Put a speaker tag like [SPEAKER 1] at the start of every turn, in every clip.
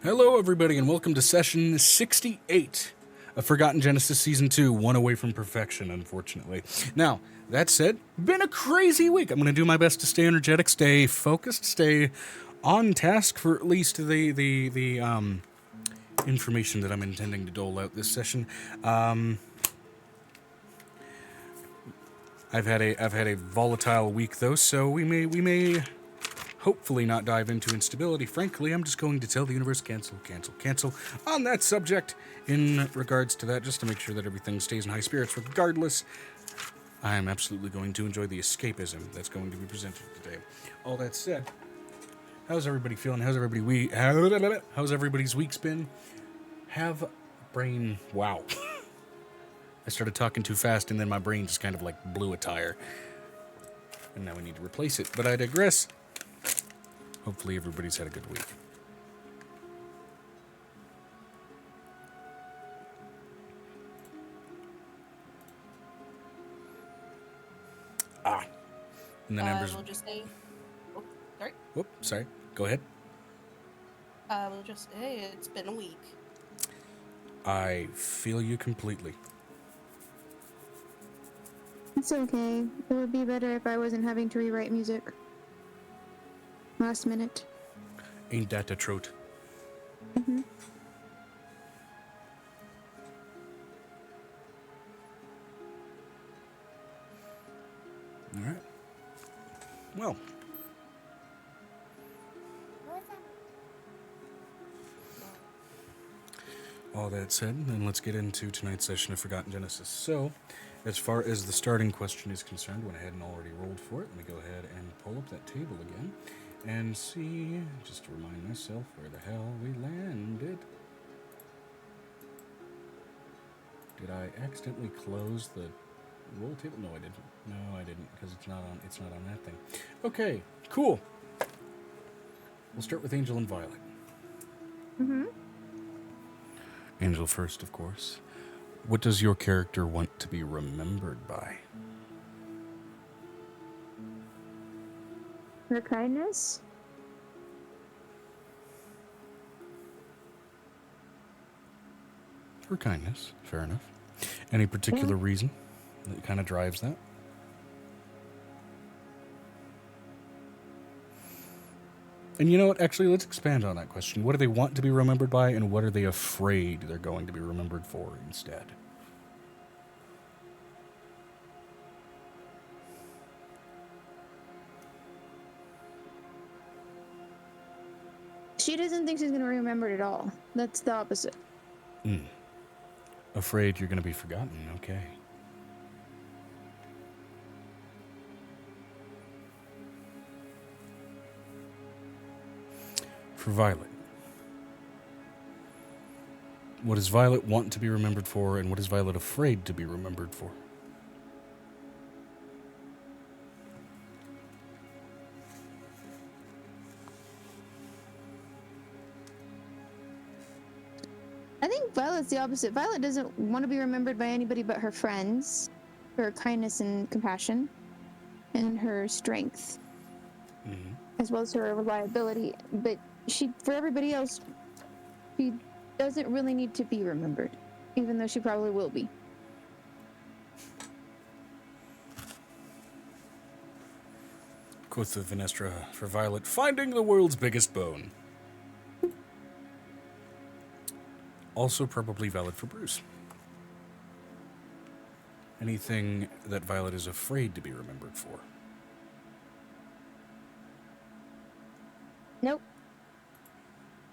[SPEAKER 1] Hello, everybody, and welcome to session 68 of Forgotten Genesis Season 2, one away from perfection, unfortunately. Now, that said, been a crazy week. I'm going to do my best to stay energetic, stay focused, stay on task for at least the information that I'm intending to dole out this session. I've had a volatile week, though, so we may hopefully not dive into instability. Frankly, I'm just going to tell the universe cancel on that subject in regards to that, just to make sure that everything stays in high spirits. Regardless, I'm absolutely going to enjoy the escapism that's going to be presented today. All that said, how's everybody feeling? How's everybody's week's been? Wow. I started talking too fast and then my brain just kind of like blew a tire. And now we need to replace it, but I digress. Hopefully everybody's had a good week. And then Ember's...
[SPEAKER 2] We'll just say... Oh, sorry.
[SPEAKER 1] Whoop, sorry. Go ahead.
[SPEAKER 2] We'll just say it's been a week.
[SPEAKER 1] I feel you completely.
[SPEAKER 3] It's okay. It would be better if I wasn't having to rewrite music. Last minute.
[SPEAKER 1] Ain't that a truth?
[SPEAKER 3] Mm-hmm.
[SPEAKER 1] All right. Well. All that said, then let's get into tonight's session of Forgotten Genesis. So, as far as the starting question is concerned, went ahead and already rolled for it. Let me go ahead and pull up that table again and see, just to remind myself where the hell we landed. Did I accidentally close the roll table? No, I didn't. No, I didn't, because it's not on that thing. Okay, cool. We'll start with Angel and Violet.
[SPEAKER 3] Mm-hmm.
[SPEAKER 1] Angel first, of course. What does your character want to be remembered by?
[SPEAKER 3] Her kindness?
[SPEAKER 1] Her kindness, fair enough. Any particular reason that kind of drives that? And you know what? Actually, let's expand on that question. What do they want to be remembered by, and what are they afraid they're going to be remembered for instead?
[SPEAKER 3] She doesn't think she's going to remember it at all. That's the opposite.
[SPEAKER 1] Afraid you're going to be forgotten, okay. For Violet. What does Violet want to be remembered for, and what is Violet afraid to be remembered for?
[SPEAKER 3] I think Violet's the opposite. Violet doesn't want to be remembered by anybody but her friends. Her kindness and compassion. And her strength.
[SPEAKER 1] Mm-hmm.
[SPEAKER 3] As well as her reliability. But for everybody else, she doesn't really need to be remembered. Even though she probably will be.
[SPEAKER 1] Quoth of Venestra for Violet, finding the world's biggest bone. Also probably valid for Bruce. Anything that Violet is afraid to be remembered for?
[SPEAKER 3] Nope.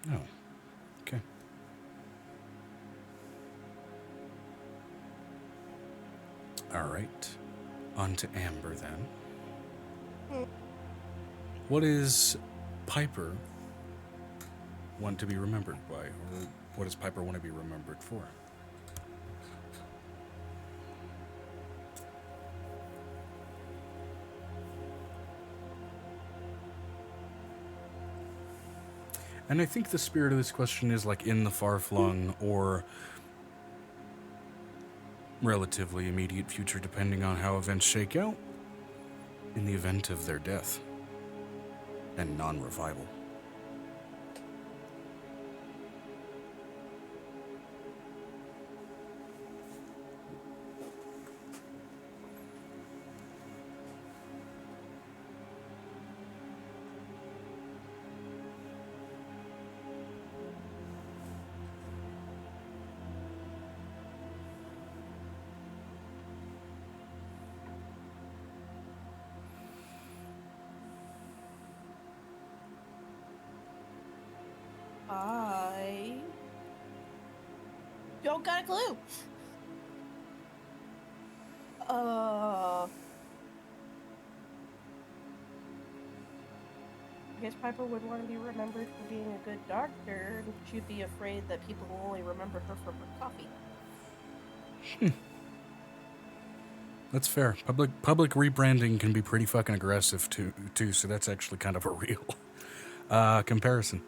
[SPEAKER 1] No. Okay. All right. On to Amber then. What is Piper want to be remembered by, or what does Piper want to be remembered for? And I think the spirit of this question is like in the far-flung or relatively immediate future, depending on how events shake out, in the event of their death and non-revival.
[SPEAKER 2] I don't got a clue. I guess Piper would want to be remembered for being a good doctor, and she'd be afraid that people will only remember her from her coffee.
[SPEAKER 1] That's fair. Public rebranding can be pretty fucking aggressive too. So that's actually kind of a real comparison.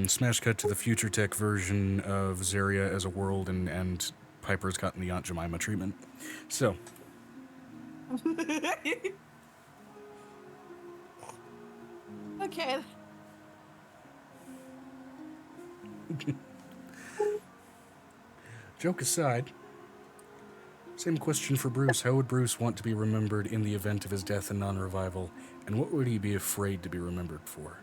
[SPEAKER 1] Smash cut to the future tech version of Zaria as a world, and Piper's gotten the Aunt Jemima treatment. So.
[SPEAKER 2] Okay.
[SPEAKER 1] Joke aside, same question for Bruce. How would Bruce want to be remembered in the event of his death and non-revival, and what would he be afraid to be remembered for?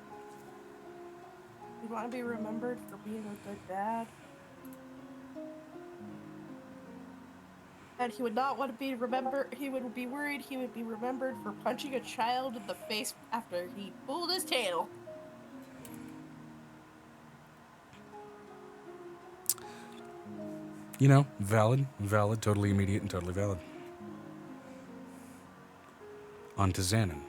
[SPEAKER 2] You want to be remembered for being a good dad? And he would not want to be remembered. He would be worried he would be remembered for punching a child in the face after he pulled his tail.
[SPEAKER 1] You know, valid, totally immediate, and totally valid. On to Xanon.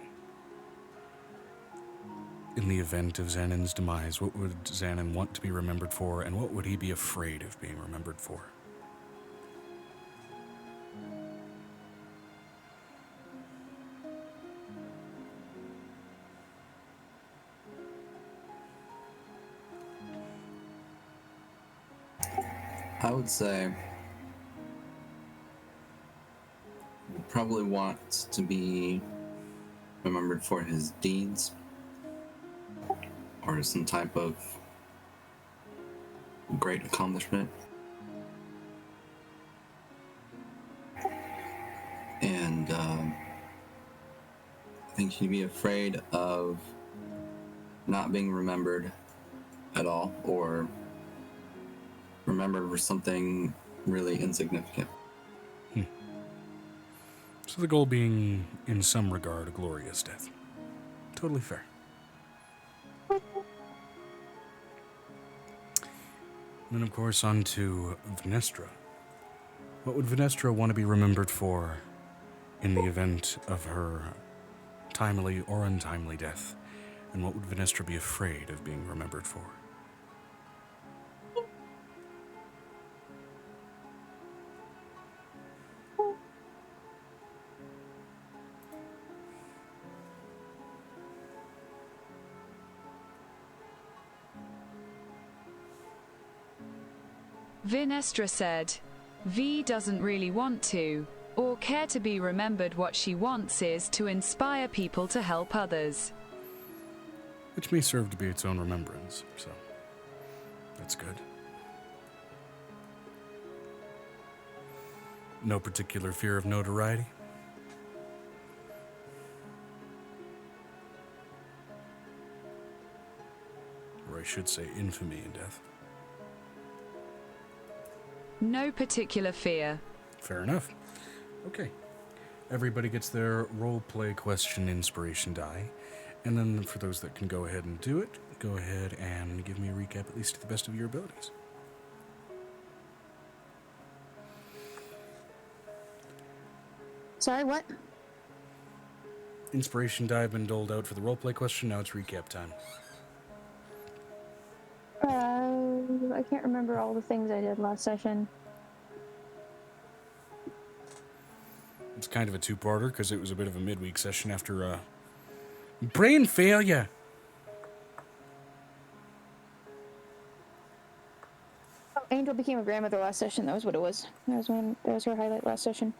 [SPEAKER 1] In the event of Xanon's demise, what would Xanon want to be remembered for, and what would he be afraid of being remembered for?
[SPEAKER 4] I would say probably wants to be remembered for his deeds or some type of great accomplishment. And I think she'd be afraid of not being remembered at all, or remembered for something really insignificant.
[SPEAKER 1] So the goal being, in some regard, a glorious death. Totally fair. And then, of course, on to Venestra. What would Venestra want to be remembered for in the event of her timely or untimely death? And what would Venestra be afraid of being remembered for?
[SPEAKER 5] Venestra said, V doesn't really want to, or care to be remembered. What she wants is to inspire people to help others.
[SPEAKER 1] Which may serve to be its own remembrance, so that's good. No particular fear of notoriety? Or I should say infamy in death.
[SPEAKER 5] No particular fear.
[SPEAKER 1] Fair enough. Okay. Everybody gets their role-play question inspiration die. And then for those that can go ahead and do it, go ahead and give me a recap at least to the best of your abilities.
[SPEAKER 3] Sorry, what?
[SPEAKER 1] Inspiration die have been doled out for the roleplay question. Now it's recap time.
[SPEAKER 3] I can't remember all the things I did last session.
[SPEAKER 1] It's kind of a two-parter because it was a bit of a midweek session after brain failure.
[SPEAKER 3] Oh, Angel became a grandmother last session. That was what it was. That was her highlight last session.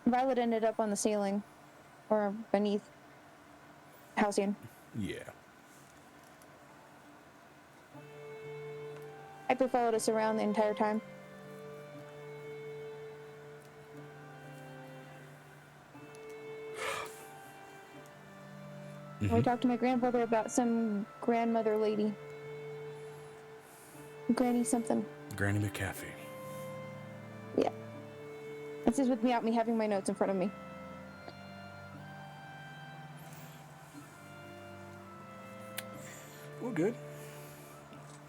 [SPEAKER 3] Violet ended up on the ceiling, or beneath Halcyon.
[SPEAKER 1] Yeah.
[SPEAKER 3] Hyper followed us around the entire time.
[SPEAKER 1] Mm-hmm.
[SPEAKER 3] I talked to my grandfather about some grandmother lady. Granny something.
[SPEAKER 1] Granny McAfee.
[SPEAKER 3] Yeah. This is without me having my notes in front of me.
[SPEAKER 1] Well, good.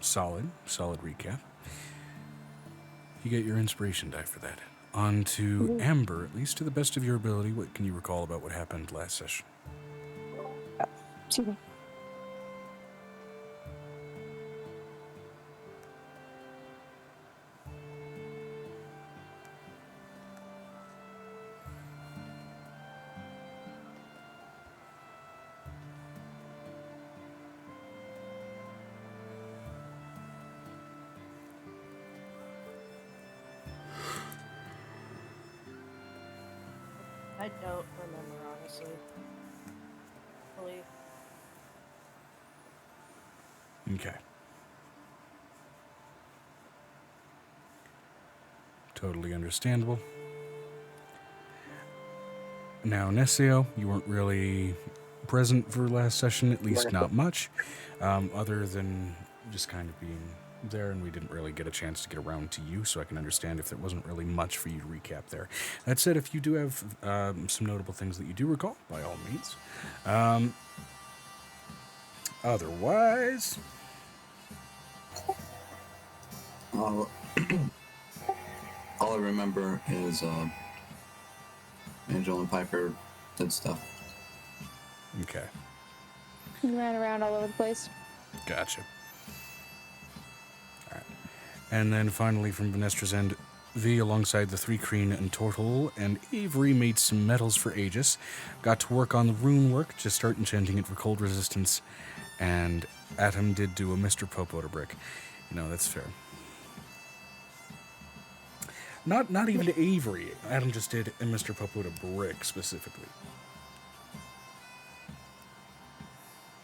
[SPEAKER 1] Solid recap. You get your inspiration die for that. On to Amber, at least to the best of your ability. What can you recall about what happened last session?
[SPEAKER 3] Excuse me.
[SPEAKER 2] I don't remember, honestly. Really.
[SPEAKER 1] Okay. Totally understandable. Now, Nesio, you weren't really present for last session, at least not much, other than just kind of being there, and we didn't really get a chance to get around to you, so I can understand if there wasn't really much for you to recap there. That said, if you do have some notable things that you do recall, by all means. Otherwise...
[SPEAKER 4] All I remember is Angel and Piper did stuff.
[SPEAKER 1] Okay.
[SPEAKER 3] You ran around all over the place.
[SPEAKER 1] Gotcha. All right. And then finally from Venestra's end, V, alongside the three Kreen and Tortle and Avery, made some medals for Aegis. Got to work on the rune work to start enchanting it for cold resistance. And Atom did do a Mr. Popoto brick. You know, that's fair. Not even to Avery. Adam just did a Mr. Popoto brick specifically.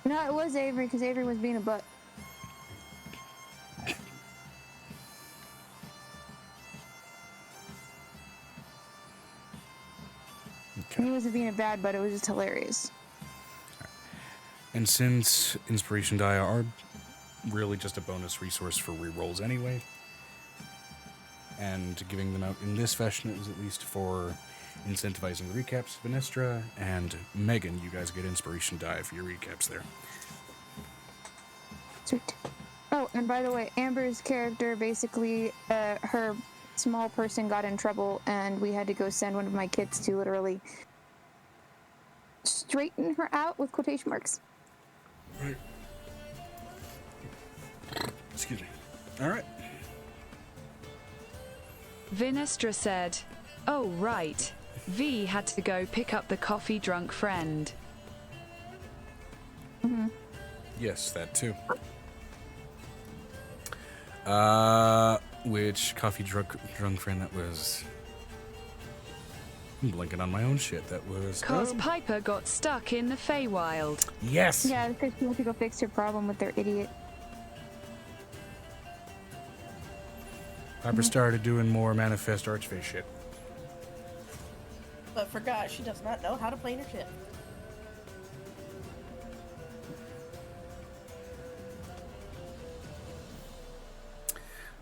[SPEAKER 3] No, it was Avery, because Avery was being a butt.
[SPEAKER 1] Okay.
[SPEAKER 3] He wasn't being a bad butt, it was just hilarious.
[SPEAKER 1] And since Inspiration Die are really just a bonus resource for rerolls anyway, and giving them out in this fashion is at least for incentivizing the recaps. Venestra and Megan, you guys get Inspiration Die for your recaps there.
[SPEAKER 3] Sweet. Oh, and by the way, Amber's character, basically, her small person got in trouble, and we had to go send one of my kids to literally straighten her out with quotation marks.
[SPEAKER 1] Right. Excuse me. All right.
[SPEAKER 5] Vinestra said, "Oh, right. V had to go pick up the coffee drunk friend."
[SPEAKER 3] Mm-hmm.
[SPEAKER 1] Yes, that too. Which coffee drunk friend that was? I'm blinking on my own shit. That was...
[SPEAKER 5] Cause Piper got stuck in the Feywild.
[SPEAKER 1] Yes!
[SPEAKER 3] Yeah, because she went to go fix her problem with their idiot.
[SPEAKER 1] Piper started doing more Manifest Archfey shit.
[SPEAKER 2] But forgot she does not know how to plane her ship.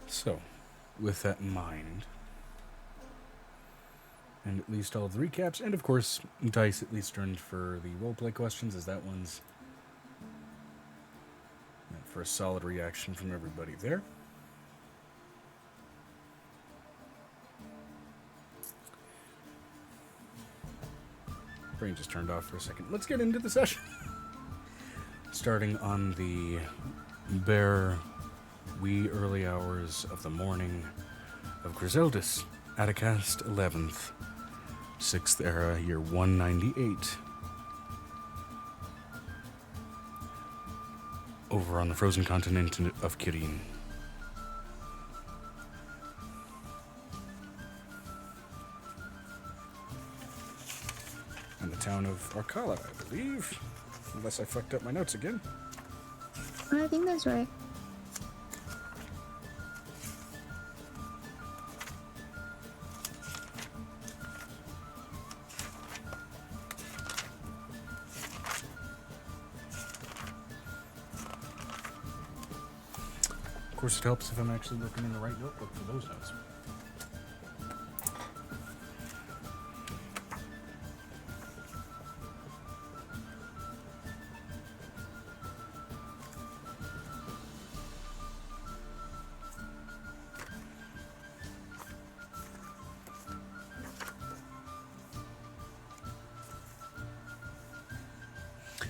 [SPEAKER 1] So, with that in mind, and at least all of the recaps, and of course, Dice at least earned for the roleplay questions, as that one's meant for a solid reaction from everybody there. Brain just turned off for a second. Let's get into the session. Starting on the bare wee early hours of the morning of Griseldis, Atticast 11th, 6th Era, year 198. Over on the frozen continent of Kirin. And the town of Arkala, I believe. Unless I fucked up my notes again.
[SPEAKER 3] I think that's right.
[SPEAKER 1] Of course, it helps if I'm actually looking in the right notebook for those notes.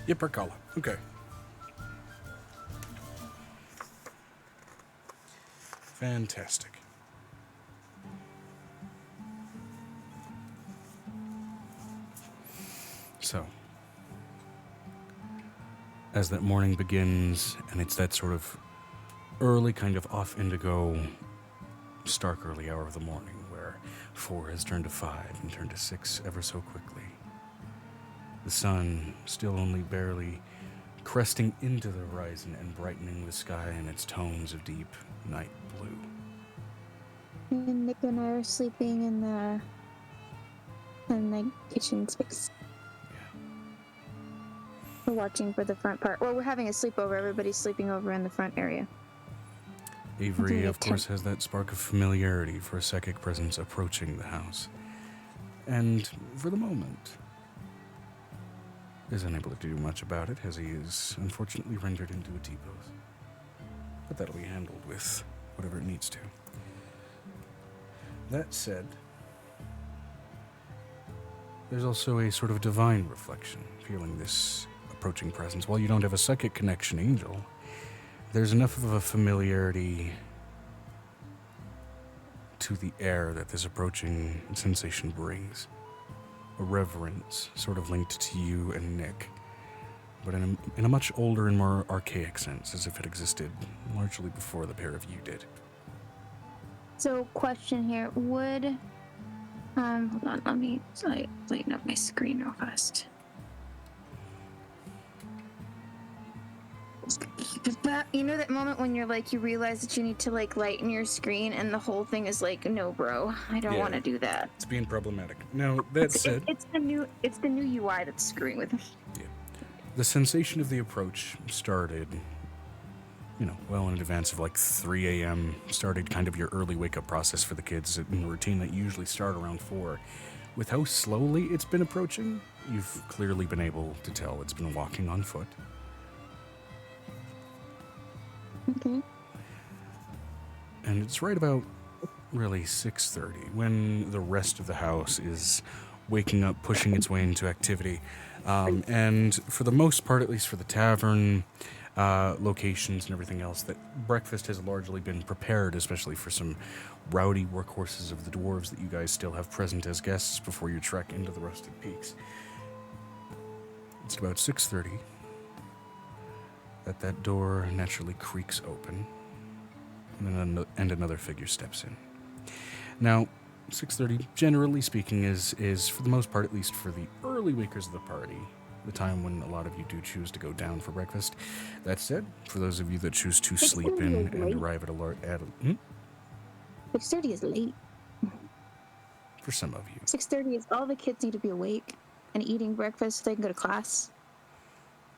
[SPEAKER 1] Yiperkala. Okay. Fantastic. So, as that morning begins, and it's that sort of early kind of off indigo, stark early hour of the morning, where 4 has turned to 5 and turned to 6 ever so quickly. The sun still only barely cresting into the horizon and brightening the sky in its tones of deep night blue.
[SPEAKER 3] And Nick and I are sleeping in the kitchen space.
[SPEAKER 1] Yeah.
[SPEAKER 3] We're watching for the front part. Well, we're having a sleepover. Everybody's sleeping over in the front area.
[SPEAKER 1] Avery,
[SPEAKER 3] Doing a
[SPEAKER 1] of course, has that spark of familiarity for a psychic presence approaching the house. And for the moment, is unable to do much about it, as he is unfortunately rendered into a T-pose. But that'll be handled with whatever it needs to. That said, there's also a sort of divine reflection, feeling this approaching presence. While you don't have a psychic connection, Angel, there's enough of a familiarity to the air that this approaching sensation brings. A reverence sort of linked to you and Nick, but in a much older and more archaic sense, as if it existed largely before the pair of you did.
[SPEAKER 3] So, question here. Would... hold on, let me lighten up my screen real fast. But you know that moment when you're like, you realize that you need to like lighten your screen and the whole thing is like, no bro, I don't want to do that.
[SPEAKER 1] It's being problematic. Now, that said...
[SPEAKER 3] It's the new UI that's screwing with me.
[SPEAKER 1] Yeah. The sensation of the approach started, well in advance of like 3 a.m. Started kind of your early wake-up process for the kids in a routine that usually start around 4. With how slowly it's been approaching, you've clearly been able to tell it's been walking on foot.
[SPEAKER 3] Okay.
[SPEAKER 1] And it's right about really 6:30 when the rest of the house is waking up, pushing its way into activity. And for the most part, at least for the tavern, locations and everything else, that breakfast has largely been prepared, especially for some rowdy workhorses of the dwarves that you guys still have present as guests before you trek into the Rusted Peaks. It's about 6:30 that door naturally creaks open, and another figure steps in. Now, 6:30, generally speaking, is for the most part, at least for the early wakers of the party, the time when a lot of you do choose to go down for breakfast. That said, for those of you that choose to sleep in and arrive at
[SPEAKER 3] 6:30 is late.
[SPEAKER 1] For some of you.
[SPEAKER 3] 6:30 is all the kids need to be awake and eating breakfast so they can go to class.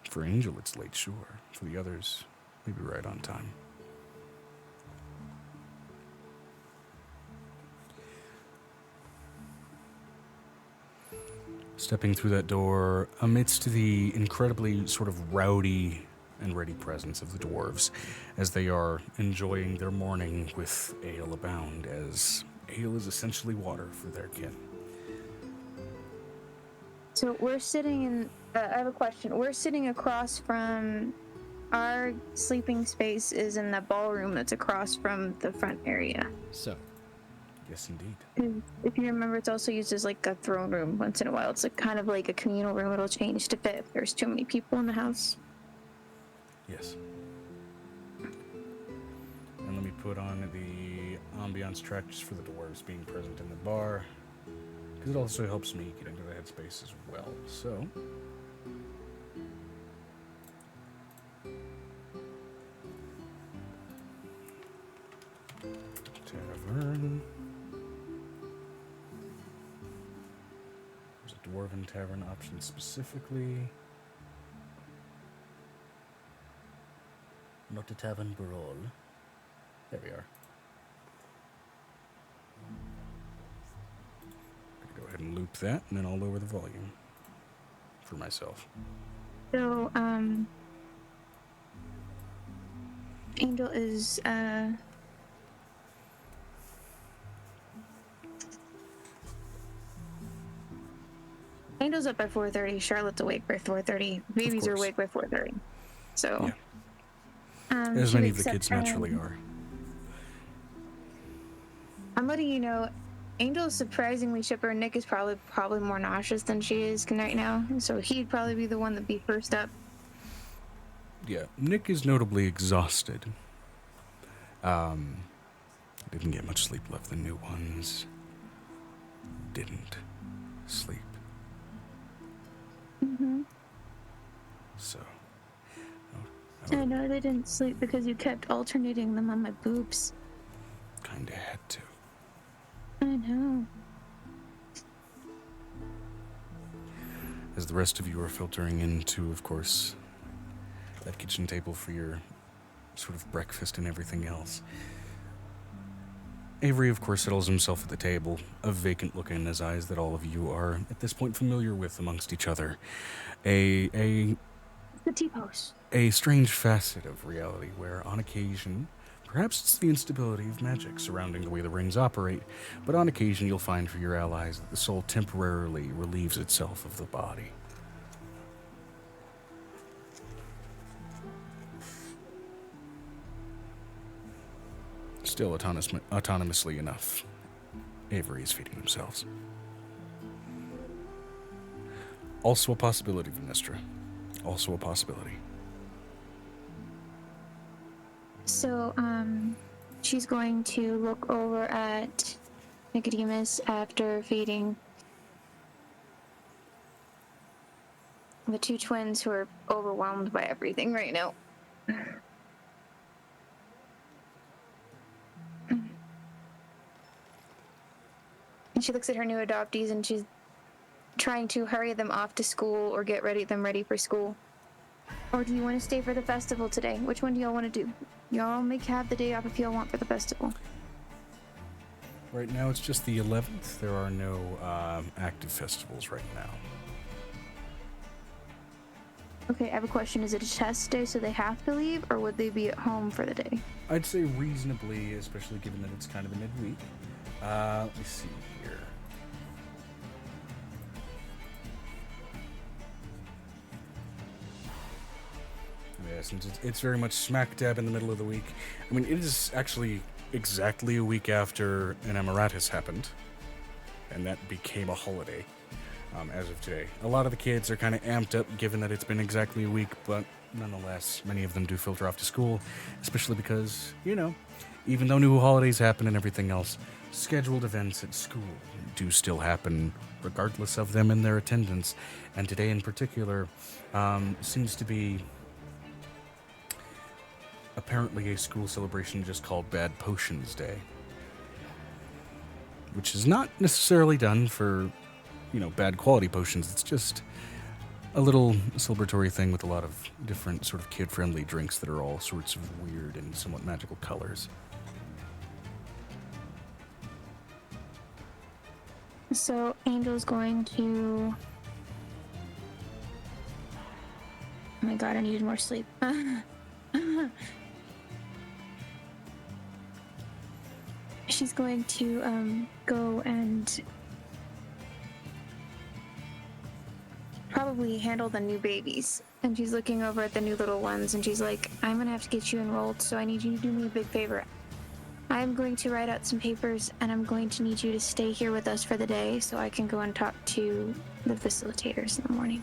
[SPEAKER 1] For Angel, it's late, sure. For the others, maybe right on time. Stepping through that door, amidst the incredibly sort of rowdy and ready presence of the dwarves, as they are enjoying their morning with ale abound, as ale is essentially water for their kin.
[SPEAKER 3] So we're sitting in... I have a question. We're sitting across from... Our sleeping space is in the ballroom that's across from the front area.
[SPEAKER 1] So, yes indeed.
[SPEAKER 3] And if you remember, it's also used as like a throne room once in a while. It's like kind of like a communal room. It'll change to fit if there's too many people in the house.
[SPEAKER 1] Yes. And let me put on the ambiance track just for the dwarves being present in the bar, because it also helps me get into the headspace as well. So, tavern. There's a dwarven tavern option specifically. Not a tavern brawl. There we are. Go ahead and loop that, and then I'll lower the volume for myself.
[SPEAKER 3] So, Angel is, Angel's up by 4:30. Charlotte's awake by 4:30. Babies are
[SPEAKER 1] course.
[SPEAKER 3] awake by 4:30. So,
[SPEAKER 1] As
[SPEAKER 3] she
[SPEAKER 1] many of
[SPEAKER 3] wakes
[SPEAKER 1] the
[SPEAKER 3] up
[SPEAKER 1] kids naturally
[SPEAKER 3] and-
[SPEAKER 1] are.
[SPEAKER 3] I'm letting you know, Angel's surprisingly chipper. Nick is probably more nauseous than she is right now, so he'd probably be the one that'd be first up.
[SPEAKER 1] Yeah, Nick is notably exhausted. Didn't get much sleep left. The new ones didn't sleep.
[SPEAKER 3] Mm-hmm.
[SPEAKER 1] So,
[SPEAKER 3] I know they didn't sleep because you kept alternating them on my boobs.
[SPEAKER 1] kinda had to.
[SPEAKER 3] I know.
[SPEAKER 1] As the rest of you are filtering into, of course, that kitchen table for your sort of breakfast and everything else. Avery, of course, settles himself at the table, a vacant look in his eyes that all of you are, at this point, familiar with amongst each other. A
[SPEAKER 3] The T-pose.
[SPEAKER 1] strange facet of reality where, on occasion, perhaps it's the instability of magic surrounding the way the rings operate, but on occasion you'll find for your allies that the soul temporarily relieves itself of the body. Still autonomously enough, Avery is feeding themselves. Also a possibility, Venestra. Also a possibility.
[SPEAKER 3] So, she's going to look over at Nicodemus after feeding the two twins who are overwhelmed by everything right now. And she looks at her new adoptees and she's trying to hurry them off to school or get them ready for school. Or do you want to stay for the festival today? Which one do y'all want to do? Y'all have the day off if y'all want for the festival.
[SPEAKER 1] Right now it's just the 11th. There are no active festivals right now.
[SPEAKER 3] Okay, I have a question. Is it a test day so they have to leave, or would they be at home for the day?
[SPEAKER 1] I'd say reasonably, especially given that it's kind of a midweek. Let me see here. Yeah, since it's very much smack dab in the middle of the week. I mean, it is actually exactly a week after an Emeritus happened, and that became a holiday as of today. A lot of the kids are kind of amped up given that it's been exactly a week, but nonetheless, many of them do filter off to school, especially because, you know, even though new holidays happen and everything else, scheduled events at school do still happen regardless of them and their attendance. And today in particular seems to be apparently a school celebration just called Bad Potions Day, which is not necessarily done for, you know, bad quality potions. It's just a little celebratory thing with a lot of different sort of kid-friendly drinks that are all sorts of weird and somewhat magical colors.
[SPEAKER 3] So Angel's going to... Oh my god, I needed more sleep. She's going to go and probably handle the new babies. And she's looking over at the new little ones and she's like, I'm gonna have to get you enrolled, so I need you to do me a big favor. I'm going to write out some papers and I'm going to need you to stay here with us for the day so I can go and talk to the facilitators in the morning.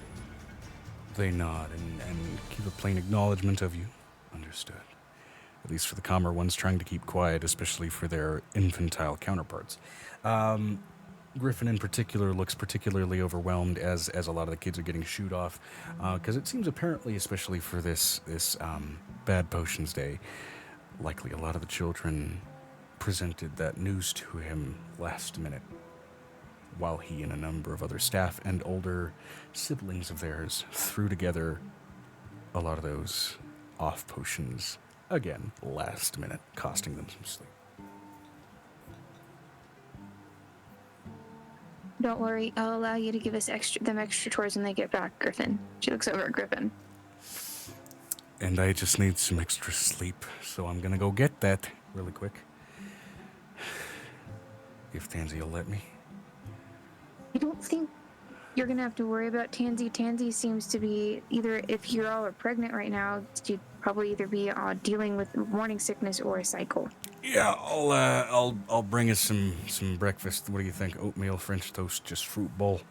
[SPEAKER 1] They nod and keep a plain acknowledgement of you. Understood. At least for the calmer ones trying to keep quiet, especially for their infantile counterparts. Griffin in particular looks particularly overwhelmed as a lot of the kids are getting shooed off, because it seems apparently, especially for this Bad Potions Day, likely a lot of the children presented that news to him last minute, while he and a number of other staff and older siblings of theirs threw together a lot of those off potions, again, last minute, costing them some sleep.
[SPEAKER 3] Don't worry, I'll allow you to give us them extra tours when they get back, Griffin. She looks over at Griffin.
[SPEAKER 1] And I just need some extra sleep, so I'm gonna go get that really quick. If Tansy will let me.
[SPEAKER 3] I don't think you're gonna have to worry about Tansy. Tansy seems to be either, if you all are pregnant right now, she'd probably either be dealing with morning sickness or a cycle.
[SPEAKER 1] Yeah, I'll bring us some breakfast. What do you think? Oatmeal, French toast, just fruit bowl.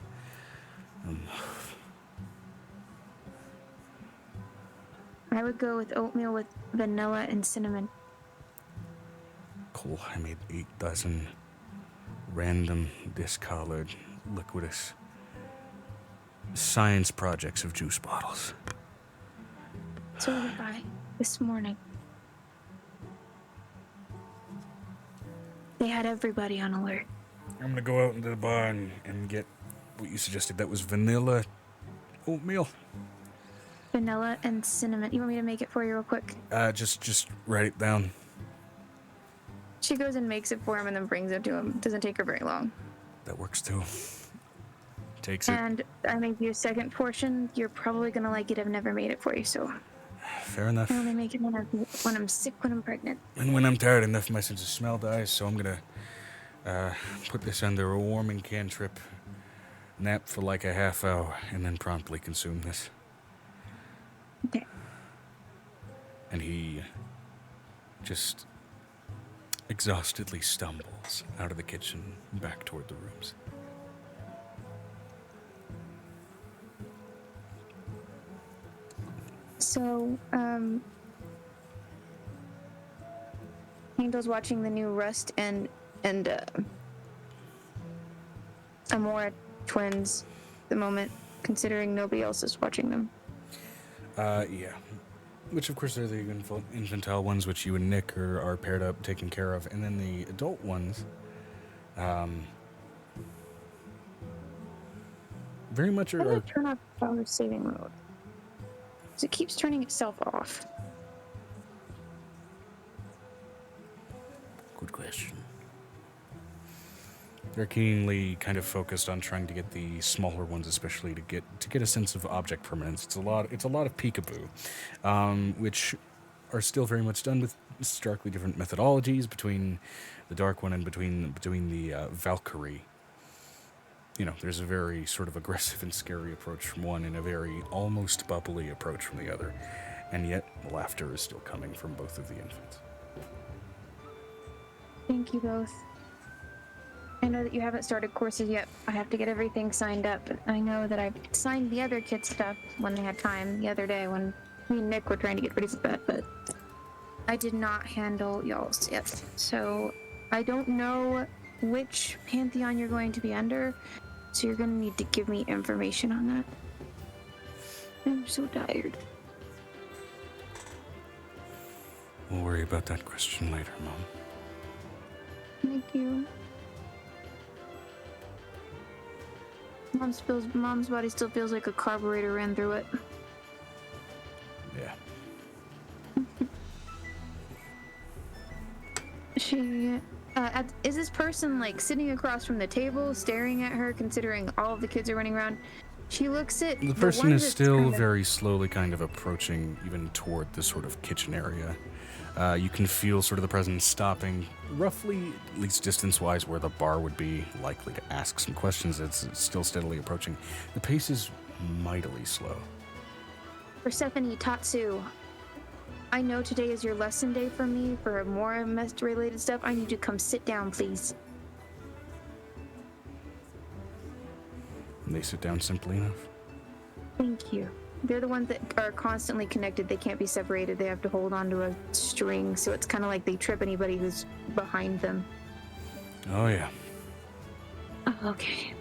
[SPEAKER 3] I would go with oatmeal with vanilla and cinnamon.
[SPEAKER 1] Cool. I made 8 dozen random, discolored, liquidous science projects of juice bottles.
[SPEAKER 3] So did I this morning. They had everybody on alert.
[SPEAKER 1] I'm gonna go out into the bar and get what you suggested. That was vanilla oatmeal.
[SPEAKER 3] Vanilla and cinnamon. You want me to make it for you real quick?
[SPEAKER 1] Just write it down.
[SPEAKER 3] She goes and makes it for him and then brings it to him. Doesn't take her very long.
[SPEAKER 1] That works too. Takes it.
[SPEAKER 3] And I made you a second portion. You're probably gonna like it. I've never made it for you, so
[SPEAKER 1] Fair enough.
[SPEAKER 3] I only make it when I'm sick, when I'm pregnant.
[SPEAKER 1] And when I'm tired enough, my sense of smell dies, so I'm gonna put this under a warming cantrip, nap for like a half hour, and then promptly consume this.
[SPEAKER 3] Okay.
[SPEAKER 1] And he just exhaustedly stumbles out of the kitchen back toward the rooms.
[SPEAKER 3] So, Angel's watching the new Rust and Amora twins at the moment, considering nobody else is watching them.
[SPEAKER 1] Yeah. Which, of course, are the infantile ones, which you and Nick are paired up, taking care of. And then the adult ones, very much
[SPEAKER 3] How do
[SPEAKER 1] are...
[SPEAKER 3] I turn off power saving mode? Because it keeps turning itself off.
[SPEAKER 1] Good question. They're keenly kind of focused on trying to get the smaller ones, especially to get a sense of object permanence. It's a lot of peekaboo, which are still very much done with starkly different methodologies between the Dark One and between the Valkyrie. You know, there's a very sort of aggressive and scary approach from one and a very almost bubbly approach from the other, and yet laughter is still coming from both of the infants.
[SPEAKER 3] Thank you both. I know that you haven't started courses yet. I have to get everything signed up. I know that I signed the other kids' stuff when they had time the other day when me and Nick were trying to get ready for bed, but I did not handle y'all's yet. So I don't know which pantheon you're going to be under, so you're going to need to give me information on that. I'm so tired.
[SPEAKER 1] We'll worry about that question later, Mom.
[SPEAKER 3] Thank you. Mom's body still feels like a carburetor ran through it.
[SPEAKER 1] Yeah.
[SPEAKER 3] She, is this person like sitting across from the table, staring at her, considering all of the kids are running around? She looks at
[SPEAKER 1] The person
[SPEAKER 3] one
[SPEAKER 1] is
[SPEAKER 3] that's
[SPEAKER 1] still
[SPEAKER 3] kind of-
[SPEAKER 1] very slowly kind of approaching even toward the sort of kitchen area. You can feel sort of the presence stopping roughly, at least distance-wise, where the bar would be likely to ask some questions. It's still steadily approaching. The pace is mightily slow.
[SPEAKER 3] Persephone, Tatsu, I know today is your lesson day for me for more mess-related stuff. I need you to come sit down, please.
[SPEAKER 1] And they sit down simply enough.
[SPEAKER 3] Thank you. They're the ones that are constantly connected. They can't be separated. They have to hold onto a string, so it's kind of like they trip anybody who's behind them.
[SPEAKER 1] Oh, yeah.
[SPEAKER 3] Oh, okay.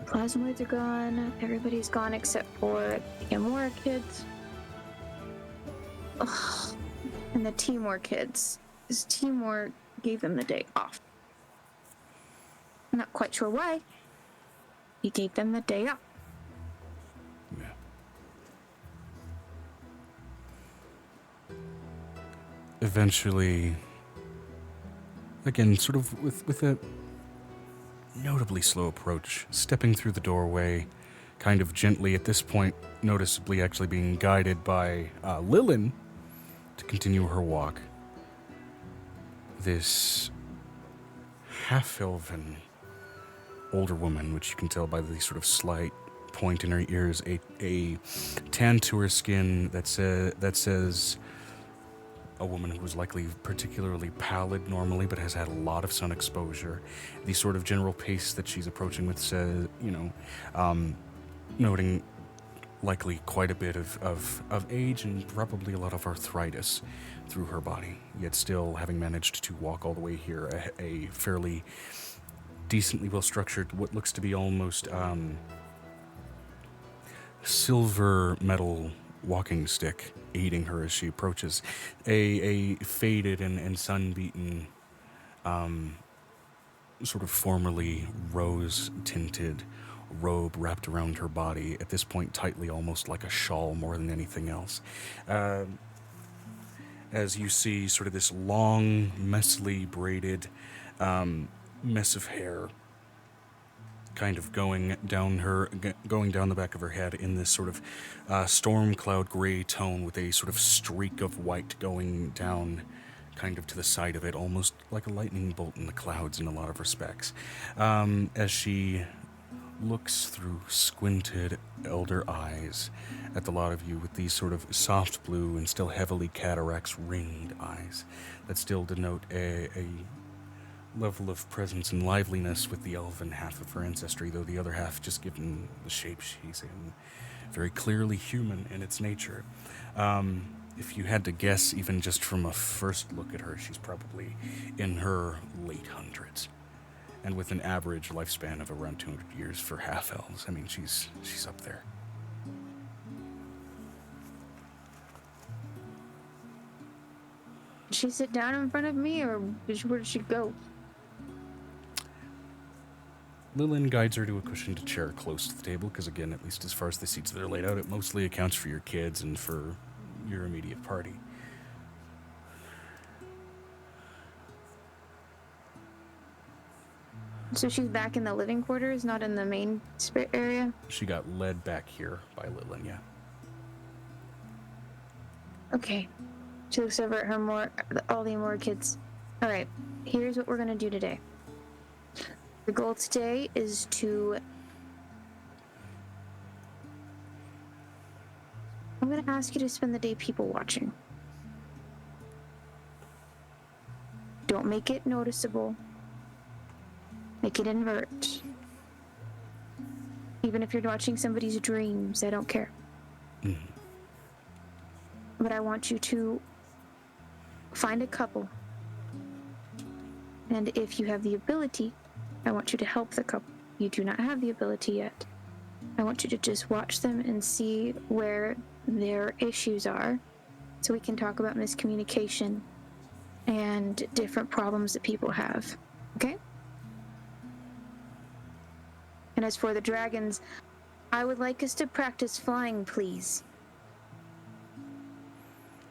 [SPEAKER 3] Plasmoids are gone. Everybody's gone except for the Amora kids. Ugh. And the Timor kids. Because Timor gave them the day off. I'm not quite sure why. He gave them the day off.
[SPEAKER 1] Yeah. Eventually, again, sort of with a notably slow approach, stepping through the doorway, kind of gently at this point, noticeably actually being guided by Lilin to continue her walk. This half-elven, older woman, which you can tell by the sort of slight point in her ears, a tan to her skin that says a woman who is likely particularly pallid normally, but has had a lot of sun exposure. The sort of general pace that she's approaching with says, noting likely quite a bit of age and probably a lot of arthritis through her body, yet still having managed to walk all the way here, a fairly decently well-structured, what looks to be almost silver metal walking stick aiding her as she approaches. A faded and sun-beaten, sort of formerly rose-tinted robe wrapped around her body, at this point tightly, almost like a shawl more than anything else. As you see sort of this long, messily braided mess of hair kind of going down the back of her head in this sort of storm cloud gray tone with a sort of streak of white going down kind of to the side of it, almost like a lightning bolt in the clouds in a lot of respects. As she looks through squinted elder eyes at the lot of you with these sort of soft blue and still heavily cataracts ringed eyes that still denote a level of presence and liveliness with the elven half of her ancestry, though the other half, just given the shape she's in, very clearly human in its nature. If you had to guess, even just from a first look at her, she's probably in her late hundreds, and with an average lifespan of around 200 years for half-elves. I mean, she's up there.
[SPEAKER 3] Did she sit down in front of me, or where did she go?
[SPEAKER 1] Lillian guides her to a cushioned chair close to the table, because again, at least as far as the seats that are laid out, it mostly accounts for your kids and for your immediate party.
[SPEAKER 3] So she's back in the living quarters, not in the main area?
[SPEAKER 1] She got led back here by Lillian, yeah.
[SPEAKER 3] Okay. She looks over at all the more kids. All right, here's what we're gonna do today. The goal today is I'm gonna ask you to spend the day people watching. Don't make it noticeable. Make it invert. Even if you're watching somebody's dreams, I don't care.
[SPEAKER 1] Mm.
[SPEAKER 3] But I want you to find a couple. And if you have the ability, I want you to help the couple. You do not have the ability yet. I want you to just watch them and see where their issues are, so we can talk about miscommunication and different problems that people have. Okay? And as for the dragons, I would like us to practice flying, please.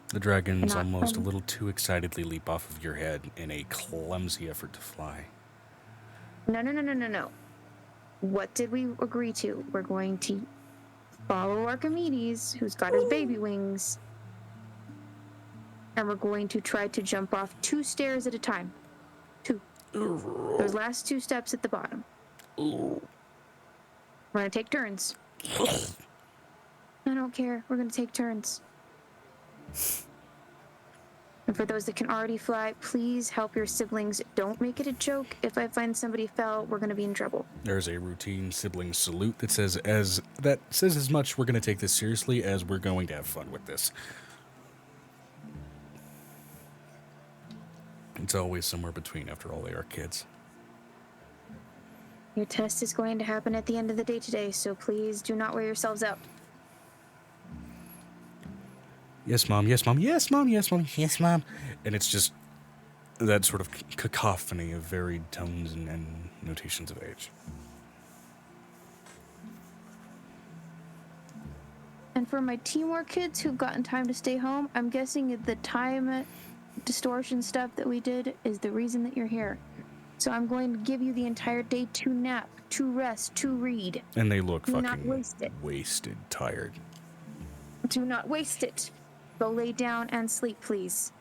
[SPEAKER 1] The dragons almost a little too excitedly leap off of your head in a clumsy effort to fly.
[SPEAKER 3] No. What did we agree to? We're going to follow Archimedes, who's got his baby wings, and we're going to try to jump off 2 stairs at a time. 2. Those last 2 steps at the bottom. We're going to take turns. I don't care. We're going to take turns. And for those that can already fly, please help your siblings. Don't make it a joke. If I find somebody fell, we're going to be in trouble.
[SPEAKER 1] There's a routine sibling salute that says as much we're going to take this seriously as we're going to have fun with this. It's always somewhere between, after all, they are kids.
[SPEAKER 3] Your test is going to happen at the end of the day today, so please do not wear yourselves out.
[SPEAKER 1] Yes, Mom, yes, Mom, yes, Mom, yes, Mom, yes, Mom. And it's just that sort of cacophony of varied tones and notations of age.
[SPEAKER 3] And for my teamwork kids who've gotten time to stay home, I'm guessing the time distortion stuff that we did is the reason that you're here. So I'm going to give you the entire day to nap, to rest, to read.
[SPEAKER 1] And they look
[SPEAKER 3] Do not
[SPEAKER 1] fucking
[SPEAKER 3] waste it.
[SPEAKER 1] wasted, tired.
[SPEAKER 3] Do not waste it. Go lay down and sleep, please.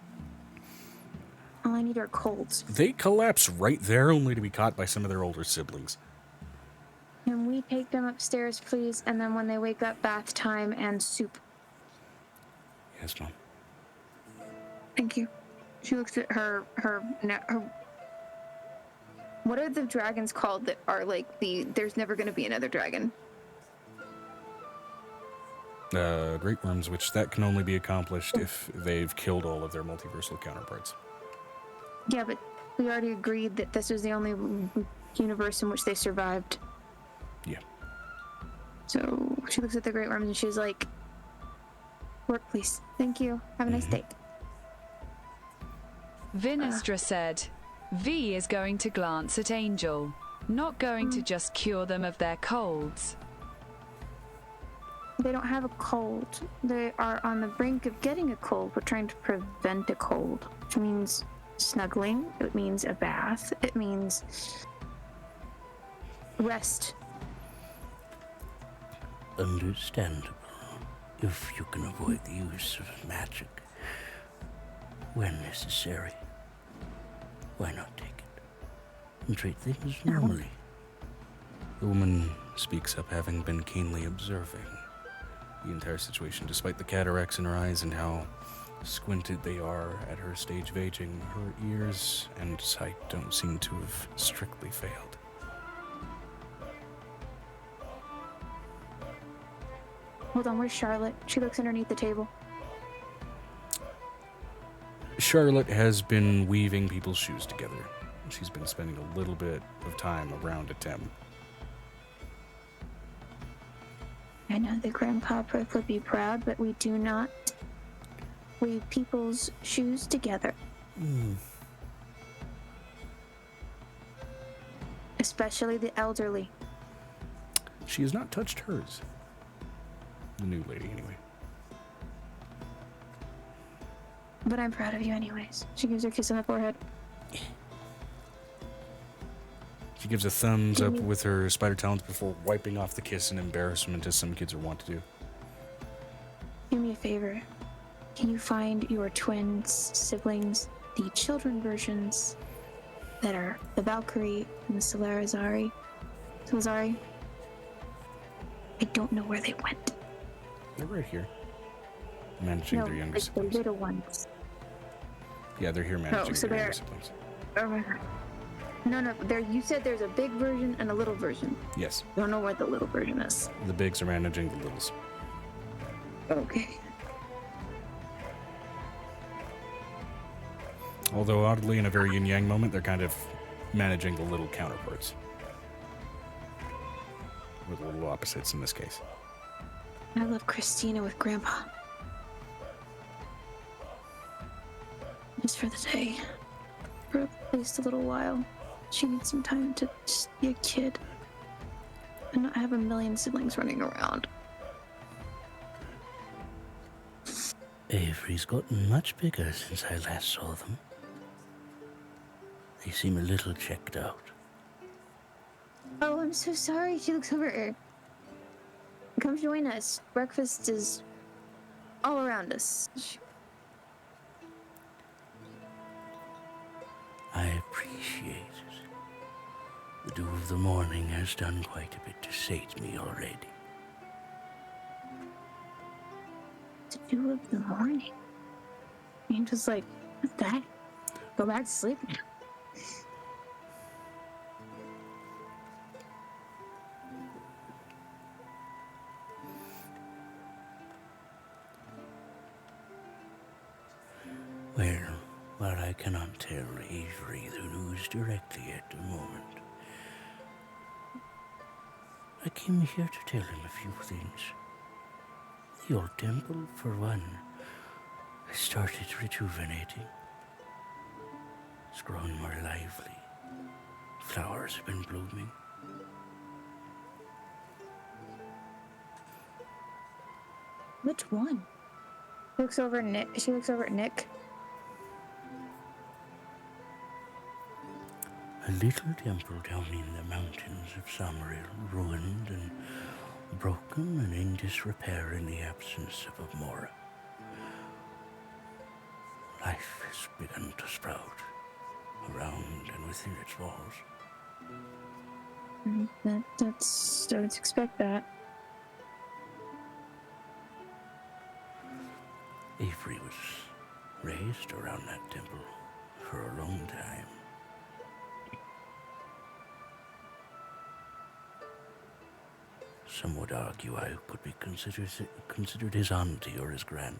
[SPEAKER 3] All I need are colds.
[SPEAKER 1] They collapse right there, only to be caught by some of their older siblings.
[SPEAKER 3] somebody take them upstairs, please? And then when they wake up, bath time and soup.
[SPEAKER 1] Yes, Mom.
[SPEAKER 3] Thank you. She looks at her. What are the dragons called that are like there's never going to be another dragon?
[SPEAKER 1] Great worms, which that can only be accomplished if they've killed all of their multiversal counterparts.
[SPEAKER 3] Yeah, but we already agreed that this was the only universe in which they survived.
[SPEAKER 1] Yeah.
[SPEAKER 3] So she looks at the great worms and she's like, work, please. Thank you. Have a nice day.
[SPEAKER 5] Vinestra said, V is going to glance at Angel, not going to just cure them of their colds.
[SPEAKER 3] They don't have a cold. They are on the brink of getting a cold. We're trying to prevent a cold, which means snuggling. It means a bath. It means rest.
[SPEAKER 6] Understandable. If you can avoid the use of magic when necessary, why not take it and treat things normally?
[SPEAKER 1] The woman speaks up, having been keenly observing the entire situation, despite the cataracts in her eyes and how squinted they are at her stage of aging. Her ears and sight don't seem to have strictly failed.
[SPEAKER 3] Hold on, where's Charlotte? She looks underneath the table.
[SPEAKER 1] Charlotte has been weaving people's shoes together. She's been spending a little bit of time around a Tim.
[SPEAKER 3] I know that Grandpa Prick would be proud, but we do not weave people's shoes together. Especially the elderly.
[SPEAKER 1] She has not touched hers. The new lady, anyway.
[SPEAKER 3] But I'm proud of you anyways. She gives her a kiss on the forehead.
[SPEAKER 1] She gives a thumbs up with her spider talons before wiping off the kiss in embarrassment, as some kids are wont to do.
[SPEAKER 3] Do me a favor. Can you find your twin siblings, the children versions, that are the Valkyrie and the Salazari? I don't know where they went.
[SPEAKER 1] They're right here. Managing their younger
[SPEAKER 3] like
[SPEAKER 1] siblings.
[SPEAKER 3] the little ones.
[SPEAKER 1] Yeah, they're here managing
[SPEAKER 3] so
[SPEAKER 1] their younger
[SPEAKER 3] they're-
[SPEAKER 1] siblings.
[SPEAKER 3] No, there. You said there's a big version and a little version.
[SPEAKER 1] Yes,
[SPEAKER 3] Don't know where the little version is.
[SPEAKER 1] the bigs are managing the littles.
[SPEAKER 3] Okay.
[SPEAKER 1] Although, oddly, in a very yin-yang moment, they're kind of managing the little counterparts. Or the little opposites in this case.
[SPEAKER 3] I love Christina with Grandpa. Just for the day. For at least a little while. She needs some time to just be a kid. And not have a million siblings running around.
[SPEAKER 6] Avery's gotten much bigger since I last saw them. They seem a little checked out.
[SPEAKER 3] Oh, I'm so sorry. She looks over at her. Come join us. Breakfast is all around us.
[SPEAKER 6] I appreciate it. The dew of the morning has done quite a bit to sate me already.
[SPEAKER 3] The dew of the morning. I'm just like, what the heck? Go back to sleep.
[SPEAKER 6] Well, while I cannot tell Avery the news directly at the moment, I came here to tell him a few things. The old temple, for one, has started rejuvenating. It's grown more lively. Flowers have been blooming.
[SPEAKER 3] Which one? She looks over at Nick.
[SPEAKER 6] A little temple down in the mountains of Summerhill, ruined and broken and in disrepair in the absence of a Mora. Life has begun to sprout around and within its walls.
[SPEAKER 3] That's I would expect that.
[SPEAKER 6] Avery was raised around that temple for a long time. Some would argue I could be considered his auntie or his granny.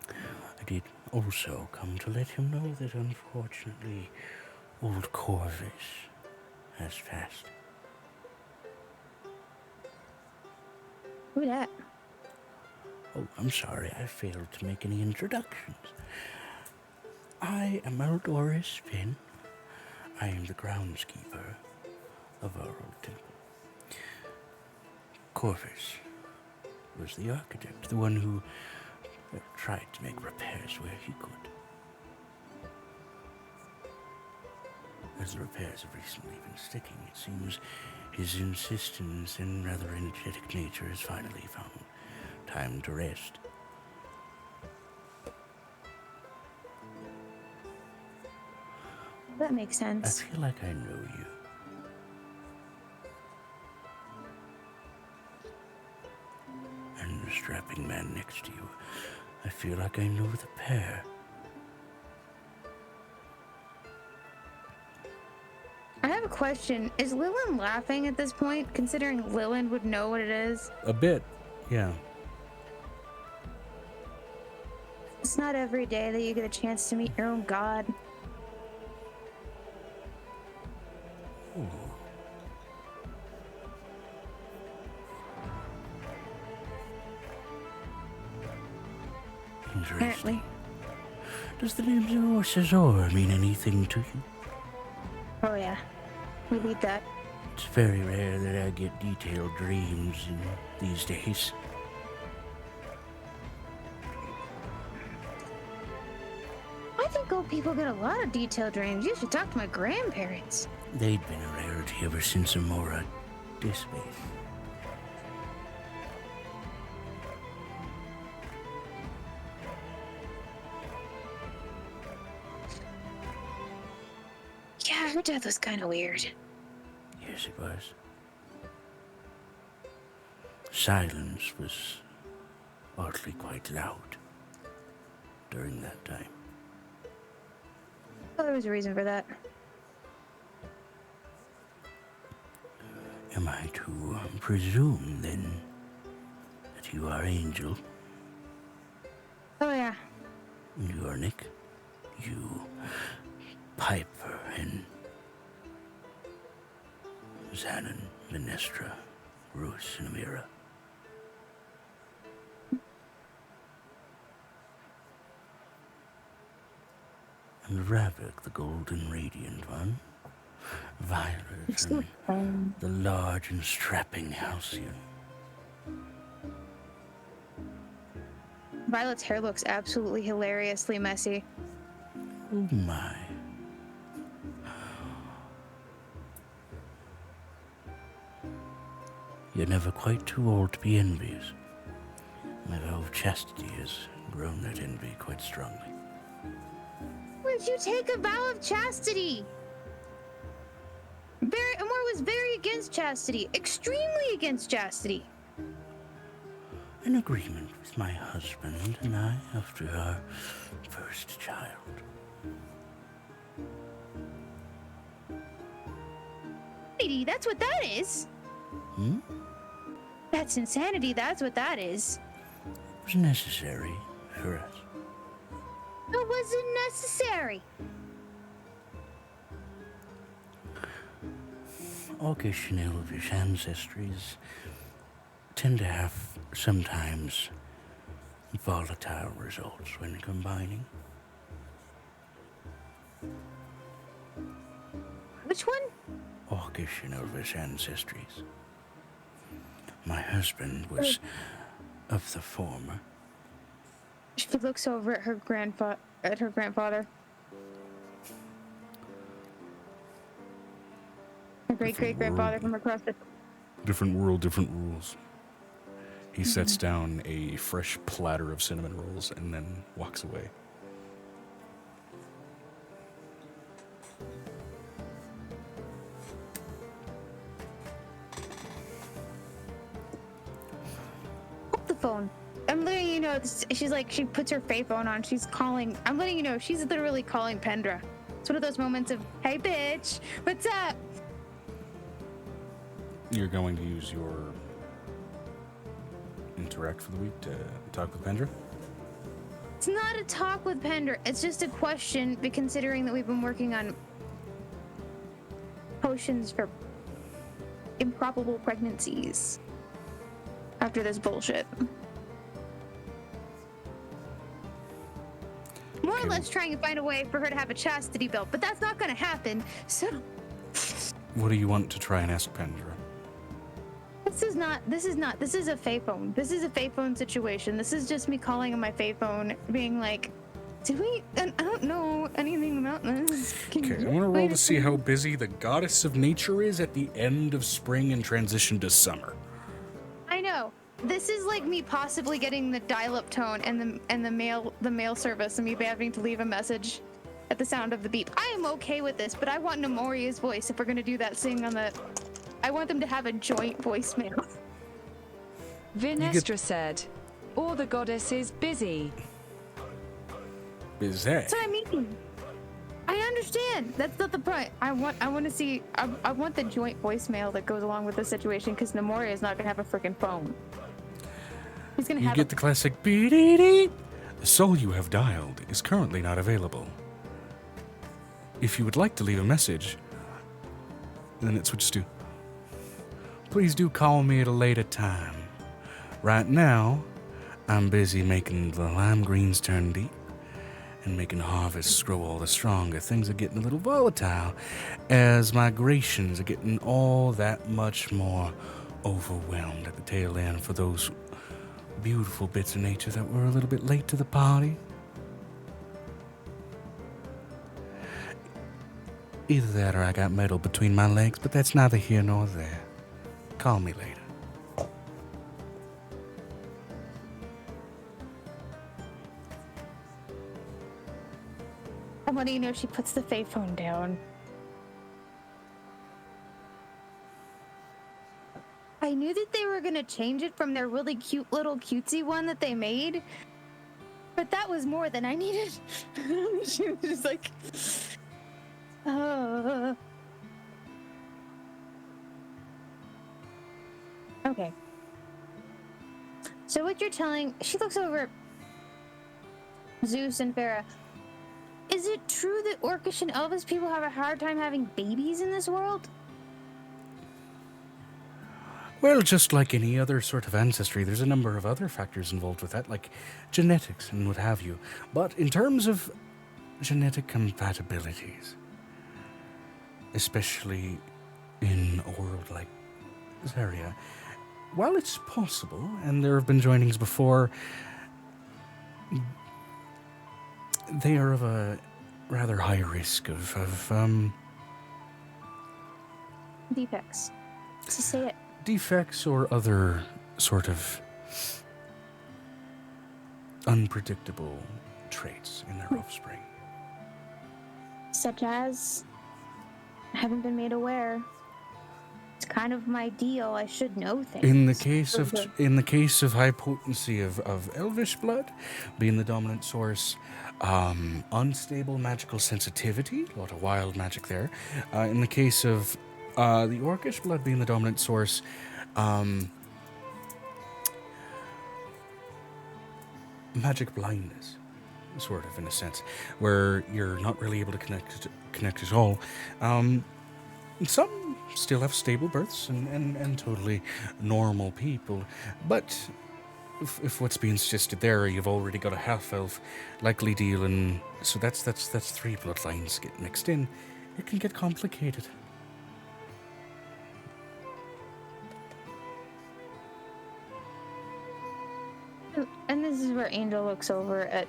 [SPEAKER 6] I did also come to let him know that unfortunately old Corvus has passed.
[SPEAKER 3] Who that?
[SPEAKER 6] Oh, I'm sorry, I failed to make any introductions. I am Eldoris Finn. I am the groundskeeper of our old temple. Corvus was the architect, the one who tried to make repairs where he could. As the repairs have recently been sticking, it seems his insistence and rather energetic nature has finally found time to rest.
[SPEAKER 3] That makes
[SPEAKER 6] I
[SPEAKER 3] sense.
[SPEAKER 6] feel like I know you. And the strapping man next to you, I feel like I know the pair.
[SPEAKER 3] I have a question. Is Lillian laughing at this point, considering Lillian would know what it is?
[SPEAKER 1] A bit, yeah.
[SPEAKER 3] It's not every day that you get a chance to meet your own god.
[SPEAKER 6] Ooh. Interesting.
[SPEAKER 3] Apparently.
[SPEAKER 6] Does the name Zor mean anything to you?
[SPEAKER 3] Oh yeah. We need that.
[SPEAKER 6] It's very rare that I get detailed dreams these days.
[SPEAKER 3] I think old people get a lot of detailed dreams. You should talk to my grandparents.
[SPEAKER 6] They'd been a rarity ever since Amora disbase.
[SPEAKER 3] Yeah, her death was kind of weird.
[SPEAKER 6] Yes, it was. Silence was oddly quite loud during that time.
[SPEAKER 3] Well, there was a reason for that.
[SPEAKER 6] Am I to presume, then, that you are Angel?
[SPEAKER 3] Oh yeah.
[SPEAKER 6] You are Nick? You, Piper, and Xanon, Minestra, Rus, and Amira. And Ravik, the golden radiant one. Violet, and the large and strapping Halcyon.
[SPEAKER 3] Violet's hair looks absolutely hilariously messy.
[SPEAKER 6] Oh my. You're never quite too old to be envious. My vow of chastity has grown that envy quite strongly.
[SPEAKER 3] Would you take a vow of chastity? Amor was very against chastity. Extremely against chastity.
[SPEAKER 6] An agreement with my husband and I after our first child.
[SPEAKER 3] Lady, that's what that is.
[SPEAKER 6] Hmm?
[SPEAKER 3] That's insanity, that's what that is.
[SPEAKER 6] It was necessary for us.
[SPEAKER 3] It wasn't necessary.
[SPEAKER 6] Orcish and Elvish ancestries tend to have sometimes volatile results when combining.
[SPEAKER 3] Which one?
[SPEAKER 6] Orcish and Elvish ancestries. My husband was of the former.
[SPEAKER 3] She looks over at her grandfather. Her great-great-grandfather from across the...
[SPEAKER 1] Different world, different rules. He sets down a fresh platter of cinnamon rolls and then walks away.
[SPEAKER 3] phone. I'm letting you know, she's like, she puts her fake phone on, she's calling, I'm letting you know, she's literally calling Pendra. It's one of those moments of, hey bitch, what's up?
[SPEAKER 1] You're going to use your interact for the week to talk with Pendra?
[SPEAKER 3] It's not a talk with Pendra, it's just a question, but considering that we've been working on potions for improbable pregnancies after this bullshit. More or less trying to find a way for her to have a chastity belt, but that's not gonna happen, so...
[SPEAKER 1] What do you want to try and ask Pendra?
[SPEAKER 3] This is a Fae phone. This is a Fae phone situation. This is just me calling on my Fae phone, being like, I don't know anything about this.
[SPEAKER 1] Okay, I'm gonna roll to see how busy the goddess of nature is at the end of spring and transition to summer.
[SPEAKER 3] I know. This is like me possibly getting the dial-up tone and the mail service and me having to leave a message at the sound of the beep. I am okay with this, but I want Nomoria's voice if we're gonna do that thing on the... I want them to have a joint voicemail.
[SPEAKER 5] Vinestra said, or the goddess is busy.
[SPEAKER 1] Busy?
[SPEAKER 3] That's what I mean. I understand. That's not the point. I want to see... I want the joint voicemail that goes along with the situation, because Nomoria is not gonna have a freaking phone. He's gonna have
[SPEAKER 1] get the classic beep. The soul you have dialed is currently not available. If you would like to leave a message, then it switches to, please do call me at a later time. Right now, I'm busy making the lime greens turn deep and making harvests grow all the stronger. Things are getting a little volatile as migrations are getting all that much more overwhelmed at the tail end for those beautiful bits of nature that were a little bit late to the party. Either that or I got metal between my legs, but that's neither here nor there. Call me later.
[SPEAKER 3] I'm letting you know she puts the Fae phone down. I knew that they were gonna change it from their really cute little cutesy one that they made, but that was more than I needed. She was just like, Okay. So what you're telling... She looks over at Zeus and Farah. Is it true that Orcish and Elvish people have a hard time having babies in this world?
[SPEAKER 1] Well, just like any other sort of ancestry, there's a number of other factors involved with that, like genetics and what have you. But in terms of genetic compatibilities, especially in a world like Zaria, while it's possible, and there have been joinings before, they are of a rather high risk of
[SPEAKER 3] Defects. To say it.
[SPEAKER 1] defects or other sort of unpredictable traits in their offspring.
[SPEAKER 3] Such as... I haven't been made aware. It's kind of my deal. I should know things.
[SPEAKER 1] In the case of high potency of elvish blood being the dominant source, unstable magical sensitivity, a lot of wild magic there. In the case of the orcish blood being the dominant source, magic blindness, sort of in a sense, where you're not really able to connect at all. Some still have stable births and totally normal people, but if what's being suggested there, you've already got a half-elf likely deal, and so that's three bloodlines get mixed in. It can get complicated.
[SPEAKER 3] And this is where Angel looks over at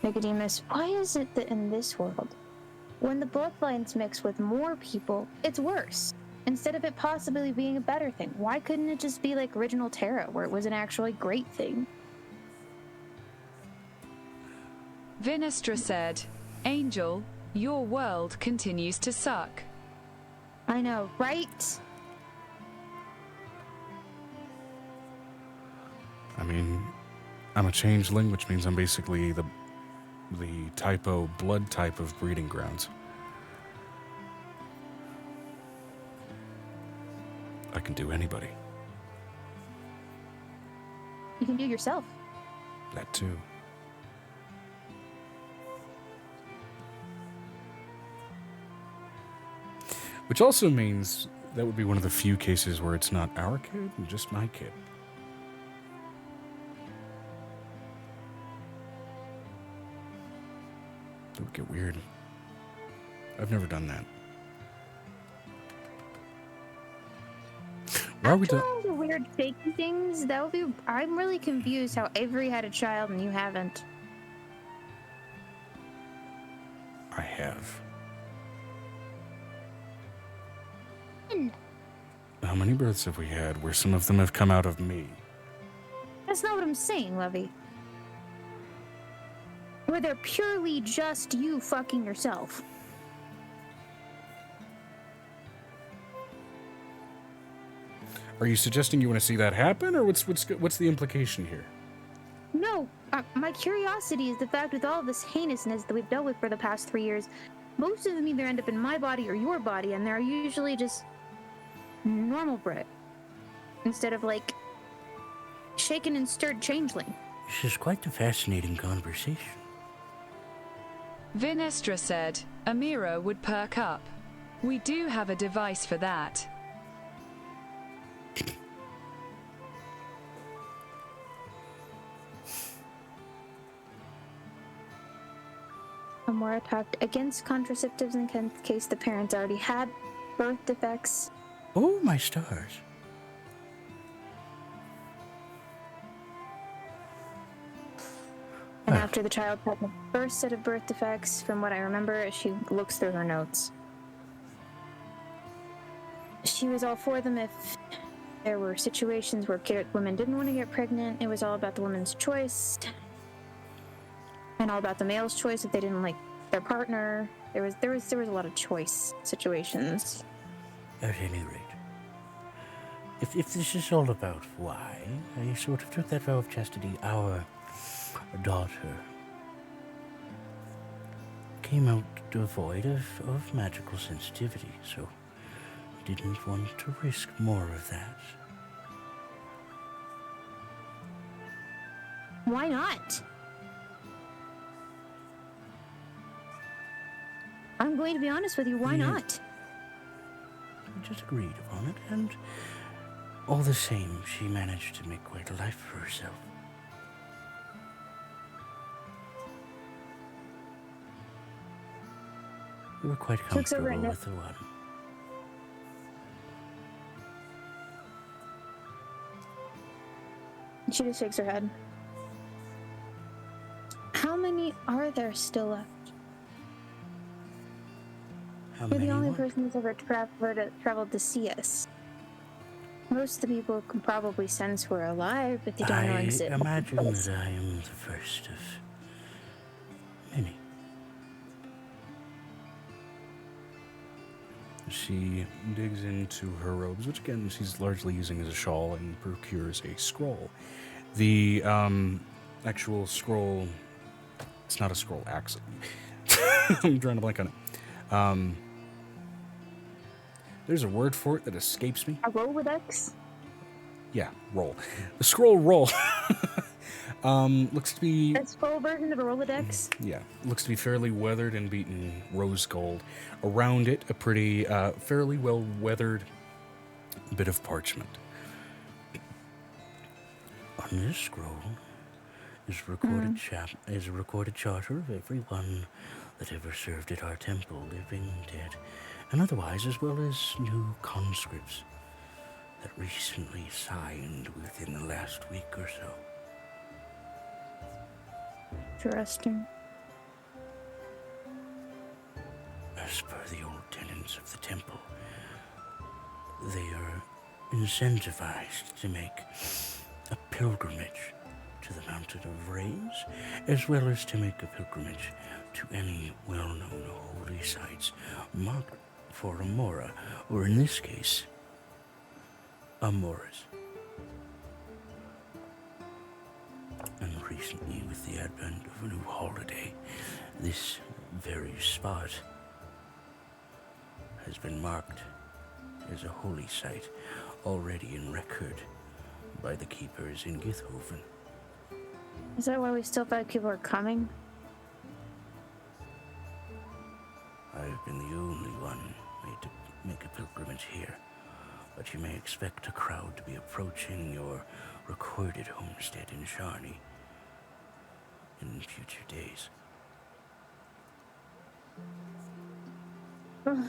[SPEAKER 3] Nicodemus. Why is it that in this world, when the bloodlines mix with more people, it's worse? Instead of it possibly being a better thing, why couldn't it just be like original Terra, where it was an actually great thing?
[SPEAKER 5] Vinestra said, Angel, your world continues to suck.
[SPEAKER 3] I know, right?
[SPEAKER 1] I mean, I'm a changeling, which means I'm basically the typo blood type of breeding grounds. I can do anybody.
[SPEAKER 3] You can do yourself.
[SPEAKER 1] That too. Which also means that would be one of the few cases where it's not our kid and just my kid. It would get weird. I've never done that. Why are we
[SPEAKER 3] After all the weird fakey things, that would be. I'm really confused how Avery had a child and you haven't.
[SPEAKER 1] I have. How many births have we had where some of them have come out of me?
[SPEAKER 3] That's not what I'm saying, Lovey. Where they're purely just you fucking yourself.
[SPEAKER 1] Are you suggesting you want to see that happen, or what's the implication here?
[SPEAKER 3] No, my curiosity is the fact with all of this heinousness that we've dealt with for the past 3 years, most of them either end up in my body or your body, and they're usually just normal Brit. Instead of, like, shaken and stirred changeling.
[SPEAKER 6] This is quite a fascinating conversation.
[SPEAKER 5] Vinestra said, Amira would perk up. We do have a device for that.
[SPEAKER 3] Amora talked against contraceptives in case the parents already had birth defects.
[SPEAKER 6] Oh, my stars.
[SPEAKER 3] And after the child had the first set of birth defects, from what I remember, she looks through her notes. She was all for them if there were situations where women didn't want to get pregnant. It was all about the woman's choice. And all about the male's choice if they didn't like their partner. There was a lot of choice situations.
[SPEAKER 6] At any rate, if this is all about why, I sort of took that vow of chastity. Our daughter came out devoid of magical sensitivity, so didn't want to risk more of that.
[SPEAKER 3] Why not? I'm going to be honest with you, why not?
[SPEAKER 6] We just agreed upon it, and all the same, she managed to make quite a life for herself. We were quite comfortable with the one.
[SPEAKER 3] She just shakes her head. How many are there still left?
[SPEAKER 6] How
[SPEAKER 3] You're
[SPEAKER 6] many
[SPEAKER 3] the only
[SPEAKER 6] what?
[SPEAKER 3] person who's ever traveled to see us. Most of the people can probably sense we're alive, but they don't know
[SPEAKER 6] I
[SPEAKER 3] exist.
[SPEAKER 6] imagine that I am the first of many.
[SPEAKER 1] She digs into her robes, which again she's largely using as a shawl, and procures a scroll. The actual scroll, it's not a scroll, actually. I'm drawing a blank on it. There's a word for it that escapes me.
[SPEAKER 3] A Rolodex?
[SPEAKER 1] Yeah, roll. The scroll roll. Looks to be...
[SPEAKER 3] A scroll version of a Rolodex?
[SPEAKER 1] Yeah, looks to be fairly weathered and beaten rose gold. Around it, a pretty, fairly well-weathered bit of parchment.
[SPEAKER 6] On this scroll is is a recorded charter of everyone that ever served at our temple, living, dead, and otherwise, as well as new conscripts that recently signed within the last week or so.
[SPEAKER 3] Interesting.
[SPEAKER 6] As per the old tenants of the temple, they are incentivized to make a pilgrimage to the Mountain of Rains, as well as to make a pilgrimage to any well-known holy sites marked for Amora, or in this case, Amoras. recently, with the advent of a new holiday, this very spot has been marked as a holy site, already in record by the keepers in Githoven.
[SPEAKER 3] Is that why we still feel like people are coming?
[SPEAKER 6] I've been the only one made to make a pilgrimage here, but you may expect a crowd to be approaching your recorded homestead in Sharney in future days. And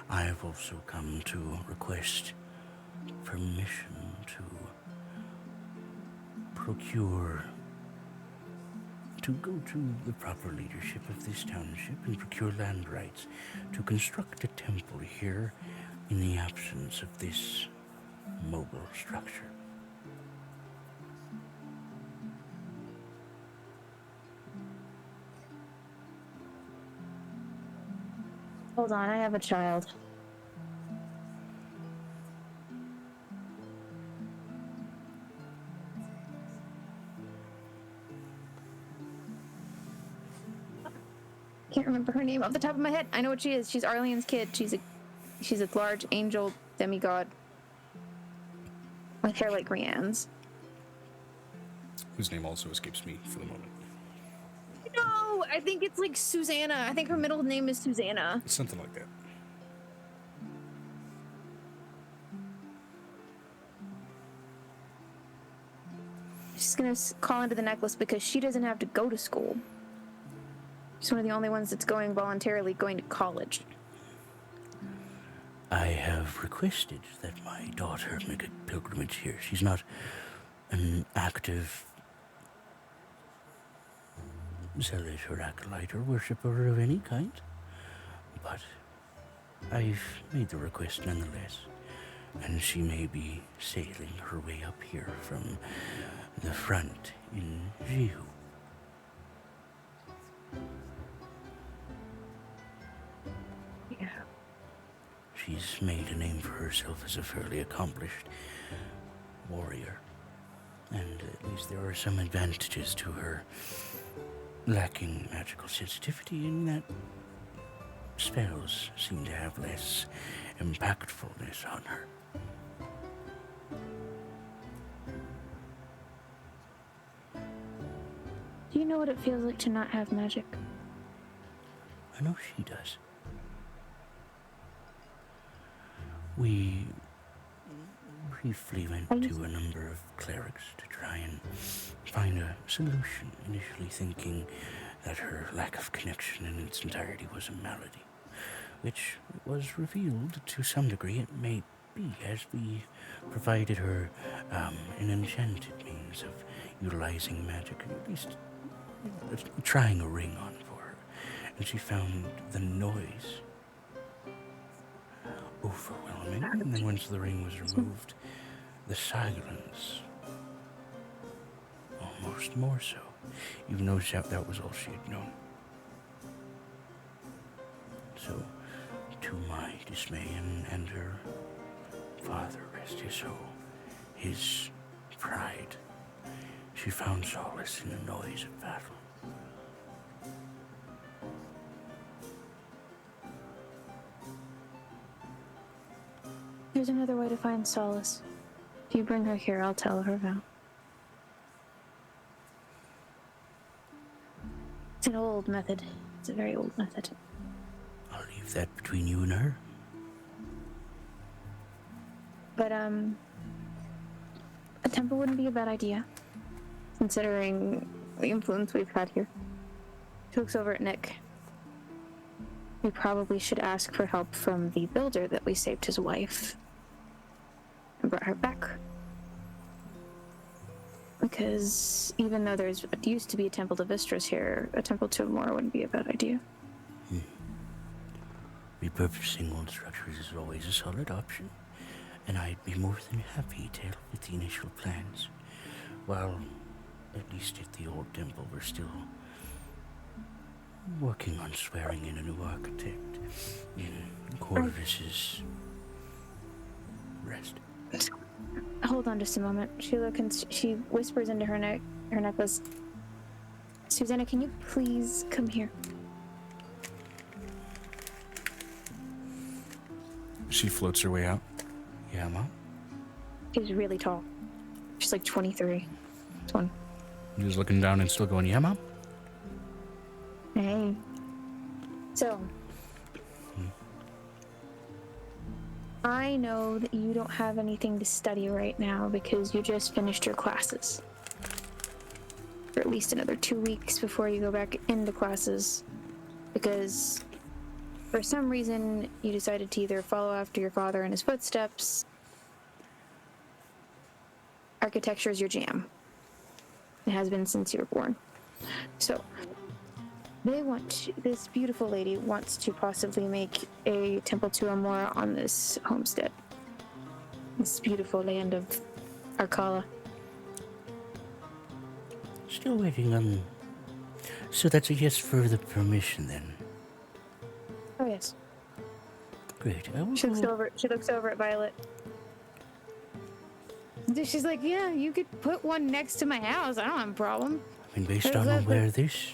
[SPEAKER 6] I have also come to request permission to go to the proper leadership of this township and procure land rights to construct a temple here in the absence of this mobile structure.
[SPEAKER 3] Hold on, I have a child. Can't remember her name off the top of my head. I know what she is. She's Arlene's kid. She's a large angel demigod with hair like Rianne's.
[SPEAKER 1] Whose name also escapes me for the moment.
[SPEAKER 3] No, I think it's like Susanna. I think her middle name is Susanna.
[SPEAKER 1] Something like that.
[SPEAKER 3] She's gonna call into the necklace because she doesn't have to go to school. She's one of the only ones that's going voluntarily going to college.
[SPEAKER 6] I have requested that my daughter make a pilgrimage here. She's not an active zealot or acolyte or worshipper of any kind, but I've made the request nonetheless, and she may be sailing her way up here from the front in Jihu.
[SPEAKER 3] Yeah.
[SPEAKER 6] She's made a name for herself as a fairly accomplished warrior, and at least there are some advantages to her lacking magical sensitivity in that spells seem to have less impactfulness on her.
[SPEAKER 3] Do you know what it feels like to not have magic?
[SPEAKER 6] I know she does. We briefly went to a number of clerics to try and find a solution, initially thinking that her lack of connection in its entirety was a malady, which was revealed to some degree it may be, as we provided her an enchanted means of utilizing magic, at least trying a ring on for her, and she found the noise overwhelming, and then once the ring was removed, the silence almost more so, even though that was all she had known. So, to my dismay and her father, rest his soul, his pride, she found solace in the noise of battle.
[SPEAKER 3] There's another way to find solace. If you bring her here, I'll tell her how. It's an old method. It's a very old method.
[SPEAKER 6] I'll leave that between you and her.
[SPEAKER 3] But, a temple wouldn't be a bad idea, considering the influence we've had here. She looks over at Nick. We probably should ask for help from the builder that we saved his wife and brought her back. Because even though there's used to be a temple to Vistras here, a temple to Amora wouldn't be a bad idea.
[SPEAKER 6] Repurposing old structures is always a solid option, and I'd be more than happy to help with the initial plans. While, at least at the old temple, we're still working on swearing in a new architect in Corvus's rest.
[SPEAKER 3] hold on just a moment. She whispers into her necklace. Susanna, can you please come here?
[SPEAKER 1] She floats her way out. Yeah, Mom?
[SPEAKER 3] She's really tall. She's like 23. 20.
[SPEAKER 1] He's looking down and still going, yeah, Mom?
[SPEAKER 3] Hey. So, I know that you don't have anything to study right now because you just finished your classes. For at least another 2 weeks before you go back into classes. Because for some reason you decided to either follow after your father in his footsteps. Architecture is your jam. It has been since you were born. So, this beautiful lady wants to possibly make a temple to Amora on this homestead. This beautiful land of Arkala.
[SPEAKER 6] Still waiting on... So that's a yes for the permission, then?
[SPEAKER 3] Oh, yes.
[SPEAKER 6] Great. I will
[SPEAKER 3] She looks over at Violet. She's like, yeah, you could put one next to my house. I don't have a problem.
[SPEAKER 6] I mean, based on where this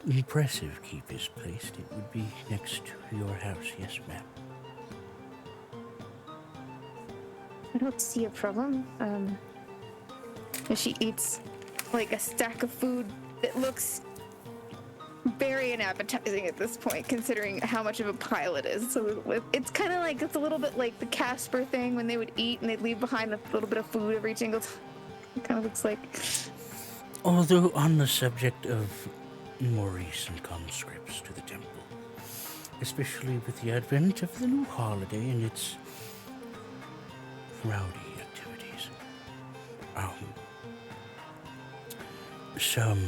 [SPEAKER 6] impressive keep is placed, it would be next to your house. Yes, ma'am.
[SPEAKER 3] I don't see a problem. And she eats like a stack of food that looks very unappetizing at this point, considering how much of a pile it is. So it's kind of like, it's a little bit like the Casper thing when they would eat and they'd leave behind a little bit of food every single time. It kind of looks like.
[SPEAKER 6] Although on the subject of more recent conscripts to the temple, especially with the advent of the new holiday and its rowdy activities, some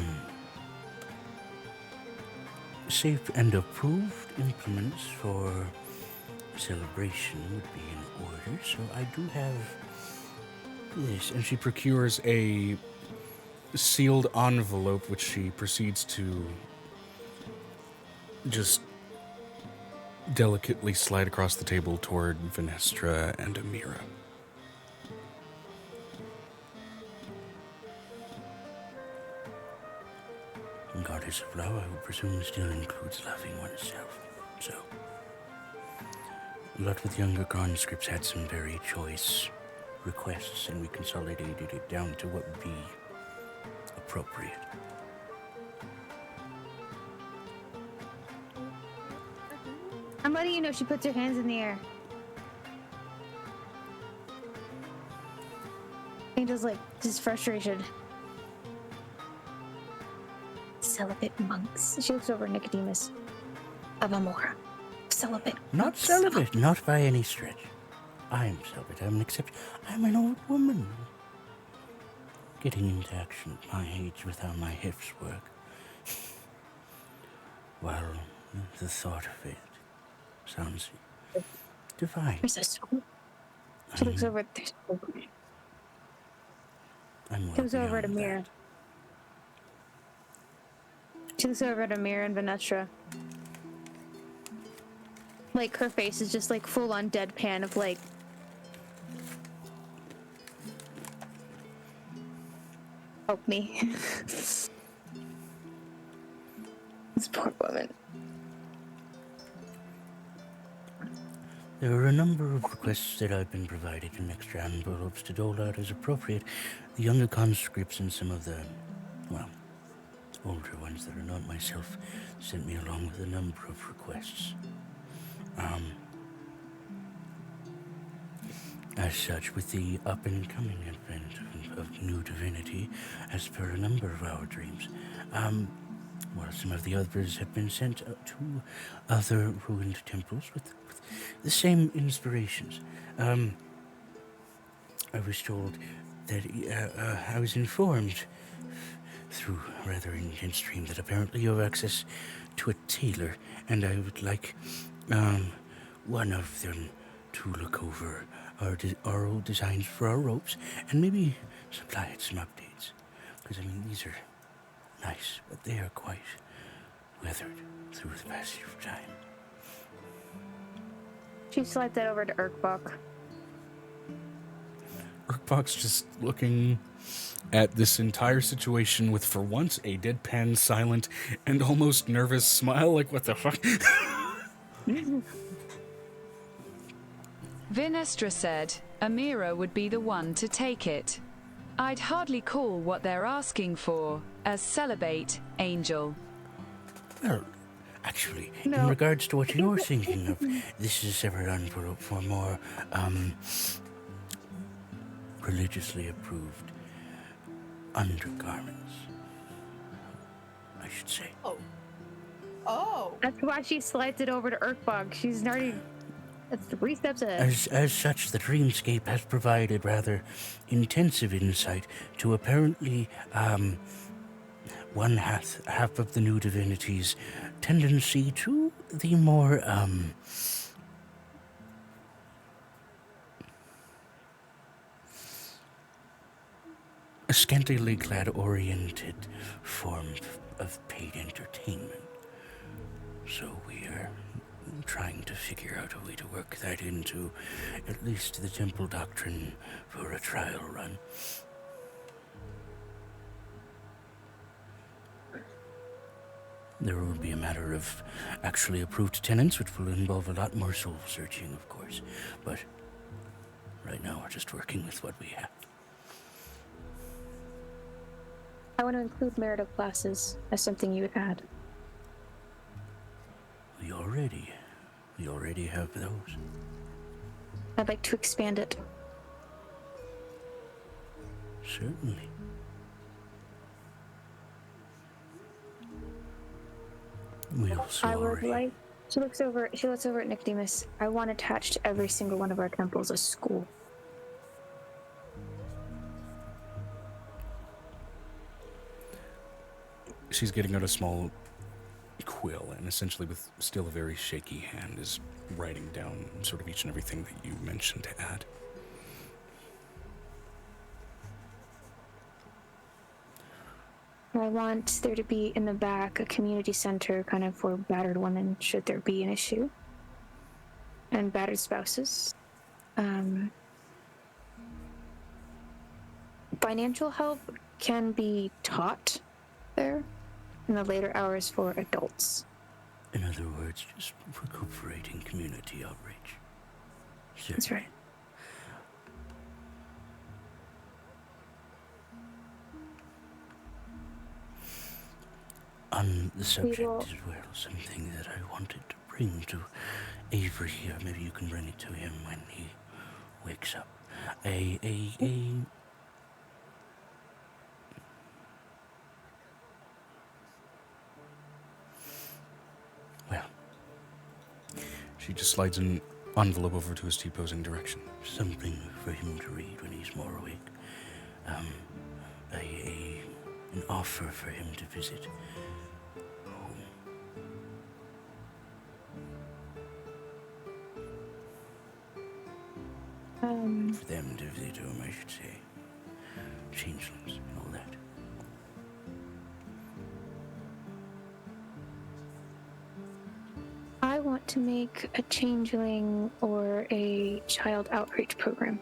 [SPEAKER 6] safe and approved implements for celebration would be in order, so I do have this.
[SPEAKER 1] And she procures a sealed envelope, which she proceeds to just delicately slide across the table toward Venestra and Amira.
[SPEAKER 6] Goddess of love, I would presume, still includes loving oneself. So, a lot with younger conscripts had some very choice requests, and we consolidated it down to what would be appropriate.
[SPEAKER 3] I'm letting you know she puts her hands in the air. Angel's like, just frustration. Celibate monks. She looks over at Nicodemus. Of Amora. Celibate.
[SPEAKER 6] Not celibate, not by any stretch. I'm celibate, I'm an exception. I'm an old woman. Getting into action at my age with how my hips work. Well, the thought of it sounds divine.
[SPEAKER 3] There's a sword. She looks over at this. She looks over at Amira. She looks over at Amira and Venestra. Like, her face is just like full on deadpan of like. Help me. This poor woman.
[SPEAKER 6] There are a number of requests that I've been provided in extra envelopes to dole out as appropriate. The younger conscripts and some of the, well, older ones that are not myself sent me along with a number of requests. As such, with the up-and-coming advent of new divinity, as per a number of our dreams, some of the others have been sent to other ruined temples with the same inspirations. I was told that, I was informed through a rather intense dream that apparently you have access to a tailor, and I would like, one of them to look over our old designs for our ropes and maybe supply it some updates. Because, I mean, these are nice, but they are quite weathered through the passage of time.
[SPEAKER 3] She slides that over to Urkbok.
[SPEAKER 1] Orkbox just looking at this entire situation with, for once, a deadpan, silent, and almost nervous smile, like, what the fuck?
[SPEAKER 5] Vinestra said, Amira would be the one to take it. I'd hardly call what they're asking for a celibate angel.
[SPEAKER 6] Well, actually,
[SPEAKER 3] No.
[SPEAKER 6] in regards to what you're thinking of, this is ever done for more, religiously approved undergarments, I should say.
[SPEAKER 2] Oh.
[SPEAKER 3] That's why she slides it over to Urkbog. She's already. That's 3 steps ahead.
[SPEAKER 6] As such, the Dreamscape has provided rather intensive insight to apparently, one half of the new divinity's tendency to the more, scantily clad oriented form of paid entertainment. So we are trying to figure out a way to work that into at least the temple doctrine for a trial run. There will be a matter of actually approved tenants, which will involve a lot more soul searching, of course. But right now we're just working with what we have.
[SPEAKER 3] I want to include marital classes as something you would add.
[SPEAKER 6] We already have those.
[SPEAKER 3] I'd like to expand it.
[SPEAKER 6] Certainly. We also
[SPEAKER 3] I would
[SPEAKER 6] already...
[SPEAKER 3] like. She looks over at Nicodemus. I want attached to every single one of our temples a school.
[SPEAKER 1] She's getting out a small quill and essentially with still a very shaky hand is writing down sort of each and everything that you mentioned to add.
[SPEAKER 3] I want there to be in the back a community center kind of for battered women should there be an issue. And battered spouses. Financial help can be taught there in the later hours for adults.
[SPEAKER 6] In other words, just recuperating community outreach. Sure.
[SPEAKER 3] That's right.
[SPEAKER 6] On the subject
[SPEAKER 3] will-
[SPEAKER 6] as well, something that I wanted to bring to Avery here. Maybe you can bring it to him when he wakes up. Well,
[SPEAKER 1] She just slides an envelope over to his T-posing direction.
[SPEAKER 6] something for him to read when he's more awake. An offer for him to visit home. For them to visit home, I should say. Changelings and all that.
[SPEAKER 3] I want to make a changeling or a child outreach program.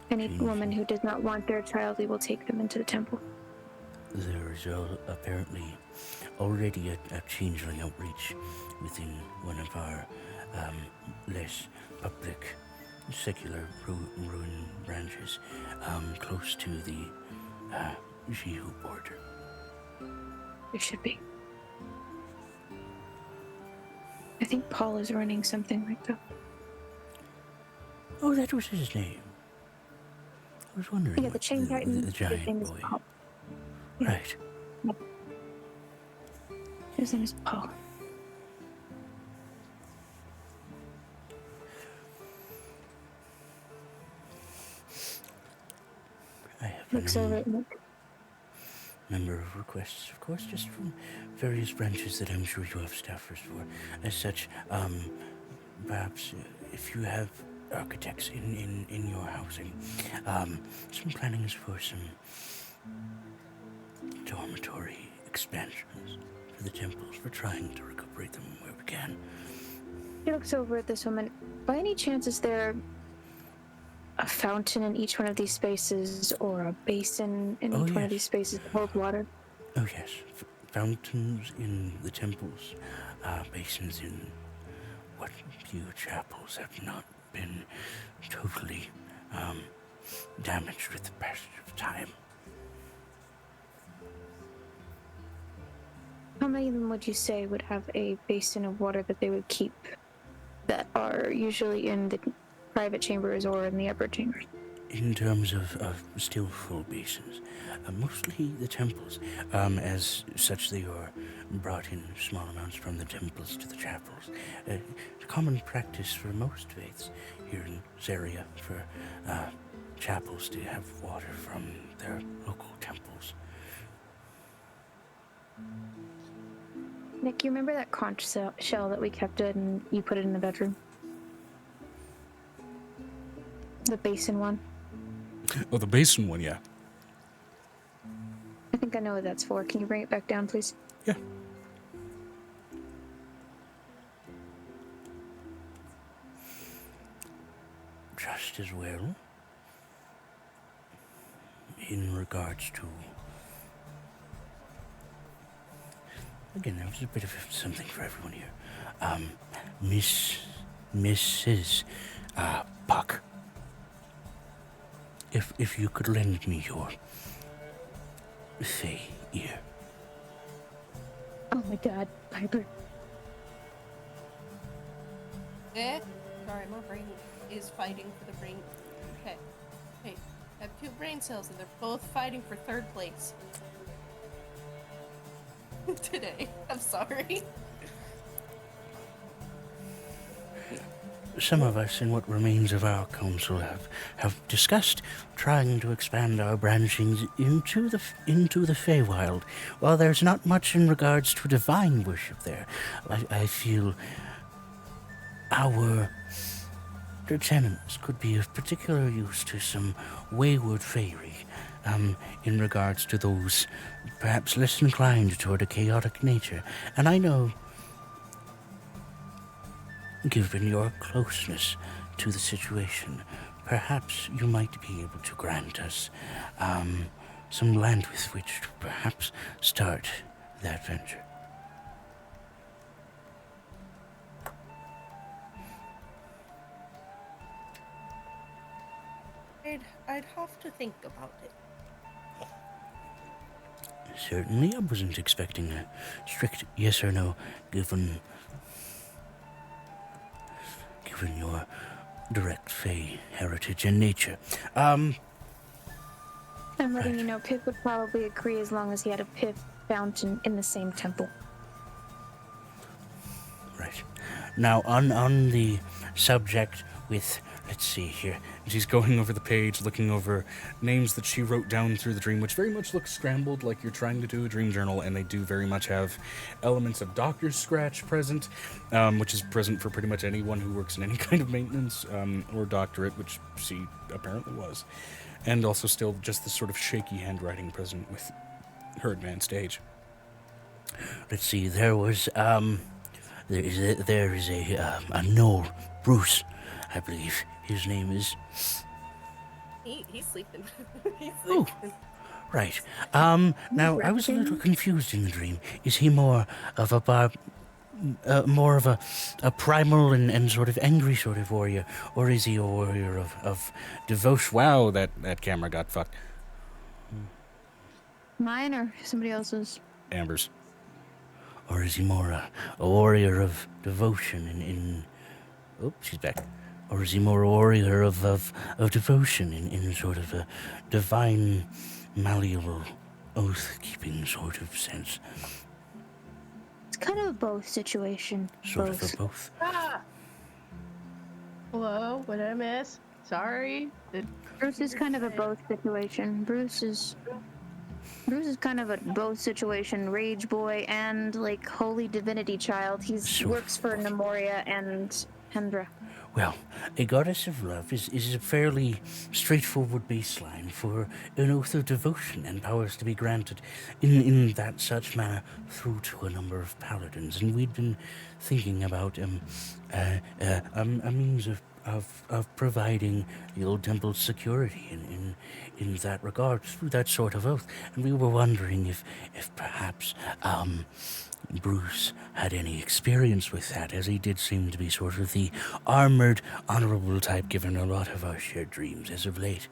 [SPEAKER 3] Any woman who does not want their child, we will take them into the temple.
[SPEAKER 6] There is apparently already a changeling outreach within one of our less public, secular ruin branches, close to the Jihu border.
[SPEAKER 3] There should be. I think Paul is running something like that.
[SPEAKER 6] Oh, that was his name. I was wondering.
[SPEAKER 3] Yeah, the
[SPEAKER 6] what
[SPEAKER 3] chain titan.
[SPEAKER 6] the
[SPEAKER 3] His
[SPEAKER 6] giant
[SPEAKER 3] name is
[SPEAKER 6] boy.
[SPEAKER 3] Paul.
[SPEAKER 6] Right.
[SPEAKER 3] His name is Paul.
[SPEAKER 6] I have
[SPEAKER 3] Looks over at Nick.
[SPEAKER 6] number of requests, of course, just from various branches that I'm sure you have staffers for. As such, perhaps if you have architects in your housing, some plannings for some dormitory expansions for the temples. We're trying to recuperate them where we can.
[SPEAKER 3] He looks over at this woman. By any chance, is there a fountain in each one of these spaces or a basin in each one of these spaces to hold water?
[SPEAKER 6] Oh, yes. Fountains in the temples, basins in what few chapels have not been totally damaged with the passage of time.
[SPEAKER 3] How many of them would you say would have a basin of water that they would keep that are usually in the private chambers or in the upper chambers?
[SPEAKER 6] In terms of still full basins, mostly the temples. As such, they are brought in small amounts from the temples to the chapels. It's a common practice for most faiths here in Zaria for chapels to have water from their local temples.
[SPEAKER 3] Nick, you remember that conch shell that we kept it and you put it in the bedroom? The basin one?
[SPEAKER 1] Oh, the basin one, yeah.
[SPEAKER 3] I think I know what that's for. Can you bring it back down, please?
[SPEAKER 1] Yeah.
[SPEAKER 6] Just as well, in regards to... Again, that was a bit of something for everyone here. Mrs. Puck. If you could lend me your fey ear.
[SPEAKER 3] Oh my god, Piper.
[SPEAKER 2] Sorry, my brain is fighting for the brain. Okay. Hey, I have 2 brain cells and they're both fighting for 3rd place. Today. I'm sorry.
[SPEAKER 6] Some of us in what remains of our council have discussed trying to expand our branchings into the Feywild. While there's not much in regards to divine worship there, I feel our tenants could be of particular use to some wayward fairy, in regards to those perhaps less inclined toward a chaotic nature. And I know, given your closeness to the situation, perhaps you might be able to grant us some land with which to perhaps start that venture.
[SPEAKER 2] I'd have to think about it.
[SPEAKER 6] Certainly, I wasn't expecting a strict yes or no, given your direct Fey heritage and nature.
[SPEAKER 3] I'm letting
[SPEAKER 6] Right.
[SPEAKER 3] you know, Pip would probably agree as long as he had a Pip fountain in the same temple.
[SPEAKER 6] Right. Now, on the subject with, let's see here.
[SPEAKER 1] She's going over the page, looking over names that she wrote down through the dream, which very much looks scrambled, like you're trying to do a dream journal, and they do very much have elements of doctor's scratch present, which is present for pretty much anyone who works in any kind of maintenance or doctorate, which she apparently was. And also still just this sort of shaky handwriting present with her advanced age.
[SPEAKER 6] Let's see, there was, there is a Noel, Bruce, I believe his name is.
[SPEAKER 2] He's sleeping. He's
[SPEAKER 6] Oh,
[SPEAKER 2] sleeping.
[SPEAKER 6] right. Now, I was a little confused in the dream. Is he more of a primal and sort of angry sort of warrior, or is he a warrior of devotion?
[SPEAKER 1] Wow, that camera got fucked.
[SPEAKER 3] Mine or somebody else's?
[SPEAKER 1] Amber's.
[SPEAKER 6] Or is he more a warrior of devotion in oh, she's back. Or is he more a warrior of devotion in sort of a divine, malleable, oath-keeping sort of sense?
[SPEAKER 3] It's kind of a both situation.
[SPEAKER 6] Sort of a both.
[SPEAKER 7] Ah! Hello, what did I miss? Sorry.
[SPEAKER 3] Bruce is kind of a both situation. Bruce is kind of a both situation. Rage boy and like holy divinity child. He works for Nemoria and Hendra.
[SPEAKER 6] Well, a goddess of love is a fairly straightforward baseline for an oath of devotion and powers to be granted in that such manner through to a number of paladins. And we'd been thinking about a means of of providing the old temple's security in that regard through that sort of oath. And we were wondering if perhaps Bruce had any experience with that, as he did seem to be sort of the armored, honorable type, given a lot of our shared dreams as of late.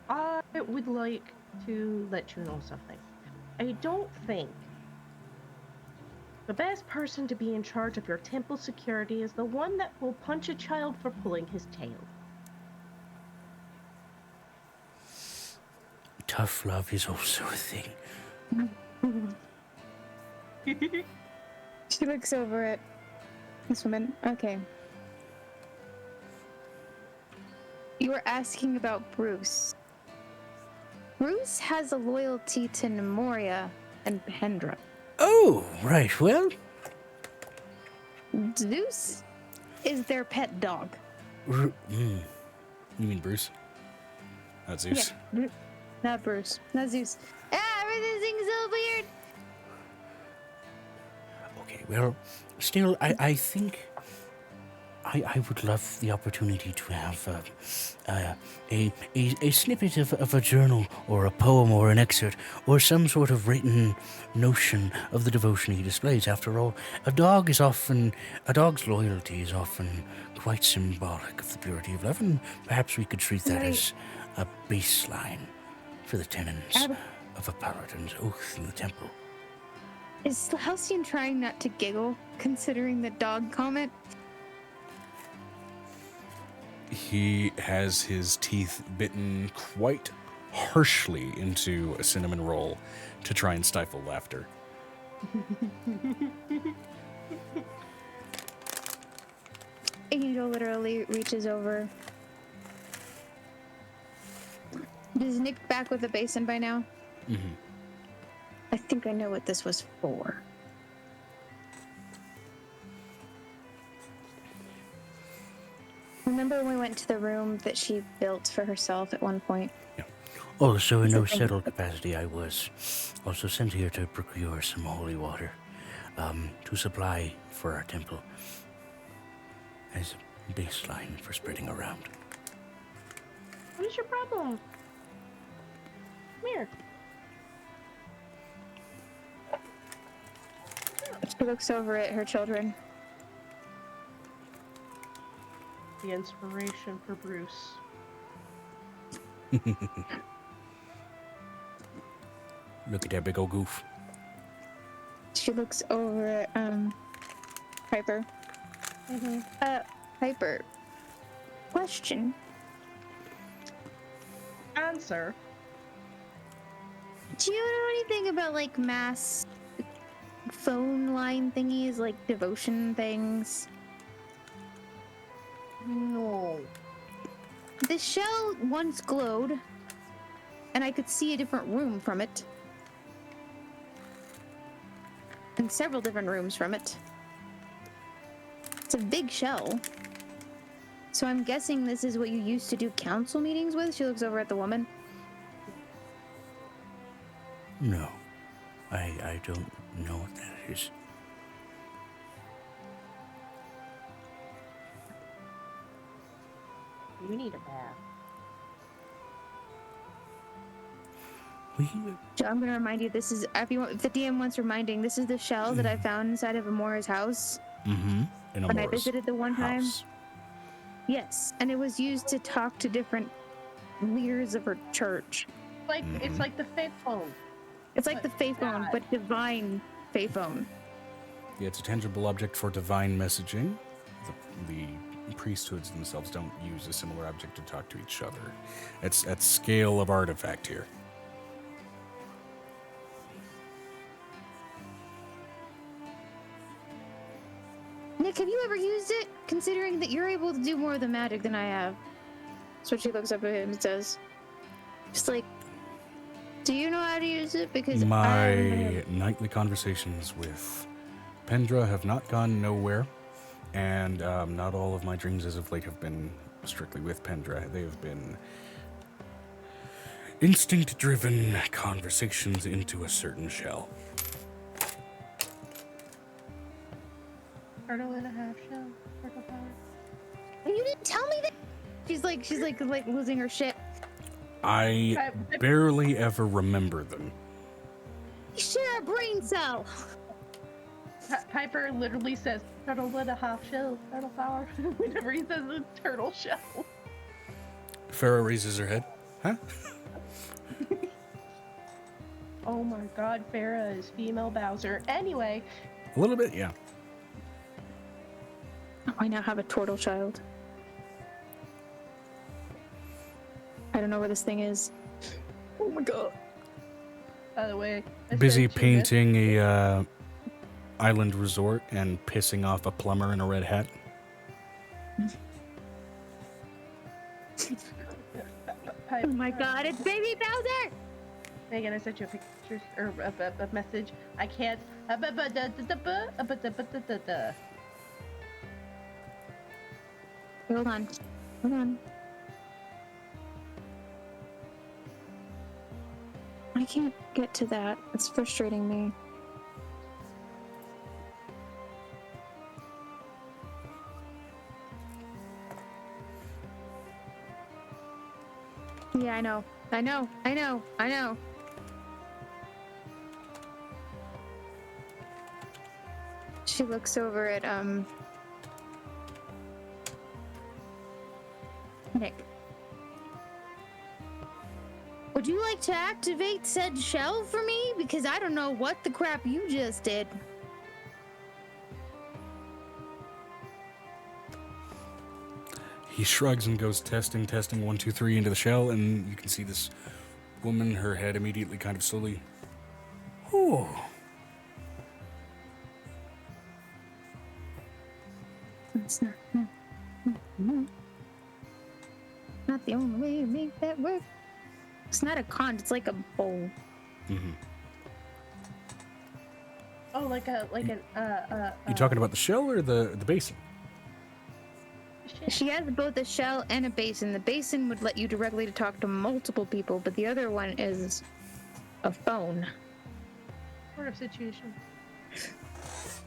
[SPEAKER 7] I would like to let you know something. I don't think the best person to be in charge of your temple security is the one that will punch a child for pulling his tail.
[SPEAKER 6] Tough love is also a thing.
[SPEAKER 3] She looks over at this woman. Okay. You were asking about Bruce. Bruce has a loyalty to Nemoria and Pendra.
[SPEAKER 6] Oh, right, well...
[SPEAKER 3] Zeus is their pet dog.
[SPEAKER 6] Mm.
[SPEAKER 1] You mean Bruce? Not Zeus?
[SPEAKER 3] Yeah, not Bruce. Not Zeus. Everything's so weird.
[SPEAKER 6] Okay, well, still, I think I would love the opportunity to have a snippet of a journal or a poem or an excerpt or some sort of written notion of the devotion he displays. After all, a dog's loyalty is often quite symbolic of the purity of love, and perhaps we could treat that as a baseline for the tenets of a paladin's oath in the temple.
[SPEAKER 3] Is Halcyon trying not to giggle, considering the dog comment?
[SPEAKER 1] He has his teeth bitten quite harshly into a cinnamon roll to try and stifle laughter.
[SPEAKER 3] Angel literally reaches over. Is Nick back with the basin by now?
[SPEAKER 1] Mm-hmm.
[SPEAKER 3] I think I know what this was for. Remember when we went to the room that she built for herself at one point?
[SPEAKER 6] Yeah. Also, in no settled capacity, I was also sent here to procure some holy water to supply for our temple as a baseline for spreading around.
[SPEAKER 7] What is your problem? Come here.
[SPEAKER 3] She looks over at her children.
[SPEAKER 7] The inspiration for Bruce.
[SPEAKER 1] Look at that big old goof.
[SPEAKER 3] She looks over at Piper. Piper. Question.
[SPEAKER 7] Answer.
[SPEAKER 3] Do you know anything about like mass phone line thingies, like devotion things?
[SPEAKER 7] No.
[SPEAKER 3] The shell once glowed, and I could see a different room from it. And several different rooms from it. It's a big shell. So I'm guessing this is what you used to do council meetings with? She looks over at the woman.
[SPEAKER 6] No, I don't know what that is.
[SPEAKER 7] You need a bath.
[SPEAKER 3] So I'm gonna remind you, this is, if the DM wants reminding, this is the shell that I found inside of Amora's house.
[SPEAKER 1] Mm-hmm. In
[SPEAKER 3] When I
[SPEAKER 1] Amora's
[SPEAKER 3] visited the one time.
[SPEAKER 1] house.
[SPEAKER 3] Yes, and it was used to talk to different leaders of her church.
[SPEAKER 7] Like it's like the faith phone.
[SPEAKER 3] It's like the faith phone, but divine faith phone.
[SPEAKER 1] Yeah, it's a tangible object for divine messaging. The priesthoods themselves don't use a similar object to talk to each other. It's at scale of artifact here.
[SPEAKER 3] Nick, have you ever used it? Considering that you're able to do more of the magic than I have. So she looks up at him and says, just like, do you know how to use it? Because
[SPEAKER 1] My nightly conversations with Pendra have not gone nowhere, and not all of my dreams as of late have been strictly with Pendra. They have been instinct-driven conversations into a certain shell.
[SPEAKER 7] Turtle and a half shell. Turtle power.
[SPEAKER 3] You didn't tell me that. She's like losing her shit.
[SPEAKER 1] I barely ever remember them.
[SPEAKER 3] Share a brain cell.
[SPEAKER 7] Piper literally says turtle and a half shell, turtle power. Whenever he says a turtle shell.
[SPEAKER 1] Farah raises her head. Huh?
[SPEAKER 7] Oh my god, Farah is female Bowser. Anyway.
[SPEAKER 1] A little bit, yeah.
[SPEAKER 3] I now have a turtle child. I don't know where this thing is. Oh my god.
[SPEAKER 7] By the way, I
[SPEAKER 1] Busy
[SPEAKER 7] said to
[SPEAKER 1] painting a island resort and pissing off a plumber in a red hat.
[SPEAKER 3] Oh my god, it's baby Bowser!
[SPEAKER 7] Megan, I sent you a picture or a message. I can't.
[SPEAKER 3] Hold on. Hold on. I can't get to that. It's frustrating me. Yeah, I know. I know. I know. I know. She looks over at, Nick. Would you like to activate said shell for me? Because I don't know what the crap you just did.
[SPEAKER 1] He shrugs and goes testing, 1, 2, 3 into the shell, and you can see this woman, her head immediately kind of slowly. Oh.
[SPEAKER 3] That's not the only way to make that work. It's not a con, it's like a bowl.
[SPEAKER 1] Mm-hmm.
[SPEAKER 7] Oh, like an
[SPEAKER 1] You talking about the shell or the basin?
[SPEAKER 3] She has both a shell and a basin. The basin would let you directly to talk to multiple people, but the other one is a phone.
[SPEAKER 7] sort of situation.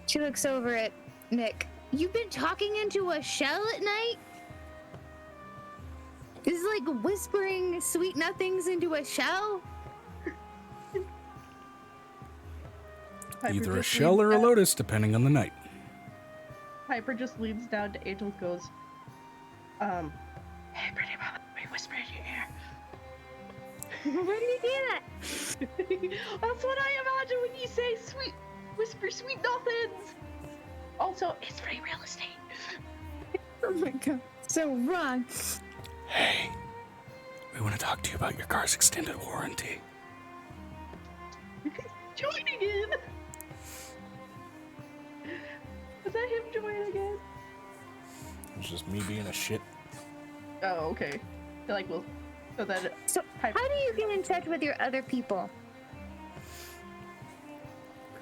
[SPEAKER 3] She looks over at Nick. You've been talking into a shell at night? This is like whispering sweet nothings into a shell?
[SPEAKER 1] Either a shell or a lotus, depending on the night.
[SPEAKER 7] Piper just leans down to Angel and goes, hey, pretty mama, let me whisper in your ear.
[SPEAKER 3] Where did you do that?
[SPEAKER 7] That's what I imagine when you say whisper sweet nothings. Also, it's free real estate.
[SPEAKER 3] Oh my god, so wrong.
[SPEAKER 1] Hey, we want to talk to you about your car's extended warranty.
[SPEAKER 7] Joining in. Was that him joining again?
[SPEAKER 1] It's just me being a shit.
[SPEAKER 7] Oh, okay. So like, well, so that.
[SPEAKER 3] So, how do you get in touch with your other people?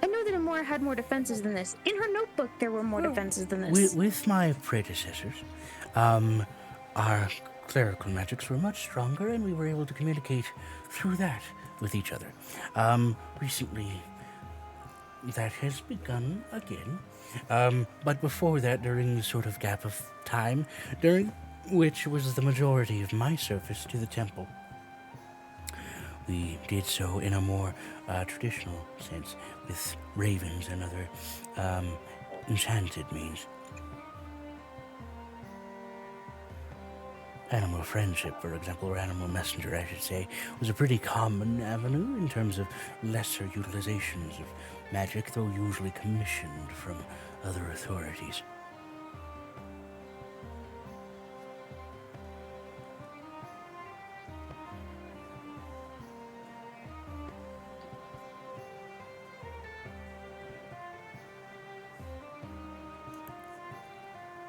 [SPEAKER 3] I know that Amora had more defenses than this. In her notebook, there were more defenses than this.
[SPEAKER 6] With my predecessors, our clerical magics were much stronger, and we were able to communicate through that with each other. Recently, that has begun again. But before that, during the sort of gap of time, during which was the majority of my service to the temple, we did so in a more traditional sense, with ravens and other enchanted means. Animal friendship, for example, or animal messenger, I should say, was a pretty common avenue in terms of lesser utilizations of magic, though usually commissioned from other authorities.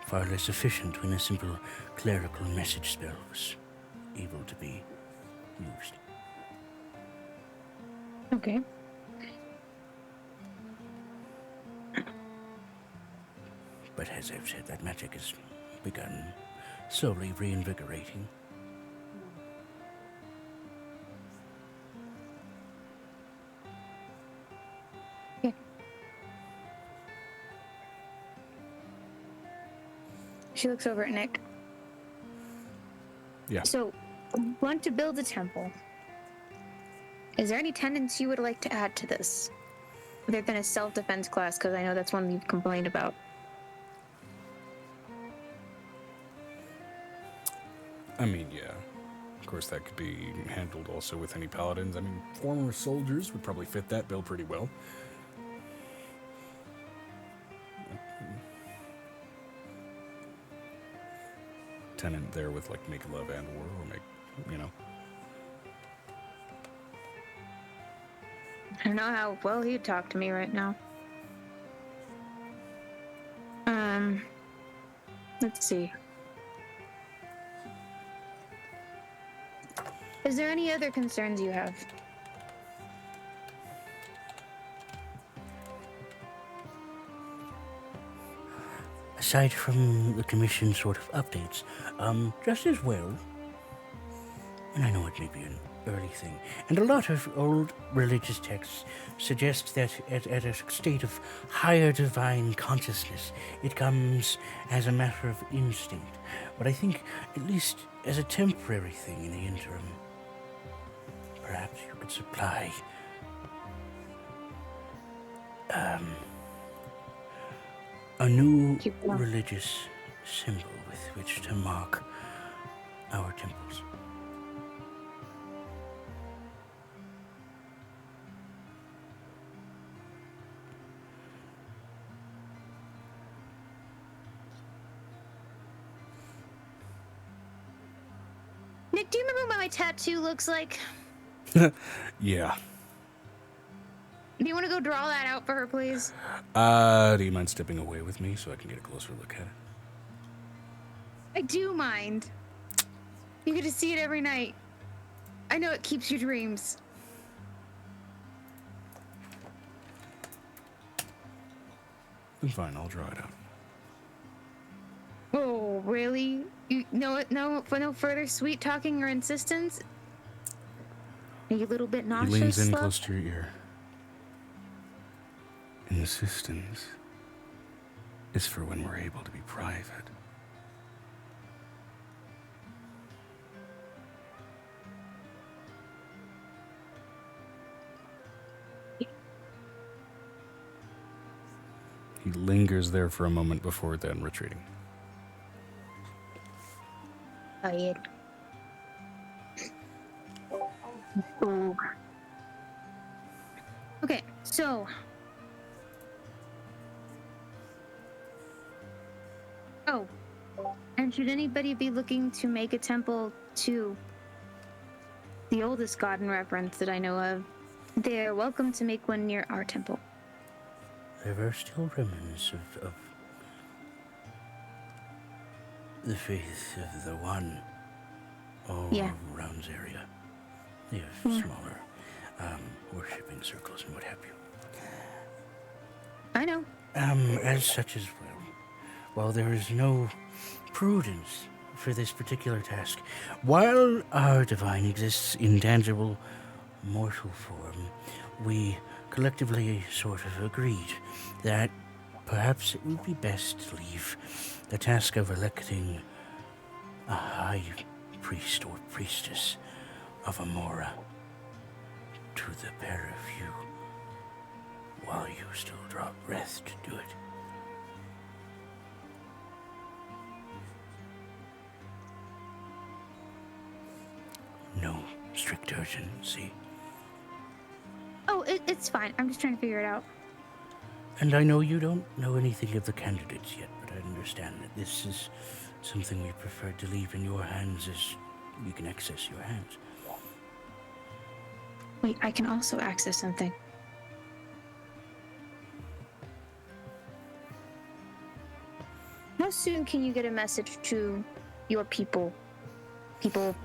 [SPEAKER 6] Far less efficient when a simple clerical message spell was able to be used.
[SPEAKER 3] Okay.
[SPEAKER 6] But as I've said, that magic has begun slowly reinvigorating.
[SPEAKER 3] She looks over at Nick.
[SPEAKER 1] Yeah.
[SPEAKER 3] So, want to build a temple. Is there any tenets you would like to add to this? Other than a self-defense class, because I know that's one you've complained about.
[SPEAKER 1] I mean, yeah. Of course, that could be handled also with any paladins. I mean, former soldiers would probably fit that bill pretty well. Tenant there with, like, make love and war, or make, you know.
[SPEAKER 3] I don't know how well he'd talk to me right now. Let's see. Is there any other concerns you have?
[SPEAKER 6] Aside from the commission sort of updates, just as well, and I know it may be an early thing, and a lot of old religious texts suggest that at a state of higher divine consciousness, it comes as a matter of instinct. But I think, at least as a temporary thing in the interim, perhaps you could supply a new religious symbol with which to mark our temples.
[SPEAKER 3] Nick, do you remember what my tattoo looks like?
[SPEAKER 1] Yeah.
[SPEAKER 3] Do you want to go draw that out for her, please?
[SPEAKER 1] Do you mind stepping away with me so I can get a closer look at it?
[SPEAKER 3] I do mind. You get to see it every night. I know it keeps your dreams.
[SPEAKER 1] Then fine, I'll draw it out.
[SPEAKER 3] Oh, really? No further sweet talking or insistence? Are you a little bit nauseous?
[SPEAKER 1] He leans in
[SPEAKER 3] love?
[SPEAKER 1] close to your ear. Insistence is for when we're able to be private. He lingers there for a moment before then retreating.
[SPEAKER 3] Oh, yeah. Oh. Okay, so. Oh. And should anybody be looking to make a temple to the oldest god in reference that I know of, they're welcome to make one near our temple.
[SPEAKER 6] There are still remnants of the faith of the One all around this area. They have smaller worshipping circles and what have you.
[SPEAKER 3] I know.
[SPEAKER 6] As such as well, while there is no prudence for this particular task, while our divine exists in tangible, mortal form, we collectively sort of agreed that perhaps it would be best to leave the task of electing a high priest or priestess of Amora to the pair of you while you still draw breath to do it. No strict urgency.
[SPEAKER 3] Oh, it's fine. I'm just trying to figure it out.
[SPEAKER 6] And I know you don't know anything of the candidates yet, but I understand that this is something we prefer to leave in your hands as you can access your hands.
[SPEAKER 3] Wait, I can also access something. How soon can you get a message to your people? People.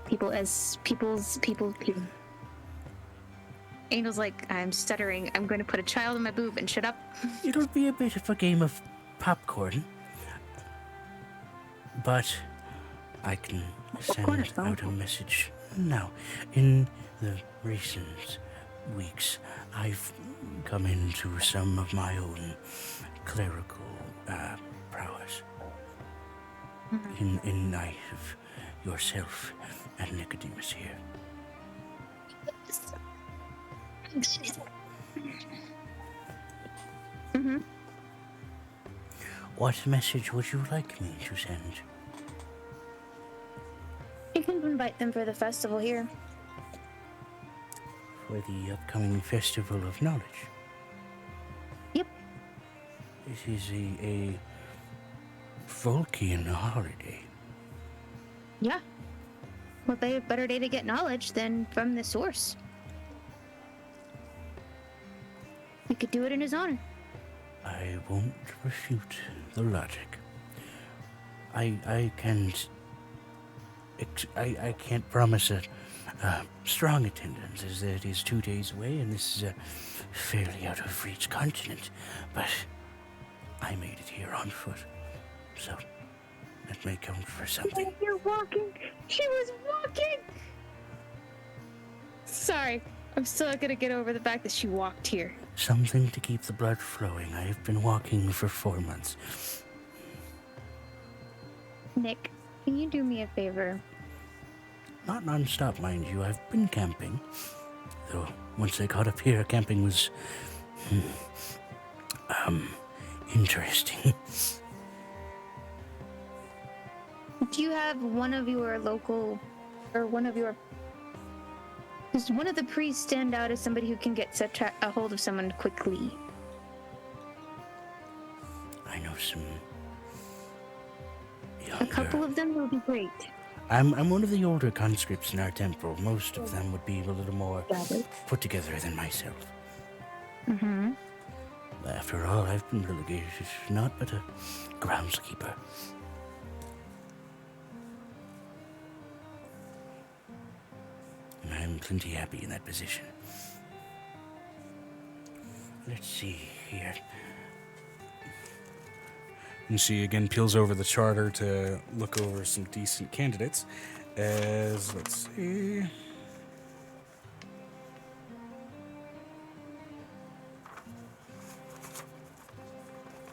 [SPEAKER 3] Angel's like, I'm stuttering. I'm going to put a child in my boob and shut up.
[SPEAKER 6] It'll be a bit of a game of popcorn, but I can send out a message now. In the recent weeks, I've come into some of my own clerical prowess. in light of yourself and Nicodemus here.
[SPEAKER 3] Mm-hmm.
[SPEAKER 6] What message would you like me to send?
[SPEAKER 3] You can invite them for the festival here.
[SPEAKER 6] For the upcoming Festival of Knowledge?
[SPEAKER 3] Yep.
[SPEAKER 6] It is a Volkian holiday.
[SPEAKER 3] Yeah. What better day to get knowledge than from the source? We could do it in his honor.
[SPEAKER 6] I won't refute the logic. I can't promise a strong attendance, as it is 2 days away, and this is a fairly out of reach continent. But I made it here on foot, so that may count for something.
[SPEAKER 3] You're walking. She was walking. Sorry, I'm still not gonna get over the fact that she walked here.
[SPEAKER 6] Something to keep the blood flowing. I have been walking for 4 months.
[SPEAKER 3] Nick, can you do me a favor?
[SPEAKER 6] Not non-stop, mind you. I've been camping. Though, once I got up here, camping was... interesting.
[SPEAKER 3] Do you have one of your local, or one of your... Does one of the priests stand out as somebody who can get a hold of someone quickly?
[SPEAKER 6] I know some...
[SPEAKER 3] A couple of them will be great.
[SPEAKER 6] I'm one of the older conscripts in our temple. Most of them would be a little more put together than myself.
[SPEAKER 3] Mm-hmm.
[SPEAKER 6] After all, I've been relegated to not but a groundskeeper. And I'm plenty happy in that position. Let's see here.
[SPEAKER 1] And she again peels over the charter to look over some decent candidates. As, let's see.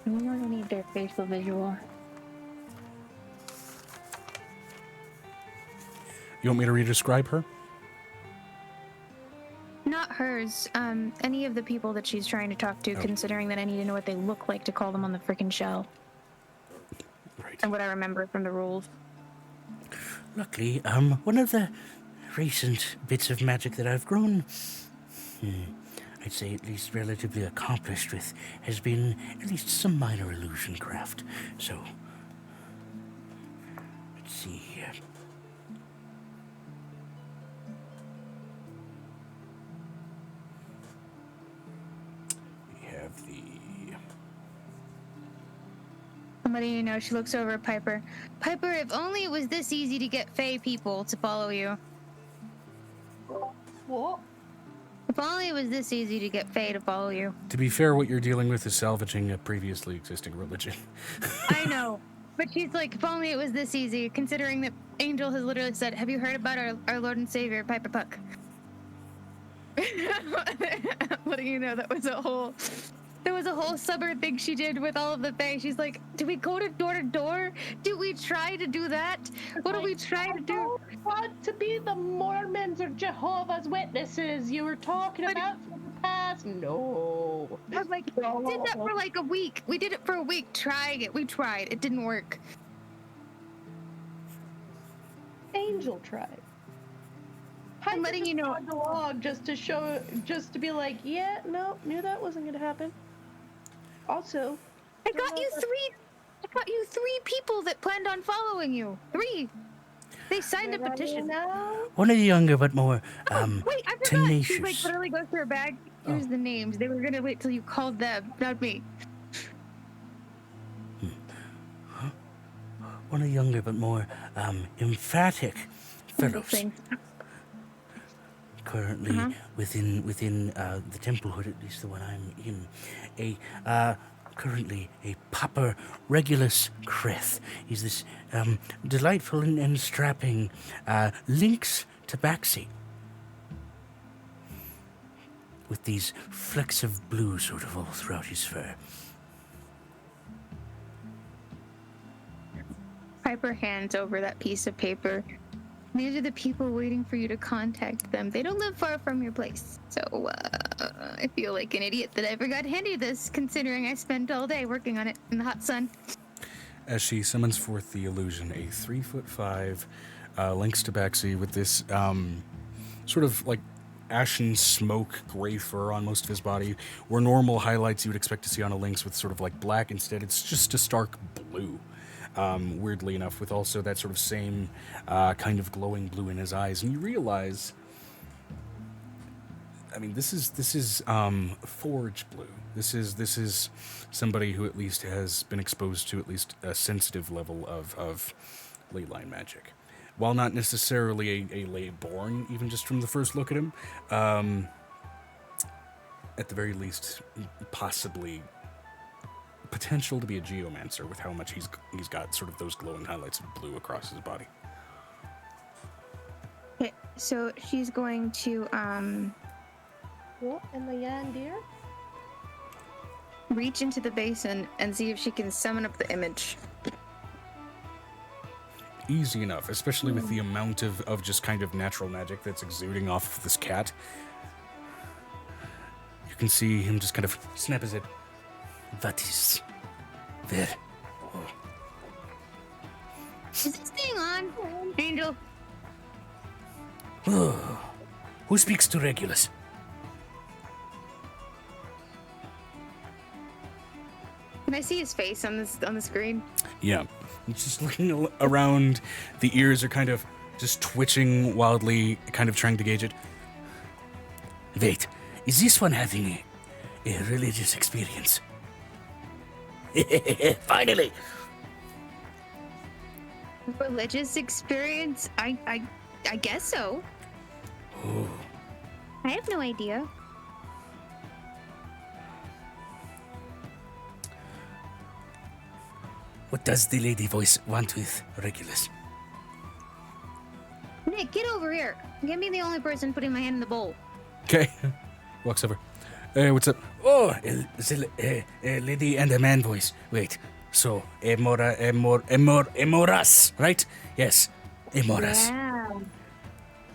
[SPEAKER 3] We really need their facial visual.
[SPEAKER 1] You want me to re-describe her?
[SPEAKER 3] Not hers. Any of the people that she's trying to talk to, considering that I need to know what they look like to call them on the frickin' shell.
[SPEAKER 1] Right.
[SPEAKER 3] And what I remember from the rules.
[SPEAKER 6] Luckily, one of the recent bits of magic that I've grown, I'd say at least relatively accomplished with, has been at least some minor illusion craft. So, let's see here.
[SPEAKER 1] We have the...
[SPEAKER 3] Somebody you know, she looks over at Piper. Piper, if only it was this easy to get Fae people to follow you.
[SPEAKER 2] What?
[SPEAKER 3] If only it was this easy to get Fae to follow you.
[SPEAKER 1] To be fair, what you're dealing with is salvaging a previously existing religion.
[SPEAKER 3] I know. But she's like, if only it was this easy, considering that Angel has literally said, have you heard about our Lord and Savior, Piper Puck? Letting you know there was a whole summer thing she did with all of the Fae. She's like, do we go to door? Do we try to do that? What do we try to do?
[SPEAKER 7] I don't want to be the Mormons or Jehovah's Witnesses you were talking about from the past. No.
[SPEAKER 3] I'm like, we did that for like a week. We did it for a week, trying it. We tried. It didn't work.
[SPEAKER 7] Angel tried.
[SPEAKER 3] I'm letting you know.
[SPEAKER 7] The log just to be like, yeah, no, knew that wasn't gonna happen. Also,
[SPEAKER 3] I got you three people that planned on following you. 3. They signed a petition.
[SPEAKER 6] One of the younger but more,
[SPEAKER 3] Wait, I forgot.
[SPEAKER 6] tenacious.
[SPEAKER 3] She like literally goes through her bag. Here's the names. They were gonna wait till you called them, not me.
[SPEAKER 6] One of the younger but more, emphatic fellows. Currently within the Templehood, at least the one I'm in, currently a Papa Regulus Creth. He's this delightful and strapping lynx tabaxi with these flecks of blue sort of all throughout his fur.
[SPEAKER 3] Piper hands over that piece of paper. These are the people waiting for you to contact them. They don't live far from your place. So, I feel like an idiot that I forgot to hand you this, considering I spent all day working on it in the hot sun.
[SPEAKER 1] As she summons forth the illusion, a 3'5" Lynx tabaxi with this sort of like ashen smoke, gray fur on most of his body, where normal highlights you would expect to see on a lynx with sort of like black. Instead, it's just a stark blue. Weirdly enough, with also that sort of same kind of glowing blue in his eyes, and you realize, I mean, this is forge blue. This is somebody who at least has been exposed to at least a sensitive level of ley line magic. While not necessarily a lay born, even just from the first look at him, at the very least, possibly potential to be a geomancer with how much he's got sort of those glowing highlights of blue across his body.
[SPEAKER 3] Okay, so she's going to
[SPEAKER 7] What in the yan, dear?
[SPEAKER 3] reach into the basin and see if she can summon up the image.
[SPEAKER 1] Easy enough, especially with the amount of just kind of natural magic that's exuding off of this cat. You can see him just kind of snap his head.
[SPEAKER 6] What is there?
[SPEAKER 3] Is this thing on, Angel?
[SPEAKER 6] Oh, who speaks to Regulus?
[SPEAKER 3] Can I see his face on the screen?
[SPEAKER 1] Yeah. He's just looking around. The ears are kind of just twitching wildly, kind of trying to gauge it.
[SPEAKER 6] Wait, is this one having a religious experience? Finally!
[SPEAKER 3] Religious experience? I guess so.
[SPEAKER 6] Oh,
[SPEAKER 3] I have no idea.
[SPEAKER 6] what does the lady voice want with Regulus?
[SPEAKER 3] Nick, get over here. Get me the only person putting my hand in the bowl.
[SPEAKER 1] Okay. Walks over. Hey, what's up?
[SPEAKER 6] Oh, a lady and a man voice. Wait, so Emoras, right? Yes, Emoras.
[SPEAKER 3] Yeah.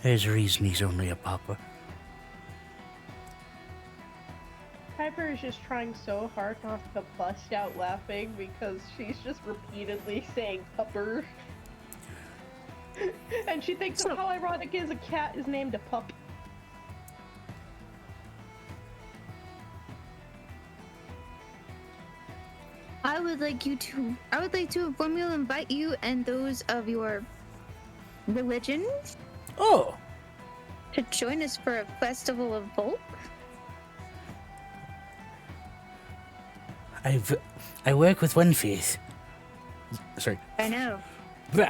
[SPEAKER 6] There's a reason he's only a pauper.
[SPEAKER 7] Piper is just trying so hard not to bust out laughing because she's just repeatedly saying pupper. And she thinks of how ironic is a cat is named a pup.
[SPEAKER 3] I would like to inform you, invite you and those of your religion
[SPEAKER 6] Oh,
[SPEAKER 3] to join us for a festival of Volk.
[SPEAKER 6] I work with one faith.
[SPEAKER 1] Sorry.
[SPEAKER 3] I know.
[SPEAKER 1] Blah.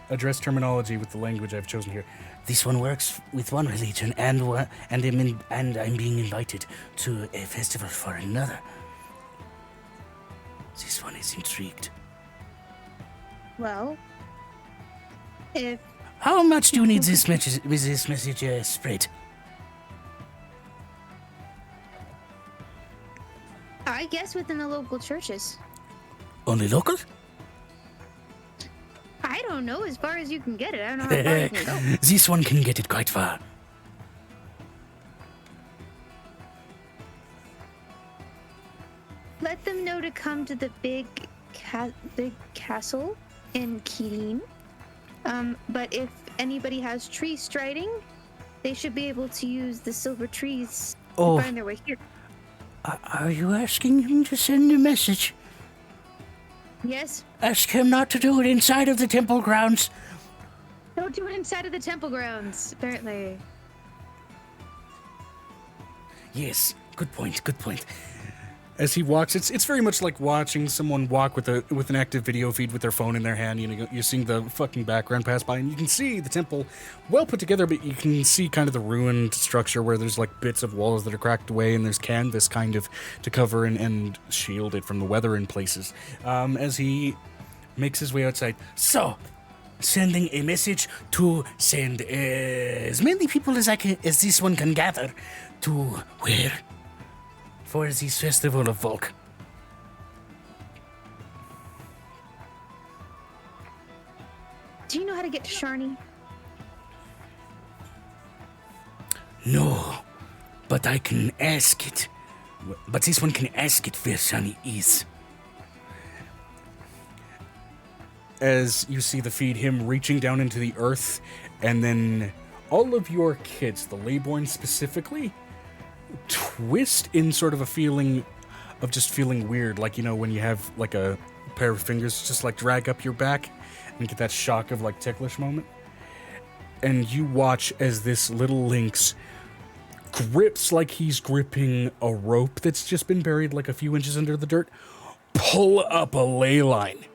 [SPEAKER 1] Address terminology with the language I've chosen here.
[SPEAKER 6] This one works with one religion, and I'm being invited to a festival for another. This one is intrigued.
[SPEAKER 3] Well, if
[SPEAKER 6] How much do you need this message spread?
[SPEAKER 3] I guess within the local churches.
[SPEAKER 6] Only local?
[SPEAKER 3] I don't know, as far as you can get it. I don't know how far you can go.
[SPEAKER 6] This one can get it quite far.
[SPEAKER 3] Let them know to come to the big castle in Kirin. But if anybody has tree striding, they should be able to use the silver trees
[SPEAKER 6] Oh.
[SPEAKER 3] to find their way here.
[SPEAKER 6] Are you asking him to send a message?
[SPEAKER 3] Yes?
[SPEAKER 6] Ask him not to do it inside of the temple grounds.
[SPEAKER 3] Don't do it inside of the temple grounds, apparently.
[SPEAKER 6] Yes, good point, good point.
[SPEAKER 1] As he walks, it's very much like watching someone walk with an active video feed with their phone in their hand. You know, you're seeing the fucking background pass by, and you can see the temple well put together, but you can see kind of the ruined structure where there's like bits of walls that are cracked away, and there's canvas kind of to cover and shield it from the weather in places. As he makes his way outside,
[SPEAKER 6] So, sending a message to send as many people as as this one can gather to where? For this festival of Volk.
[SPEAKER 3] to get to Sharni.
[SPEAKER 6] No, but I can ask it. But this one can ask it where Shani is.
[SPEAKER 1] As you see the feed, him reaching down into the earth, and then all of your kids, the Leyborn specifically, twist in sort of a feeling of just feeling weird, like, you know, when you have like a pair of fingers just like drag up your back and get that shock of like ticklish moment. And you watch as this little lynx grips like he's gripping a rope that's just been buried like a few inches under the dirt, pull up a ley line.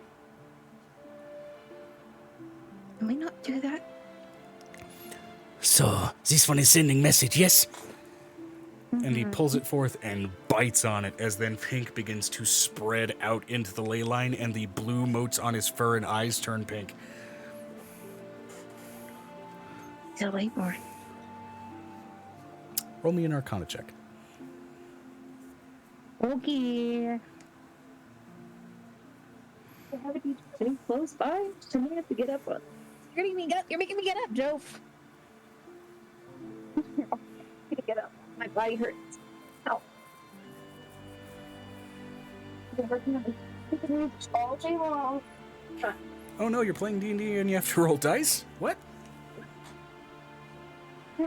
[SPEAKER 3] Can we not do that?
[SPEAKER 6] So, this one is sending message, yes?
[SPEAKER 1] And he pulls it forth and bites on it as then pink begins to spread out into the ley line and the blue motes on his fur and eyes turn pink.
[SPEAKER 3] It's a Leyborn.
[SPEAKER 1] Roll me an Arcana check.
[SPEAKER 3] Okay. I have a teacher sitting close by, so I have to get up on. You're making me get up, Joe. I'm gonna get up. My body hurts. Ow. I've been working on this all day long.
[SPEAKER 1] Oh no, you're playing D&D and you have to roll dice? What?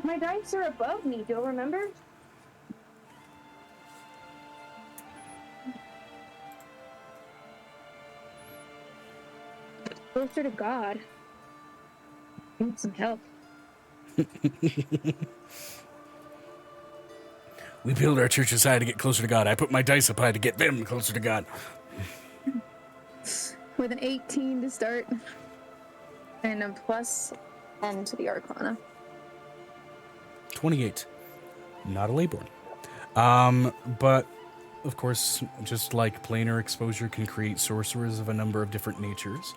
[SPEAKER 3] My dice are above me, Joe, remember? Closer to God. I need some help.
[SPEAKER 1] We build our churches high to get closer to God. I put my dice up high to get them closer to God.
[SPEAKER 3] With an 18 to start. And a plus 10 to the Arcana.
[SPEAKER 1] 28. Not a Leyborn. But, of course, just like planar exposure can create sorcerers of a number of different natures,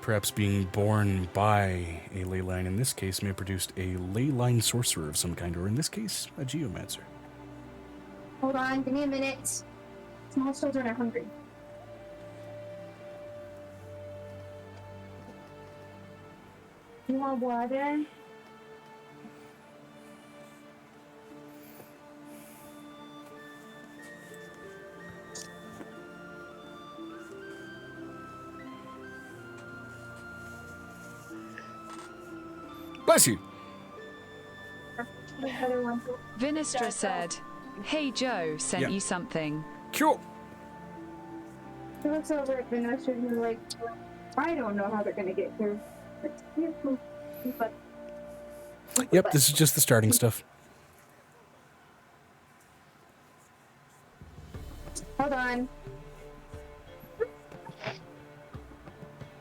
[SPEAKER 1] perhaps being born by a ley line in this case may have produced a ley line sorcerer of some kind, or in this case, a geomancer.
[SPEAKER 3] Hold on, give me a minute. Small children are hungry. You want water?
[SPEAKER 1] Bless you!
[SPEAKER 5] Vinistra said, "Hey Joe, sent
[SPEAKER 1] Yeah.
[SPEAKER 5] you something."
[SPEAKER 1] Cool!
[SPEAKER 3] He looks over at Vanessa and he's like, I don't know how they're gonna get here. But
[SPEAKER 1] Yep, this is just the starting stuff.
[SPEAKER 3] hold on.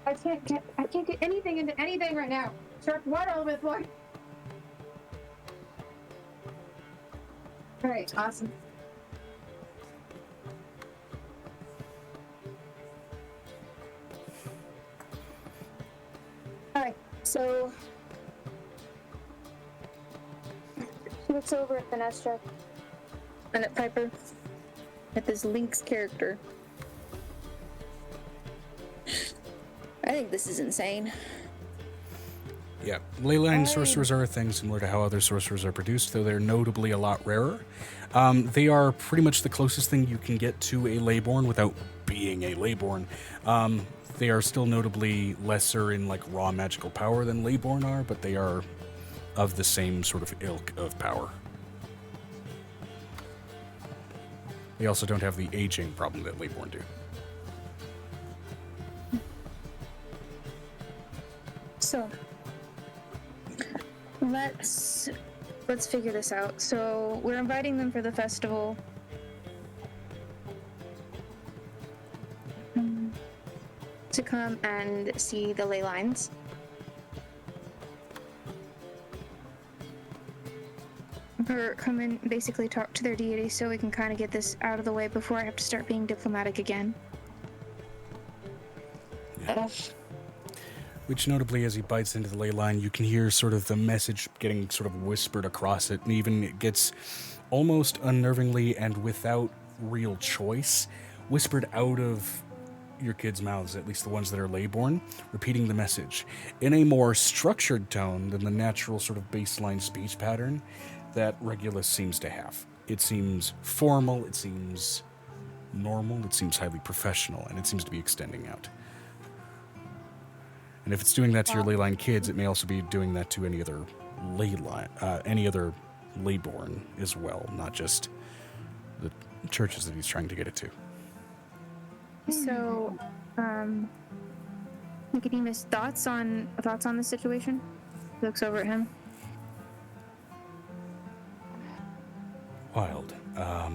[SPEAKER 3] I can't get anything into anything right now. Shark water all over the floor. Alright, awesome. Alright, so she looks over at Vanessa and at Piper, at this Lynx character. I think this is insane.
[SPEAKER 1] Yeah, leyline sorcerers are a thing similar to how other sorcerers are produced, though they're notably a lot rarer. They are pretty much the closest thing you can get to a Leyborn without being a Leyborn. They are still notably lesser in like raw magical power than Leyborn are, but they are of the same sort of ilk of power. They also don't have the aging problem that Leyborn do.
[SPEAKER 3] So let's figure this out. So we're inviting them for the festival. To come and see the ley lines. Or come and basically talk to their deity so we can kind of get this out of the way before I have to start being diplomatic again.
[SPEAKER 1] Yeah. Which notably, as he bites into the ley line, you can hear sort of the message getting sort of whispered across it, and even it gets almost unnervingly and without real choice whispered out of your kids' mouths, at least the ones that are lay-born, repeating the message in a more structured tone than the natural sort of baseline speech pattern that Regulus seems to have. It seems formal, it seems normal, it seems highly professional, and it seems to be extending out. And if it's doing that to your leyline kids, it may also be doing that to any other layborn as well, not just the churches that he's trying to get it to.
[SPEAKER 3] So, Nicodemus, thoughts on the situation? He looks over at him.
[SPEAKER 1] Wild. I'll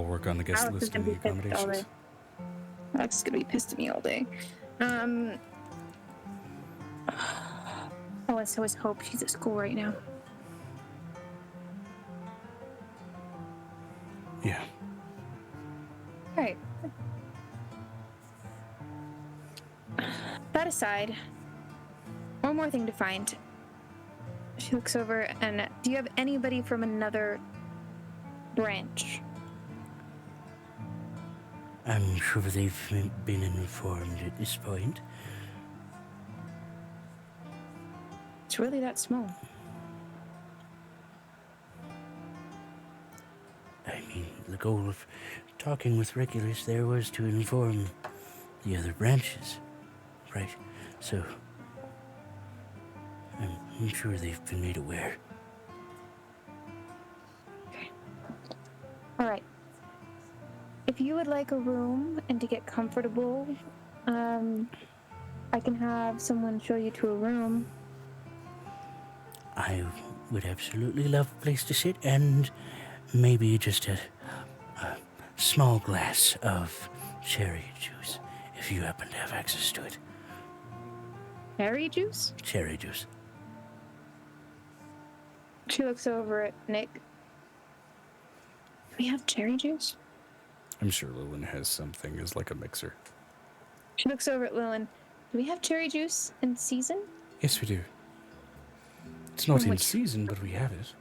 [SPEAKER 1] work on the guest
[SPEAKER 3] Alex is
[SPEAKER 1] list and
[SPEAKER 3] gonna
[SPEAKER 1] the
[SPEAKER 3] be pissed all
[SPEAKER 1] accommodations.
[SPEAKER 3] day. Alex is gonna be pissed at me all day. Oh, I always hope she's at school right now.
[SPEAKER 1] Yeah.
[SPEAKER 3] Alright. That aside, one more thing to find. She looks over and, do you have anybody from another branch?
[SPEAKER 6] I'm sure they've been informed at this point.
[SPEAKER 3] It's really that small.
[SPEAKER 6] I mean, the goal of talking with Regulus there was to inform the other branches, right? So, I'm sure they've been made aware.
[SPEAKER 3] Alright. If you would like a room and to get comfortable, I can have someone show you to a room.
[SPEAKER 6] I would absolutely love a place to sit and maybe just a small glass of cherry juice, if you happen to have access to it.
[SPEAKER 3] Cherry juice?
[SPEAKER 6] Cherry juice.
[SPEAKER 3] She looks over at Nick. Do we have cherry juice?
[SPEAKER 1] I'm sure Lillian has something as like a mixer.
[SPEAKER 3] She looks over at Lillian. Do we have cherry juice in season?
[SPEAKER 1] Yes, we do. It's not
[SPEAKER 3] Oh,
[SPEAKER 1] in
[SPEAKER 3] wait.
[SPEAKER 1] season, but we have it.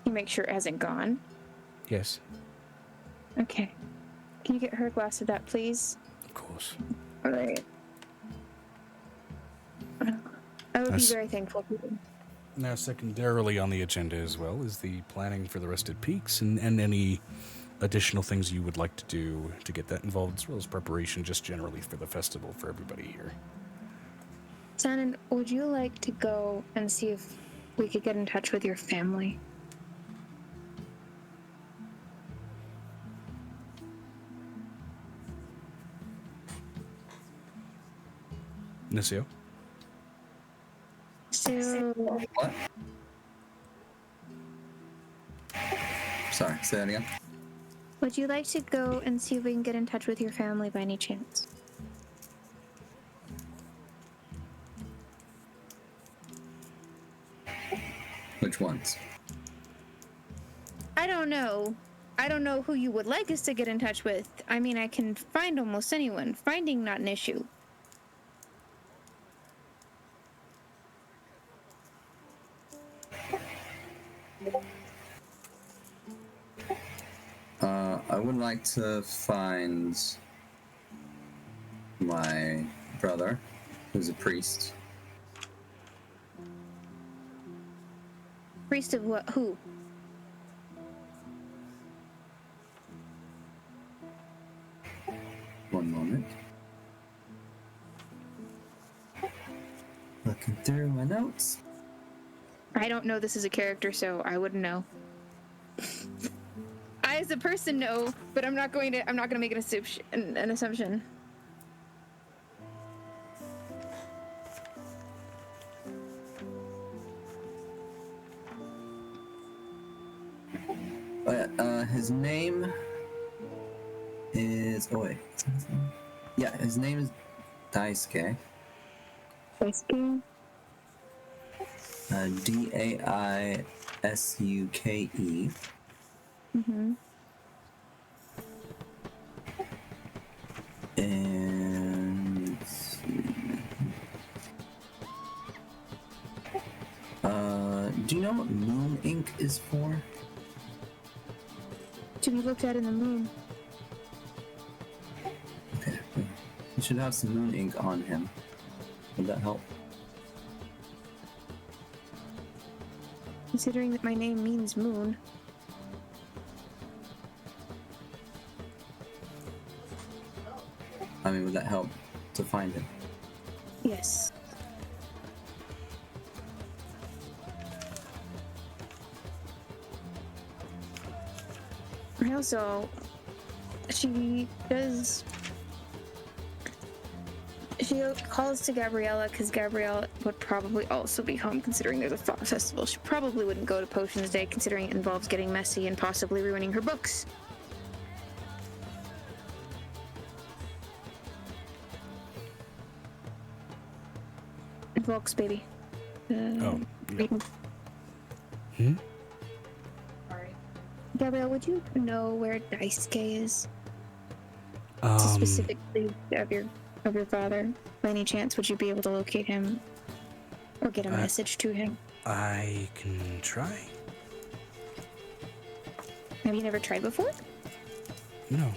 [SPEAKER 3] You make sure it hasn't gone.
[SPEAKER 1] Yes,
[SPEAKER 3] Okay. Can you get her a glass of that, please?
[SPEAKER 1] of course.
[SPEAKER 3] Alright. I would be
[SPEAKER 1] That's-
[SPEAKER 3] very thankful for you.
[SPEAKER 1] Now, secondarily on the agenda as well is the planning for the Rusted Peaks and any additional things you would like to do to get that involved, as well as preparation just generally for the festival for everybody here.
[SPEAKER 3] Shannon, would you like to go and see if we could get in touch with your family?
[SPEAKER 1] Nisio?
[SPEAKER 3] So,
[SPEAKER 4] What? Sorry, say that again.
[SPEAKER 3] would you like to go and see if we can get in touch with your family by any chance?
[SPEAKER 4] Which ones?
[SPEAKER 3] I don't know. I don't know who you would like us to get in touch with. I mean, I can find almost anyone. Finding not an issue.
[SPEAKER 4] I would like to find my brother, who's a priest.
[SPEAKER 3] Priest of what? Who?
[SPEAKER 4] One moment. Looking through my notes.
[SPEAKER 3] I don't know this is a character, so I wouldn't know. I, as a person, know, but I'm not going to make an assumption.
[SPEAKER 4] His name is. Oh wait. Is that his name? Yeah, his name is Daisuke.
[SPEAKER 3] Daisuke?
[SPEAKER 4] Daisuke.
[SPEAKER 3] Mm-hmm.
[SPEAKER 4] And let's see. Do you know what Moon Ink is for?
[SPEAKER 3] to be looked at in the moon.
[SPEAKER 4] Okay. He should have some moon ink on him. Would that help?
[SPEAKER 3] Considering that my name means moon.
[SPEAKER 4] I mean, would that help to find him?
[SPEAKER 3] Yes. I also, she calls to Gabriella because Gabrielle would probably also be home considering there's a thought festival. She probably wouldn't go to Potions Day considering it involves getting messy and possibly ruining her books. Volks, baby.
[SPEAKER 1] Oh.
[SPEAKER 3] Reading. Gabrielle, would you know where Daisuke is? Specifically of your father. By any chance, would you be able to locate him or get a message to him?
[SPEAKER 1] I can try.
[SPEAKER 3] Have you never tried before?
[SPEAKER 1] No.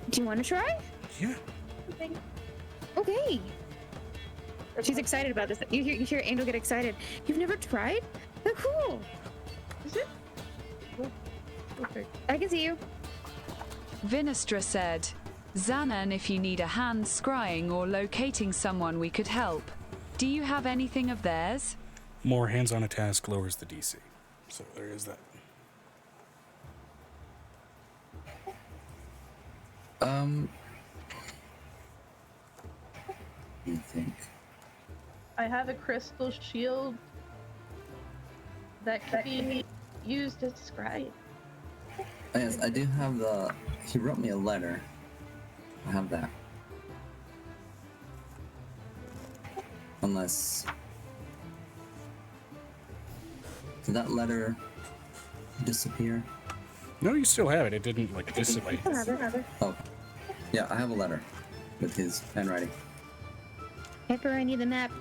[SPEAKER 3] Do you want to try?
[SPEAKER 1] Yeah.
[SPEAKER 3] Okay. She's excited about this. You hear Angel get excited. You've never tried? Oh, cool.
[SPEAKER 7] Is it? Okay.
[SPEAKER 3] I can see you.
[SPEAKER 5] Vinestra said, Xanan, if you need a hand scrying or locating someone, we could help. Do you have anything of theirs?
[SPEAKER 1] More hands on a task lowers the DC. So there is that.
[SPEAKER 4] You think?
[SPEAKER 7] I have a crystal shield that could be used as scribe.
[SPEAKER 4] Oh, yes, I do have the. He wrote me a letter. I have that. Unless. Did that letter disappear?
[SPEAKER 1] No, you still have it. It didn't like dissipate.
[SPEAKER 4] Oh. Yeah, I have a letter with his handwriting.
[SPEAKER 3] Pepper, I need the map.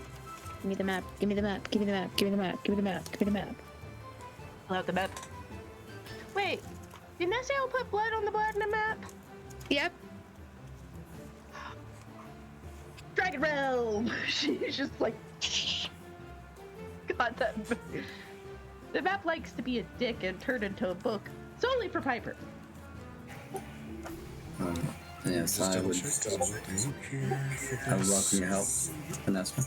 [SPEAKER 3] Give me the map. Give me the map. Give me the map. Give me the map. Give me the map. Give me the map.
[SPEAKER 7] I'll have the map. Wait, didn't I say I'll put blood on the blood in the map?
[SPEAKER 3] Yep.
[SPEAKER 7] Dragon Realm! She's just like... God, that... The map likes to be a dick and turn into a book. Solely for Piper.
[SPEAKER 4] Yes, I would. I would welcome your help, Vanessa.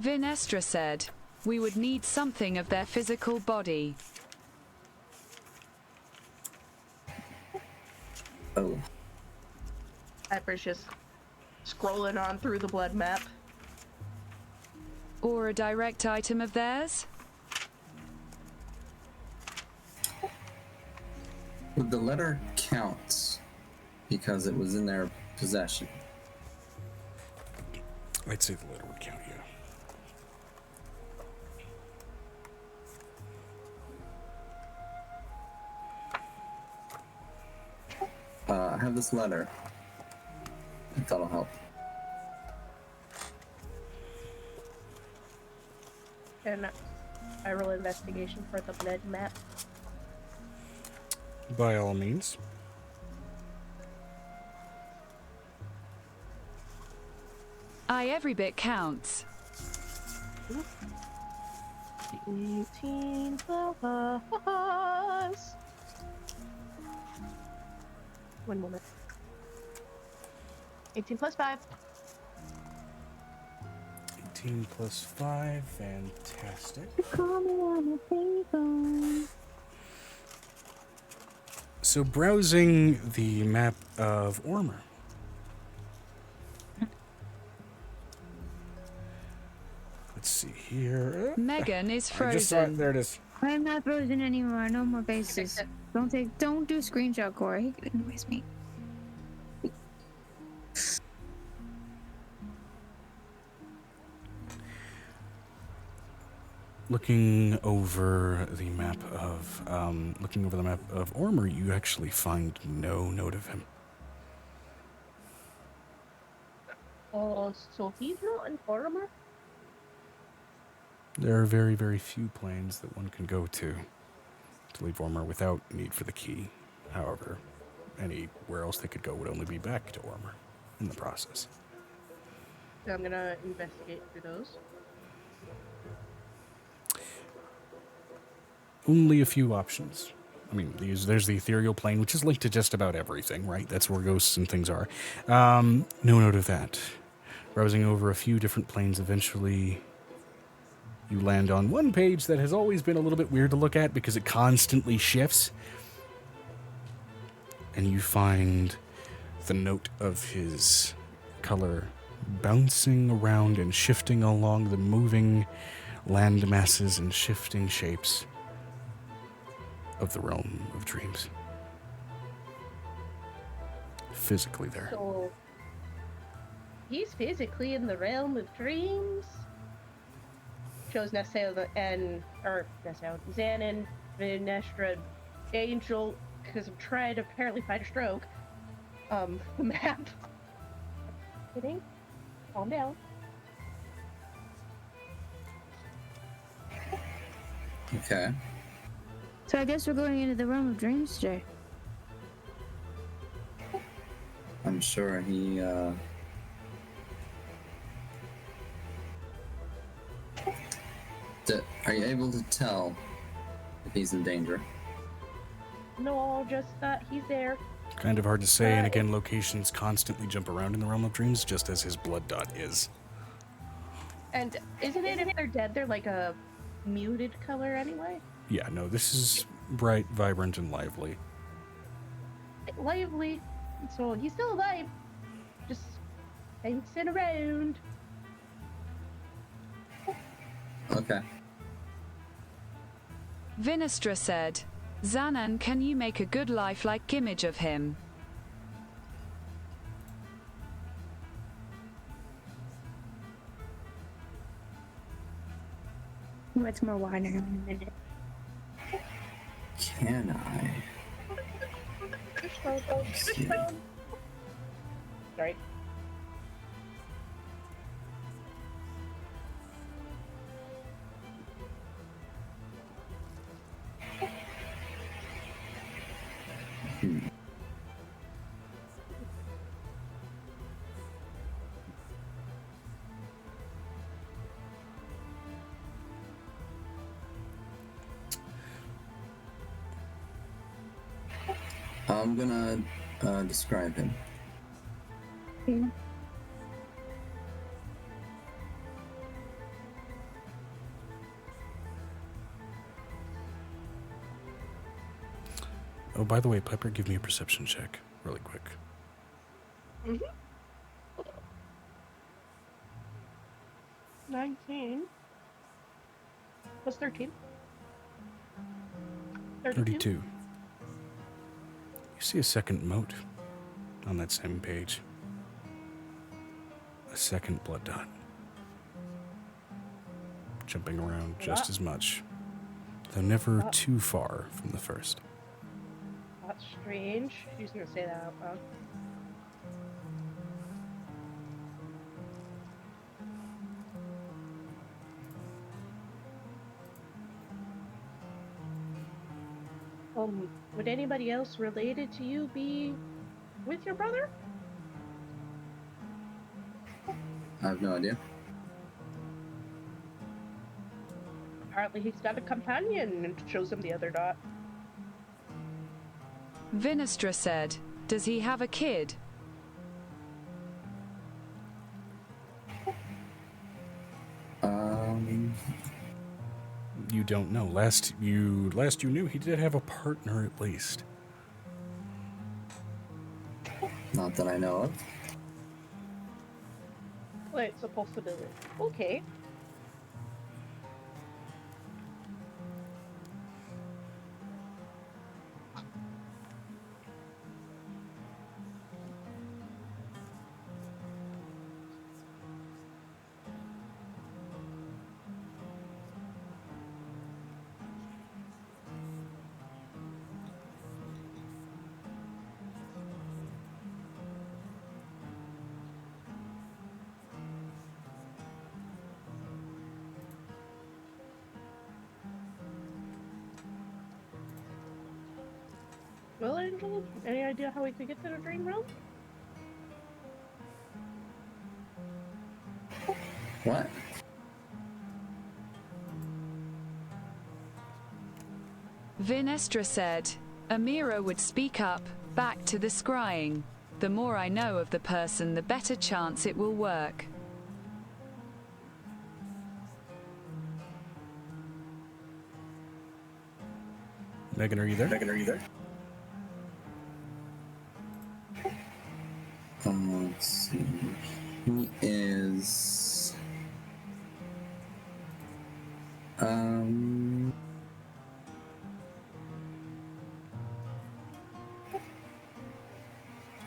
[SPEAKER 5] Vinestra said, we would need something of their physical body.
[SPEAKER 4] Oh.
[SPEAKER 7] Piper's just scrolling on through the blood map.
[SPEAKER 5] Or a direct item of theirs?
[SPEAKER 4] Would the letter count because it was in their possession?
[SPEAKER 1] I'd say the letter would count, yeah.
[SPEAKER 4] I have this letter. If that'll help.
[SPEAKER 7] And I roll investigation for the blood map.
[SPEAKER 1] By all means.
[SPEAKER 5] Aye, every bit counts.
[SPEAKER 7] 18 plus. 1 moment. 18 plus 5.
[SPEAKER 1] 18 plus 5, fantastic. So browsing the map of Ormer. Let's see here.
[SPEAKER 5] Megan is
[SPEAKER 1] I just saw it.
[SPEAKER 5] frozen.
[SPEAKER 1] There it is.
[SPEAKER 3] I'm not frozen anymore. No more bases. Don't do screenshot, Corey. It annoys me.
[SPEAKER 1] looking over the map of Ormer, you actually find no note of him.
[SPEAKER 7] Oh, so he's not an Ormer?
[SPEAKER 1] There are very, very few planes that one can go to leave Ormer without need for the key. However, anywhere else they could go would only be back to Ormer in the process.
[SPEAKER 7] So I'm gonna investigate through those.
[SPEAKER 1] Only a few options. I mean, there's the ethereal plane, which is linked to just about everything, right? That's where ghosts and things are. No note of that. Browsing over a few different planes, eventually you land on one page that has always been a little bit weird to look at because it constantly shifts. And you find the note of his color bouncing around and shifting along the moving land masses and shifting shapes of the realm of dreams. Physically there.
[SPEAKER 7] So he's physically in the realm of dreams. Shows Zan and Venestra Angel, because I'm trying to apparently fight a stroke. The map. Kidding. Calm down.
[SPEAKER 4] Okay.
[SPEAKER 3] So I guess we're going into the realm of dreams today.
[SPEAKER 4] I'm sure he, are you able to tell if he's in danger?
[SPEAKER 7] No, just that he's there.
[SPEAKER 1] Kind of hard to say, and again, locations constantly jump around in the realm of dreams, just as his blood dot is.
[SPEAKER 7] And isn't it if they're dead, they're like a muted color anyway?
[SPEAKER 1] Yeah, no, this is bright, vibrant, and lively.
[SPEAKER 7] Lively. So he's still alive. Just bouncing around.
[SPEAKER 4] Okay.
[SPEAKER 5] Vinestra said, Xanan, can you make a good lifelike image of him?
[SPEAKER 3] What's more wine in a minute?
[SPEAKER 4] Can I? See.
[SPEAKER 7] Sorry.
[SPEAKER 4] I'm gonna describe him.
[SPEAKER 3] Okay.
[SPEAKER 1] Oh, by the way, Piper, give me a perception check, really quick.
[SPEAKER 7] Mm-hmm. 19. Plus 13.
[SPEAKER 1] 32. You see a second mote on that same page. A second blood dot. Jumping around just as much, though never too far from the first.
[SPEAKER 7] That's strange. She's gonna say that out loud. Would anybody else related to you be with your brother?
[SPEAKER 4] I have no idea.
[SPEAKER 7] Apparently he's got a companion, and shows him the other dot.
[SPEAKER 5] Vinestra said, does he have a kid?
[SPEAKER 1] You don't know. Last you knew, he did have a partner at least.
[SPEAKER 4] Not that I know of.
[SPEAKER 7] Well, it's a possibility. Okay. Well, Angel, any idea how we could get to the dream realm?
[SPEAKER 4] What?
[SPEAKER 5] Vinestra said, Amira would speak up, back to the scrying. The more I know of the person, the better chance it will work.
[SPEAKER 1] Megan, are you there?
[SPEAKER 4] Let's see. He is. I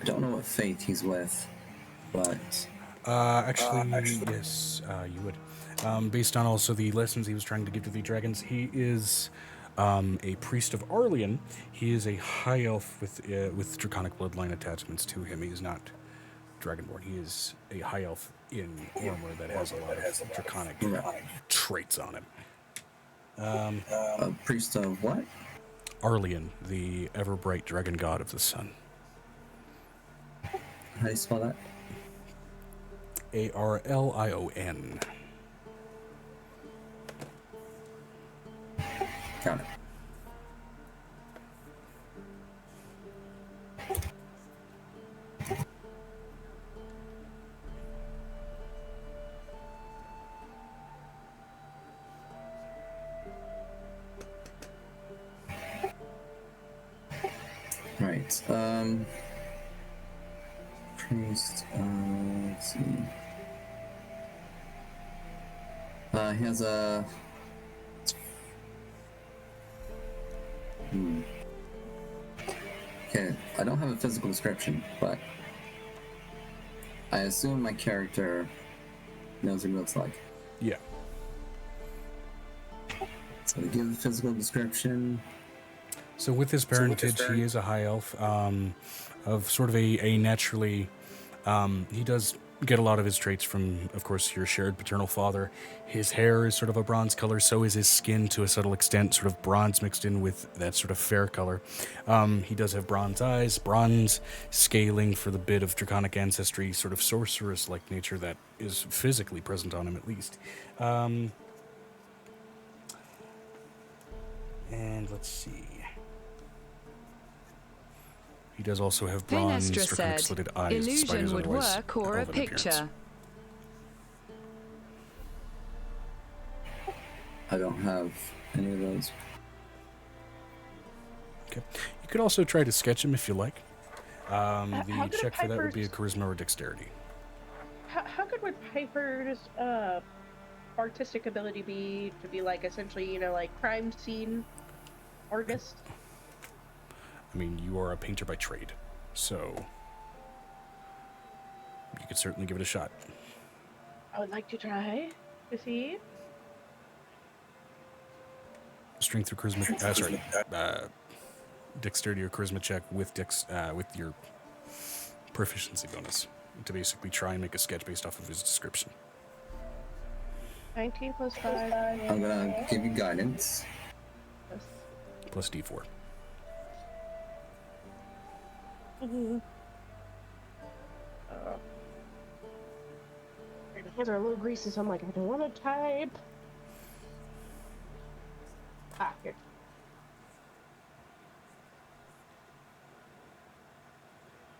[SPEAKER 4] don't know what faith he's with, but.
[SPEAKER 1] Actually, yes, you would. Based on also the lessons he was trying to give to the dragons, he is a priest of Arlian. He is a high elf with draconic bloodline attachments to him. He is not dragonborn. He is a high elf in armor that has a lot of draconic traits on him.
[SPEAKER 4] A priest of what?
[SPEAKER 1] Arlian, the ever-bright dragon god of the sun.
[SPEAKER 4] How do you spell that?
[SPEAKER 1] Arlion.
[SPEAKER 4] Got it. Right. Priest. Let's see. He has a. Okay, I don't have a physical description, but I assume my character knows what he looks like.
[SPEAKER 1] Yeah.
[SPEAKER 4] So to give the physical description.
[SPEAKER 1] So with his parentage, he is a high elf, of sort of a naturally, he does get a lot of his traits from, of course, your shared paternal father. His hair is sort of a bronze color, so is his skin to a subtle extent, sort of bronze mixed in with that sort of fair color. He does have bronze eyes, bronze scaling for the bit of draconic ancestry, sort of sorceress-like nature that is physically present on him at least. And let's see. He does also have bronze,
[SPEAKER 5] Vinestra
[SPEAKER 1] draconic
[SPEAKER 5] said,
[SPEAKER 1] slitted eyes. despite his
[SPEAKER 5] illusion would
[SPEAKER 1] otherwise
[SPEAKER 5] work or a
[SPEAKER 1] elven
[SPEAKER 5] picture.
[SPEAKER 1] appearance.
[SPEAKER 4] I don't have any of those.
[SPEAKER 1] Okay. You could also try to sketch him if you like.
[SPEAKER 7] How
[SPEAKER 1] The
[SPEAKER 7] good
[SPEAKER 1] check for that would be a
[SPEAKER 7] Piper's-
[SPEAKER 1] charisma or dexterity.
[SPEAKER 7] How good would Piper's artistic ability be to be like essentially, like crime scene artist?
[SPEAKER 1] I mean, you are a painter by trade, so you could certainly give it a shot.
[SPEAKER 7] I would like to try to see.
[SPEAKER 1] Strength or charisma, dexterity or charisma check with with your proficiency bonus to basically try and make a sketch based off of his description.
[SPEAKER 7] 19 plus 5.
[SPEAKER 4] I'm gonna give you guidance.
[SPEAKER 1] Plus D4.
[SPEAKER 7] Mm-hmm. My hands are a little greasy, so I'm like, I don't want to type. Here.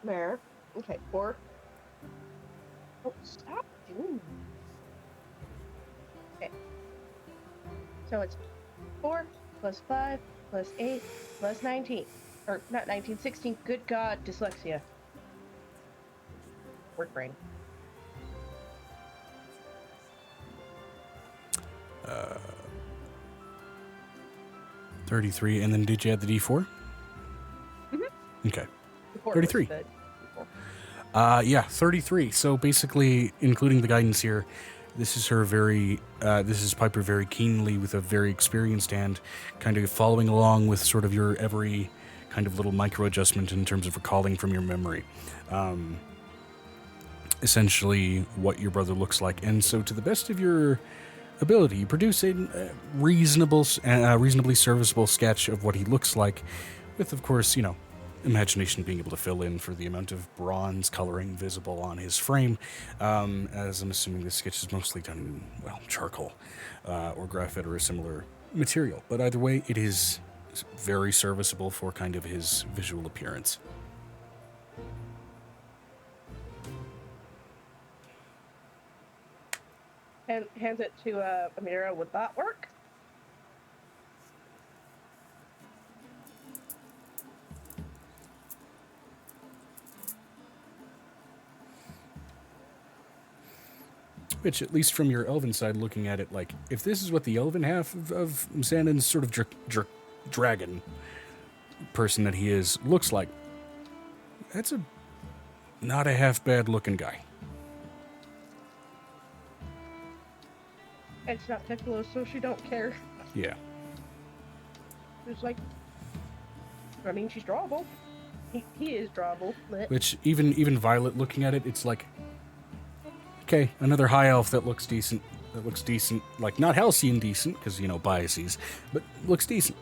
[SPEAKER 7] There. Okay, 4. Oh, stop. Ooh. Okay. So it's 4 plus 5 plus 8 plus 19. Or not 19, 16. Good God, dyslexia. Word brain.
[SPEAKER 1] 33, and then did you add the D4?
[SPEAKER 7] Mm-hmm.
[SPEAKER 1] Okay.
[SPEAKER 7] The 4
[SPEAKER 1] 33.
[SPEAKER 7] was the-
[SPEAKER 1] Yeah, 33. So basically, including the guidance here, this is her this is Piper very keenly with a very experienced hand, kind of following along with sort of your every kind of little micro adjustment in terms of recalling from your memory. Essentially what your brother looks like. And so to the best of your ability, you produce a reasonably serviceable sketch of what he looks like with, of course, imagination being able to fill in for the amount of bronze coloring visible on his frame, as I'm assuming this sketch is mostly done in, well, charcoal or graphite or a similar material. But either way, it is very serviceable for kind of his visual appearance.
[SPEAKER 7] And hands it to Amira. Would that work?
[SPEAKER 1] Which, at least from your elven side, looking at it, like, if this is what the elven half of Xanden's sort of dragon person that he is looks like, that's not a half bad looking guy.
[SPEAKER 7] It's not Piccolo, so she don't care.
[SPEAKER 1] Yeah.
[SPEAKER 7] It's like, I mean, she's drawable. He is drawable. But
[SPEAKER 1] Which, even Violet looking at it, it's like, okay, another high elf that looks decent. Like, not Halcyon decent, because, you know, biases, but looks decent.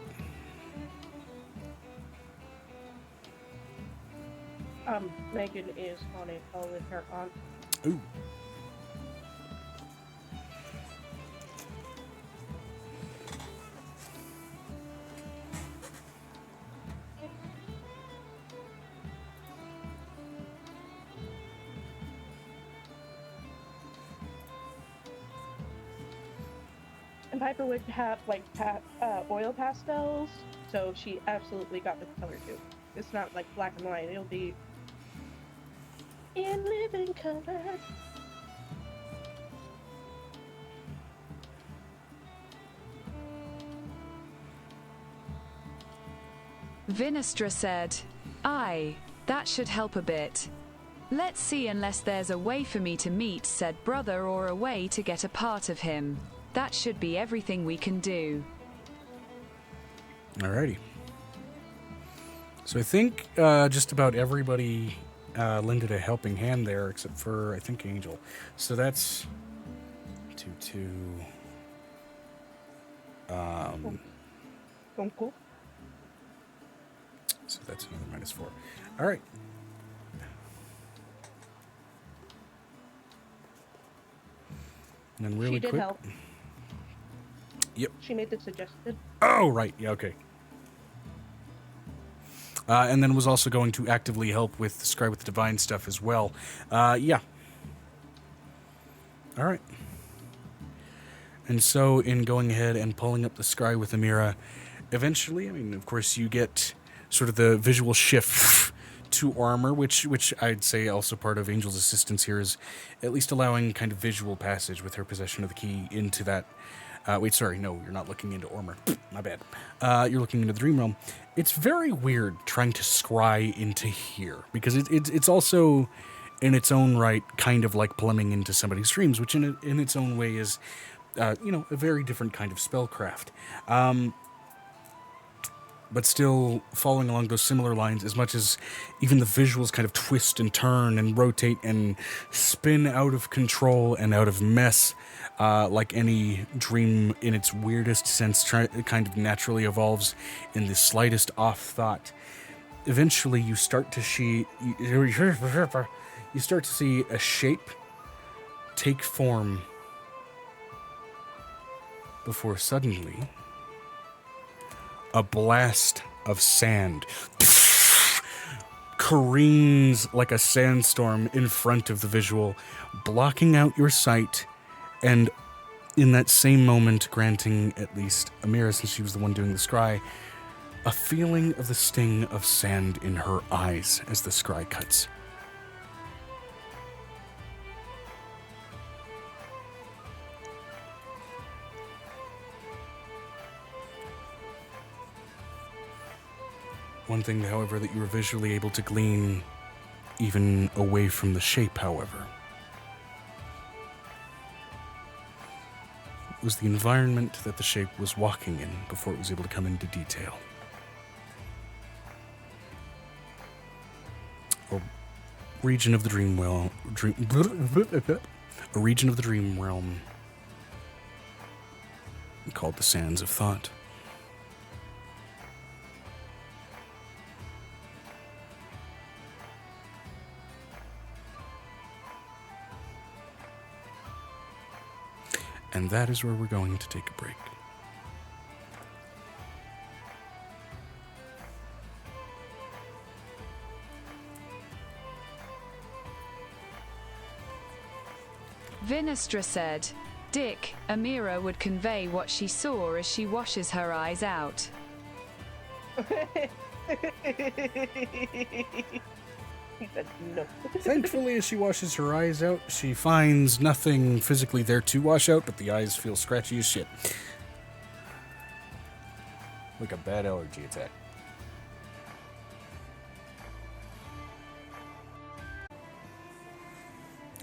[SPEAKER 7] Megan is on a call with her aunt.
[SPEAKER 1] Ooh.
[SPEAKER 7] And Piper would have, like, oil pastels, so she absolutely got the color too. It's not like black and white, it'll be in living color.
[SPEAKER 5] Vinestra said, "Aye, that should help a bit. Let's see unless there's a way for me to meet said brother or a way to get a part of him. That should be everything we can do."
[SPEAKER 1] Alrighty. So I think just about everybody lended a helping hand there, except for, I think, Angel. So that's 2.
[SPEAKER 7] Cool.
[SPEAKER 1] So that's another -4. All right. And then really
[SPEAKER 7] She did
[SPEAKER 1] quick.
[SPEAKER 7] help.
[SPEAKER 1] Yep.
[SPEAKER 7] She made the suggested.
[SPEAKER 1] Oh, right. Yeah, okay. And then was also going to actively help with the Scribe with the Divine stuff as well. Yeah. All right. And so in going ahead and pulling up the Scribe with Amira, eventually, I mean, of course, you get sort of the visual shift to armor, which I'd say also part of Angel's assistance here is at least allowing kind of visual passage with her possession of the key into that. Wait, sorry, no, you're not looking into armor. My bad. You're looking into the Dream Realm. It's very weird trying to scry into here, because it's also, in its own right, kind of like plumbing into somebody's dreams, which in its own way is, a very different kind of spellcraft. But still following along those similar lines, as much as even the visuals kind of twist and turn and rotate and spin out of control and out of mess, like any dream in its weirdest sense kind of naturally evolves in the slightest off thought. Eventually you start to see a shape take form before suddenly a blast of sand careens like a sandstorm in front of the visual, blocking out your sight, and in that same moment granting at least Amira, since she was the one doing the scry, a feeling of the sting of sand in her eyes as the scry cuts. One thing, however, that you were visually able to glean, even away from the shape, however, was the environment that the shape was walking in before it was able to come into detail. A region of the dream realm called the Sands of Thought. And that is where we're going to take a break.
[SPEAKER 5] Vinestra said, Dick, Amira would convey what she saw as she washes her eyes out.
[SPEAKER 7] He said no.
[SPEAKER 1] Thankfully, as she washes her eyes out, she finds nothing physically there to wash out, but the eyes feel scratchy as shit. Like a bad allergy attack.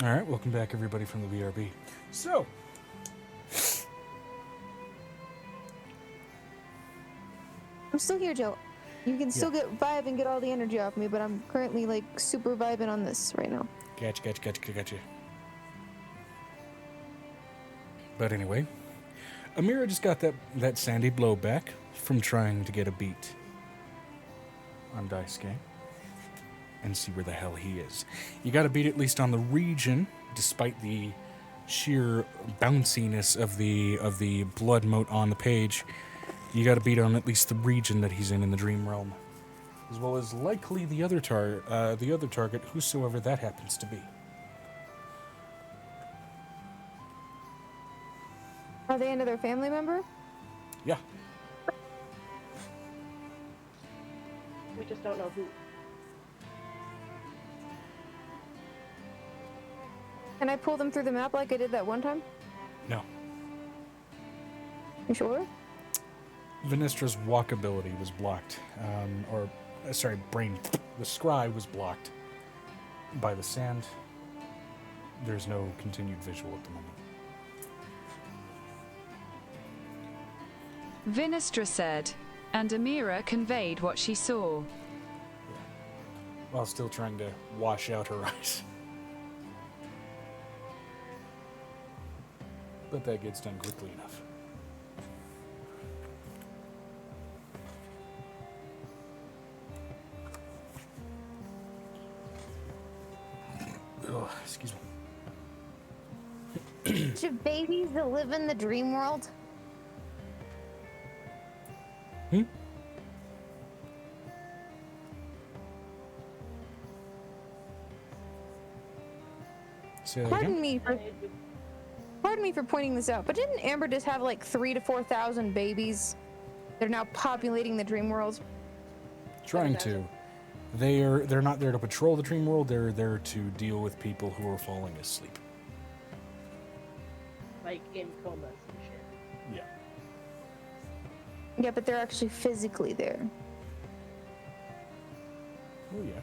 [SPEAKER 1] Alright, welcome back everybody from the BRB. So,
[SPEAKER 3] I'm still here, Joe. You can still get vibe and get all the energy off me, but I'm currently like super vibing on this right now.
[SPEAKER 1] Gotcha. But anyway, Amira just got that sandy blowback from trying to get a beat on Dice Game and see where the hell he is. You got to beat at least on the region, despite the sheer bounciness of the blood mote on the page. You got to beat on at least the region that he's in the dream realm, as well as likely the other target, whosoever that happens to be.
[SPEAKER 3] Are they another family member?
[SPEAKER 1] Yeah.
[SPEAKER 7] We just don't know who.
[SPEAKER 3] Can I pull them through the map like I did that one time?
[SPEAKER 1] No.
[SPEAKER 3] You sure?
[SPEAKER 1] Vinestra's walkability was blocked, the scry was blocked by the sand. There's no continued visual at the moment.
[SPEAKER 5] Vinestra said, and Amira conveyed what she saw.
[SPEAKER 1] While still trying to wash out her eyes. But that gets done quickly enough. Oh, excuse me.
[SPEAKER 3] Should babies that live in the dream world?
[SPEAKER 1] Say that
[SPEAKER 3] Pardon
[SPEAKER 1] again?
[SPEAKER 3] me for pointing this out, but didn't Amber just have like 3,000 to 4,000 babies? They're now populating the dream world.
[SPEAKER 1] Trying to. They're not there to patrol the dream world. They're there to deal with people who are falling asleep.
[SPEAKER 7] Like in comas and shit.
[SPEAKER 1] Yeah.
[SPEAKER 3] Yeah, but they're actually physically there.
[SPEAKER 1] Oh yeah.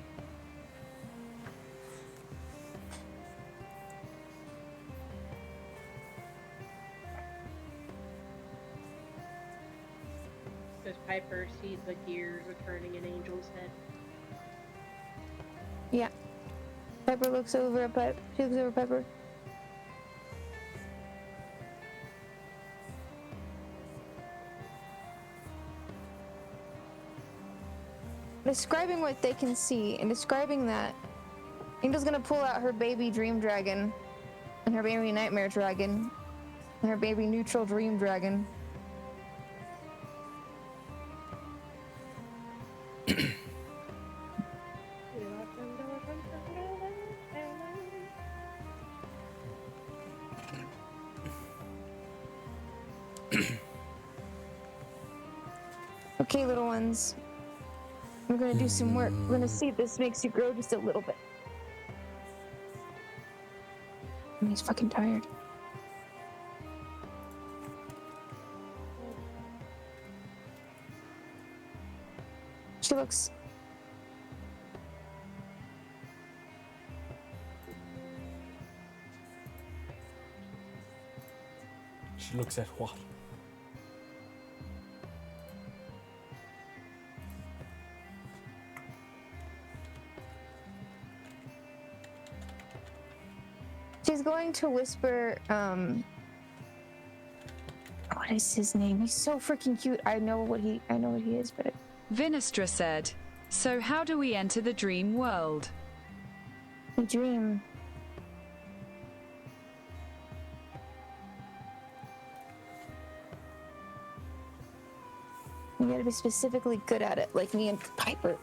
[SPEAKER 7] Does Piper see the gears are turning in Angel's head?
[SPEAKER 3] Yeah. Pepper looks over at Piper. She looks over at Pepper. Describing what they can see and describing that, Angel's gonna pull out her baby dream dragon and her baby nightmare dragon and her baby neutral dream dragon. Okay, little ones. We're gonna do some work. We're gonna see if this makes you grow just a little bit. And he's fucking tired. She looks...
[SPEAKER 1] She looks at what?
[SPEAKER 3] She's going to whisper, what is his name? He's so freaking cute. I know what he is, but...
[SPEAKER 5] Vinestra said, so how do we enter the dream world?
[SPEAKER 3] We dream. You gotta be specifically good at it, like me and Piper.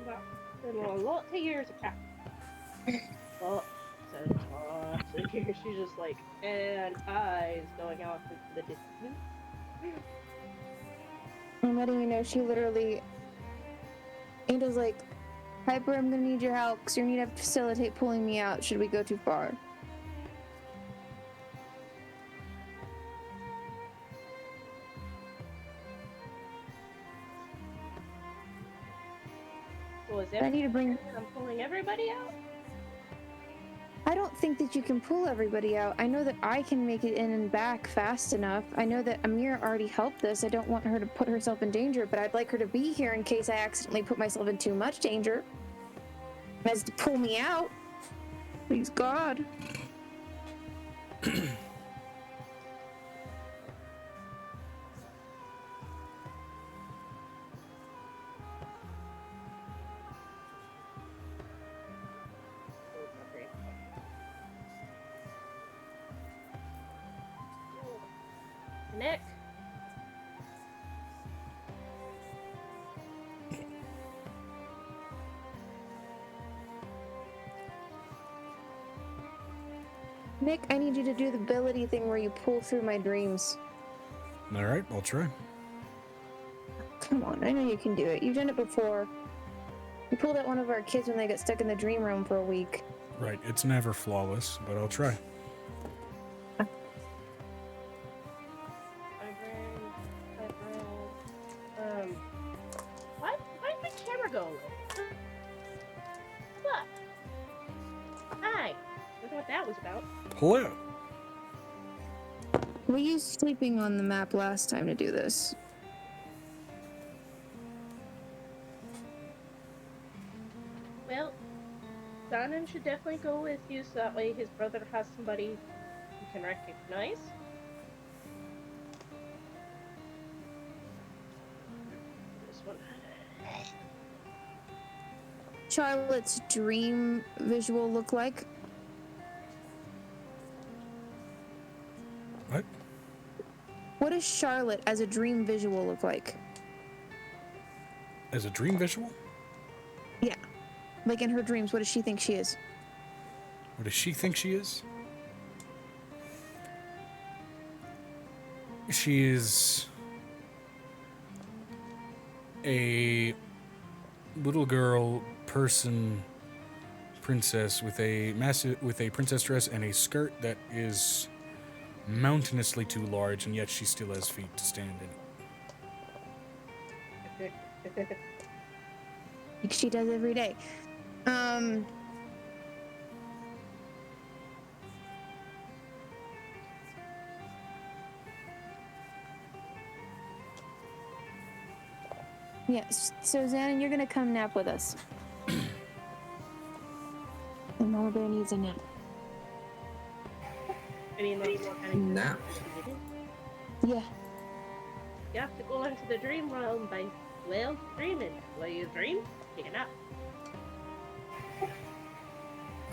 [SPEAKER 7] Well, been a lot of years of practice. Lots and lots of years. She's just like, and eyes going off into the distance.
[SPEAKER 3] I'm letting you know she literally... Angel's like, Piper, I'm gonna need your help because you're gonna need to facilitate pulling me out should we go too far.
[SPEAKER 7] So is
[SPEAKER 3] I need to bring...
[SPEAKER 7] I'm pulling everybody out?
[SPEAKER 3] I don't think that you can pull everybody out. I know that I can make it in and back fast enough. I know that Amira already helped us. I don't want her to put herself in danger, but I'd like her to be here in case I accidentally put myself in too much danger. As to pull me out. Please God.
[SPEAKER 7] Nick.
[SPEAKER 3] Nick, I need you to do the ability thing where you pull through my dreams.
[SPEAKER 1] All right, I'll try.
[SPEAKER 3] Come on, I know you can do it. You've done it before. You pulled out one of our kids when they got stuck in the dream room for a week.
[SPEAKER 1] Right, it's never flawless, but I'll try.
[SPEAKER 7] Why'd my camera go away? What? Hi. I don't know what that was about.
[SPEAKER 1] Hello.
[SPEAKER 3] We used sleeping on the map last time to do this.
[SPEAKER 7] Well, Donan should definitely go with you so that way his brother has somebody he can recognize. This one.
[SPEAKER 3] Charlotte's dream visual look like?
[SPEAKER 1] What?
[SPEAKER 3] What does Charlotte as a dream visual look like?
[SPEAKER 1] As a dream visual?
[SPEAKER 3] Yeah. Like in her dreams, what does she think she is?
[SPEAKER 1] What does she think she is? She is a little girl person princess with a princess dress and a skirt that is mountainously too large, and yet she still has feet to stand in it.
[SPEAKER 3] Like she does every day. Yes, so Xanon, you're gonna come nap with us. And Mama Bear needs a nap.
[SPEAKER 7] I mean, that's kind of
[SPEAKER 4] Nap?
[SPEAKER 3] Yeah.
[SPEAKER 7] You have to go into the dream realm by, well, dreaming. While you dream, take a nap.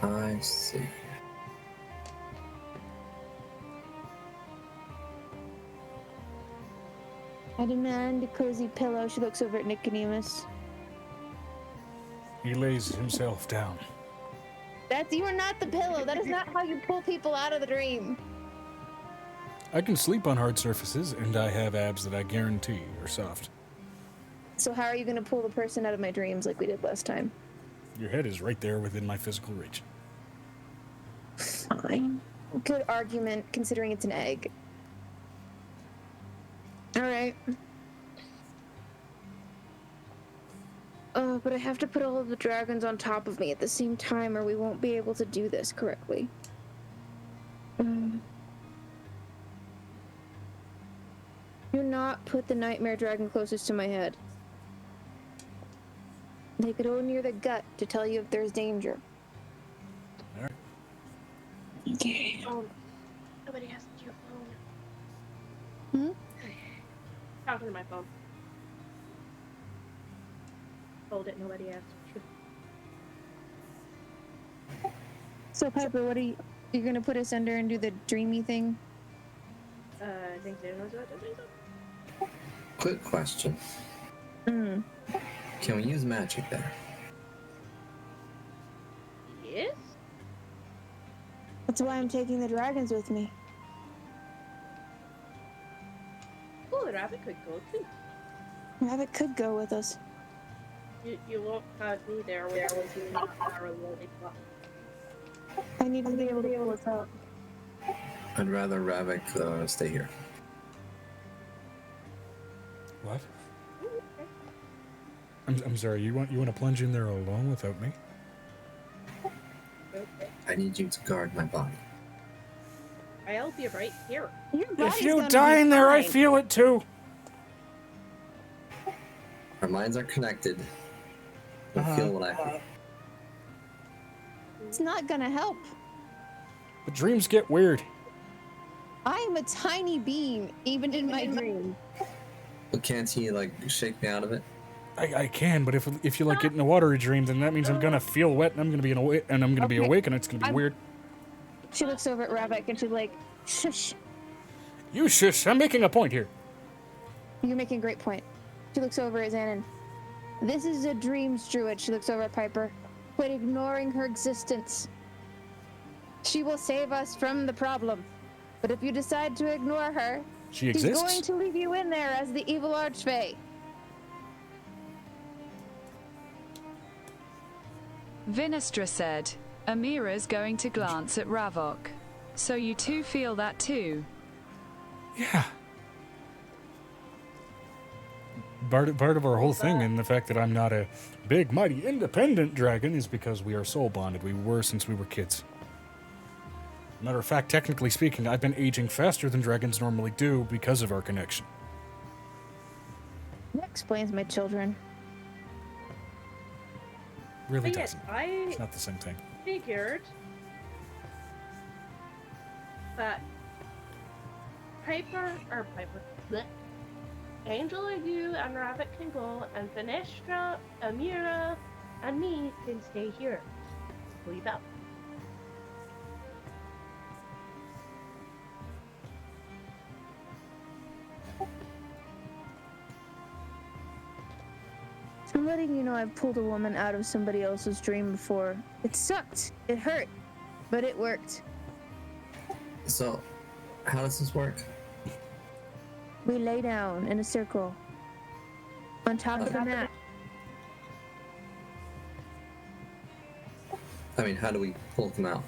[SPEAKER 4] I see.
[SPEAKER 3] I demand a cozy pillow. She looks over at Nicodemus.
[SPEAKER 1] He lays himself down.
[SPEAKER 3] You are not the pillow. That is not how you pull people out of the dream.
[SPEAKER 1] I can sleep on hard surfaces, and I have abs that I guarantee are soft.
[SPEAKER 3] So how are you going to pull the person out of my dreams like we did last time?
[SPEAKER 1] Your head is right there within my physical reach.
[SPEAKER 3] Fine. Good argument, considering it's an egg. Alright. Oh, but I have to put all of the dragons on top of me at the same time, or we won't be able to do this correctly. Do not put the nightmare dragon closest to my head. They could go near the gut to tell you if there's danger.
[SPEAKER 1] Alright.
[SPEAKER 3] Okay.
[SPEAKER 7] Nobody has your phone.
[SPEAKER 3] Hmm?
[SPEAKER 7] Talking to my phone. Hold it, nobody asked.
[SPEAKER 3] So Piper, what are you gonna put us under and do the dreamy thing?
[SPEAKER 7] I think they know that.
[SPEAKER 4] Quick question.
[SPEAKER 3] Mm.
[SPEAKER 4] Can we use magic there?
[SPEAKER 7] Yes?
[SPEAKER 3] That's why I'm taking the dragons with me.
[SPEAKER 7] Oh, the rabbit could go too.
[SPEAKER 3] Rabbit could go with us.
[SPEAKER 7] You won't have me there with you not our lonely plot.
[SPEAKER 3] I need to be able to pull us out.
[SPEAKER 4] I'd rather Ravik stay here.
[SPEAKER 1] What? I'm sorry. You want to plunge in there alone without me?
[SPEAKER 4] I need you to guard my body.
[SPEAKER 7] I'll be right here.
[SPEAKER 3] Your
[SPEAKER 1] If
[SPEAKER 3] body's
[SPEAKER 1] you
[SPEAKER 3] gonna
[SPEAKER 1] die
[SPEAKER 3] be
[SPEAKER 1] in there, I
[SPEAKER 3] fine.
[SPEAKER 1] feel it too.
[SPEAKER 4] Our minds are connected. I feel what I feel.
[SPEAKER 3] It's not gonna help.
[SPEAKER 1] The dreams get weird.
[SPEAKER 3] I am a tiny being, even in my dream.
[SPEAKER 4] But can't he, like, shake me out of it?
[SPEAKER 1] I can, but if you like get in a watery dream, then that means I'm gonna feel wet and I'm gonna be be awake and it's gonna be weird.
[SPEAKER 3] She looks over at Ravik and she's like, shush.
[SPEAKER 1] You shush. I'm making a point here.
[SPEAKER 3] You're making a great point. She looks over at Xanon. This is a dreams druid. She looks over at Piper. Quit ignoring her existence. She will save us from the problem. But if you decide to ignore her,
[SPEAKER 1] She
[SPEAKER 3] she's
[SPEAKER 1] exists.
[SPEAKER 3] going to leave you in there as the evil archfey.
[SPEAKER 5] Vinestra said, Amira's going to glance at Ravok. So you two feel that too?
[SPEAKER 1] Yeah. Part of our whole thing, and the fact that I'm not a big, mighty, independent dragon, is because we are soul bonded. We were since we were kids. Matter of fact, technically speaking, I've been aging faster than dragons normally do because of our connection.
[SPEAKER 3] That explains my children.
[SPEAKER 1] Really
[SPEAKER 7] But yes,
[SPEAKER 1] doesn't.
[SPEAKER 7] I
[SPEAKER 1] It's not the same thing.
[SPEAKER 7] figured that bleh. Angela, you and Rabbit can go, and Venestra, Amira, and me can stay here. Leave out.
[SPEAKER 3] I'm letting you know I've pulled a woman out of somebody else's dream before. It sucked. It hurt. But it worked.
[SPEAKER 4] So, how does this work?
[SPEAKER 3] We lay down in a circle. On top of a mat.
[SPEAKER 4] I mean, how do we pull them out?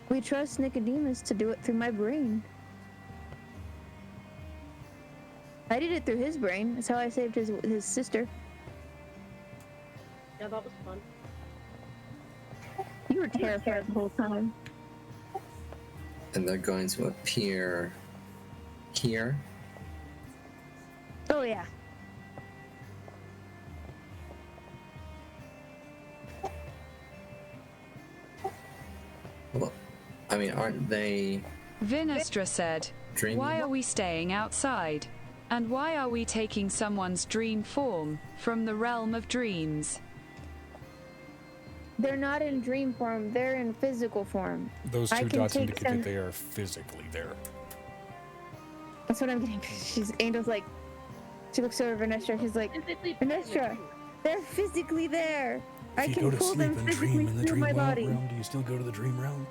[SPEAKER 3] We trust Nicodemus to do it through my brain. I did it through his brain. That's how I saved his sister.
[SPEAKER 7] Yeah, that was fun.
[SPEAKER 3] You were terrified the whole time.
[SPEAKER 4] And they're going to appear here.
[SPEAKER 3] Oh yeah.
[SPEAKER 4] Well, I mean, aren't they
[SPEAKER 5] Vinestra said,
[SPEAKER 4] dreaming?
[SPEAKER 5] why are we staying outside? And why are we taking someone's dream form from the realm of dreams?
[SPEAKER 3] They're not in dream form. They're in physical form.
[SPEAKER 1] Those
[SPEAKER 3] I
[SPEAKER 1] two
[SPEAKER 3] can
[SPEAKER 1] dots
[SPEAKER 3] take
[SPEAKER 1] indicate
[SPEAKER 3] them-
[SPEAKER 1] that they are physically there.
[SPEAKER 3] That's what I'm getting. Angel's like, she looks over at Venestra. She's like,
[SPEAKER 7] Physically
[SPEAKER 3] Venestra, they're physically there. I
[SPEAKER 1] If you
[SPEAKER 3] can
[SPEAKER 1] go to
[SPEAKER 3] pull
[SPEAKER 1] sleep
[SPEAKER 3] them
[SPEAKER 1] and
[SPEAKER 3] physically
[SPEAKER 1] dream in the
[SPEAKER 3] through
[SPEAKER 1] dream
[SPEAKER 3] my body.
[SPEAKER 1] realm, do you still go to the dream realm?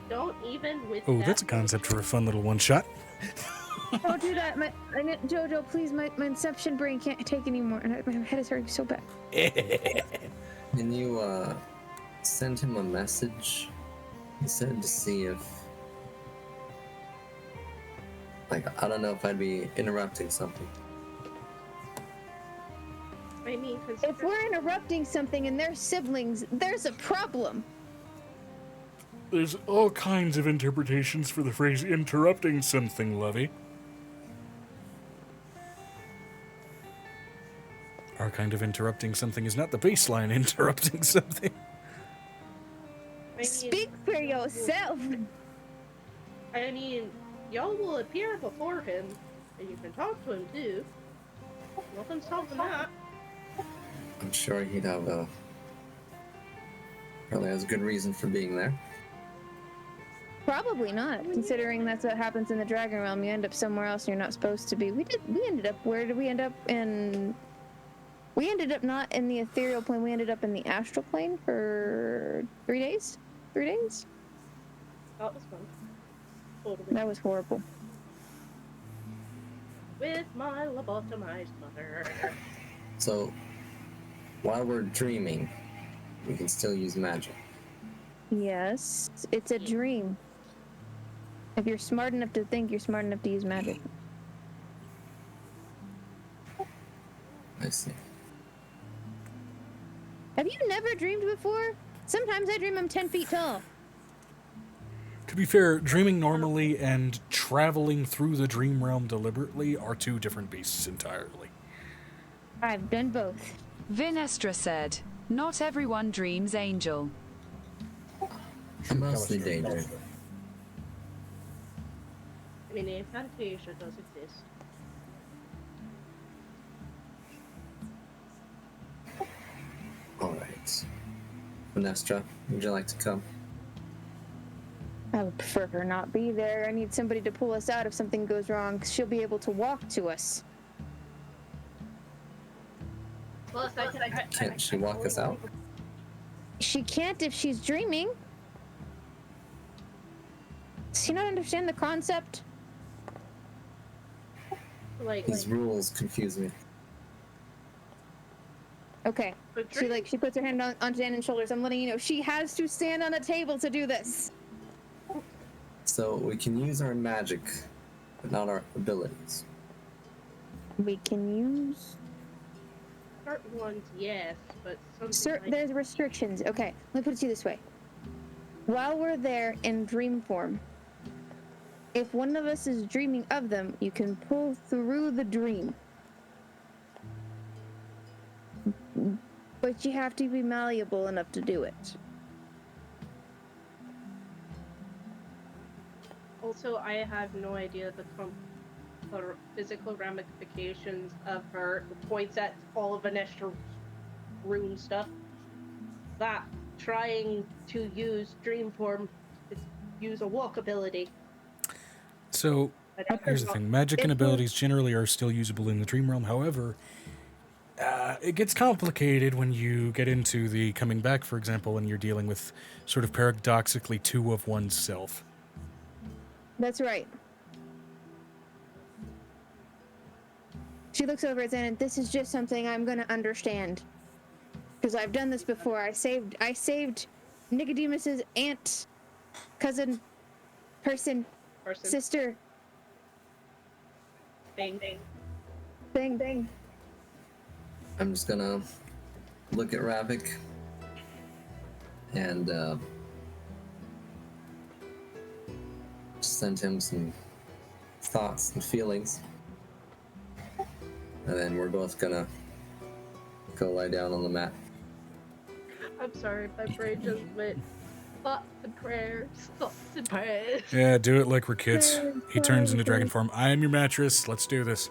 [SPEAKER 7] Don't even with
[SPEAKER 1] Oh,
[SPEAKER 7] that
[SPEAKER 1] that's a concept for a fun little one-shot.
[SPEAKER 3] Don't do that. Jojo, please, my inception brain can't take anymore. And my head is hurting so bad.
[SPEAKER 4] Can you send him a message instead to see if, like, I don't know if I'd be interrupting something.
[SPEAKER 7] I mean,
[SPEAKER 3] If we're interrupting something and they're siblings, there's a problem.
[SPEAKER 1] There's all kinds of interpretations for the phrase interrupting something, Lovey. Our kind of interrupting something is not the baseline interrupting something.
[SPEAKER 3] Speak for yourself.
[SPEAKER 7] I mean, y'all will appear before him, and you can talk to him too. Nothing's stopping that.
[SPEAKER 4] I'm sure he'd have Probably has a good reason for being there.
[SPEAKER 3] Probably not, considering that's what happens in the Dragon Realm. You end up somewhere else and you're not supposed to be. We ended up, where did we end up in? We ended up not in the ethereal plane, we ended up in the astral plane for 3 days? 3 days?
[SPEAKER 7] That was fun. Totally.
[SPEAKER 3] That was horrible.
[SPEAKER 7] With my lobotomized mother.
[SPEAKER 4] So, while we're dreaming, we can still use magic.
[SPEAKER 3] Yes, it's a dream. If you're smart enough to think, you're smart enough to use magic.
[SPEAKER 4] I see.
[SPEAKER 3] Have you never dreamed before? Sometimes I dream I'm 10 feet tall.
[SPEAKER 1] To be fair, dreaming normally and traveling through the dream realm deliberately are two different beasts entirely.
[SPEAKER 3] I've done both.
[SPEAKER 5] Vinestra said, "Not everyone dreams, Angel."
[SPEAKER 4] I'm mostly daydream.
[SPEAKER 7] I mean, Fantasia does exist.
[SPEAKER 4] Alright. Vinestra, would you like to come?
[SPEAKER 3] I would prefer her not be there. I need somebody to pull us out if something goes wrong, 'cause she'll be able to walk to us.
[SPEAKER 7] Plus,
[SPEAKER 4] Can't she walk us out?
[SPEAKER 3] She can't if she's dreaming. Does she not understand the concept?
[SPEAKER 7] like,
[SPEAKER 4] These rules confuse me.
[SPEAKER 3] Okay. She puts her hand on Janen's shoulders. I'm letting you know she has to stand on a table to do this.
[SPEAKER 4] So we can use our magic, but not our abilities.
[SPEAKER 3] We can use
[SPEAKER 7] certain ones, yes, but some
[SPEAKER 3] there's restrictions. Okay, let me put it to you this way. While we're there in dream form, if one of us is dreaming of them, you can pull through the dream. But you have to be malleable enough to do it.
[SPEAKER 7] Also, I have no idea the physical ramifications of her points at all of Vinestra's rune stuff. That trying to use dream form is use a walk ability.
[SPEAKER 1] So, here's the thing. Magic and abilities generally are still usable in the dream realm. However, it gets complicated when you get into the coming back, for example, and you're dealing with sort of paradoxically two of one's self.
[SPEAKER 3] That's right. She looks over at Zen and this is just something I'm gonna understand. Because I've done this before. I saved Nicodemus's aunt, cousin, person. Sister.
[SPEAKER 7] Bang, bang.
[SPEAKER 3] Bang, bang.
[SPEAKER 4] I'm just gonna look at Ravik and send him some thoughts and feelings. And then we're both gonna go lie down on the mat.
[SPEAKER 7] I'm sorry, my brain just went thoughts and prayers, thoughts and prayers.
[SPEAKER 1] Yeah, do it like we're kids. He turns into dragon form. I am your mattress. Let's do this.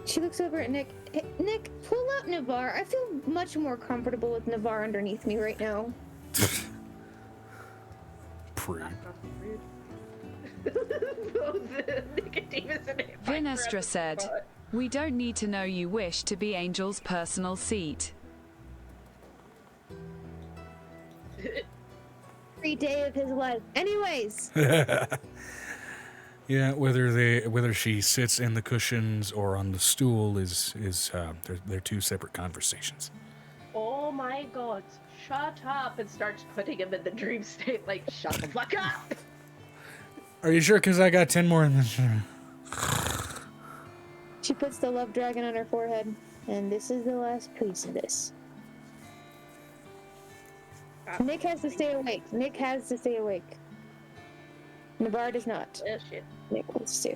[SPEAKER 3] She looks over at Nick. Hey, Nick, pull out Navarre. I feel much more comfortable with Navarre underneath me right now.
[SPEAKER 1] Prude.
[SPEAKER 5] Vinestra said, "We don't need to know you wish to be Angel's personal seat."
[SPEAKER 3] Every day of his life. Anyways.
[SPEAKER 1] Yeah, whether she sits in the cushions or on the stool is they're two separate conversations.
[SPEAKER 7] Oh my god, shut up, and starts putting him in the dream state, like, shut the fuck up!
[SPEAKER 1] Are you sure? Because I got 10 more in this.
[SPEAKER 3] She puts the love dragon on her forehead, and this is the last piece of this. Nick has to stay awake. Nick has to stay awake. Navarre does not.
[SPEAKER 7] Oh shit.
[SPEAKER 3] Nick wants to.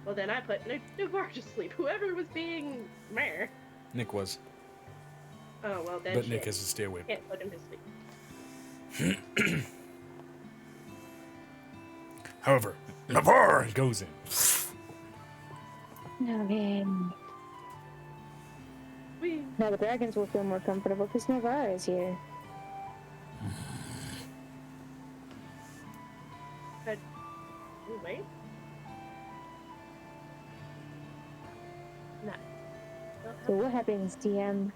[SPEAKER 7] Well then I put Navarre to sleep. Whoever was being meh.
[SPEAKER 1] Nick was.
[SPEAKER 7] Oh well then
[SPEAKER 1] But
[SPEAKER 7] shit.
[SPEAKER 1] Nick has to stay awake.
[SPEAKER 7] Can't put him to sleep.
[SPEAKER 1] However, Navarre goes in.
[SPEAKER 3] Okay.
[SPEAKER 7] Whee!
[SPEAKER 3] Now the dragons will feel more comfortable because Novara is here.
[SPEAKER 7] But anyway. Nice. Well,
[SPEAKER 3] So what happens, DM?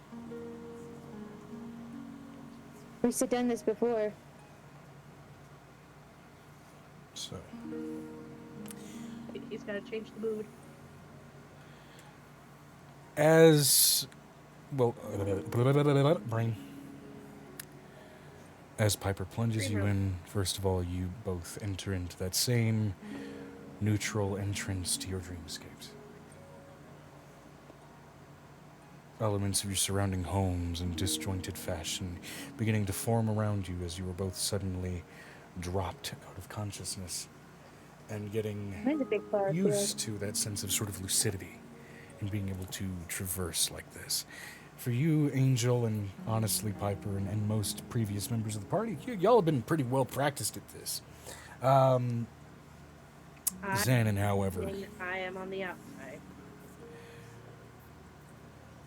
[SPEAKER 3] We've done this before.
[SPEAKER 1] So,
[SPEAKER 7] he's got to change the mood.
[SPEAKER 1] as well, brain. As Piper plunges you in, first of all, you both enter into that same neutral entrance to your dreamscapes. Elements of your surrounding homes in disjointed fashion beginning to form around you as you were both suddenly dropped out of consciousness and getting
[SPEAKER 3] Mine's a big flower
[SPEAKER 1] used to that sense of sort of lucidity and being able to traverse like this. For you, Angel, and honestly, Piper, and most previous members of the party, y'all have been pretty well practiced at this. Xanon, however,
[SPEAKER 7] I am on the outside.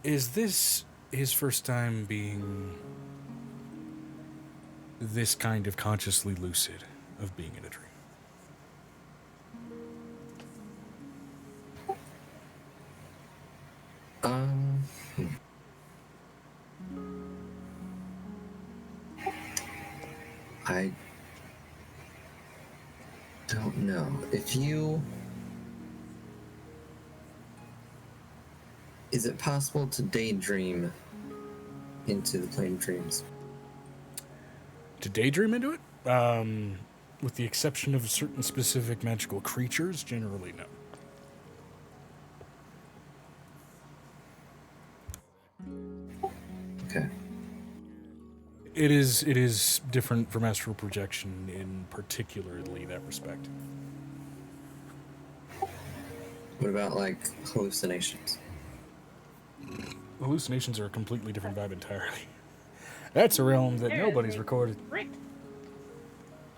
[SPEAKER 1] is this his first time being this kind of consciously lucid of being in a dream?
[SPEAKER 4] I don't know. Is it possible to daydream into the plane of dreams?
[SPEAKER 1] To daydream into it? With the exception of certain specific magical creatures, generally no.
[SPEAKER 4] Okay.
[SPEAKER 1] It is different from astral projection in particularly that respect.
[SPEAKER 4] What about, like, hallucinations?
[SPEAKER 1] Hallucinations are a completely different vibe entirely. That's a realm that nobody's recorded.
[SPEAKER 7] Rick.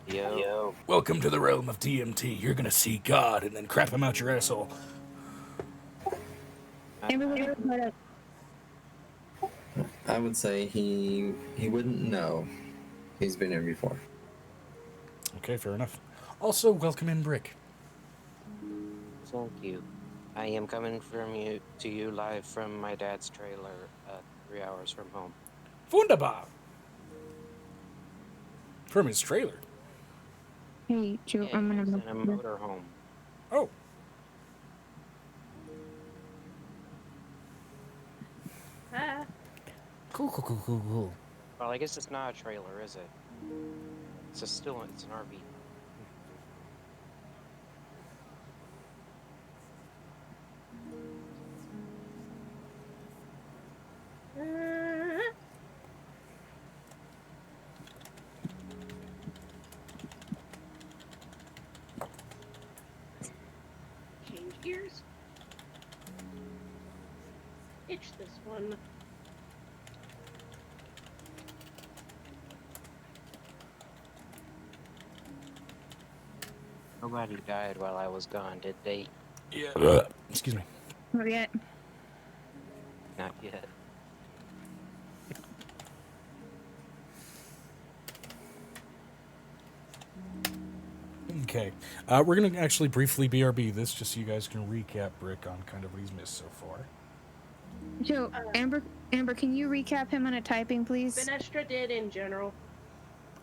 [SPEAKER 8] Yo.
[SPEAKER 1] Welcome to the realm of DMT. You're gonna see God and then crap him out your asshole.
[SPEAKER 3] Everyone,
[SPEAKER 4] I would say he wouldn't know. He's been here before.
[SPEAKER 1] Okay, fair enough. Also, welcome in, Brick.
[SPEAKER 8] Thank you. I am coming to you live from my dad's trailer, 3 hours from home.
[SPEAKER 1] Wunderbar! From his trailer.
[SPEAKER 3] Hey, Joe,
[SPEAKER 8] Yeah,
[SPEAKER 3] I'm
[SPEAKER 8] he's
[SPEAKER 3] gonna
[SPEAKER 8] in a motorhome.
[SPEAKER 1] Oh.
[SPEAKER 7] Ah.
[SPEAKER 1] Cool.
[SPEAKER 8] Well, I guess it's not a trailer, is it? It's an RV.
[SPEAKER 7] Change gears. Itch this one.
[SPEAKER 8] Nobody died while I was gone, did they?
[SPEAKER 1] Yeah. Excuse me.
[SPEAKER 3] Not yet.
[SPEAKER 8] Not yet.
[SPEAKER 1] Okay. We're going to actually briefly BRB this just so you guys can recap Brick on kind of what he's missed so far.
[SPEAKER 3] Joe, Amber, can you recap him on a typing, please?
[SPEAKER 7] Finestra did in general.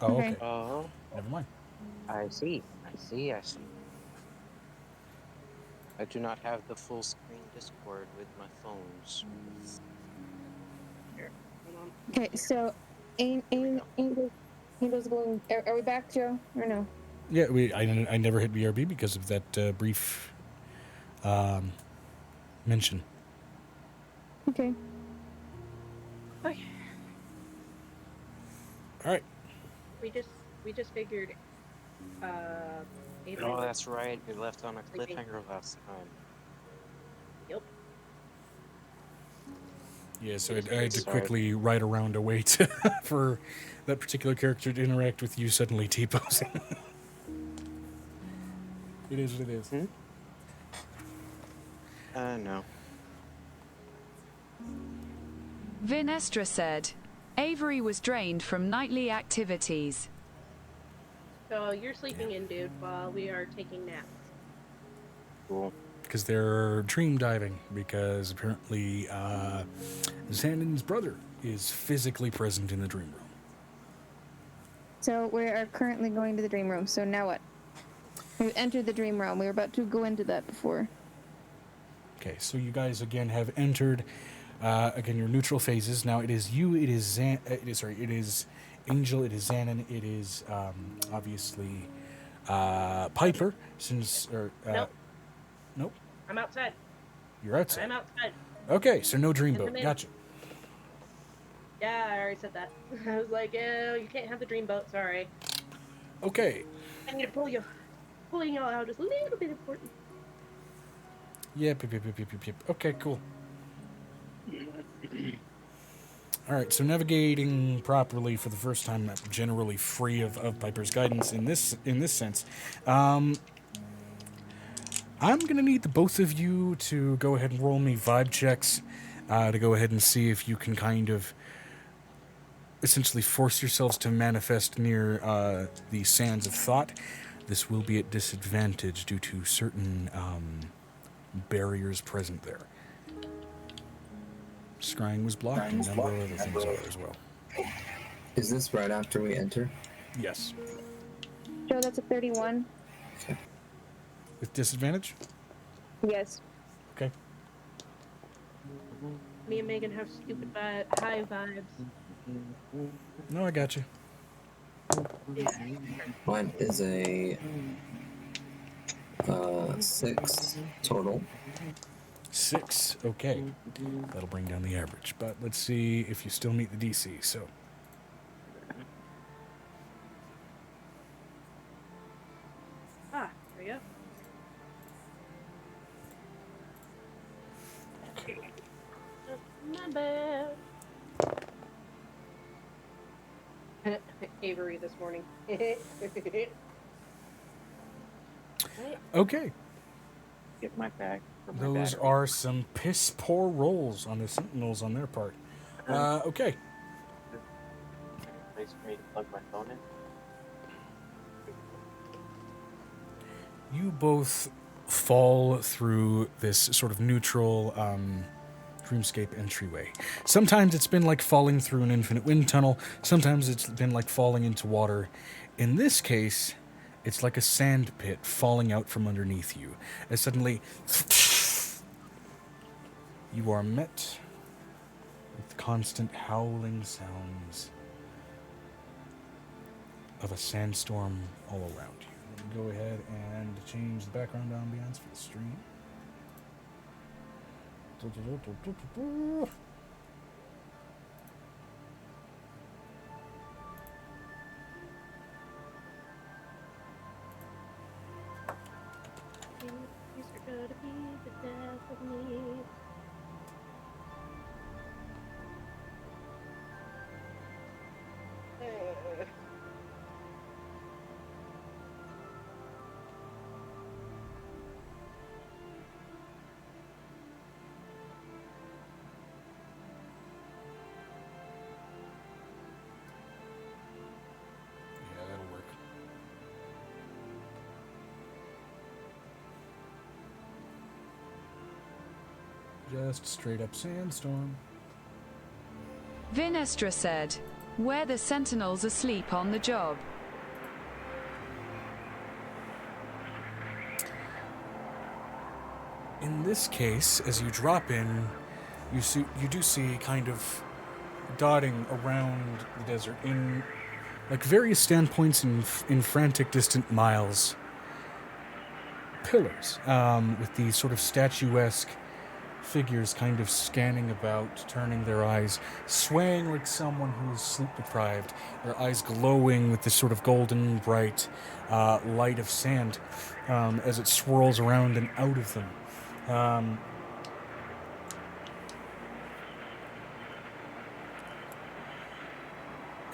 [SPEAKER 1] Oh,
[SPEAKER 3] Okay.
[SPEAKER 1] okay.
[SPEAKER 8] Oh,
[SPEAKER 1] Never mind.
[SPEAKER 8] I see. I do not have the full screen Discord with my phones.
[SPEAKER 7] Here, hold on.
[SPEAKER 3] Okay, so Angel's going. Are we back, Joe, or no?
[SPEAKER 1] Yeah, I never hit BRB because of that brief mention.
[SPEAKER 3] Okay.
[SPEAKER 7] Okay.
[SPEAKER 1] All right.
[SPEAKER 7] We just figured.
[SPEAKER 8] Oh, that's right. We left on a
[SPEAKER 7] Sleeping.
[SPEAKER 8] cliffhanger last time.
[SPEAKER 7] Yep.
[SPEAKER 1] Yeah, so I had to
[SPEAKER 8] Sorry.
[SPEAKER 1] quickly write around a way to for that particular character to interact with you suddenly T-posing. It is what it is.
[SPEAKER 8] No.
[SPEAKER 5] Vinestra said, Avery was drained from nightly activities.
[SPEAKER 7] So you're sleeping in, dude, while we are taking naps.
[SPEAKER 8] Cool.
[SPEAKER 1] Because they're dream diving, because apparently Xanon's brother is physically present in the dream room.
[SPEAKER 3] So we are currently going to the dream room. So now what? We've entered the dream realm. We were about to go into that before.
[SPEAKER 1] Okay, so you guys again have entered again your neutral phases. Now it is you, it is it is Angel, it is Xanon, it is obviously Piper.
[SPEAKER 7] Nope.
[SPEAKER 1] Nope.
[SPEAKER 7] I'm outside.
[SPEAKER 1] You're outside.
[SPEAKER 7] I'm outside.
[SPEAKER 1] Okay, so no dreamboat.
[SPEAKER 7] In.
[SPEAKER 1] Gotcha.
[SPEAKER 7] Yeah, I already said that. I was like, oh, you can't have the dreamboat. Sorry.
[SPEAKER 1] Okay.
[SPEAKER 7] I need to pull you. Pulling you out is a little bit important.
[SPEAKER 1] Yep. Okay, cool. All right, so navigating properly for the first time, generally free of Piper's guidance in this sense. I'm going to need the both of you to go ahead and roll me vibe checks to go ahead and see if you can kind of essentially force yourselves to manifest near the sands of thought. This will be at disadvantage due to certain barriers present there. Scrying was blocked, and a number of other things are as well.
[SPEAKER 4] Is this right after we enter?
[SPEAKER 1] Yes.
[SPEAKER 3] Joe, that's a 31.
[SPEAKER 1] With disadvantage?
[SPEAKER 3] Yes.
[SPEAKER 1] Okay.
[SPEAKER 7] Me and Megan have stupid high vibes.
[SPEAKER 1] No, I got you.
[SPEAKER 7] Yeah.
[SPEAKER 4] Mine is a 6 total.
[SPEAKER 1] 6. Okay. That'll bring down the average. But let's see if you still meet the DC. So.
[SPEAKER 7] Ah, there you go.
[SPEAKER 1] Okay.
[SPEAKER 7] My bad. Avery this morning.
[SPEAKER 1] Okay.
[SPEAKER 8] Get my bag. For my
[SPEAKER 1] Those
[SPEAKER 8] battery.
[SPEAKER 1] are some piss poor rolls on the Sentinels on their part. Okay.
[SPEAKER 8] Place for me to plug my phone in.
[SPEAKER 1] You both fall through this sort of neutral dreamscape entryway. Sometimes it's been like falling through an infinite wind tunnel. Sometimes it's been like falling into water. In this case, it's like a sand pit falling out from underneath you. As suddenly, you are met with constant howling sounds of a sandstorm all around you. Let me go ahead and change the background ambiance for the stream.
[SPEAKER 7] These are gonna be the death of me.
[SPEAKER 1] Yeah, that'll work. Just straight up sandstorm.
[SPEAKER 5] Vinestra said, Were the sentinels asleep on the job?
[SPEAKER 1] In this case, as you drop in, you do see kind of dotting around the desert in like various standpoints in frantic distant miles. Pillars with these sort of statuesque figures kind of scanning about, turning their eyes, swaying like someone who is sleep deprived, their eyes glowing with this sort of golden bright light of sand as it swirls around and out of them.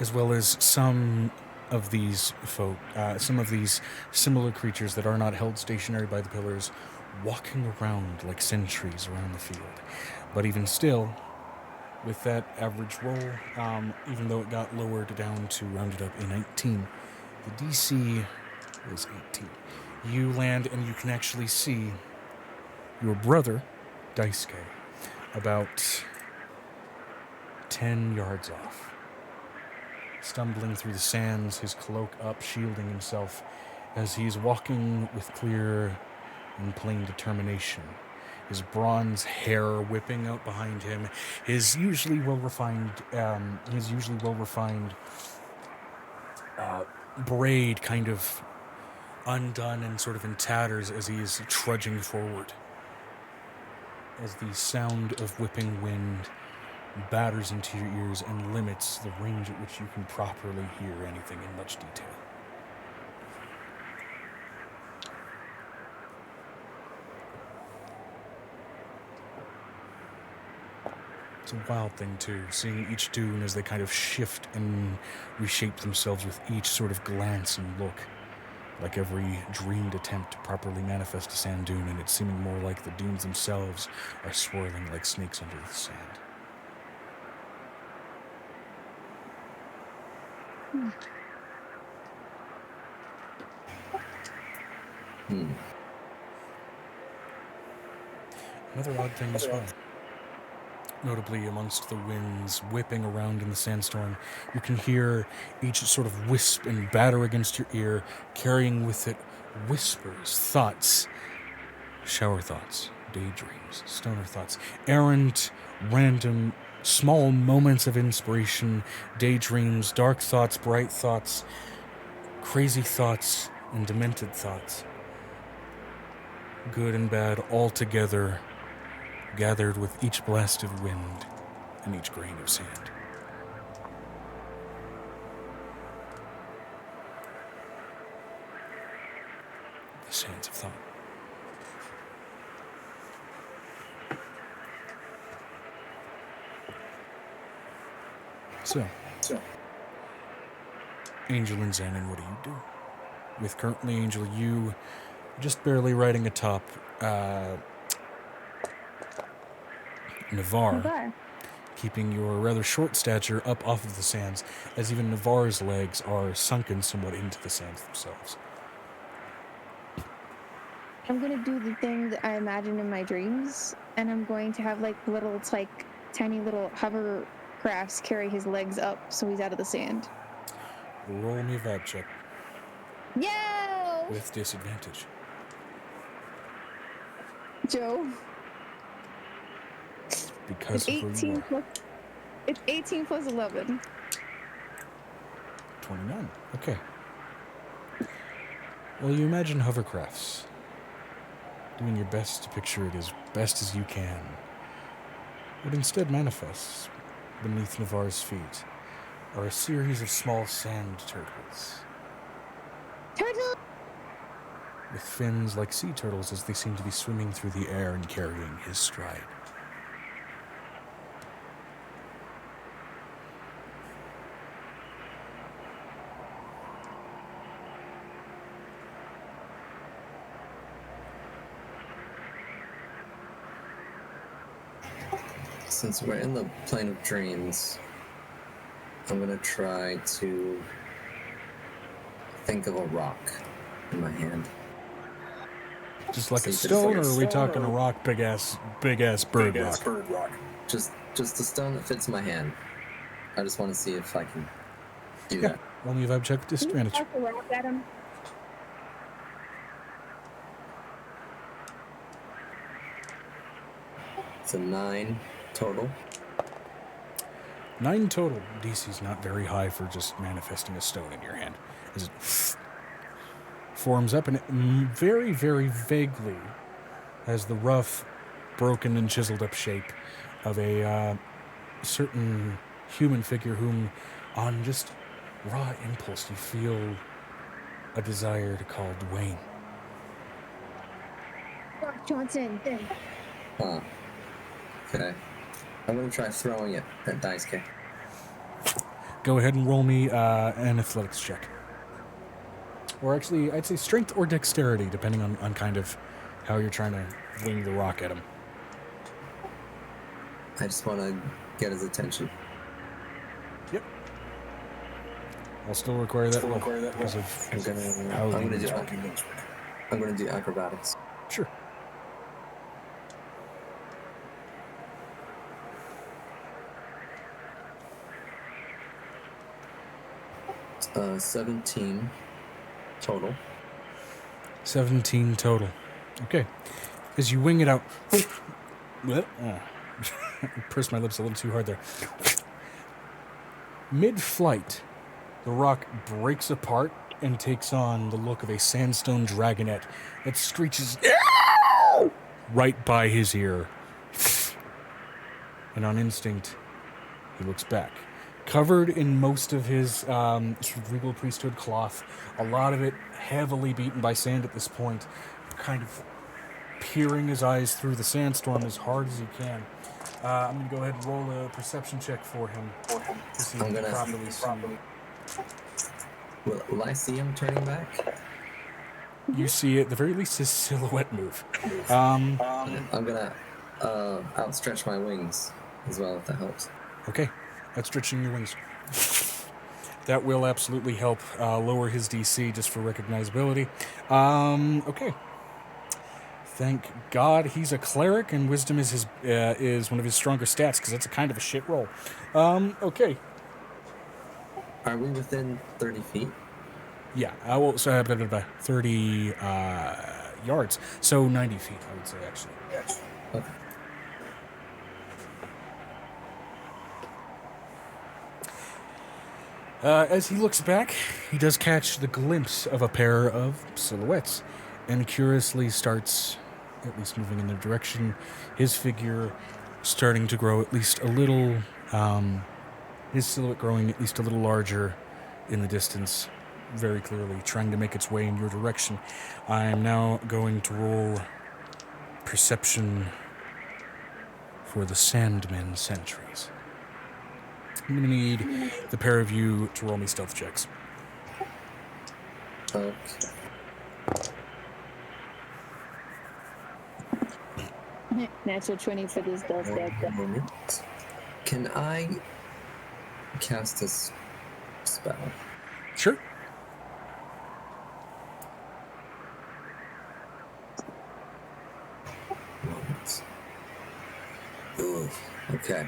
[SPEAKER 1] As well as some of these folk, some of these similar creatures that are not held stationary by the pillars, walking around like sentries around the field. But even still, with that average roll, even though it got lowered down to rounded up a 19, the DC is 18. You land and you can actually see your brother, Daisuke, about 10 yards off, stumbling through the sands, his cloak up, shielding himself as he's walking with clear and plain determination. His bronze hair whipping out behind him, his usually well-refined braid kind of undone and sort of in tatters as he is trudging forward. As the sound of whipping wind batters into your ears and limits the range at which you can properly hear anything in much detail. It's a wild thing, too, seeing each dune as they kind of shift and reshape themselves with each sort of glance and look. Like every dreamed attempt to properly manifest a sand dune, and it's seeming more like the dunes themselves are swirling like snakes under the sand. Another odd thing as well. Notably, amongst the winds whipping around in the sandstorm, you can hear each sort of wisp and batter against your ear, carrying with it whispers, thoughts, shower thoughts, daydreams, stoner thoughts, errant, random, small moments of inspiration, daydreams, dark thoughts, bright thoughts, crazy thoughts, and demented thoughts. Good and bad all together, gathered with each blast of wind and each grain of sand. The sands of thought. So, Angel and Xanon, what do you do? With currently Angel, you just barely riding atop Navarre, keeping your rather short stature up off of the sands, as even Navarre's legs are sunken somewhat into the sands themselves.
[SPEAKER 3] I'm gonna do the thing that I imagine in my dreams, and I'm going to have like tiny little hovercrafts carry his legs up so he's out of the sand.
[SPEAKER 1] Roll me a vibe check.
[SPEAKER 3] Yo!
[SPEAKER 1] With disadvantage.
[SPEAKER 3] Joe.
[SPEAKER 1] Because
[SPEAKER 3] It's
[SPEAKER 1] of who you
[SPEAKER 3] 18
[SPEAKER 1] are.
[SPEAKER 3] plus. It's 18 plus 11.
[SPEAKER 1] 29. Okay. Well, you imagine hovercrafts, doing your best to picture it as best as you can. What instead manifests beneath Navarre's feet are a series of small sand turtles.
[SPEAKER 3] Turtle!
[SPEAKER 1] With fins like sea turtles as they seem to be swimming through the air and carrying his stride.
[SPEAKER 4] Since we're in the plane of dreams, I'm gonna try to think of a rock in my hand.
[SPEAKER 1] Just like
[SPEAKER 4] So
[SPEAKER 1] a
[SPEAKER 4] you could
[SPEAKER 1] stone,
[SPEAKER 4] just
[SPEAKER 1] or are we talking a rock, big ass bird rock?
[SPEAKER 4] Just a stone that fits my hand. I just want to see if I can do
[SPEAKER 1] Yeah.
[SPEAKER 4] that.
[SPEAKER 1] Only if I've checked disadvantage.
[SPEAKER 3] Can you toss a rock at him?
[SPEAKER 4] It's a 9 total.
[SPEAKER 1] 9 total. DC's not very high for just manifesting a stone in your hand. As it forms up, and it very, very vaguely has the rough, broken and chiseled up shape of a certain human figure whom, on just raw impulse, you feel a desire to call Dwayne.
[SPEAKER 3] Rock Johnson.
[SPEAKER 4] Huh. Okay. I'm gonna try throwing it at Daisuke.
[SPEAKER 1] Go ahead and roll me an athletics check. Or actually, I'd say strength or dexterity, depending on kind of how you're trying to wing the rock at him.
[SPEAKER 4] I just want to get his attention.
[SPEAKER 1] Yep. I'll still require that roll because of how
[SPEAKER 4] I'm
[SPEAKER 1] the
[SPEAKER 4] gonna do acrobatics.
[SPEAKER 1] Sure.
[SPEAKER 4] 17 total.
[SPEAKER 1] 17 total. Okay. As you wing it out, pursed my lips a little too hard there. Mid-flight, the rock breaks apart and takes on the look of a sandstone dragonet that screeches right by his ear. And on instinct, he looks back. Covered in most of his sort of regal priesthood cloth, a lot of it heavily beaten by sand at this point, kind of peering his eyes through the sandstorm as hard as he can. I'm going to go ahead and roll a perception check for him to see if he can properly see.
[SPEAKER 4] Will I see him turning back?
[SPEAKER 1] You see, at the very least, his silhouette move.
[SPEAKER 4] I'm gonna outstretch my wings as well, if that helps.
[SPEAKER 1] Okay, outstretching your wings. That will absolutely help lower his DC just for recognizability. Okay. Thank God he's a cleric and wisdom is one of his stronger stats because that's a kind of a shit roll. Okay.
[SPEAKER 4] Are we within 30 feet?
[SPEAKER 1] Yeah, I will. So 30 yards, so 90 feet, I would say actually.
[SPEAKER 4] Okay.
[SPEAKER 1] As he looks back, he does catch the glimpse of a pair of silhouettes, and curiously starts at least moving in their direction. His figure starting to grow at least a little. His silhouette growing at least a little larger in the distance, very clearly trying to make its way in your direction. I am now going to roll perception for the Sandmen sentries. I'm going to need the pair of you to roll me stealth checks.
[SPEAKER 4] Okay.
[SPEAKER 3] Natural 20 for this stealth check.
[SPEAKER 4] One moment. Can I cast a spell?
[SPEAKER 1] Sure.
[SPEAKER 4] Moments. Ooh, okay.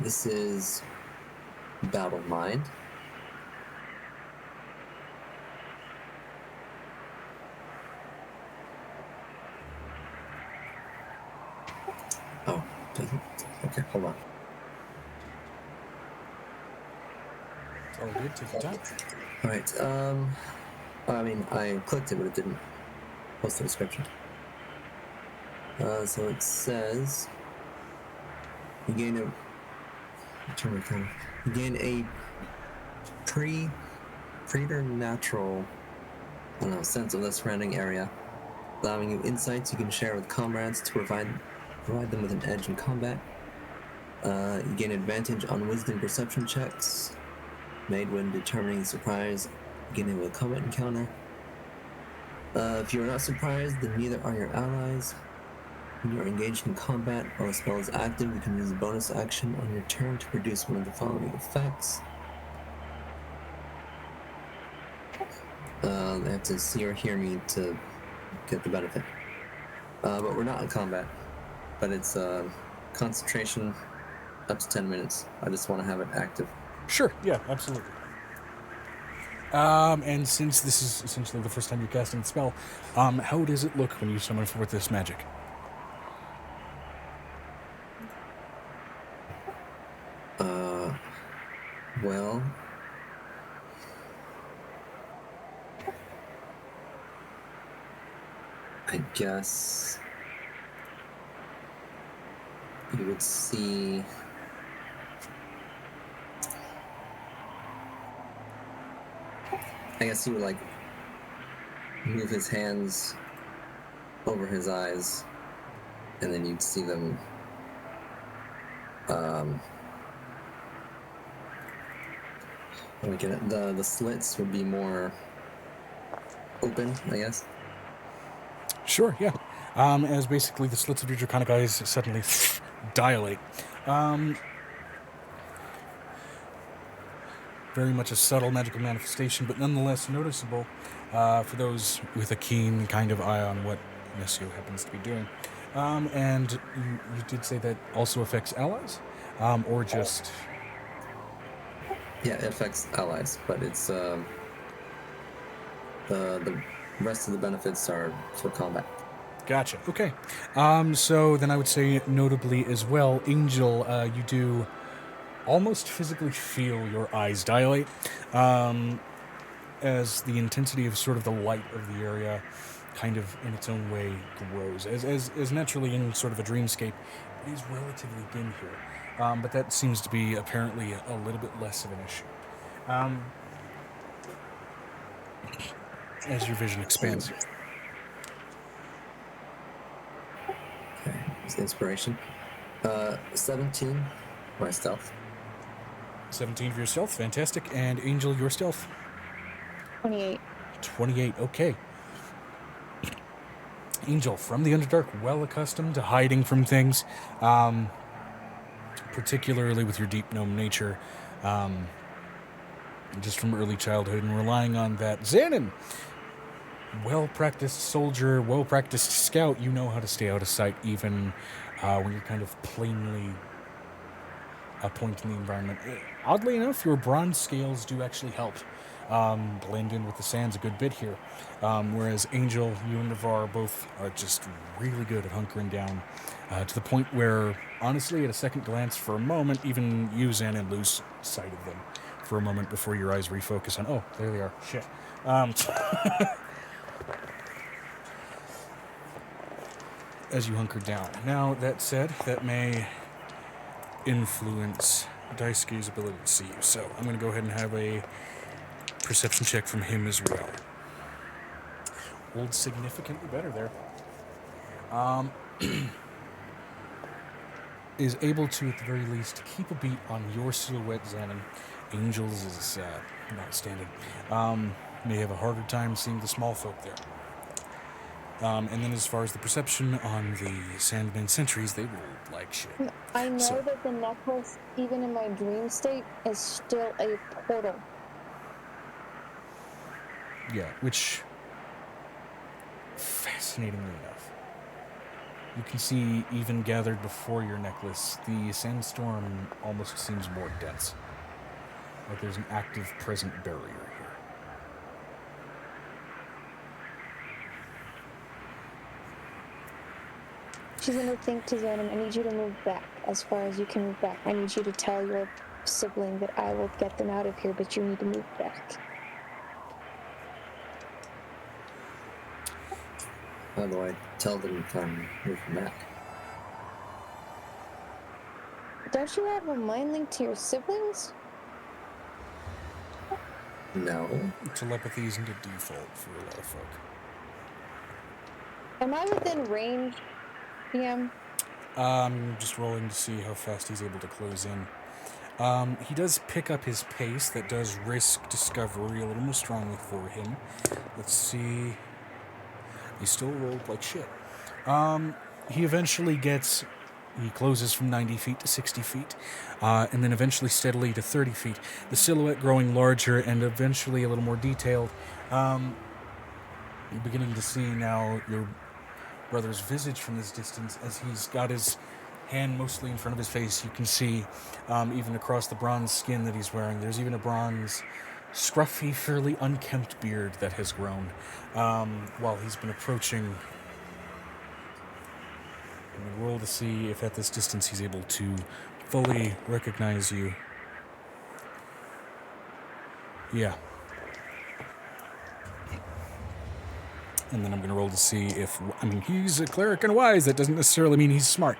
[SPEAKER 4] This is Battle Mind. Oh, doesn't. Okay, hold on.
[SPEAKER 1] It's all good. Take your time.
[SPEAKER 4] All right. I mean, I clicked it, but it didn't post the description. So it says you gain a preternatural, sense of the surrounding area, allowing you insights you can share with comrades to provide them with an edge in combat. You gain advantage on wisdom perception checks made when determining surprise beginning with a combat encounter. If you are not surprised, then neither are your allies. When you are engaged in combat while a spell is active, you can use a bonus action on your turn to produce one of the following effects. They have to see or hear me to get the benefit. But we're not in combat. But it's concentration up to 10 minutes. I just want to have it active.
[SPEAKER 1] Sure. Yeah, absolutely. And since this is essentially the first time you're casting the spell, how does it look when you summon forth this magic?
[SPEAKER 4] Well, I guess you would see he would move his hands over his eyes, and then you'd see them the slits would be more open, I guess.
[SPEAKER 1] Sure, yeah. As basically the slits of your draconic eyes suddenly dilate. Very much a subtle magical manifestation, but nonetheless noticeable for those with a keen kind of eye on what Nescio happens to be doing. And you did say that also affects allies? Or just...
[SPEAKER 4] Yeah, it affects allies, but it's the rest of the benefits are for combat.
[SPEAKER 1] Gotcha. Okay. So then I would say notably as well, Angel, you do almost physically feel your eyes dilate as the intensity of sort of the light of the area kind of in its own way grows. As naturally in sort of a dreamscape, it is relatively dim here. But that seems to be apparently a little bit less of an issue. As your vision expands.
[SPEAKER 4] Okay, it's inspiration. 17, my stealth.
[SPEAKER 1] 17 for your stealth, fantastic. And Angel, your stealth?
[SPEAKER 3] 28.
[SPEAKER 1] 28, okay. Angel, from the Underdark, well accustomed to hiding from things, particularly with your deep gnome nature, just from early childhood and relying on that. Xanon, well-practiced soldier, well-practiced scout, you know how to stay out of sight even when you're kind of plainly a point in the environment. Oddly enough, your bronze scales do actually help blend in with the sands a good bit here. Whereas Angel, you and Navarre both are just really good at hunkering down to the point where, honestly, at a second glance, for a moment, even you, Xanon, lose sight of them for a moment before your eyes refocus on, oh, there they are. Shit. As you hunker down. Now, that said, that may influence Daisuke's ability to see you. So I'm going to go ahead and have a perception check from him as well. Rolled significantly better there. Is able to, at the very least, keep a beat on your silhouette, Xanon. Angel's is not standing. May have a harder time seeing the small folk there. And then as far as the perception on the Sandman sentries, they rolled like shit.
[SPEAKER 3] I know that the necklace, even in my dream state, is still a portal.
[SPEAKER 1] Yeah, which, fascinatingly enough, you can see even gathered before your necklace, the sandstorm almost seems more dense. Like there's an active present barrier here.
[SPEAKER 3] She's gonna think to Xanon, I need you to move back as far as you can move back. I need you to tell your sibling that I will get them out of here, but you need to move back.
[SPEAKER 4] How do I tell them if I'm moving back?
[SPEAKER 3] Don't you have a mind link to your siblings?
[SPEAKER 4] No.
[SPEAKER 1] Telepathy isn't a default for a lot of folk.
[SPEAKER 3] Am I within range, PM?
[SPEAKER 1] Just rolling to see how fast he's able to close in. He does pick up his pace. That does risk discovery a little more strongly for him. Let's see. He still rolled like shit. He eventually gets... He closes from 90 feet to 60 feet, and then eventually steadily to 30 feet. The silhouette growing larger and eventually a little more detailed. You're beginning to see now your brother's visage from this distance as he's got his hand mostly in front of his face. You can see even across the bronze skin that he's wearing, there's even a bronze, scruffy, fairly unkempt beard that has grown while he's been approaching. And we roll to see if at this distance he's able to fully recognize you. Yeah. And then I'm going to roll to see if... I mean, he's a cleric and wise. That doesn't necessarily mean he's smart.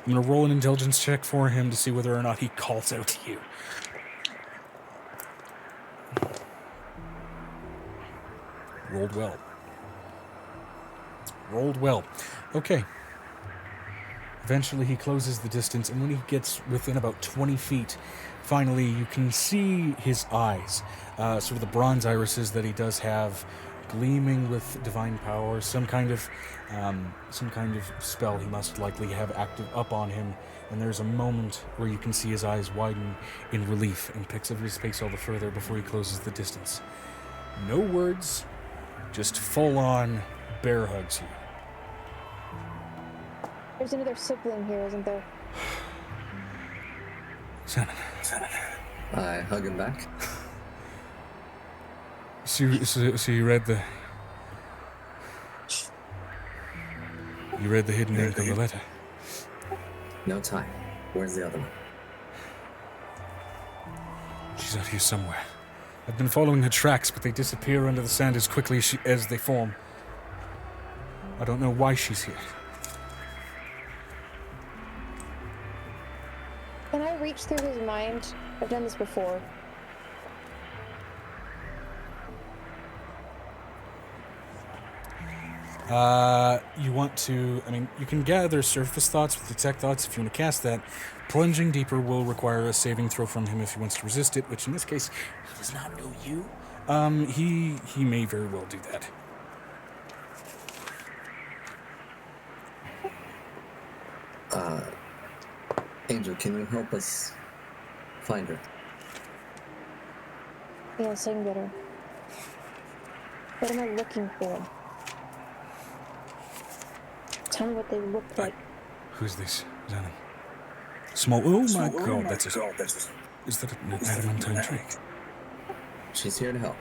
[SPEAKER 1] I'm going to roll an intelligence check for him to see whether or not he calls out to you. Rolled well. Rolled well. Okay. Eventually he closes the distance, and when he gets within about 20 feet, finally you can see his eyes. Sort of the bronze irises that he does have gleaming with divine power, some kind of spell he must likely have active up on him. And there's a moment where you can see his eyes widen in relief and picks up his pace all the further before he closes the distance. No words, just full-on bear hugs you.
[SPEAKER 3] There's another sibling here, isn't there?
[SPEAKER 1] Xanon.
[SPEAKER 4] I hug him back.
[SPEAKER 1] So you read the... You read the hidden ink on the letter?
[SPEAKER 4] No time. Where's the other one?
[SPEAKER 1] She's out here somewhere. I've been following her tracks, but they disappear under the sand as quickly as they form. I don't know why she's here.
[SPEAKER 3] Can I reach through his mind? I've done this before.
[SPEAKER 1] You want to... I mean, you can gather surface thoughts with detect thoughts if you want to cast that. Plunging deeper will require a saving throw from him if he wants to resist it, which in this case, he does not know you. He may very well do that.
[SPEAKER 4] Angel, can you help us find her?
[SPEAKER 3] Yes, I can get her. What am I looking for? Tell me what they look like.
[SPEAKER 1] Who's this? Xanon? Small... Oh my god, that's a... Is that an adamantine drake?
[SPEAKER 4] She's here to help.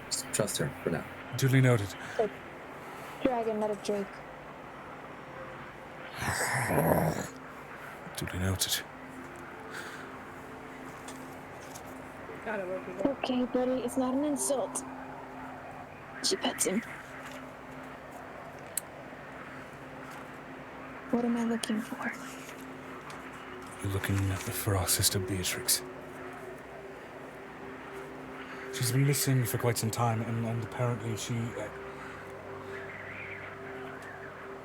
[SPEAKER 4] Just trust her for now.
[SPEAKER 1] Duly noted.
[SPEAKER 3] A dragon, not a drake.
[SPEAKER 1] Duly noted.
[SPEAKER 2] God, I love you.
[SPEAKER 3] Okay, buddy, it's not an insult. She pets him. What am I looking for?
[SPEAKER 1] You're looking for our sister Beatrix. She's been missing for quite some time, and apparently she...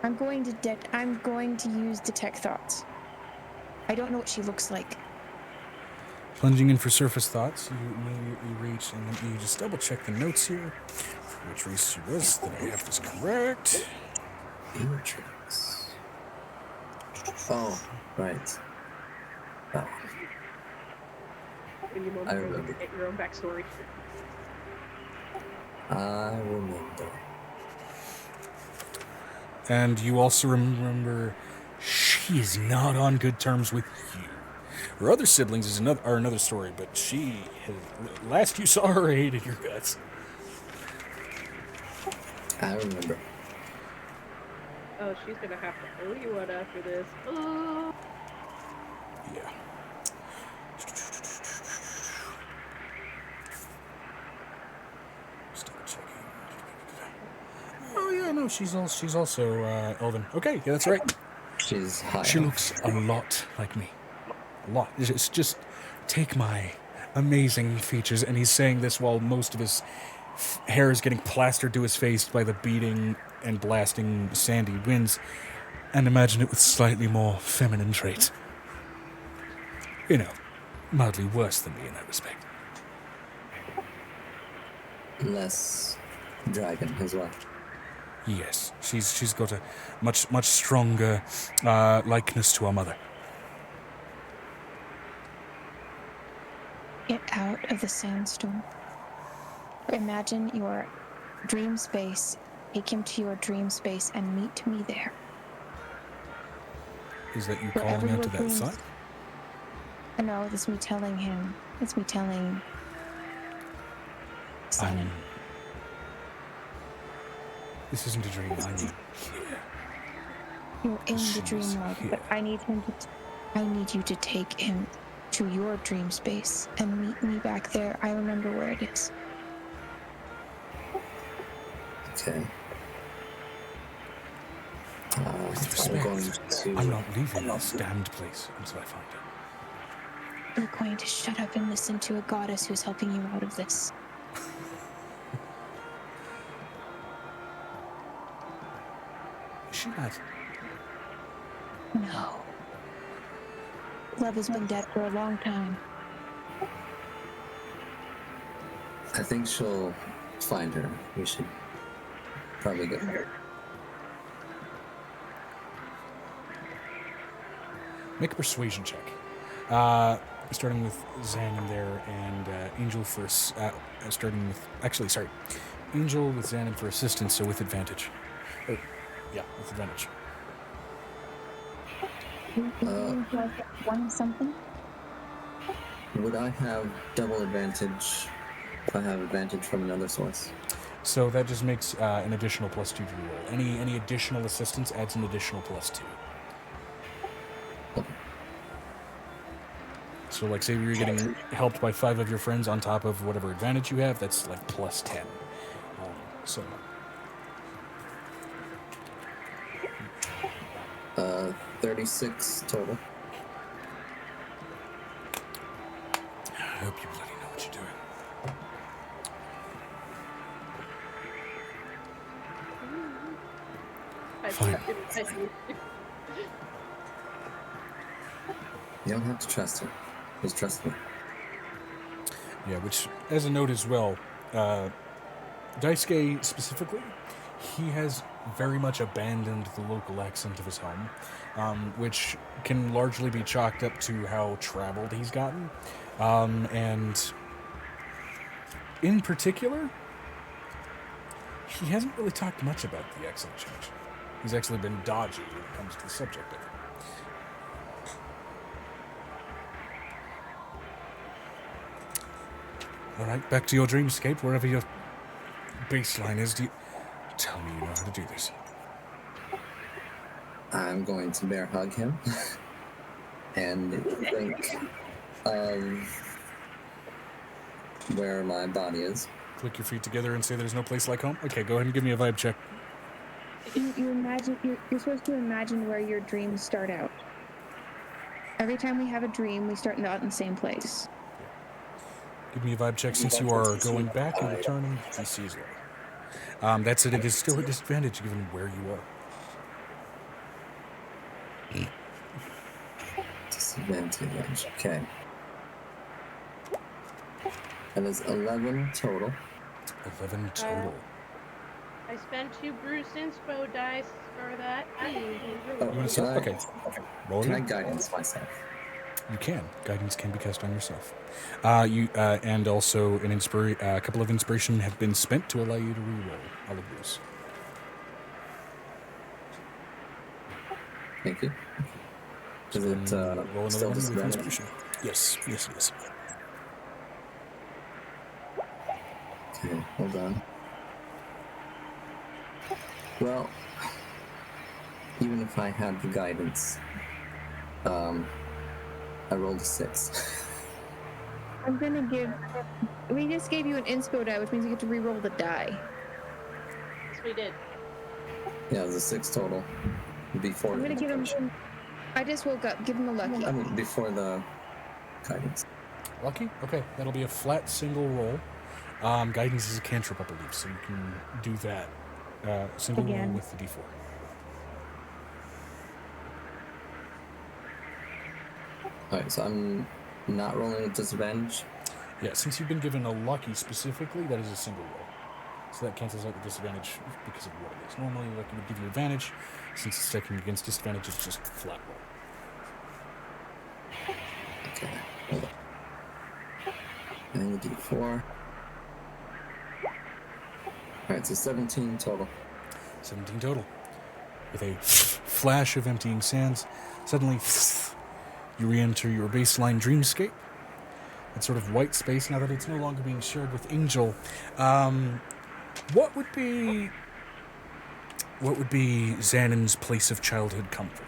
[SPEAKER 3] I'm going to use detect thoughts. I don't know what she looks like.
[SPEAKER 1] Plunging in for surface thoughts, you immediately reach, and let me just double check the notes here, for which race she was, that I have this correct.
[SPEAKER 4] Beatrix. Oh, right. Oh,
[SPEAKER 2] When you
[SPEAKER 4] I remember.
[SPEAKER 2] get your own backstory.
[SPEAKER 4] I remember.
[SPEAKER 1] And you also remember she is not on good terms with you. Her other siblings are another story, but she has, last you saw her, hated your guts.
[SPEAKER 4] I remember.
[SPEAKER 2] Oh, she's gonna have to owe you one after this. Oh.
[SPEAKER 1] Yeah. Still checking. Oh yeah, no, she's also Elven. Okay, yeah, that's right.
[SPEAKER 4] She's high.
[SPEAKER 1] She looks a lot like me. A lot. It's just take my amazing features, and he's saying this while most of his hair is getting plastered to his face by the beating and blasting sandy winds, and imagine it with slightly more feminine traits. You know, mildly worse than me in that respect.
[SPEAKER 4] Less dragon as well.
[SPEAKER 1] Yes, she's got a much stronger likeness to our mother.
[SPEAKER 3] Get out of the sandstorm. Imagine your dream space. Take him to your dream space and meet me there.
[SPEAKER 1] Is that you
[SPEAKER 3] Wherever
[SPEAKER 1] calling out to
[SPEAKER 3] your
[SPEAKER 1] that
[SPEAKER 3] dreams-
[SPEAKER 1] side?
[SPEAKER 3] No, it's me telling him. It's me telling Simon.
[SPEAKER 1] This isn't a dream. I'm here.
[SPEAKER 3] You're in the
[SPEAKER 1] She's
[SPEAKER 3] dream world, but
[SPEAKER 1] here.
[SPEAKER 3] I need you to take him to your dream space and meet me back there. I remember where it is.
[SPEAKER 4] Okay.
[SPEAKER 1] With
[SPEAKER 4] I'm going
[SPEAKER 1] respect,
[SPEAKER 4] to.
[SPEAKER 1] I'm not leaving this damned place until I find her.
[SPEAKER 3] You're going to shut up and listen to a goddess who's helping you out of this.
[SPEAKER 1] Is she not?
[SPEAKER 3] No. Love has been dead for a long time.
[SPEAKER 4] I think she'll find her. We should probably go.
[SPEAKER 1] Make a persuasion check. Starting with Zan in there and Angel for starting with Angel with Xanon for assistance, so with advantage. With advantage.
[SPEAKER 3] One something.
[SPEAKER 4] Would I have double advantage if I have advantage from another source?
[SPEAKER 1] So that just makes an additional +2 to your roll. Any additional assistance adds an additional +2. So, like, say you're getting helped by 5 of your friends on top of whatever advantage you have, that's like +10. So.
[SPEAKER 4] 36 total.
[SPEAKER 1] I hope you bloody know what you're doing. Fine.
[SPEAKER 4] You don't have to trust her. Just trust me.
[SPEAKER 1] Yeah, which, as a note as well, Daisuke specifically, he has very much abandoned the local accent of his home, which can largely be chalked up to how traveled he's gotten. And in particular, he hasn't really talked much about the accent change. He's actually been dodgy when it comes to the subject of it. All right, back to your dreamscape, wherever your baseline is. Tell me you know how to do this.
[SPEAKER 4] I'm going to bear hug him and think of where my body is.
[SPEAKER 1] Click your feet together and say there's no place like home? Okay, go ahead and give me a vibe check.
[SPEAKER 3] You imagine, you're supposed to imagine where your dreams start out. Every time we have a dream, we start out in the same place.
[SPEAKER 1] Give me a vibe check since you are going back and returning. DC is low. That said, it is still a disadvantage given where you are.
[SPEAKER 4] Disadvantage, okay. That is 11 total.
[SPEAKER 1] 11 total.
[SPEAKER 7] I spent 2 Bruce Inspo dice for that.
[SPEAKER 1] Okay. Roll
[SPEAKER 4] Can I
[SPEAKER 1] it.
[SPEAKER 4] guidance myself?
[SPEAKER 1] You can. Guidance can be cast on yourself. And also a couple of inspiration have been spent to allow you to reroll all of those.
[SPEAKER 4] Thank you. Is it
[SPEAKER 1] Roll another
[SPEAKER 4] still
[SPEAKER 1] one with
[SPEAKER 4] disadvantage?
[SPEAKER 1] inspiration. Yes, it is.
[SPEAKER 4] Okay, hold on. Well, even if I had the guidance, I rolled a 6.
[SPEAKER 3] I'm gonna give. We just gave you an inspo die, which means you get to re-roll the die.
[SPEAKER 7] Yes, we did.
[SPEAKER 4] Yeah, it was a 6 total. Before
[SPEAKER 3] I'm
[SPEAKER 4] the
[SPEAKER 3] gonna give him. I just woke up. Give him a lucky.
[SPEAKER 4] I mean, before the guidance.
[SPEAKER 1] Lucky? Okay, that'll be a flat single roll. Guidance is a cantrip, I believe, so you can do that. Single roll with the d4.
[SPEAKER 4] Alright, so I'm not rolling with disadvantage.
[SPEAKER 1] Yeah, since you've been given a lucky specifically, that is a single roll. So that cancels out the disadvantage because of what it is. Normally, lucky would give you advantage. Since it's taken against disadvantage, it's just flat roll.
[SPEAKER 4] Okay, hold on. And the d4. Alright, so 17 total.
[SPEAKER 1] 17 total. With a flash of emptying sands, suddenly you re-enter your baseline dreamscape. That sort of white space, now that it's no longer being shared with Angel. What would be Xanon's place of childhood comfort?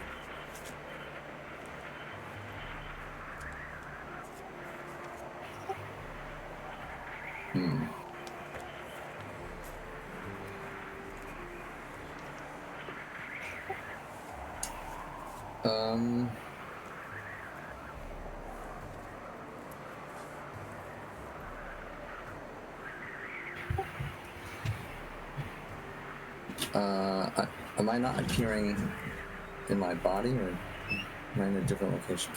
[SPEAKER 4] Am I not appearing in my body, or am I in a different location?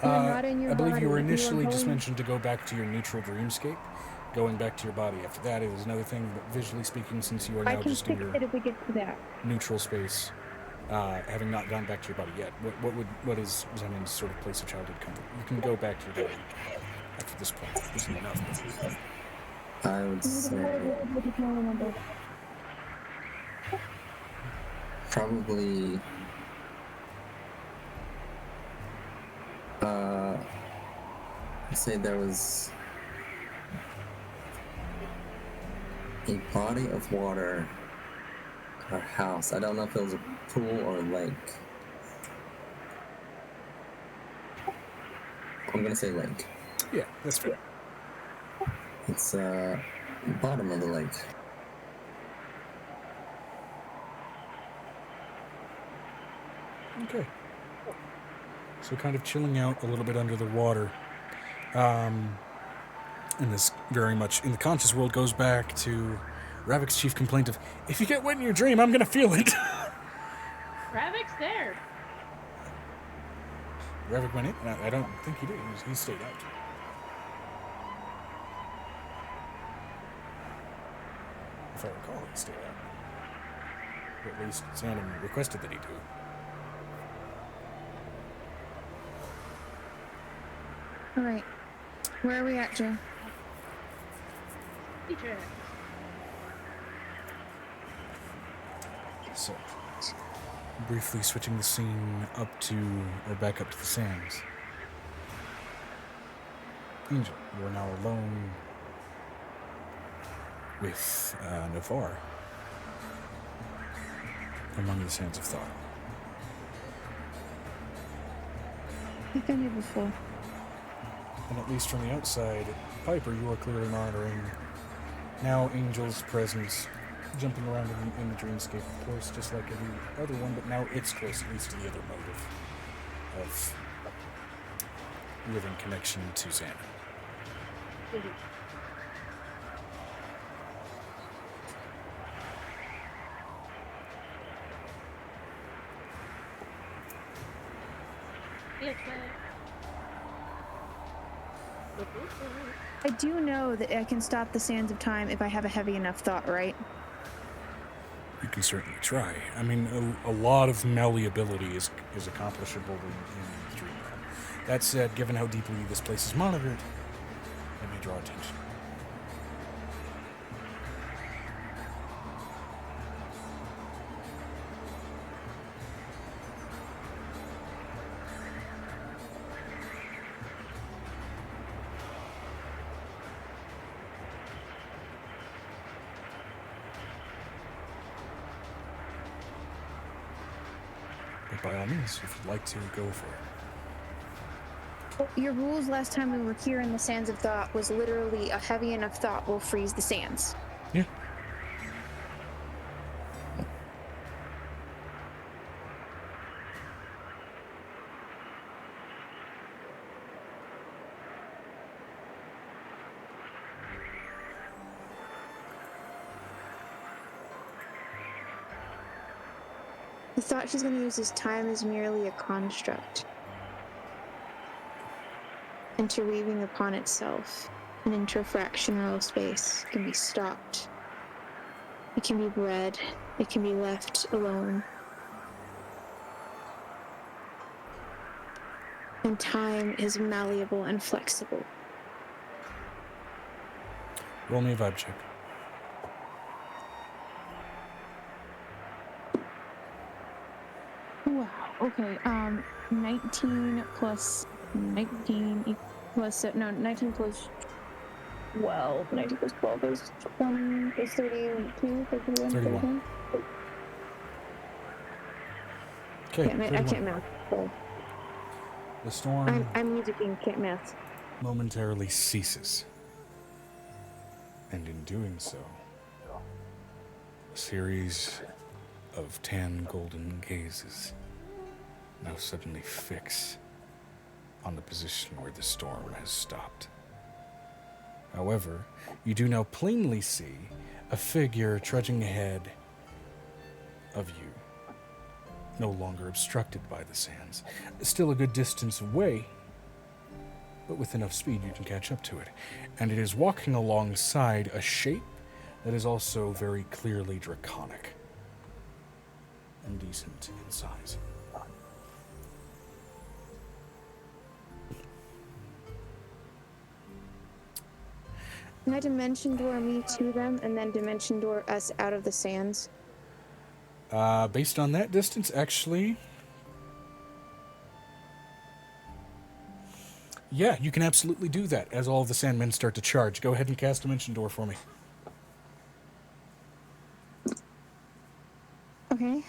[SPEAKER 3] You're not in your
[SPEAKER 1] I believe
[SPEAKER 3] body.
[SPEAKER 1] you were
[SPEAKER 3] You are
[SPEAKER 1] initially just
[SPEAKER 3] going-
[SPEAKER 1] mentioned to go back to your neutral dreamscape, going back to your body after that is another thing, but visually speaking, since you are
[SPEAKER 3] I
[SPEAKER 1] now
[SPEAKER 3] can
[SPEAKER 1] just in
[SPEAKER 3] fix
[SPEAKER 1] your
[SPEAKER 3] it if we get to that.
[SPEAKER 1] neutral space, having not gone back to your body yet, what is Zenon's sort of place of childhood comfort? You can go back to your body after this point. Isn't enough.
[SPEAKER 4] I would say probably I'd say there was a body of water at our house. I don't know if it was a pool or a lake. I'm gonna say lake.
[SPEAKER 1] Yeah, that's fair.
[SPEAKER 4] It's bottom of the lake.
[SPEAKER 1] Okay. So kind of chilling out a little bit under the water. And this very much in the conscious world goes back to Ravik's chief complaint of, if you get wet in your dream, I'm gonna feel it.
[SPEAKER 7] Ravik's there.
[SPEAKER 1] Ravik went in? I don't think he did. He stayed out. If I recall, he stayed out. Or at least Sandon requested that he do.
[SPEAKER 3] All right. Where are we at, Joe?
[SPEAKER 7] Teacher.
[SPEAKER 1] So, briefly switching the scene back up to the sands. Angel, you are now alone with Navar among the sands of thought.
[SPEAKER 3] I think I knew before.
[SPEAKER 1] And at least from the outside, Piper, you are clearly monitoring now Angel's presence, jumping around in the dreamscape, of course, just like every other one, but now it's close, at least to the other motive of living connection to Xana.
[SPEAKER 3] I do know that I can stop the sands of time if I have a heavy enough thought, right?
[SPEAKER 1] You can certainly try. I mean, a lot of malleability is accomplishable in the dream realm. That said, given how deeply this place is monitored, it may draw attention. But by all means, if you'd like to, go for it.
[SPEAKER 3] Your rules last time we were here in the sands of thought was literally a heavy enough thought will freeze the sands.
[SPEAKER 1] Yeah.
[SPEAKER 3] The thought she's going to use is time is merely a construct. Interweaving upon itself, an interfractional space can be stopped. It can be bred. It can be left alone. And time is malleable and flexible.
[SPEAKER 1] Roll me a vibe check.
[SPEAKER 3] Wow. Okay. 19 plus 19 plus 19 plus 12. 19 plus 12 is 20 is 32, 31,
[SPEAKER 1] 31. Okay.
[SPEAKER 3] I can't math. So
[SPEAKER 1] The storm
[SPEAKER 3] I'm musicking, can't math.
[SPEAKER 1] momentarily ceases. And in doing so, a series of tan golden gazes now suddenly fix on the position where the storm has stopped. However, you do now plainly see a figure trudging ahead of you, no longer obstructed by the sands. Still a good distance away, but with enough speed you can catch up to it. And it is walking alongside a shape that is also very clearly draconic and decent in size.
[SPEAKER 3] Can I dimension door me to them and then dimension door us out of the sands?
[SPEAKER 1] Based on that distance, actually... Yeah, you can absolutely do that as all of the Sandmen start to charge. Go ahead and cast Dimension Door for me.
[SPEAKER 3] Okay.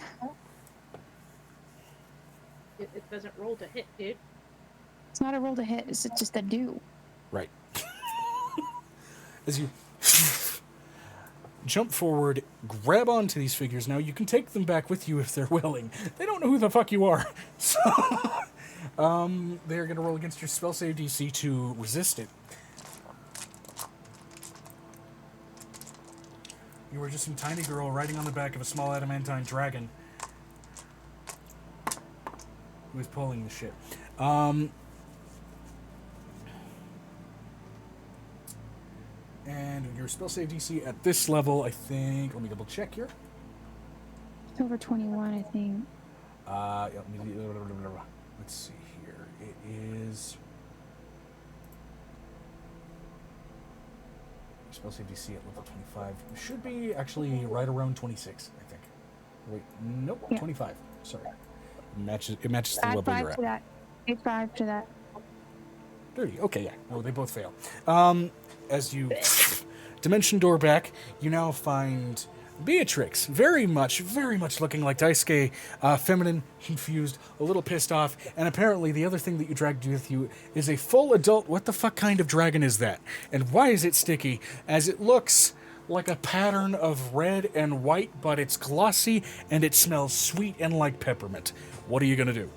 [SPEAKER 7] It doesn't roll to hit, dude.
[SPEAKER 3] It's not a roll to hit, it's just a do.
[SPEAKER 1] Right. As you jump forward, grab onto these figures. Now, you can take them back with you if they're willing. They don't know who the fuck you are. So, they're going to roll against your spell save DC to resist it. You were just some tiny girl riding on the back of a small adamantine dragon who was pulling the shit. And your spell save DC at this level, I think... Let me double check here.
[SPEAKER 3] It's over 21, I think.
[SPEAKER 1] Let's see here. It is... Spell save DC at level 25. It should be actually right around 26, I think. Wait, nope, yeah. 25. Sorry. It matches the level you're at.
[SPEAKER 3] To that. Add 5 to that.
[SPEAKER 1] 30. Okay, yeah. No, they both fail. As you dimension door back, you now find Beatrix, very much looking like Daisuke, feminine, confused, a little pissed off, and apparently the other thing that you dragged with you is a full adult, what the fuck kind of dragon is that? And why is it sticky? As it looks like a pattern of red and white, but it's glossy, and it smells sweet and like peppermint. What are you gonna do?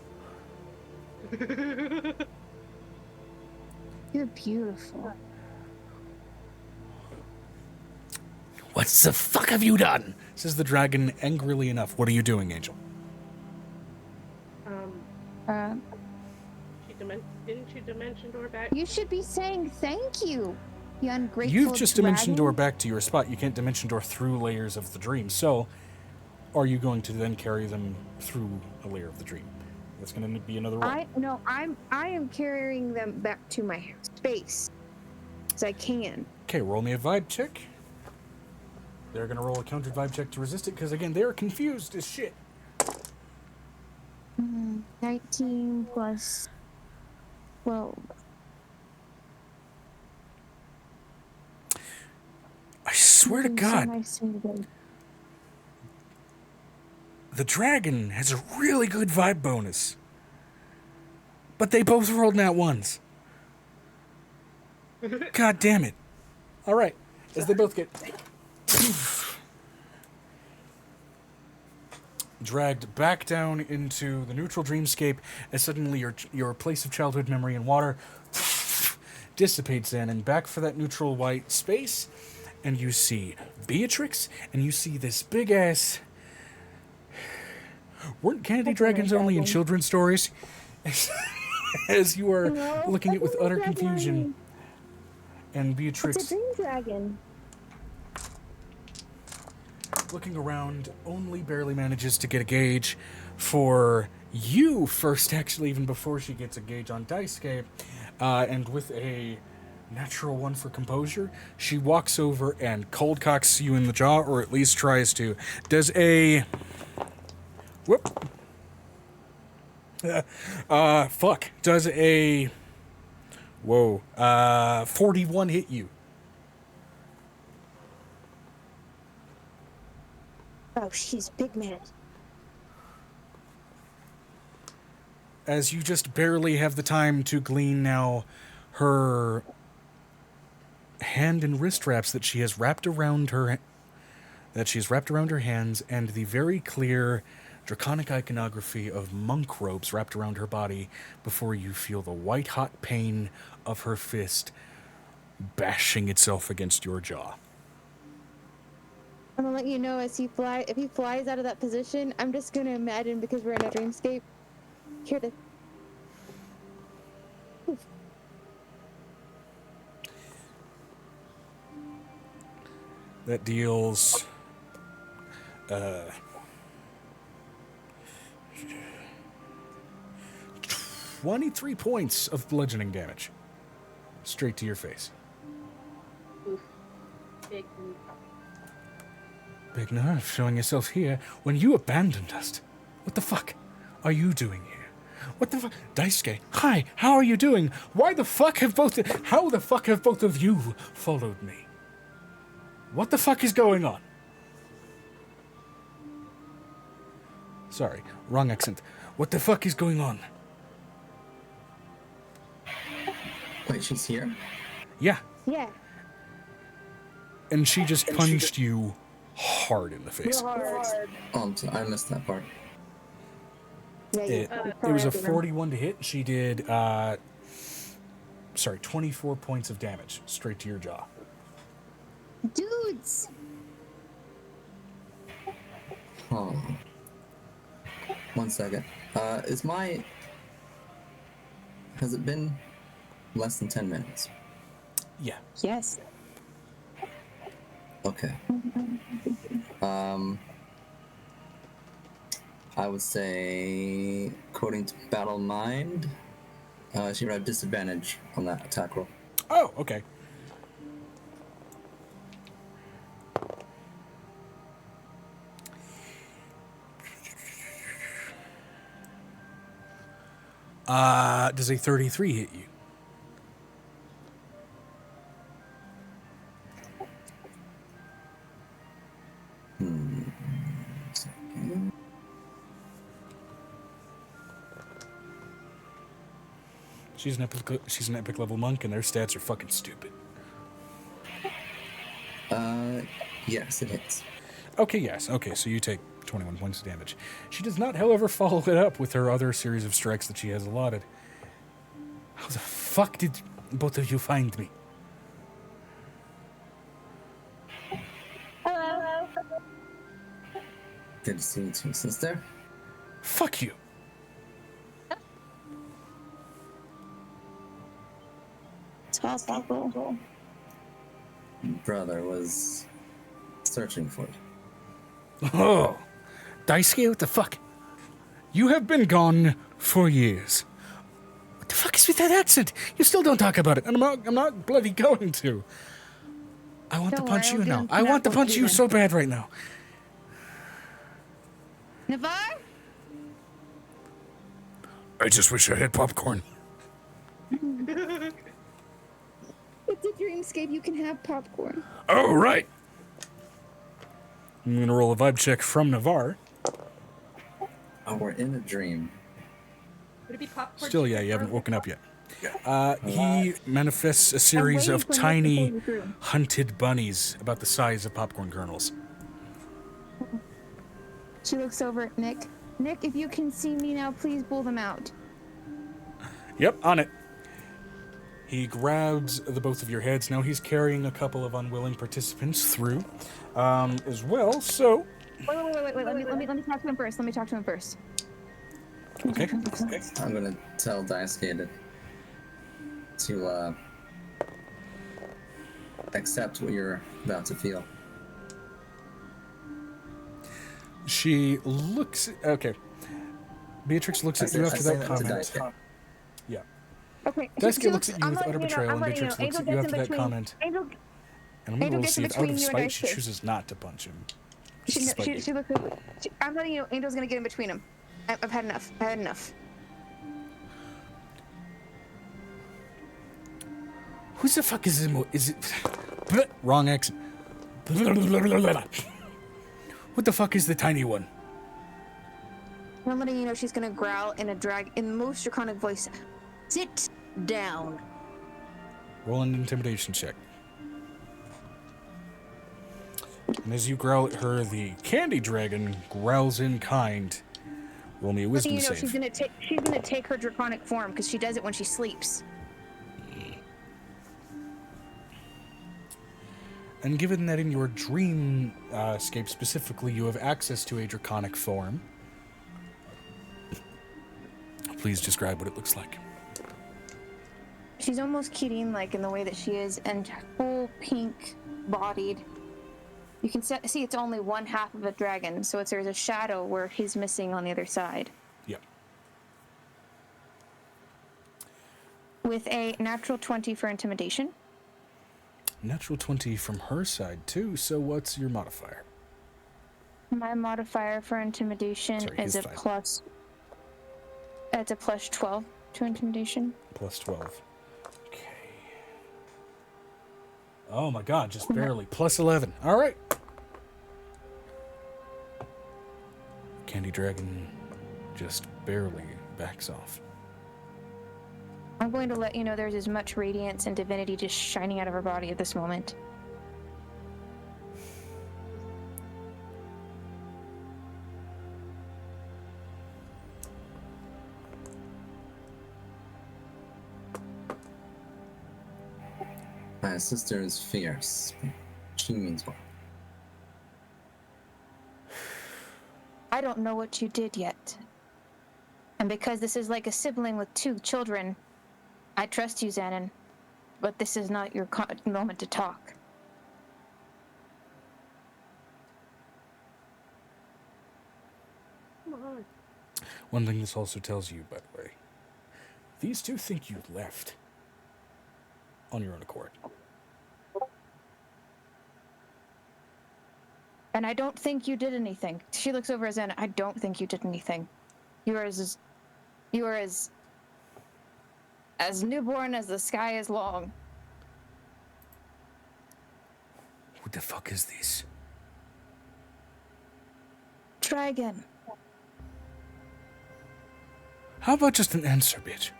[SPEAKER 3] You're beautiful.
[SPEAKER 1] What the fuck have you done? Says the dragon angrily enough. What are you doing, Angel?
[SPEAKER 7] Didn't you dimension door back?
[SPEAKER 3] You should be saying thank you, you ungrateful
[SPEAKER 1] You've just
[SPEAKER 3] dragon.
[SPEAKER 1] dimension door back to your spot. You can't dimension door through layers of the dream. So, are you going to then carry them through a layer of the dream? That's going to be another roll.
[SPEAKER 3] I am carrying them back to my space, as I can.
[SPEAKER 1] Okay, roll me a vibe check. They're going to roll a counter vibe check to resist it, because, again, they're confused as shit.
[SPEAKER 3] 19 plus 12.
[SPEAKER 1] I swear to God, the dragon has a really good vibe bonus. But they both rolled nat ones. God damn it. All right, as they both get... dragged back down into the neutral dreamscape as suddenly your place of childhood memory and water dissipates in, and back for that neutral white space, and you see Beatrix, and you see this big ass... Weren't candy dragons only in children's stories? As you are looking at with utter confusion, and Beatrix...
[SPEAKER 3] It's a dream dragon.
[SPEAKER 1] Looking around, only barely manages to get a gauge for you first, actually, even before she gets a gauge on Daisuke. And with a natural one for composure, she walks over and cold cocks you in the jaw, or at least tries to. Does a... Whoop. Fuck. Does a... Whoa. 41 hit you?
[SPEAKER 3] Oh, she's big man.
[SPEAKER 1] As you just barely have the time to glean now her hand and wrist wraps that she has wrapped around her hands, and the very clear draconic iconography of monk robes wrapped around her body, before you feel the white hot pain of her fist bashing itself against your jaw.
[SPEAKER 3] I'm gonna let you know if he flies out of that position, I'm just gonna imagine, because we're in a dreamscape, here to...
[SPEAKER 1] That deals 23 points of bludgeoning damage. Straight to your face.
[SPEAKER 7] Oof. Big oof.
[SPEAKER 1] Big nerve showing yourself here when you abandoned us. What the fuck are you doing here? What the fuck? Daisuke, hi, how are you doing? How the fuck have both of you followed me? What the fuck is going on? Sorry, wrong accent. What the fuck is going on?
[SPEAKER 4] Wait, she's here?
[SPEAKER 1] Yeah,
[SPEAKER 3] Yeah.
[SPEAKER 1] and she just punched you hard in the face.
[SPEAKER 4] Oh, I missed that part.
[SPEAKER 1] It was a 41 to hit. She did, 24 points of damage straight to your jaw.
[SPEAKER 3] Dudes!
[SPEAKER 4] Oh. 1 second. Has it been less than 10 minutes?
[SPEAKER 1] Yeah.
[SPEAKER 3] Yes.
[SPEAKER 4] Okay. I would say, according to Battle Mind, she would have disadvantage on that attack roll.
[SPEAKER 1] Oh, okay. Does a 33 hit you? She's an epic level monk, and their stats are fucking stupid.
[SPEAKER 4] Yes, it hits.
[SPEAKER 1] Okay, yes. Okay, so you take 21 points of damage. She does not, however, follow it up with her other series of strikes that she has allotted. How the fuck did both of you find me?
[SPEAKER 3] Hello.
[SPEAKER 4] Good to see you too, sister.
[SPEAKER 1] Fuck you.
[SPEAKER 3] It's possible.
[SPEAKER 4] Brother was searching for it.
[SPEAKER 1] Oh, Daisuke, what the fuck? You have been gone for years. What the fuck is with that accent? You still don't talk about it, and I'm not bloody going to. I want
[SPEAKER 3] Don't
[SPEAKER 1] to punch
[SPEAKER 3] worry,
[SPEAKER 1] you
[SPEAKER 3] I'll
[SPEAKER 1] now.
[SPEAKER 3] do
[SPEAKER 1] I want to
[SPEAKER 3] that
[SPEAKER 1] punch
[SPEAKER 3] with
[SPEAKER 1] you
[SPEAKER 3] you
[SPEAKER 1] so bad right now.
[SPEAKER 3] Navarre?
[SPEAKER 1] I just wish I had popcorn.
[SPEAKER 3] With the dreamscape, you can have popcorn.
[SPEAKER 1] Oh, right. I'm going to roll a vibe check from Navarre.
[SPEAKER 4] Oh, we're in a dream.
[SPEAKER 2] Would it be popcorn?
[SPEAKER 1] Still, yeah, you haven't woken up yet. He manifests a series
[SPEAKER 3] waiting
[SPEAKER 1] of
[SPEAKER 3] for Nick to
[SPEAKER 1] tiny
[SPEAKER 3] pull you through.
[SPEAKER 1] hunted bunnies about the size of popcorn kernels.
[SPEAKER 3] She looks over at Nick. Nick, if you can see me now, please pull them out.
[SPEAKER 1] Yep, on it. He grabs the both of your heads. Now he's carrying a couple of unwilling participants through as well, so...
[SPEAKER 3] Wait. Let me talk to him first.
[SPEAKER 1] Okay.
[SPEAKER 4] I'm gonna tell Daisuke to accept what you're about to feel.
[SPEAKER 1] She looks... Okay. Beatrix looks at you after that comment.
[SPEAKER 4] Daisuke.
[SPEAKER 1] Yeah.
[SPEAKER 3] Okay.
[SPEAKER 1] Daisuke looks at you with utter betrayal, and Beatrix looks at you after that comment.
[SPEAKER 3] Angel,
[SPEAKER 1] And I'm going to roll to
[SPEAKER 3] gets
[SPEAKER 1] see
[SPEAKER 3] in
[SPEAKER 1] if, out of
[SPEAKER 3] between you and
[SPEAKER 1] spite, she
[SPEAKER 3] Daisuke.
[SPEAKER 1] chooses not to punch him.
[SPEAKER 3] she
[SPEAKER 1] Just to spite you.
[SPEAKER 3] looks at, I'm letting you know, Angel's gonna get in between them. I've had enough.
[SPEAKER 1] Who the fuck is it? Is it... Wrong accent. What the fuck is the tiny one?
[SPEAKER 3] I'm letting you know she's gonna growl in the most draconic voice. Sit down.
[SPEAKER 1] Roll an intimidation check. And as you growl at her, the candy dragon growls in kind. Roll me a wisdom
[SPEAKER 3] You know
[SPEAKER 1] save.
[SPEAKER 3] she's gonna take her draconic form because she does it when she sleeps.
[SPEAKER 1] And given that in your dreamscape specifically you have access to a draconic form, please describe what it looks like.
[SPEAKER 3] She's almost Kirin like in the way that she is, and full pink bodied. You can see it's only one half of a dragon, so there's a shadow where he's missing on the other side.
[SPEAKER 1] Yep.
[SPEAKER 3] With a natural 20 for intimidation.
[SPEAKER 1] Natural 20 from her side, too. So what's your modifier?
[SPEAKER 3] My modifier for intimidation is
[SPEAKER 1] his
[SPEAKER 3] a
[SPEAKER 1] side.
[SPEAKER 3] plus... It's a plus 12 to intimidation.
[SPEAKER 1] Plus 12. Okay. Oh my god, just barely. Plus 11. All right. Candy Dragon just barely backs off.
[SPEAKER 3] I'm going to let you know there's as much radiance and divinity just shining out of her body at this moment.
[SPEAKER 4] My sister is fierce. She means well.
[SPEAKER 3] I don't know what you did yet. And because this is like a sibling with 2 children, I trust you, Xanon. But this is not your moment to talk.
[SPEAKER 7] Come on.
[SPEAKER 1] One thing this also tells you, by the way, these 2 think you left on your own accord.
[SPEAKER 3] And I don't think you did anything. She looks over at Xanon. I don't think you did anything. You are as newborn as the sky is long.
[SPEAKER 1] What the fuck is this?
[SPEAKER 3] Dragon.
[SPEAKER 1] How about just an answer, bitch?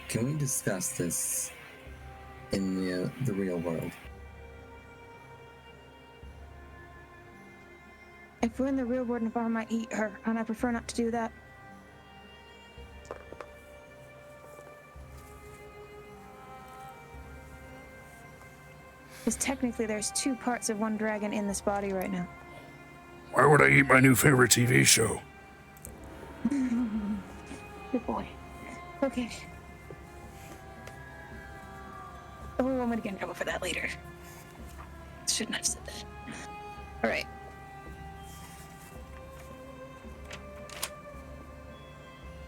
[SPEAKER 4] Can we discuss this in the real world?
[SPEAKER 3] If we're in the real world, Navarro might eat her, and I prefer not to do that. Because technically there's 2 parts of one dragon in this body right now.
[SPEAKER 1] Why would I eat my new favorite TV show?
[SPEAKER 3] Good boy. Okay. Oh, I'm gonna get in trouble for that later. Shouldn't have said that. Alright.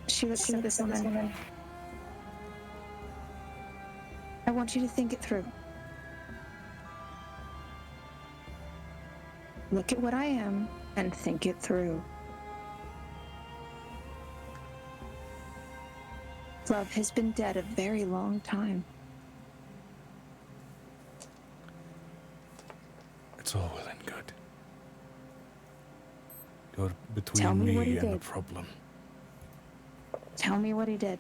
[SPEAKER 3] She looks at this woman. I want you to think it through. Look at what I am and think it through. Love has been dead a very long time.
[SPEAKER 1] It's all well and good. Go
[SPEAKER 3] Tell
[SPEAKER 1] between
[SPEAKER 3] me what
[SPEAKER 1] me
[SPEAKER 3] he
[SPEAKER 1] and the
[SPEAKER 3] did.
[SPEAKER 1] problem.
[SPEAKER 3] Tell me what he did.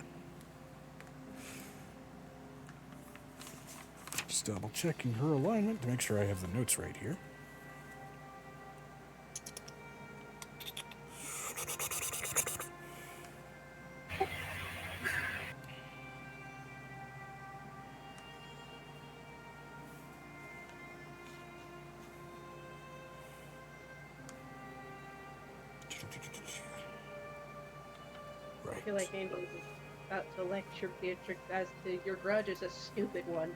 [SPEAKER 1] Just double checking her alignment to make sure I have the notes right here.
[SPEAKER 7] I feel like Angel is about to lecture Beatrix as to your grudge is a stupid one.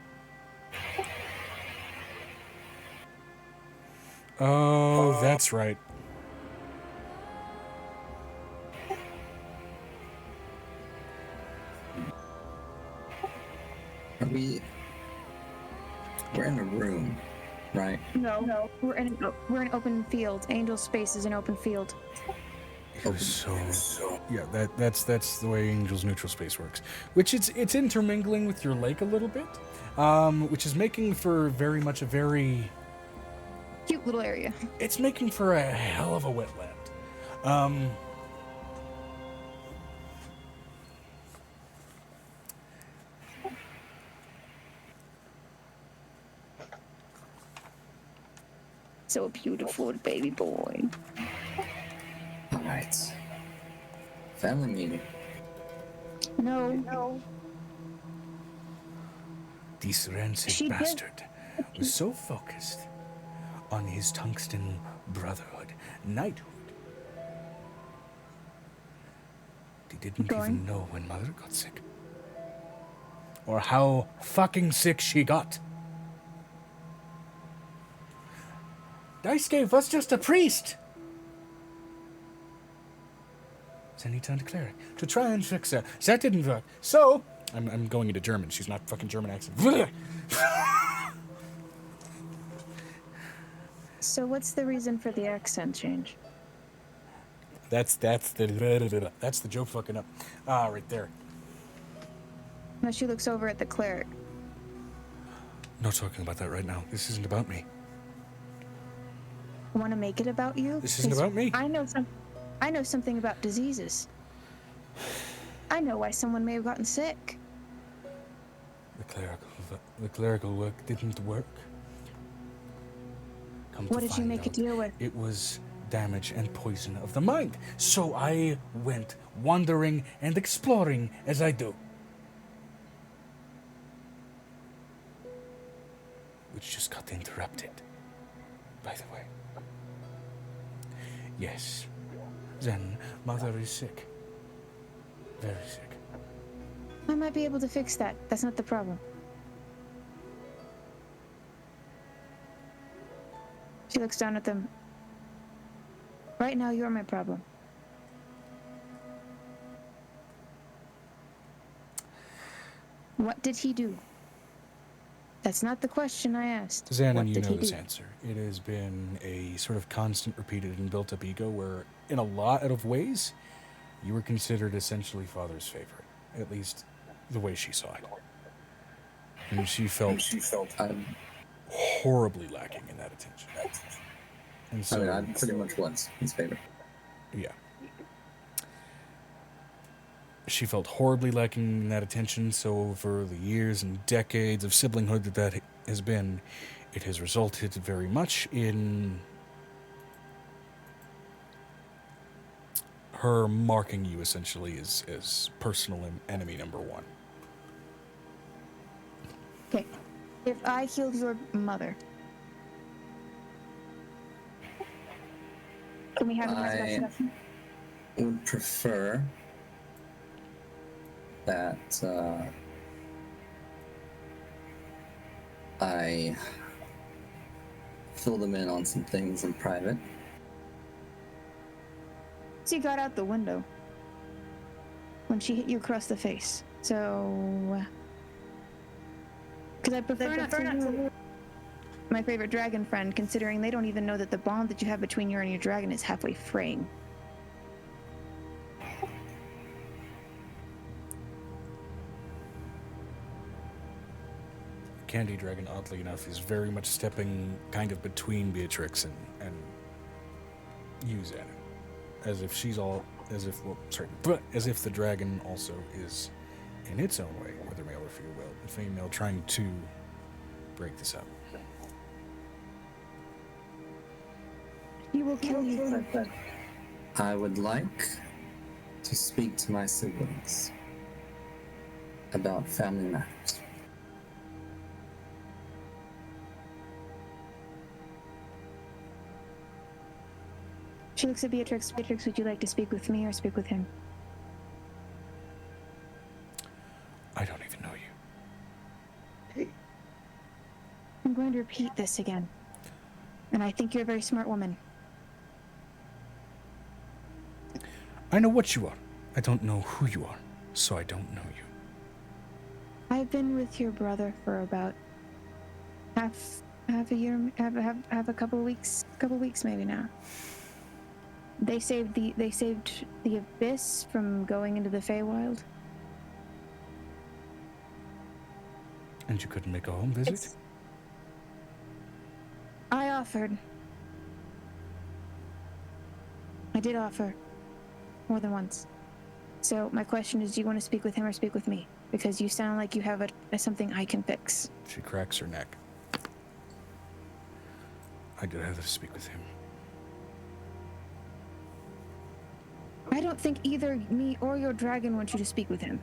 [SPEAKER 1] Oh, that's right.
[SPEAKER 4] We're in a room, right?
[SPEAKER 3] No. We're in an open field. Angel's space is an open field.
[SPEAKER 1] Yeah, that's the way Angel's neutral space works. Which it's intermingling with your lake a little bit, which is making for very much a very
[SPEAKER 3] Cute little area.
[SPEAKER 1] It's making for a hell of a wetland.
[SPEAKER 3] So beautiful, baby boy.
[SPEAKER 4] All right. Family meeting.
[SPEAKER 3] No.
[SPEAKER 1] This rancid
[SPEAKER 3] She did.
[SPEAKER 1] bastard was so focused on his tungsten brotherhood, knighthood. He didn't even know when Mother got sick. or how fucking sick she got. Dice gave us just a priest. Then he turned cleric to try and fix her. That didn't work. So, I'm going into German. She's not fucking German accent.
[SPEAKER 3] So what's the reason for the accent change?
[SPEAKER 1] That's the joke fucking up. Ah, right there.
[SPEAKER 3] No, she looks over at the cleric.
[SPEAKER 1] Not talking about that right now. This isn't about me.
[SPEAKER 3] Want to make it about you?
[SPEAKER 1] This isn't
[SPEAKER 3] 'Cause
[SPEAKER 1] about me.
[SPEAKER 3] I know something about diseases. I know why someone may have gotten sick.
[SPEAKER 1] The clerical work didn't work. Come
[SPEAKER 3] What
[SPEAKER 1] to
[SPEAKER 3] did you
[SPEAKER 1] find
[SPEAKER 3] make a
[SPEAKER 1] out,
[SPEAKER 3] deal with?
[SPEAKER 1] It was damage and poison of the mind. So I went wandering and exploring as I do. Which just got interrupted, by the way. Yes. Then mother is sick. Very sick.
[SPEAKER 3] I might be able to fix that. That's not the problem. She looks down at them. Right now, you're my problem. What did he do? That's not the question I asked.
[SPEAKER 1] Xanon,
[SPEAKER 3] What
[SPEAKER 1] you
[SPEAKER 3] did
[SPEAKER 1] know
[SPEAKER 3] he
[SPEAKER 1] this
[SPEAKER 3] do?
[SPEAKER 1] answer. It has been a sort of constant, repeated, and built-up ego where, in a lot of ways, you were considered essentially father's favorite. At least, the way she saw it. And she felt horribly lacking in that attention. And so,
[SPEAKER 4] I pretty much was his favorite.
[SPEAKER 1] yeah. She felt horribly lacking in that attention, so over the years and decades of siblinghood that has been, it has resulted very much in her marking you essentially as personal enemy number one.
[SPEAKER 3] Okay. If I healed your mother, can we have a discussion?
[SPEAKER 4] I would prefer that I fill them in on some things in private.
[SPEAKER 3] She got out the window when she hit you across the face. So, because I prefer not to my favorite dragon friend, considering they don't even know that the bond that you have between you and your dragon is halfway fraying.
[SPEAKER 1] Candy Dragon, oddly enough, is very much stepping kind of between Beatrix and you, Xanon. As if the dragon also is, in its own way, whether male or female, trying to break this up.
[SPEAKER 3] He will kill you.
[SPEAKER 4] I would like to speak to my siblings about family matters.
[SPEAKER 3] She looks at Beatrix. Beatrix, would you like to speak with me or speak with him?
[SPEAKER 1] I don't even know you.
[SPEAKER 3] I'm going to repeat this again. And I think you're a very smart woman.
[SPEAKER 1] I know what you are. I don't know who you are, so I don't know you.
[SPEAKER 3] I've been with your brother for about half a year, have a couple weeks maybe now. They saved the abyss from going into the Feywild.
[SPEAKER 1] And you couldn't make a home visit?
[SPEAKER 3] I offered. I did offer. More than once. So my question is, do you want to speak with him or speak with me? Because you sound like you have something I can fix.
[SPEAKER 1] She cracks her neck. I'd rather speak with him.
[SPEAKER 3] I don't think either me or your dragon wants you to speak with him.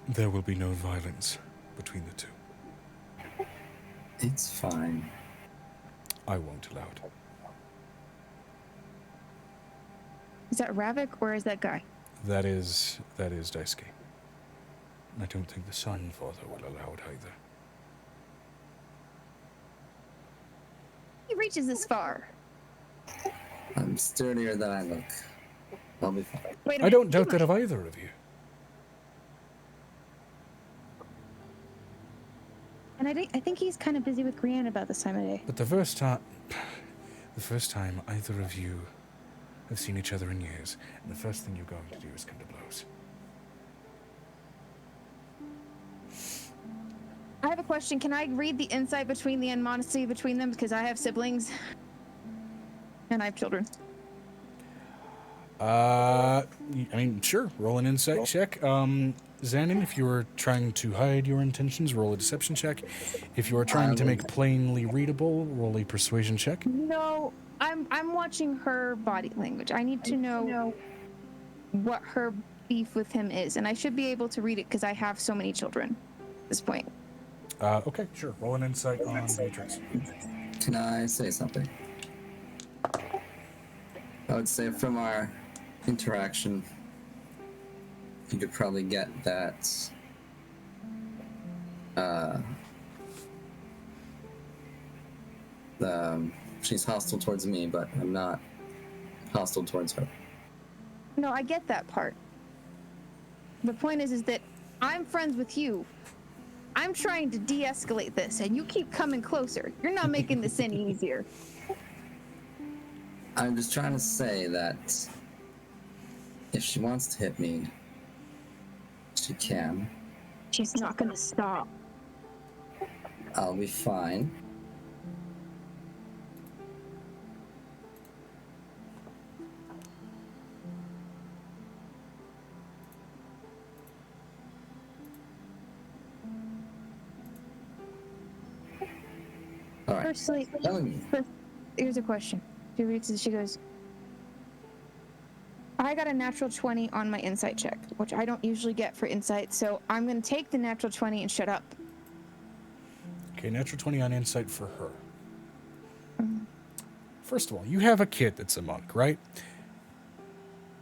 [SPEAKER 1] There will be no violence between the two.
[SPEAKER 4] It's fine.
[SPEAKER 1] I won't allow it.
[SPEAKER 3] Is that Ravik or is that guy?
[SPEAKER 1] That is Daisuke. I don't think the Sun Father will allow it either.
[SPEAKER 3] He reaches this far.
[SPEAKER 4] I'm sturdier than I look. I'll be fine.
[SPEAKER 3] Wait a
[SPEAKER 1] I
[SPEAKER 3] minute.
[SPEAKER 1] don't doubt that of either of you.
[SPEAKER 3] And I think he's kind of busy with Grianne about this time of day.
[SPEAKER 1] But the first time either of you have seen each other in years, and the first thing you're going to do is come to blows.
[SPEAKER 3] I have a question. Can I read the insight between the animosity between them? Because I have siblings. And I have children.
[SPEAKER 1] I mean, sure. Roll an insight check. Xanon, if you were trying to hide your intentions, roll a deception check. If you are trying to make plainly readable, roll a persuasion check.
[SPEAKER 3] No, I'm watching her body language. I need to know what her beef with him is, and I should be able to read it because I have so many children at this point.
[SPEAKER 1] Okay, sure. Roll an insight on Beatrix.
[SPEAKER 4] Can I say something? I would say from our interaction, you could probably get that she's hostile towards me, but I'm not hostile towards her.
[SPEAKER 3] No, I get that part. The point is that I'm friends with you. I'm trying to de-escalate this, and you keep coming closer. You're not making this any easier.
[SPEAKER 4] I'm just trying to say that if she wants to hit me, she can.
[SPEAKER 3] She's not gonna stop.
[SPEAKER 4] I'll be fine. All right.
[SPEAKER 3] Firstly, here's a question. She reads it, she goes, I got a natural 20 on my insight check, which I don't usually get for insight, so I'm going to take the natural 20 and shut up.
[SPEAKER 1] Okay, natural 20 on insight for her. First of all, you have a kid that's a monk, right?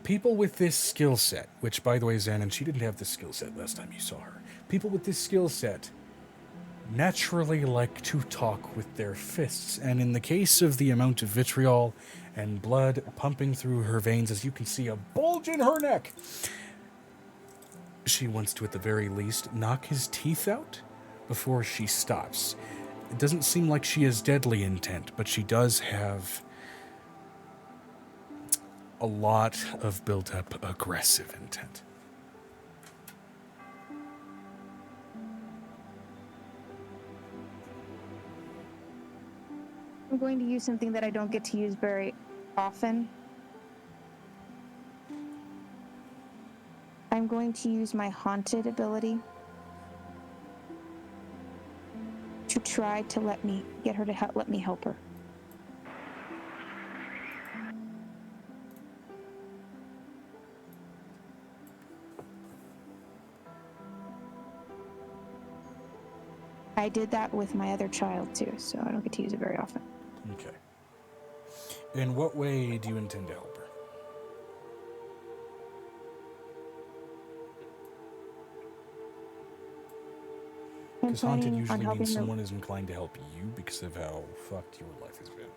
[SPEAKER 1] People with this skill set, which, by the way, Xanon, she didn't have this skill set last time you saw her. People with this skill set naturally like to talk with their fists, and in the case of the amount of vitriol and blood pumping through her veins, as you can see a bulge in her neck, she wants to, at the very least, knock his teeth out before she stops. It doesn't seem like she has deadly intent, but she does have a lot of built-up aggressive intent.
[SPEAKER 3] I'm going to use something that I don't get to use very often. I'm going to use my haunted ability to try to get her to let me help her. I did that with my other child too, so I don't get to use it very often.
[SPEAKER 1] Okay. In what way do you intend to help her? Because haunted usually means someone is inclined to help you because of how fucked your life has been.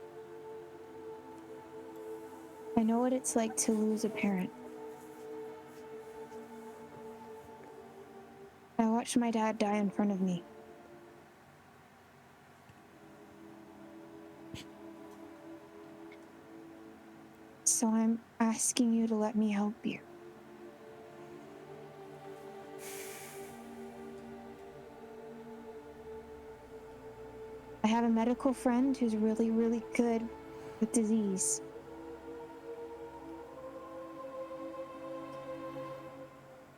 [SPEAKER 3] I know what it's like to lose a parent. I watched my dad die in front of me. So I'm asking you to let me help you. I have a medical friend who's really, really good with disease.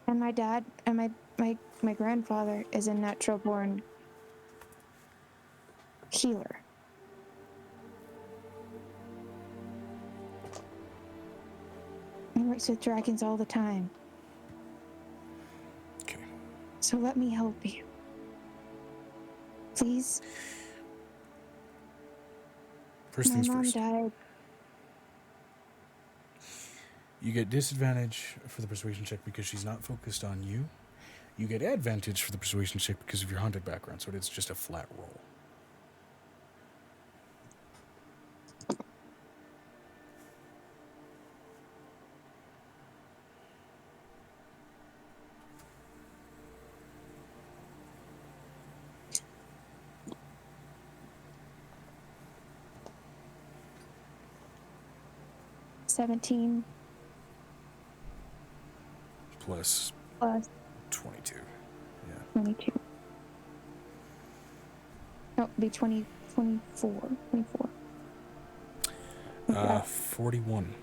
[SPEAKER 3] And my dad and my grandfather is a natural born healer. He works with dragons all the time.
[SPEAKER 1] Okay.
[SPEAKER 3] So let me help you. Please?
[SPEAKER 1] First things
[SPEAKER 3] My mom
[SPEAKER 1] first.
[SPEAKER 3] died.
[SPEAKER 1] You get disadvantage for the persuasion check because she's not focused on you. You get advantage for the persuasion check because of your haunted background, so it's just a flat roll.
[SPEAKER 3] $17
[SPEAKER 1] Plus
[SPEAKER 3] plus
[SPEAKER 1] 22. Yeah.
[SPEAKER 3] 22. No, it'd be 24.
[SPEAKER 1] 41.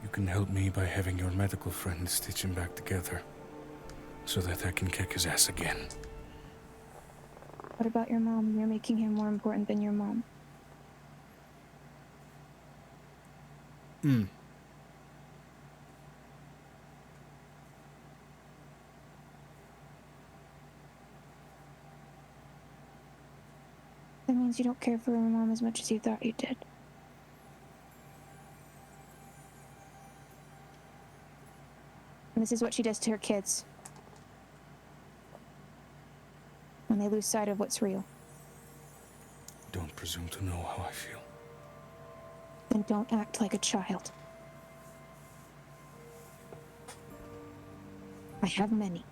[SPEAKER 1] You can help me by having your medical friend stitch him back together so that I can kick his ass again.
[SPEAKER 3] What about your mom? You're making him more important than your mom. That means you don't care for your mom as much as you thought you did. And this is what she does to her kids when they lose sight of what's real.
[SPEAKER 1] Don't presume to know how I feel.
[SPEAKER 3] Then don't act like a child. I have many.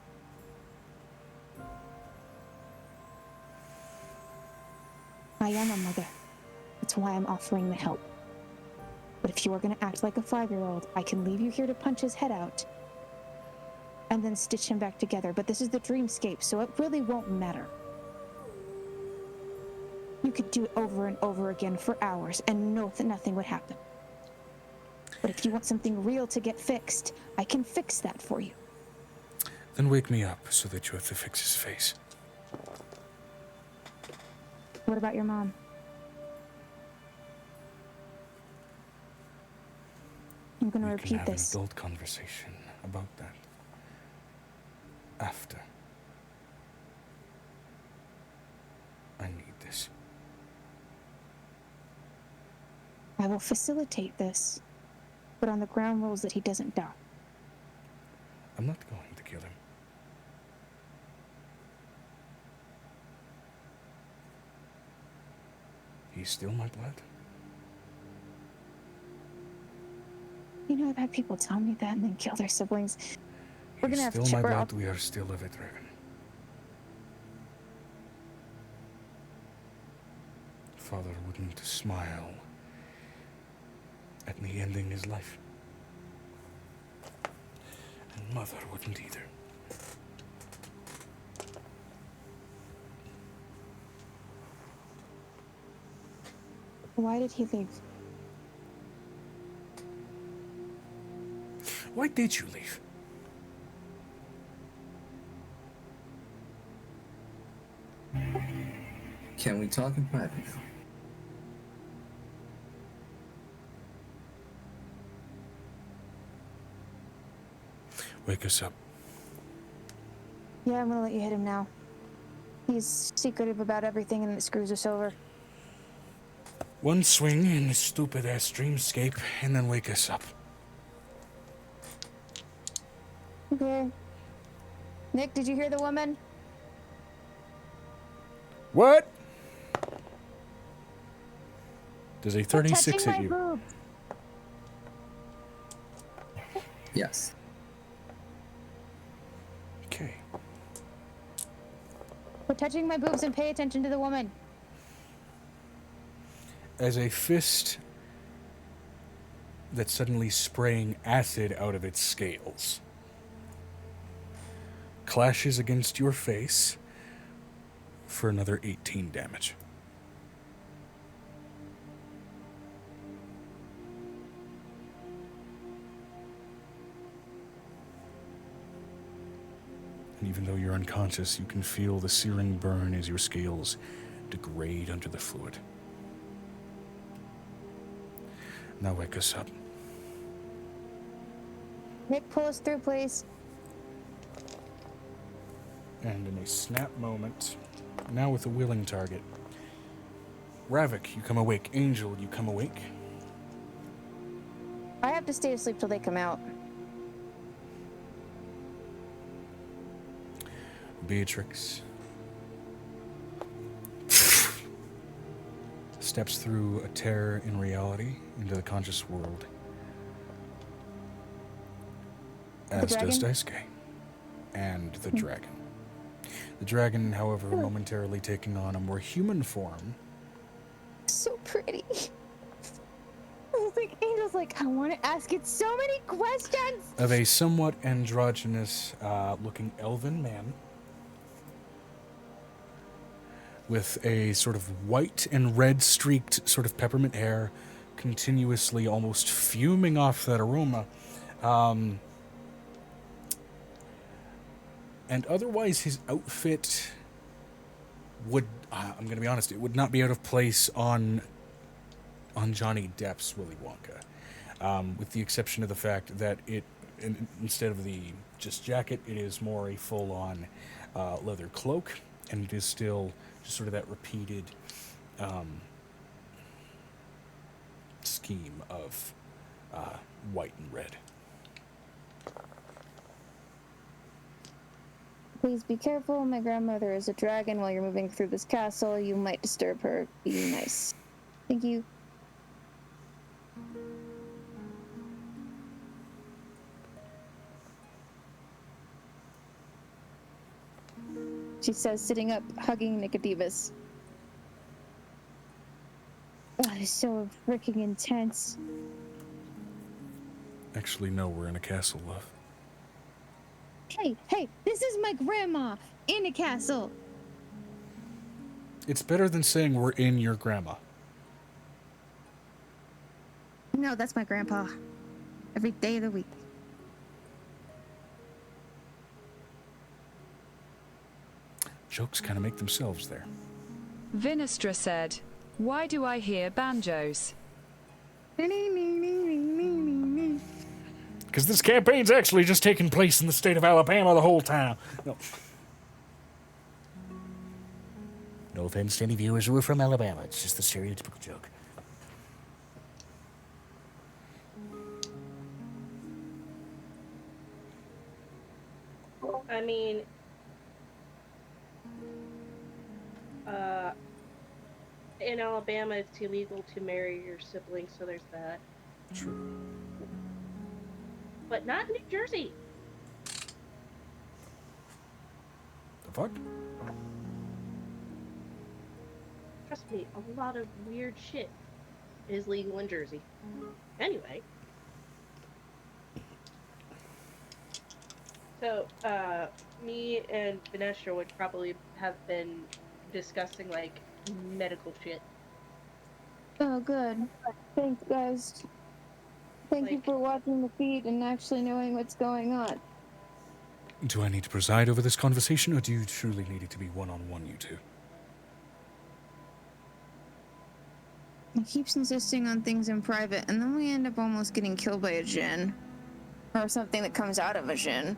[SPEAKER 3] I am a mother. That's why I'm offering the help. But if you are going to act like a 5-year-old, I can leave you here to punch his head out and then stitch him back together. But this is the dreamscape, so it really won't matter. You could do it over and over again for hours and know that nothing would happen. But if you want something real to get fixed, I can fix that for you.
[SPEAKER 1] Then wake me up so that you have to fix his face.
[SPEAKER 3] What about your mom? I'm going to
[SPEAKER 1] We can
[SPEAKER 3] repeat
[SPEAKER 1] have
[SPEAKER 3] this.
[SPEAKER 1] an adult conversation about that after. I need this.
[SPEAKER 3] I will facilitate this, but on the ground rules that he doesn't die.
[SPEAKER 1] I'm not going to kill him. He's still my blood.
[SPEAKER 3] You know, I've had people tell me that and then kill their siblings. We're
[SPEAKER 1] He's
[SPEAKER 3] gonna have
[SPEAKER 1] still
[SPEAKER 3] to
[SPEAKER 1] my
[SPEAKER 3] check.
[SPEAKER 1] blood. We are still of it, Raven. Father wouldn't smile at me ending his life. And Mother wouldn't either.
[SPEAKER 3] Why did he leave?
[SPEAKER 1] Why did you leave?
[SPEAKER 4] Can we talk in private now?
[SPEAKER 1] Wake us up.
[SPEAKER 3] Yeah, I'm gonna let you hit him now. He's secretive about everything and it screws us over.
[SPEAKER 1] One swing in this stupid-ass dreamscape, and then wake us up.
[SPEAKER 3] Okay. Nick, did you hear the woman?
[SPEAKER 1] What? Does a
[SPEAKER 3] Quit
[SPEAKER 1] 36
[SPEAKER 3] touching
[SPEAKER 1] hit
[SPEAKER 3] my
[SPEAKER 1] you?
[SPEAKER 3] boobs.
[SPEAKER 4] Yes.
[SPEAKER 1] Okay.
[SPEAKER 3] Quit touching my boobs and pay attention to the woman.
[SPEAKER 1] As a fist that's suddenly spraying acid out of its scales clashes against your face for another 18 damage. And even though you're unconscious, you can feel the searing burn as your scales degrade under the fluid. Now wake us up.
[SPEAKER 3] Nick, pull us through, please.
[SPEAKER 1] And in a snap moment, Now with a willing target. Ravik, you come awake. Angel, you come awake.
[SPEAKER 3] I have to stay asleep till they come out.
[SPEAKER 1] Beatrix steps through a tear in reality into the conscious world. As does Daisuke. And the dragon. The dragon, however, momentarily taking on a more human form.
[SPEAKER 3] So pretty. Like Angel's like, I want to ask it so many questions.
[SPEAKER 1] Of a somewhat androgynous looking elven man. With a sort of white and red streaked sort of peppermint hair, continuously almost fuming off that aroma. And otherwise his outfit would, I'm going to be honest, it would not be out of place on Johnny Depp's Willy Wonka. With the exception of the fact that it, instead of the just jacket, it is more a full-on leather cloak, and it is still just sort of that repeated scheme of white and red.
[SPEAKER 3] Please be careful. My grandmother is a dragon. While you're moving through this castle, you might disturb her. Be nice. Thank you. She says, sitting up, hugging Nicodemus. Oh, it's so freaking intense.
[SPEAKER 1] Actually, no, we're in a castle, love.
[SPEAKER 3] Hey, this is my grandma in a castle.
[SPEAKER 1] It's better than saying we're in your grandma.
[SPEAKER 3] No, that's my grandpa. Every day of the week.
[SPEAKER 1] Jokes kind of make themselves there.
[SPEAKER 5] Vinestra said, "Why do I hear banjos?"
[SPEAKER 1] Because this campaign's actually just taking place in the state of Alabama the whole time.
[SPEAKER 6] No offense to any viewers who are from Alabama. It's just the stereotypical joke.
[SPEAKER 7] I mean, in Alabama, it's illegal to marry your siblings, so there's that.
[SPEAKER 1] True.
[SPEAKER 7] But not in New Jersey.
[SPEAKER 1] The fuck?
[SPEAKER 7] Trust me, a lot of weird shit is legal in Jersey. Anyway. So, me and Vanessa would probably have been discussing, like, medical shit.
[SPEAKER 3] Oh, good. Thanks, guys. Thank you for watching the feed and actually knowing what's going on.
[SPEAKER 1] Do I need to preside over this conversation, or do you truly need it to be one-on-one, you two?
[SPEAKER 3] He keeps insisting on things in private, and then we end up almost getting killed by a djinn. Or something that comes out of a djinn.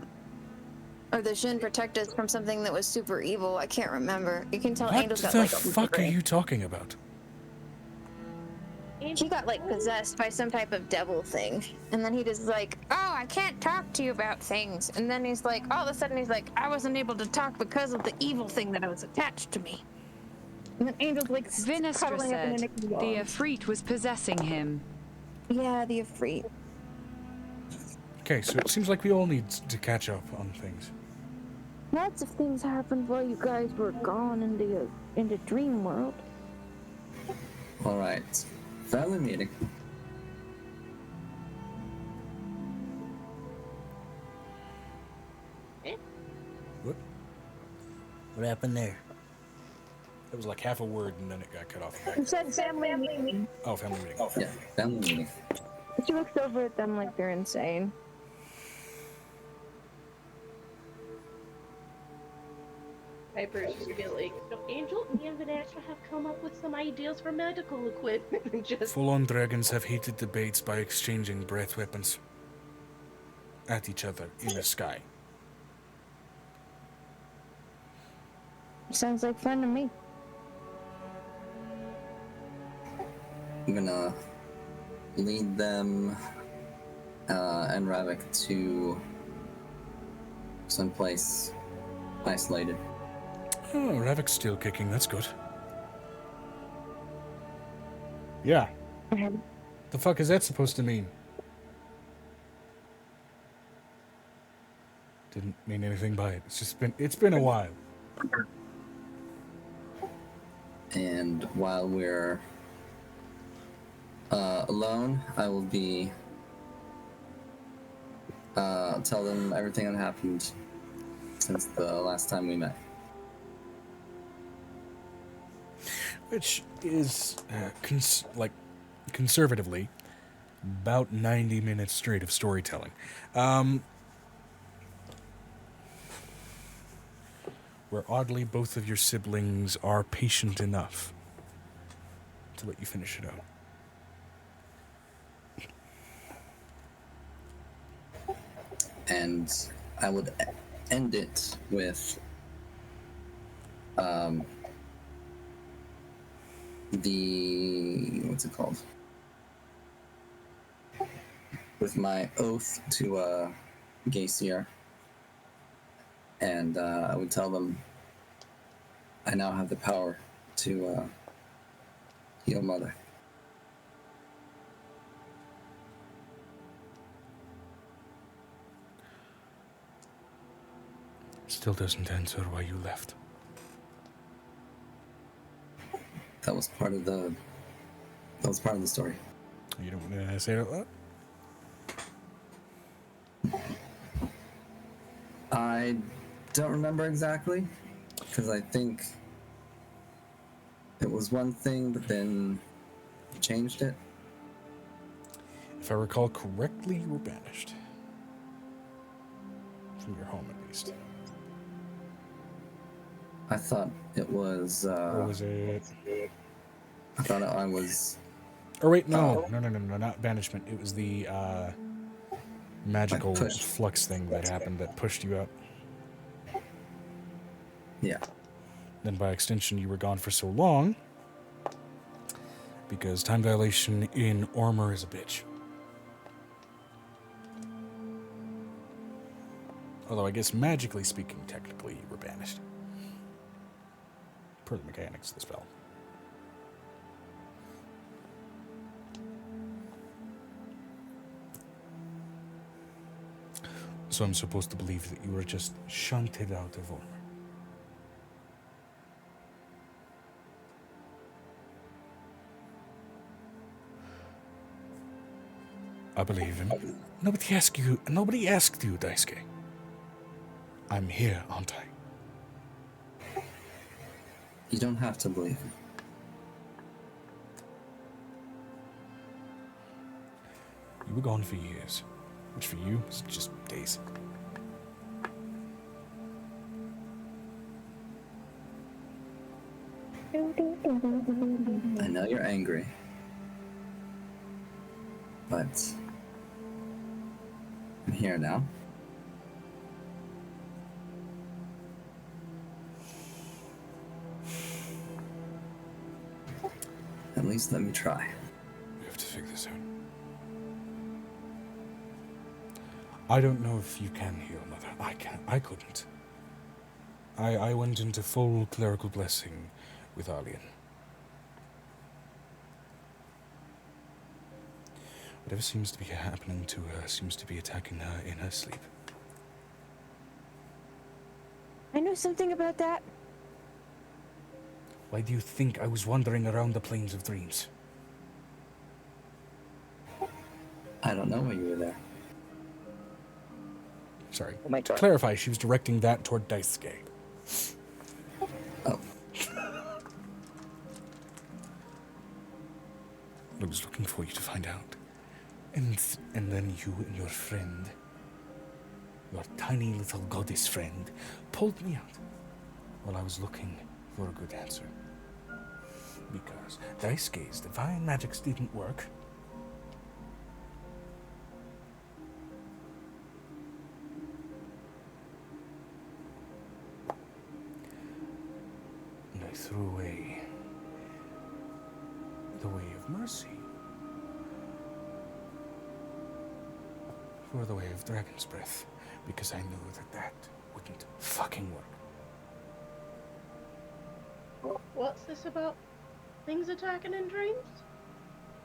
[SPEAKER 3] Or the djinn protect us from something that was super evil. I can't remember. You can tell
[SPEAKER 1] What
[SPEAKER 3] Angel's got
[SPEAKER 1] the
[SPEAKER 3] like a
[SPEAKER 1] fuck are you talking about?
[SPEAKER 3] He got like possessed by some type of devil thing. And then he just like, oh, I can't talk to you about things. And then he's like, all of a sudden he's like, I wasn't able to talk because of the evil thing that was attached to me. And then Angel's like,
[SPEAKER 5] Vinestra
[SPEAKER 3] cuddling up in
[SPEAKER 5] said,
[SPEAKER 3] the
[SPEAKER 5] the Ifrit was possessing him.
[SPEAKER 3] Yeah, the Ifrit.
[SPEAKER 1] Okay, so it seems like we all need to catch up on things.
[SPEAKER 3] Lots of things happened while you guys were gone into dream world.
[SPEAKER 4] All right. Family meeting.
[SPEAKER 6] What happened there?
[SPEAKER 1] It was like half a word, and then it got cut off.
[SPEAKER 3] You said family meeting.
[SPEAKER 1] Oh, family meeting.
[SPEAKER 4] Yeah, family meeting.
[SPEAKER 3] She looks over at them like they're insane.
[SPEAKER 7] Piper's just be like, so Angel and Vanessa have come up with some ideas for medical equipment and just...
[SPEAKER 1] Full-on dragons have heated debates by exchanging breath weapons at each other in the sky.
[SPEAKER 3] Sounds like fun to me.
[SPEAKER 4] I'm gonna lead them and Ravik to someplace isolated.
[SPEAKER 1] Oh, Ravik's still kicking. That's good. Yeah. The fuck is that supposed to mean? Didn't mean anything by it. It's been a while.
[SPEAKER 4] And while we're alone, I will be tell them everything that happened since the last time we met.
[SPEAKER 1] Which is, conservatively, about 90 minutes straight of storytelling. Where oddly both of your siblings are patient enough to let you finish it out.
[SPEAKER 4] And I would end it with what's it called? With my oath to Gacier. And I would tell them I now have the power to heal Mother.
[SPEAKER 1] Still doesn't answer why you left.
[SPEAKER 4] That was part of the story.
[SPEAKER 1] You don't want to say it out loud?
[SPEAKER 4] I don't remember exactly, because I think it was one thing, but then you changed it.
[SPEAKER 1] If I recall correctly, you were banished. From your home, at least.
[SPEAKER 4] I thought it was.
[SPEAKER 1] Or was it?
[SPEAKER 4] I thought I was.
[SPEAKER 1] Or wait, no, not banishment. It was the magical flux thing that happened that pushed you out.
[SPEAKER 4] Yeah.
[SPEAKER 1] Then by extension, you were gone for so long because time dilation in Ormer is a bitch. Although I guess magically speaking, technically, you were banished. Per the mechanics of the spell. So I'm supposed to believe that you were just shunted out of Ormer. I believe him. Nobody asked you, Daisuke. I'm here, aren't I?
[SPEAKER 4] You don't have to believe me.
[SPEAKER 1] You were gone for years, which for you is just days.
[SPEAKER 4] I know you're angry, but I'm here now. At least let me try.
[SPEAKER 1] We have to figure this out. I don't know if you can heal, Mother. I couldn't. I went into full clerical blessing with Arlian. Whatever seems to be happening to her seems to be attacking her in her sleep.
[SPEAKER 3] I know something about that.
[SPEAKER 1] Why do you think I was wandering around the plains of dreams?
[SPEAKER 4] I don't know why you were there.
[SPEAKER 1] Sorry.
[SPEAKER 3] Oh my
[SPEAKER 1] To
[SPEAKER 3] God.
[SPEAKER 1] clarify, she was directing that toward Daisuke.
[SPEAKER 4] Oh.
[SPEAKER 1] I was looking for you to find out. And then you and your friend, your tiny little goddess friend, pulled me out while I was looking for a good answer. Because Daisuke's divine magics didn't work. I threw away the way of mercy for the way of dragon's breath, because I knew that wouldn't fucking work.
[SPEAKER 7] What's this about? Things attacking in dreams?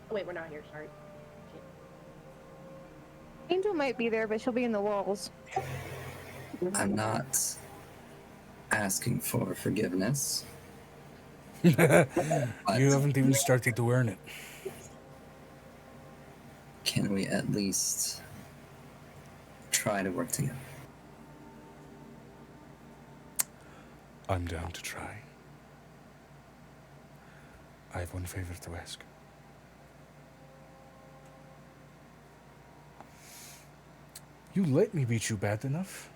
[SPEAKER 7] Oh, wait, we're not here. Sorry. Shit.
[SPEAKER 3] Angel might be there, but she'll be in the walls.
[SPEAKER 4] I'm not asking for forgiveness.
[SPEAKER 1] You haven't even started to earn it.
[SPEAKER 4] Can we at least try to work together?
[SPEAKER 1] I'm down to try. I have one favor to ask. You let me beat you bad enough,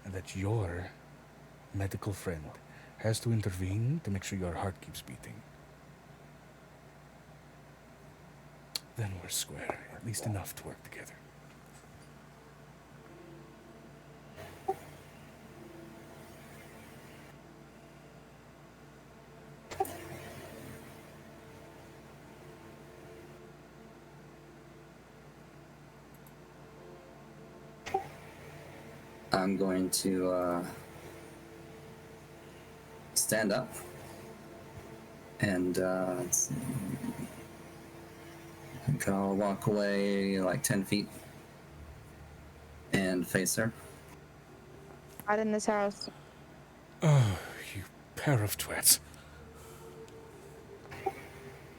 [SPEAKER 1] and that your medical friend has to intervene to make sure your heart keeps beating. Then we're square, at least enough to work together.
[SPEAKER 4] I'm going to stand up and let's see. I think I'll walk away like 10 feet and face her.
[SPEAKER 3] Not in this house.
[SPEAKER 1] Oh, you pair of twats.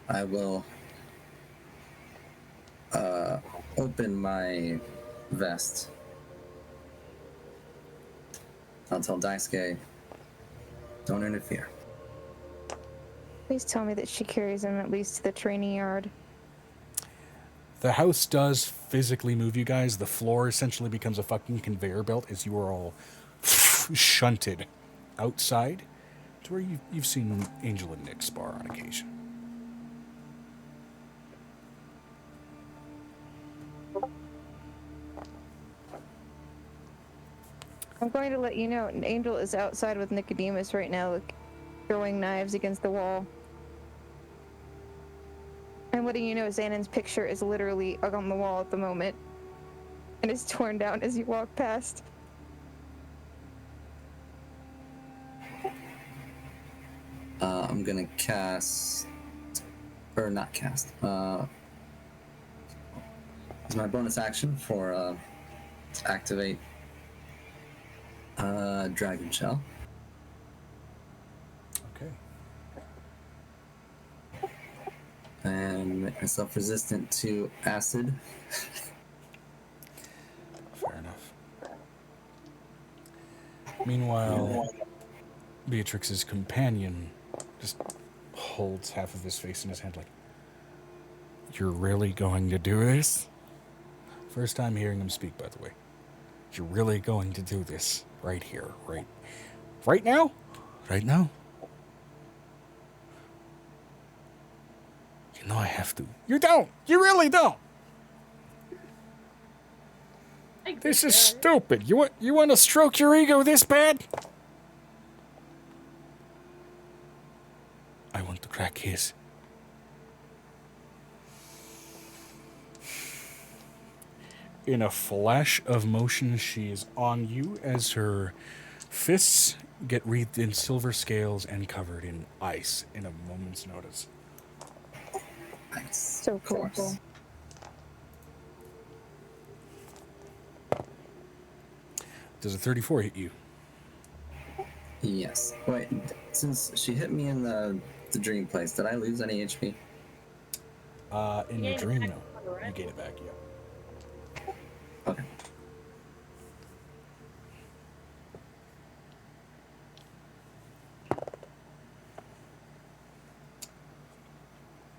[SPEAKER 4] I will open my vest. I'll tell Daisuke, don't interfere.
[SPEAKER 3] Please tell me that she carries him at least to the training yard.
[SPEAKER 1] The house does physically move you guys. The floor essentially becomes a fucking conveyor belt as you are all shunted outside to where you've seen Angel and Nick spar on occasion.
[SPEAKER 3] I'm going to let you know, Angel is outside with Nicodemus right now, throwing knives against the wall. I'm letting you know Xanon's picture is literally on the wall at the moment, and is torn down as you walk past.
[SPEAKER 4] I'm gonna cast, or not cast. It's my bonus action for to activate Dragon Shell.
[SPEAKER 1] Okay.
[SPEAKER 4] And make myself resistant to acid.
[SPEAKER 1] Fair enough. Meanwhile, Beatrix's companion just holds half of his face in his hand like, you're really going to do this? First time hearing him speak, by the way. You're really going to do this right here, right now? Right now? You know I have to. You don't! You really don't! This is stupid. You want to stroke your ego this bad? I want to crack his. In a flash of motion, she is on you as her fists get wreathed in silver scales and covered in ice in a moment's notice.
[SPEAKER 4] Nice.
[SPEAKER 3] So cool.
[SPEAKER 1] Does a 34 hit you?
[SPEAKER 4] Yes. Wait, since she hit me in the dream place, did I lose any HP?
[SPEAKER 1] In your dream, no. You gain it back, yeah.
[SPEAKER 4] Okay.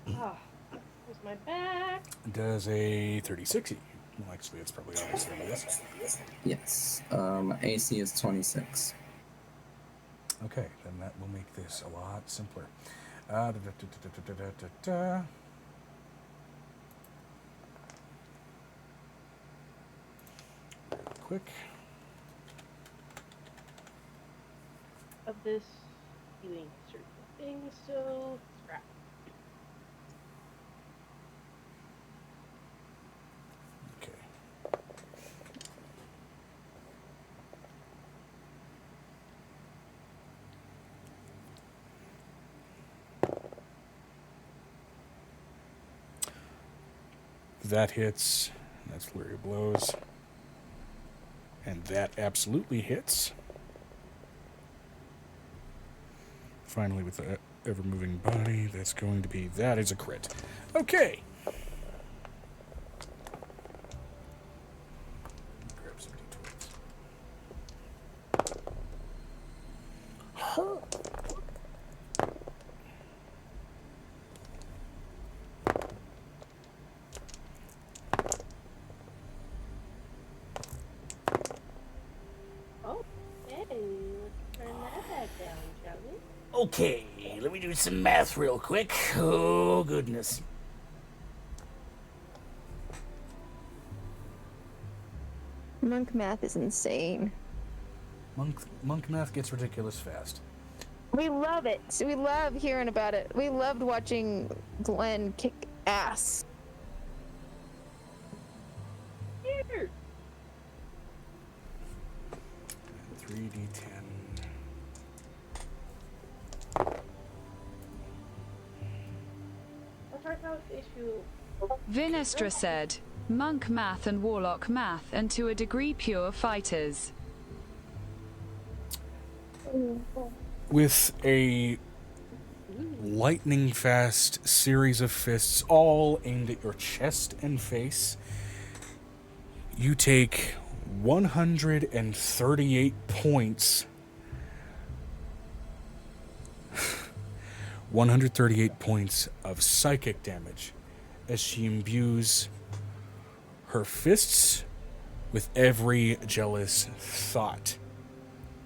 [SPEAKER 7] Ah, where's my back?
[SPEAKER 1] Does a 36 hit you? Well, actually, it's probably obvious that it is.
[SPEAKER 4] Yes. AC is 26.
[SPEAKER 1] Okay, then that will make this a lot simpler. Quick.
[SPEAKER 7] Of this doing certain things, so scrap.
[SPEAKER 1] Okay. That hits. That's flurry of blows. And that absolutely hits. Finally, with the ever-moving body, that's going to be... That is a crit. Okay. Grab some d12s.
[SPEAKER 7] Okay, let's turn that back down, shall we?
[SPEAKER 6] Okay, let me do some math real quick. Oh, goodness.
[SPEAKER 3] Monk math is insane.
[SPEAKER 1] Monk math gets ridiculous fast.
[SPEAKER 3] We love it. We love hearing about it. We loved watching Glenn kick ass.
[SPEAKER 7] Here.
[SPEAKER 1] 3d10.
[SPEAKER 7] Let's talk about issue.
[SPEAKER 5] Vinestra said, monk math and warlock math, and to a degree pure fighters.
[SPEAKER 1] With a lightning fast series of fists all aimed at your chest and face, you take 138 points. 138 points of psychic damage as she imbues her fists with every jealous thought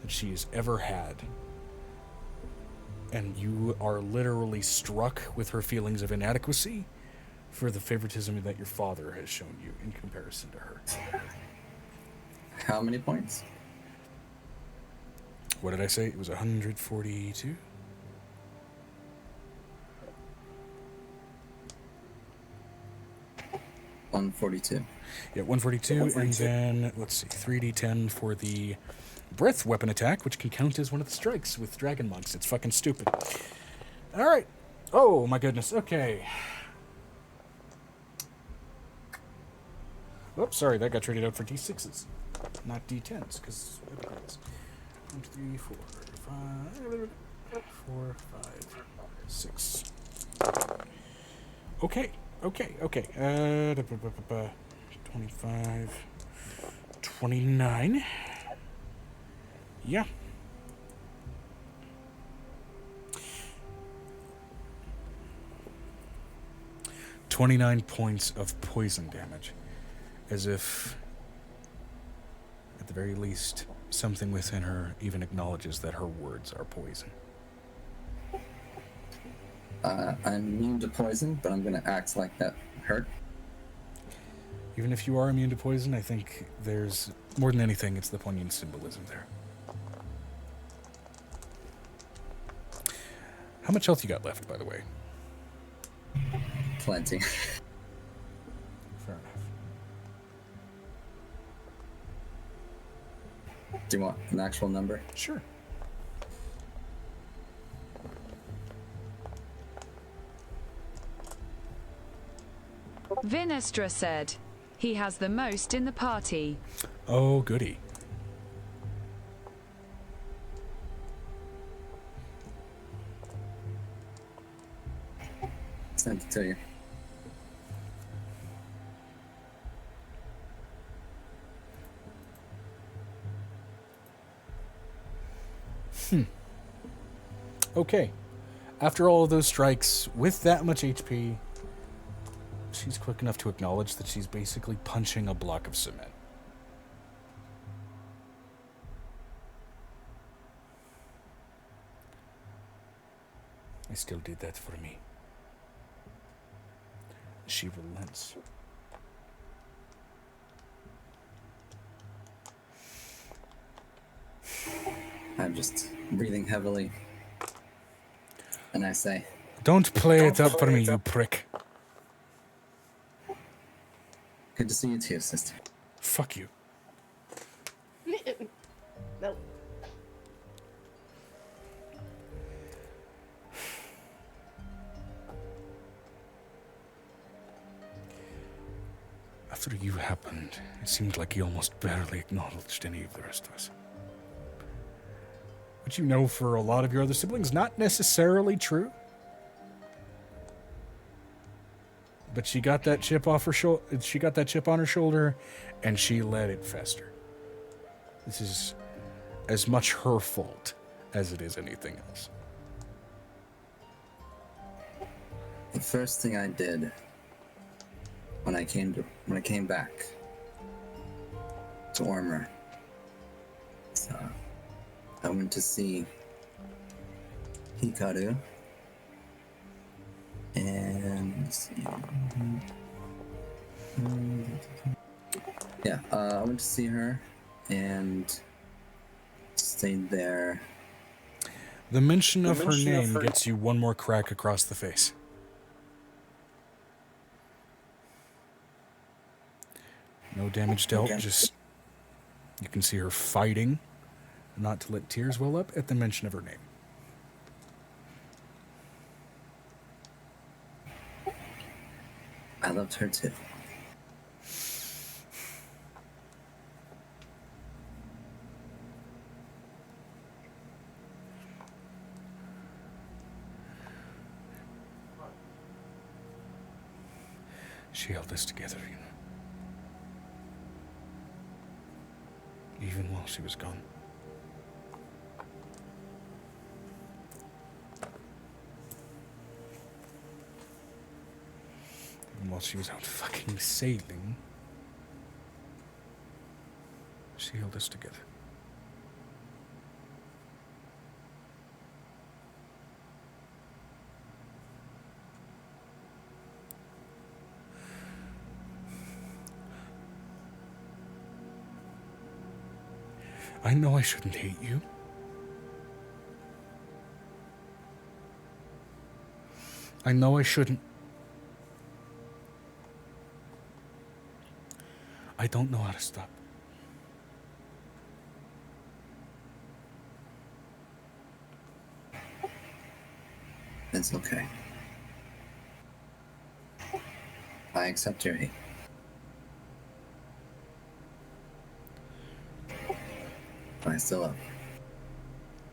[SPEAKER 1] that she has ever had. And you are literally struck with her feelings of inadequacy for the favoritism that your father has shown you in comparison to her.
[SPEAKER 4] How many points?
[SPEAKER 1] What did I say? It was 142?
[SPEAKER 4] $142.
[SPEAKER 1] Yeah, 142, and then, let's see, 3d10 for the breath weapon attack, which can count as one of the strikes with dragon monks. It's fucking stupid. All right. Oh, my goodness. Okay. Oops, sorry, that got traded out for d6s, not d10s, because 1, 2, 3, 4, 5, 4, 5, 6. Okay. 25, 29. Yeah. $29 points of poison damage. As if, at the very least, something within her even acknowledges that her words are poison.
[SPEAKER 4] I'm immune to poison, but I'm gonna act like that hurt.
[SPEAKER 1] Even if you are immune to poison, I think there's, more than anything, it's the poignant symbolism there. How much health you got left, by the way?
[SPEAKER 4] Plenty.
[SPEAKER 1] Fair enough.
[SPEAKER 4] Do you want an actual number?
[SPEAKER 1] Sure.
[SPEAKER 5] Vinestra said, he has the most in the party.
[SPEAKER 1] Oh, goody.
[SPEAKER 4] Sent it to you.
[SPEAKER 1] Okay. After all of those strikes, with that much HP, she's quick enough to acknowledge that she's basically punching a block of cement. I still did that for me. She relents.
[SPEAKER 4] I'm just breathing heavily. And I say,
[SPEAKER 1] Don't play it up for me, you prick.
[SPEAKER 4] good to see you too, sister.
[SPEAKER 1] Fuck you.
[SPEAKER 7] No.
[SPEAKER 1] After you happened, it seemed like he almost barely acknowledged any of the rest of us. Which you know for a lot of your other siblings, not necessarily true. But she got that chip off her shoulder. She got that chip on her shoulder, and she let it fester. This is as much her fault as it is anything else.
[SPEAKER 4] The first thing I did when I came back to Ormer, so I went to see Hikaru, and I went to see her and stayed there.
[SPEAKER 1] The mention of her name gets you one more crack across the face. No damage dealt, just you can see her fighting not to let tears well up at the mention of her name.
[SPEAKER 4] I loved her too.
[SPEAKER 1] She held us together, you know. Even while she was gone. Even while she was out fucking sailing, she held us together. I know I shouldn't hate you. I know I shouldn't. I don't know how to stop.
[SPEAKER 4] It's okay. I accept your hate. But I still love you.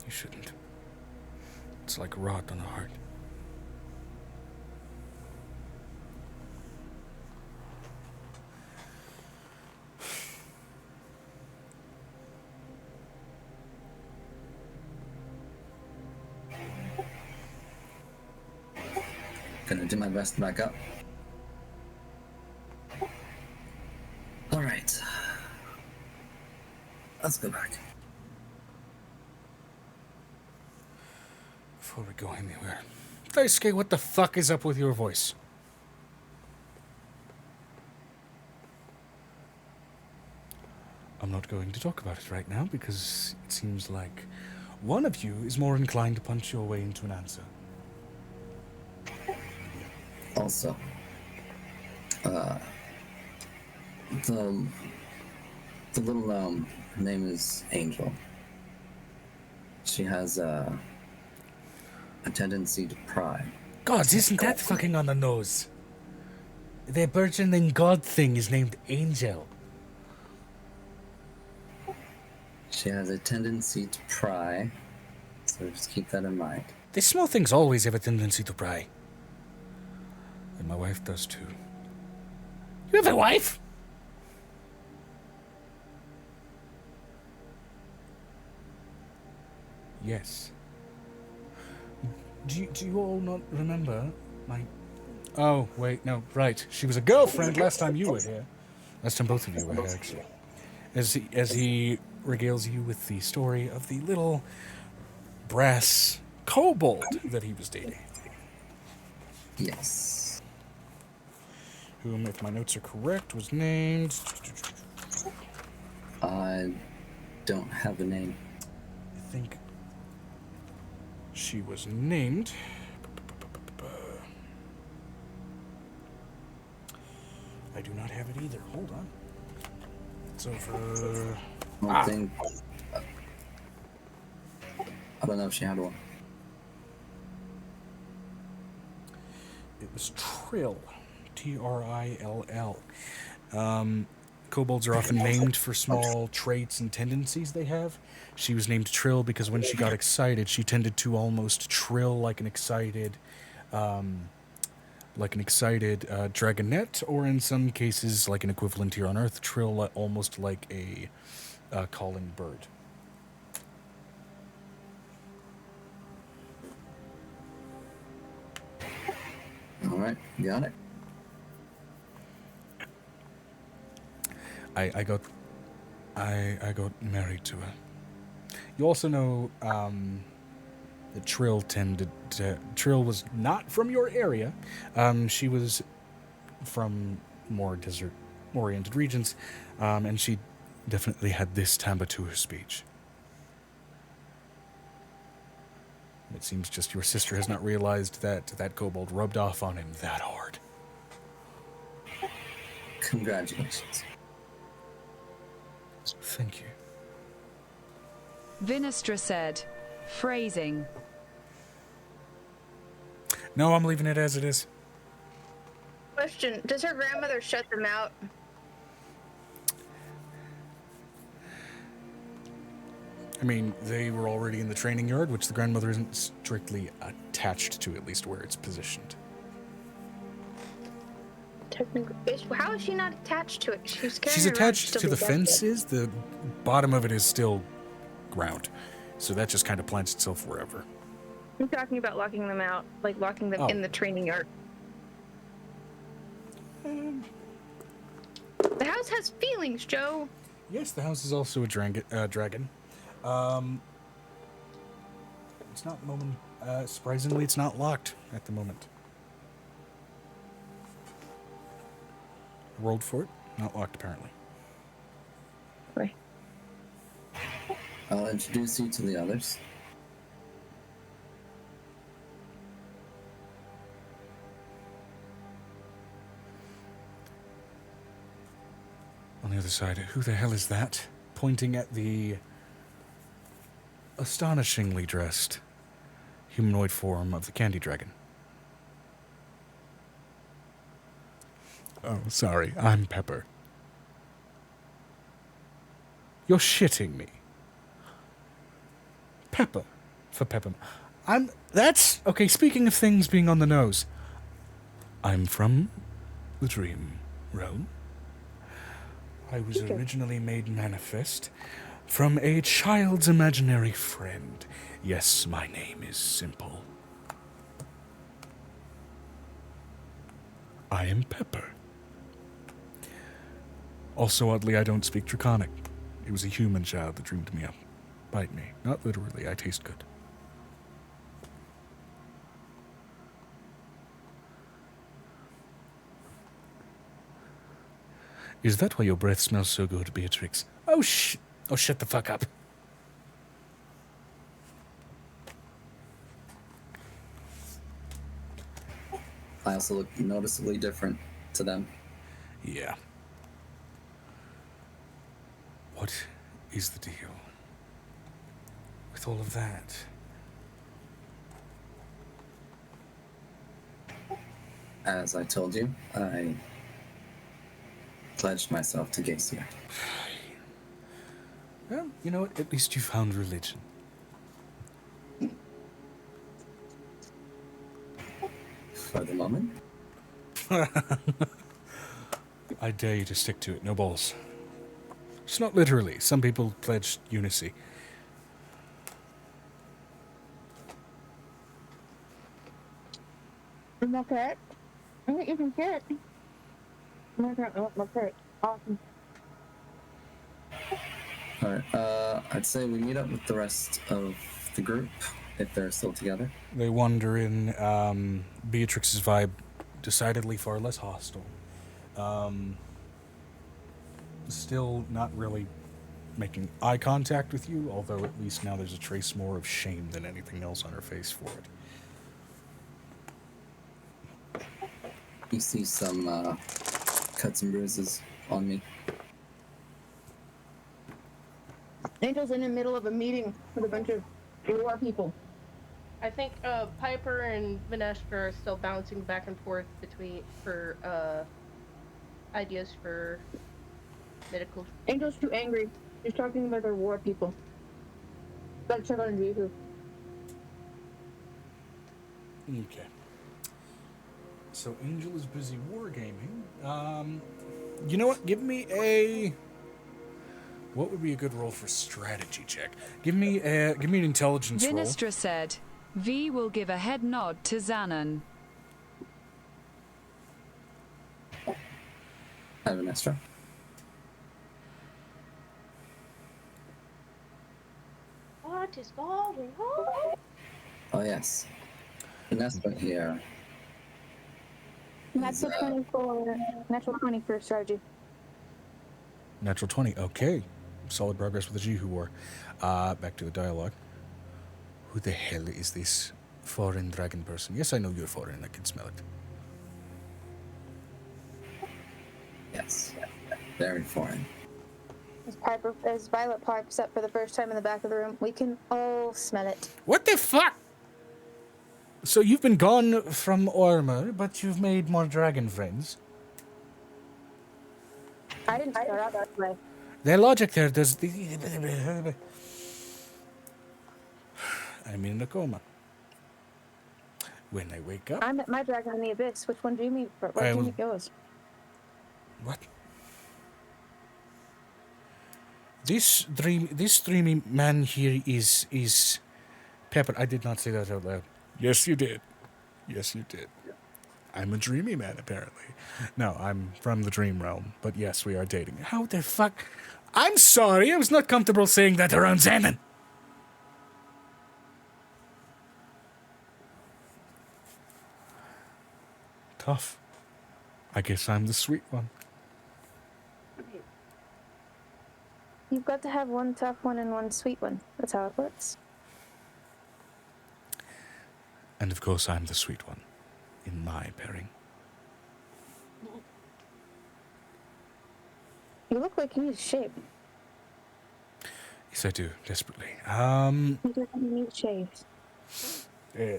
[SPEAKER 1] You shouldn't. It's like a rod on the heart.
[SPEAKER 4] Gonna do my best to back up. Alright. Let's go back.
[SPEAKER 1] Before we go anywhere, Daisuke, what the fuck is up with your voice? I'm not going to talk about it right now because it seems like one of you is more inclined to punch your way into an answer.
[SPEAKER 4] Also, the little gnome, her name is Angel. She has a tendency to pry.
[SPEAKER 1] God, isn't that fucking on the nose? The burgeoning god thing is named Angel.
[SPEAKER 4] She has a tendency to pry, so just keep that in mind.
[SPEAKER 1] The small things always have a tendency to pry. And my wife does too. You have a wife? Yes. Do you all not remember my... Oh, wait, no, right. She was a girlfriend last time you were here. Last time both of you were here, actually. As he regales you with the story of the little brass kobold that he was dating.
[SPEAKER 4] Yes.
[SPEAKER 1] Whom, if my notes are correct, was named...
[SPEAKER 4] I don't have a name.
[SPEAKER 1] I think she was named I do not have it either. Hold on. It's over.
[SPEAKER 4] I don't think. I don't know if she had one.
[SPEAKER 1] It was Trill. Trill. Kobolds are often named for small traits and tendencies they have. She was named Trill because when she got excited, she tended to almost trill like an excited dragonette, or in some cases, like an equivalent here on Earth, trill almost like a calling bird.
[SPEAKER 4] All right, got it.
[SPEAKER 1] I got married to her. You also know that Trill was not from your area. She was from more desert-oriented regions, and she definitely had this timbre to her speech. It seems just your sister has not realized that kobold rubbed off on him that hard.
[SPEAKER 4] Congratulations.
[SPEAKER 1] Thank you.
[SPEAKER 5] Vinestra said, phrasing.
[SPEAKER 1] No, I'm leaving it as it is.
[SPEAKER 3] Question: does her grandmother shut them out?
[SPEAKER 1] I mean, they were already in the training yard, which the grandmother isn't strictly attached to, at least where it's positioned.
[SPEAKER 3] Technically, how is she not attached to it?
[SPEAKER 1] She's attached to the fences. The bottom of it is still ground, so that just kind of plants itself wherever.
[SPEAKER 3] I'm talking about locking them out, like locking them in the training yard. The house has feelings, Joe.
[SPEAKER 1] Yes, the house is also a dragon. It's not surprisingly, it's not locked at the moment. Rolled for it, not locked apparently.
[SPEAKER 3] Right.
[SPEAKER 4] I'll introduce you to the others.
[SPEAKER 1] On the other side, who the hell is that? Pointing at the astonishingly dressed humanoid form of the candy dragon. Oh, sorry, I'm Pepper. You're shitting me. Pepper. For Pepper. Okay, speaking of things being on the nose. I'm from the Dream Realm. I was originally made manifest from a child's imaginary friend. Yes, my name is simple. I am Pepper. Also, oddly, I don't speak Draconic. It was a human child that dreamed me up. Bite me. Not literally, I taste good. Is that why your breath smells so good, Beatrix? Oh, shut the fuck up.
[SPEAKER 4] I also look noticeably different to them.
[SPEAKER 1] Yeah. What is the deal with all of that?
[SPEAKER 4] As I told you, I pledged myself to Gacia.
[SPEAKER 1] Well, you know what? At least you found religion.
[SPEAKER 4] For the moment.
[SPEAKER 1] I dare you to stick to it. No balls. It's not literally. Some people pledge unicy.
[SPEAKER 3] Okay. I think you can get it. Okay. Awesome.
[SPEAKER 4] Alright, I'd say we meet up with the rest of the group, if they're still together.
[SPEAKER 1] They wander in. Beatrix's vibe, decidedly far less hostile. Still not really making eye contact with you, although at least now there's a trace more of shame than anything else on her face for it.
[SPEAKER 4] You see some cuts and bruises on me.
[SPEAKER 9] Angel's in the middle of a meeting with a bunch of war people.
[SPEAKER 7] I think Piper and Vanessa are still bouncing back and forth for ideas for medical.
[SPEAKER 9] Angel's too angry. She's talking about her war people. Gotta check on Jesus.
[SPEAKER 1] Okay. So Angel is busy wargaming. You know what? Give me a... What would be a good roll for strategy check? Give me an intelligence roll.
[SPEAKER 5] Vinistra said, V will give a head nod to Xanon.
[SPEAKER 4] I have an extra.
[SPEAKER 7] What is going on?
[SPEAKER 4] Oh yes. Vanessa here.
[SPEAKER 9] Natural 20 for strategy.
[SPEAKER 1] Natural 20. Okay. Solid progress with the Jihu War. Back to the dialogue. Who the hell is this foreign dragon person? Yes, I know you're foreign. I can smell it.
[SPEAKER 4] Yes. Very foreign.
[SPEAKER 9] As Violet parks up for the first time in the back of the room, we can all smell it.
[SPEAKER 1] What the fuck? So you've been gone from Ormer, but you've made more dragon friends.
[SPEAKER 9] I didn't start out that way.
[SPEAKER 1] Their logic there does... I'm in a coma. When I wake up...
[SPEAKER 9] I met my dragon in the abyss. Which one do you meet? Where do you meet yours?
[SPEAKER 1] What? This dreamy man here is Pepper. I did not say that out loud. Yes, you did. Yes, you did. I'm a dreamy man, apparently. No, I'm from the dream realm. But yes, we are dating. How the fuck? I'm sorry. I was not comfortable saying that around Xanon. Tough. I guess I'm the sweet one.
[SPEAKER 9] You've got to have one tough one and one sweet one. That's how it works.
[SPEAKER 1] And of course, I'm the sweet one in my pairing.
[SPEAKER 9] You look like you need a shave.
[SPEAKER 1] Yes, I do, desperately.
[SPEAKER 9] You need shaved.
[SPEAKER 1] He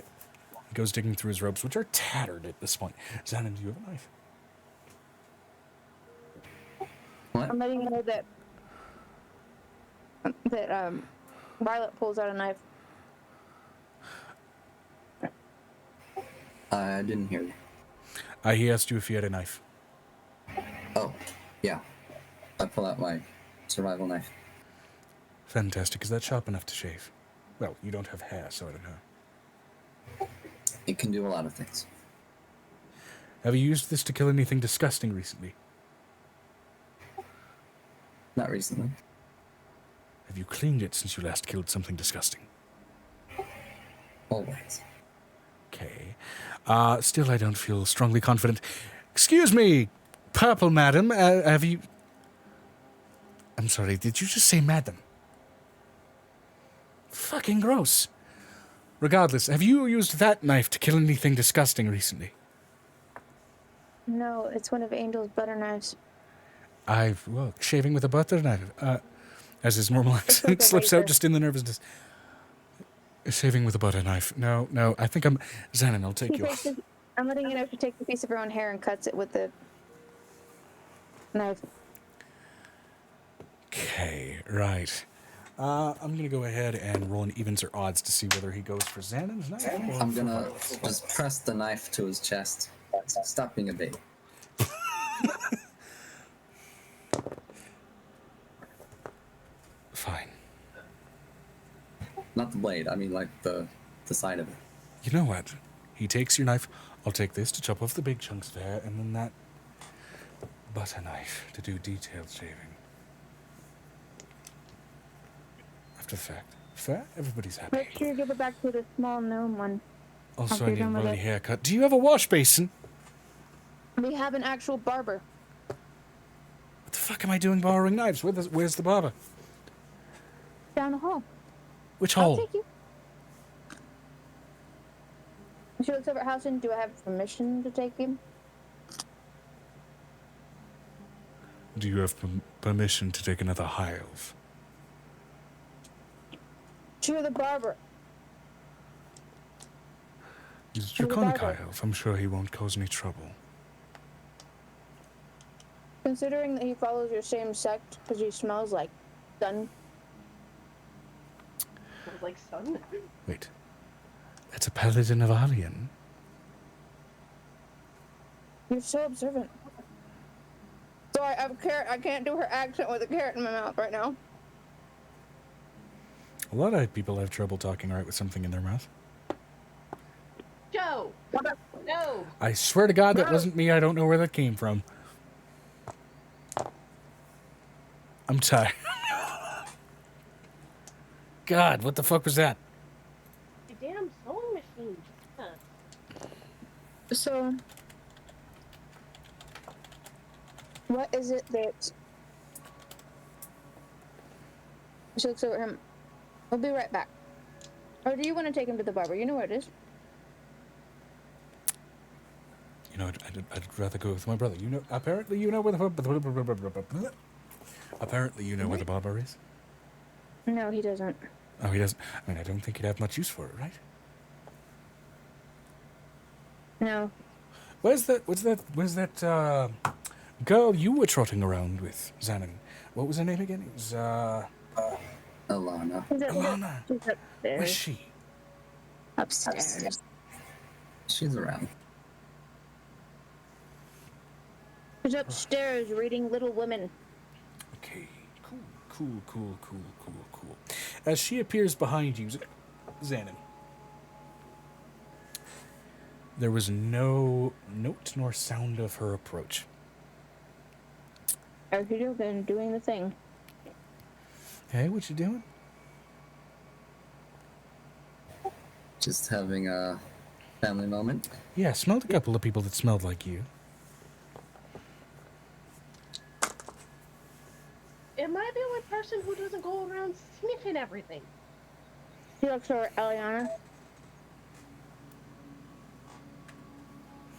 [SPEAKER 1] goes digging through his robes, which are tattered at this point. Xanon, do you have a knife?
[SPEAKER 4] What?
[SPEAKER 9] I'm letting you know that Violet pulls out a knife.
[SPEAKER 4] I didn't hear you.
[SPEAKER 1] He asked you if you had a knife.
[SPEAKER 4] Oh, yeah. I pull out my survival knife.
[SPEAKER 1] Fantastic. Is that sharp enough to shave? Well, you don't have hair, so I don't know.
[SPEAKER 4] It can do a lot of things.
[SPEAKER 1] Have you used this to kill anything disgusting recently?
[SPEAKER 4] Not recently.
[SPEAKER 1] Have you cleaned it since you last killed something disgusting?
[SPEAKER 4] Always.
[SPEAKER 1] Okay. Still, I don't feel strongly confident. Excuse me, purple madam. Have you... I'm sorry, did you just say madam? Fucking gross. Regardless, have you used that knife to kill anything disgusting
[SPEAKER 9] No, it's one of Angel's butter knives.
[SPEAKER 1] Well, shaving with a butter knife. As his normal accent slips out just in the nervousness. Shaving with a butter knife. No, I think I'm... Xanon, I'll take you off.
[SPEAKER 9] I'm letting you know she takes a piece of her own hair and cuts it with the knife.
[SPEAKER 1] Okay, right. I'm going to go ahead and roll an evens or odds to see whether he goes for Xanon's knife.
[SPEAKER 4] I'm gonna just press the knife to his chest. Stop being a baby.
[SPEAKER 1] Fine.
[SPEAKER 4] Not the blade, I mean like the side of it.
[SPEAKER 1] You know what? He takes your knife. I'll take this to chop off the big chunks of hair, and then that butter knife to do detailed shaving. After the fact. Fair? Everybody's happy.
[SPEAKER 9] Make sure you give it back to the small gnome one.
[SPEAKER 1] Also,
[SPEAKER 9] after
[SPEAKER 1] I
[SPEAKER 9] you're
[SPEAKER 1] need a
[SPEAKER 9] done with
[SPEAKER 1] bloody
[SPEAKER 9] it.
[SPEAKER 1] haircut. Do you have a wash basin?
[SPEAKER 9] We have an actual barber.
[SPEAKER 1] What the fuck am I doing borrowing knives? Where's the barber?
[SPEAKER 9] Down the hall.
[SPEAKER 1] Which
[SPEAKER 9] I'll
[SPEAKER 1] hole?
[SPEAKER 9] take you. She looks over at Houston. Do I have permission to take him?
[SPEAKER 1] Do you have permission to take another high elf?
[SPEAKER 9] To the barber.
[SPEAKER 1] He's a
[SPEAKER 9] To the
[SPEAKER 1] draconic
[SPEAKER 9] barber.
[SPEAKER 1] high elf. I'm sure he won't cause any trouble.
[SPEAKER 9] Considering that he follows your same sect because he smells like sun.
[SPEAKER 7] Smells like sun.
[SPEAKER 1] Wait. That's a paladin of Alien.
[SPEAKER 9] You're so observant. Sorry, I have a carrot. I can't do her accent with a carrot in my mouth right now.
[SPEAKER 1] A lot of people have trouble talking right with something in their mouth.
[SPEAKER 7] Joe! No!
[SPEAKER 1] I swear to God, that wasn't me. I don't know where that came from. I'm tired. God, what the fuck was that?
[SPEAKER 7] The damn sewing machine. Huh.
[SPEAKER 9] So, what is it that... She looks over at him. We'll be right back. Or do you want to take him to the barber? You know where it is.
[SPEAKER 1] You know, I'd rather go with my brother. You know, apparently you know where the... Apparently you know where the barber is.
[SPEAKER 9] No, he doesn't.
[SPEAKER 1] Oh, he doesn't. I mean, I don't think he'd have much use for it, right?
[SPEAKER 9] No.
[SPEAKER 1] Where's that girl you were trotting around with, Xanon? What was her name again? It was,
[SPEAKER 4] Alana.
[SPEAKER 1] Alana.
[SPEAKER 9] She's upstairs.
[SPEAKER 1] Where's she?
[SPEAKER 9] Upstairs.
[SPEAKER 4] She's around.
[SPEAKER 9] She's upstairs reading Little Women.
[SPEAKER 1] Okay, cool. As she appears behind you, Xanon, there was no note nor sound of her approach.
[SPEAKER 9] How's she doing the thing?
[SPEAKER 1] Hey, what you doing?
[SPEAKER 4] Just having a family moment.
[SPEAKER 1] Yeah, smelled a couple of people that smelled like you.
[SPEAKER 7] Am I the only person who doesn't go around sniffing everything?
[SPEAKER 9] She looks over at Eliana.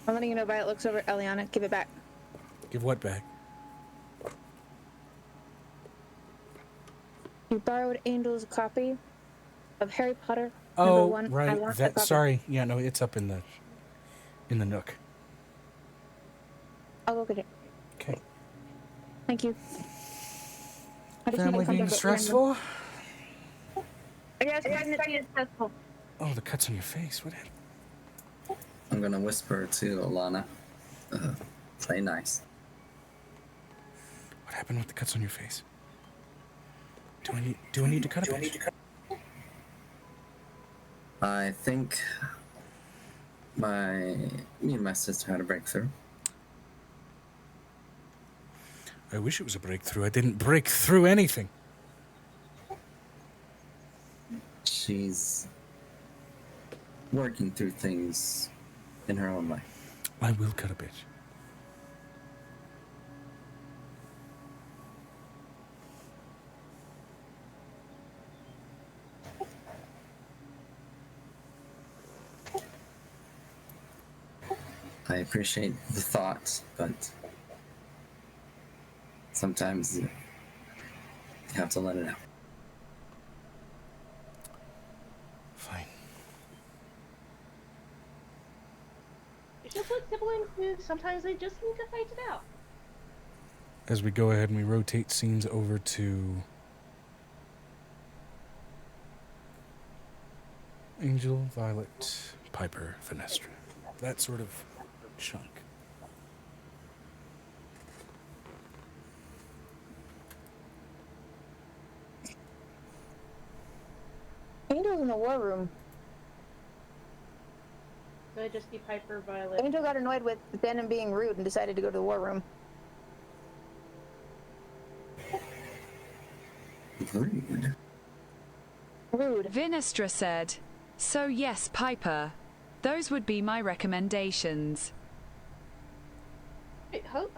[SPEAKER 9] I'm letting you know Violet looks over at Eliana. Give it back.
[SPEAKER 1] Give what back?
[SPEAKER 9] You borrowed Angel's copy of Harry Potter.
[SPEAKER 1] Oh,
[SPEAKER 9] #1. I
[SPEAKER 1] right.
[SPEAKER 9] want
[SPEAKER 1] That.
[SPEAKER 9] copy.
[SPEAKER 1] Sorry. Yeah, no, it's up in the nook.
[SPEAKER 9] I'll go get it.
[SPEAKER 1] Okay.
[SPEAKER 9] Thank you. I just
[SPEAKER 1] Family
[SPEAKER 9] need to come
[SPEAKER 1] being
[SPEAKER 9] to the
[SPEAKER 1] stressful?
[SPEAKER 9] Yes, it's being stressful.
[SPEAKER 1] Oh, the cuts on your face. What happened?
[SPEAKER 4] I'm gonna whisper to Alana. Play nice.
[SPEAKER 1] What happened with the cuts on your face? Do I need to cut a bit?
[SPEAKER 4] I think me and my sister had a breakthrough.
[SPEAKER 1] I wish it was a breakthrough. I didn't break through anything.
[SPEAKER 4] She's working through things in her own way.
[SPEAKER 1] I will cut a bit.
[SPEAKER 4] I appreciate the thought, but sometimes you have to let it out.
[SPEAKER 1] Fine.
[SPEAKER 7] It's just like siblings do. Sometimes they just need to fight it out.
[SPEAKER 1] As we go ahead and we rotate scenes over to Angel, Violet, Piper, Fenestra. That sort of chunk.
[SPEAKER 9] Angel's in the war room.
[SPEAKER 7] So I just see Piper, Violet.
[SPEAKER 9] Angel got annoyed with Denim being rude and decided to go to the war room.
[SPEAKER 4] Rude.
[SPEAKER 9] Rude.
[SPEAKER 5] Vinestra said, "So yes, Piper. Those would be my recommendations."
[SPEAKER 7] Wait, so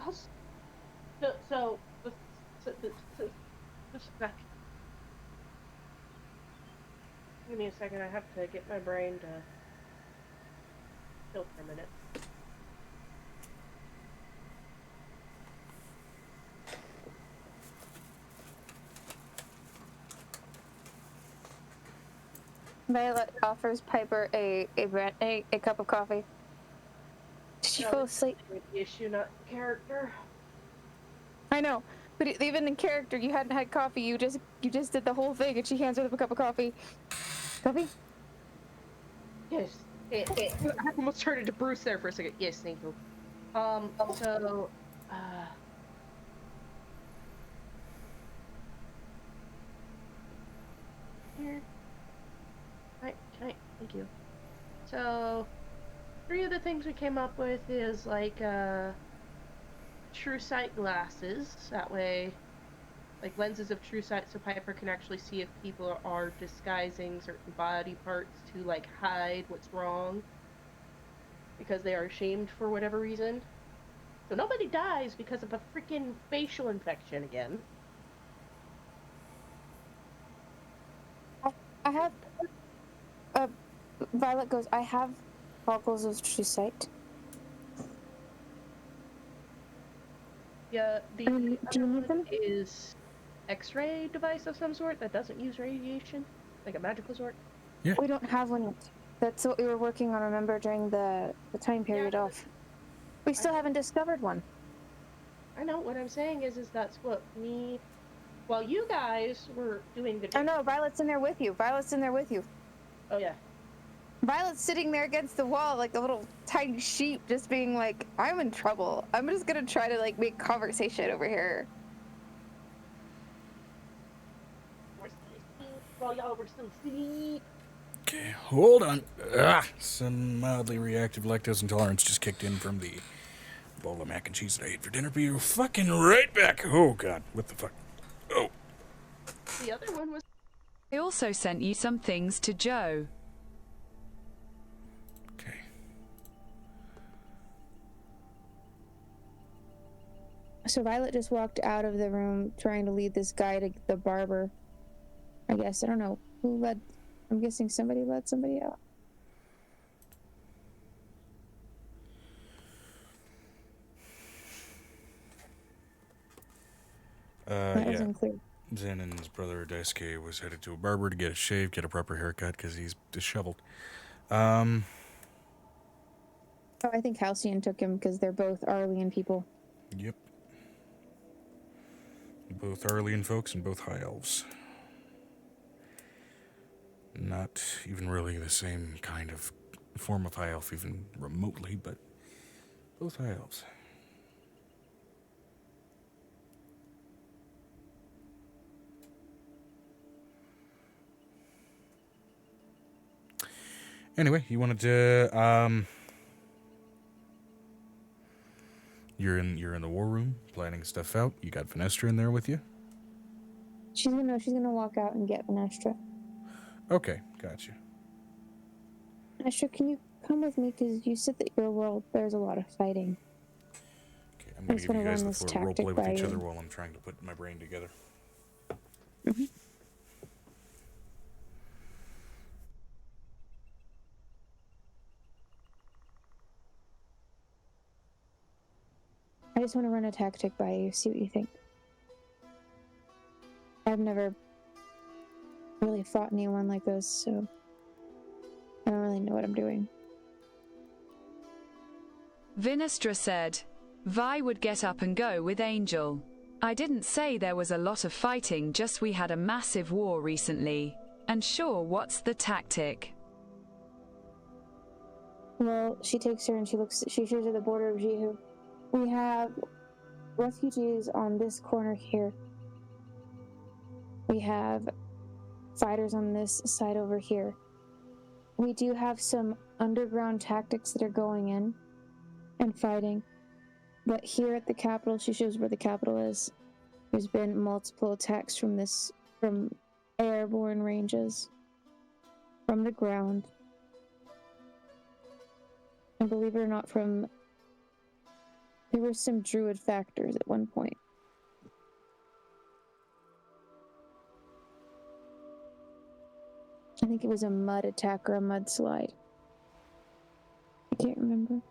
[SPEAKER 7] give me a second. I have to get my brain to chill for a minute.
[SPEAKER 3] Violet offers Piper a cup of coffee. Did she fall asleep?
[SPEAKER 7] The issue, not the character.
[SPEAKER 3] I know, but even in character, you hadn't had coffee. You just did the whole thing, and she hands her a cup of coffee. Coffee?
[SPEAKER 7] Yes. I almost turned into Bruce there for a second. Yes, thank you. So, here. Right, thank you. So, 3 of the things we came up with is like true sight glasses. That way, like lenses of true sight, so Piper can actually see if people are disguising certain body parts to like hide what's wrong because they are ashamed for whatever reason. So nobody dies because of a freaking facial infection again.
[SPEAKER 3] I have. Violet goes. I have goggles of true sight.
[SPEAKER 7] Yeah, the
[SPEAKER 3] Do you
[SPEAKER 7] other
[SPEAKER 3] need
[SPEAKER 7] one
[SPEAKER 3] them?
[SPEAKER 7] is X-ray device of some sort that doesn't use radiation, like a magical sort.
[SPEAKER 1] Yeah.
[SPEAKER 3] We don't have one yet. That's what we were working on. Remember during the time period off. We still haven't discovered one.
[SPEAKER 7] I know. What I'm saying is that's what we. While you guys were doing the.
[SPEAKER 3] Oh no, Violet's in there with you. Violet's in there with you.
[SPEAKER 7] Oh yeah.
[SPEAKER 3] Violet's sitting there against the wall like a little tiny sheep, just being like, I'm in trouble. I'm just gonna try to like make conversation over here.
[SPEAKER 7] While y'all were still asleep.
[SPEAKER 1] Okay, hold on. Some mildly reactive lactose intolerance just kicked in from the bowl of mac and cheese that I ate for dinner. Be fucking right back. Oh, God. What the fuck? Oh.
[SPEAKER 7] The other one was.
[SPEAKER 5] I also sent you some things to Joe.
[SPEAKER 1] Okay.
[SPEAKER 3] So Violet just walked out of the room trying to lead this guy to the barber. I guess. I don't know who led. I'm guessing somebody led somebody out. That was
[SPEAKER 1] Yeah.
[SPEAKER 3] unclear.
[SPEAKER 1] Zen and his brother Daisuke was headed to a barber to get a shave, get a proper haircut, because he's disheveled.
[SPEAKER 3] Oh, I think Halcyon took him because they're both Arlean people.
[SPEAKER 1] Yep. Both Arlean folks and both high elves. Not even really the same kind of form of high elf, even remotely, but both high elves. Anyway, you wanted to you're in the war room planning stuff out. You got Vanestra in there with you?
[SPEAKER 3] She's gonna walk out and get Vanestra.
[SPEAKER 1] Okay, gotcha.
[SPEAKER 3] Vanestra, can you come with me? Because you said that your world there's a lot of fighting.
[SPEAKER 1] Okay, I'm gonna give you guys the floor to
[SPEAKER 3] tactic
[SPEAKER 1] roleplay with each
[SPEAKER 3] by
[SPEAKER 1] other
[SPEAKER 3] you.
[SPEAKER 1] while I'm trying to put my brain together.
[SPEAKER 3] Mm-hmm. I just want to run a tactic by you, see what you think. I've never really fought anyone like this, so I don't really know what I'm doing.
[SPEAKER 5] Vinestra said, Vi would get up and go with Angel. I didn't say there was a lot of fighting, just we had a massive war recently. And sure, what's the tactic?
[SPEAKER 3] Well, she takes her and she shows her the border of Jihu. We have refugees on this corner here. We have fighters on this side over here. We do have some underground tactics that are going in and fighting. But here at the capital, she shows where the capital is. There's been multiple attacks from airborne ranges, from the ground. And believe it or not, there were some druid factors at one point. I think it was a mud attack or a mudslide. I can't remember.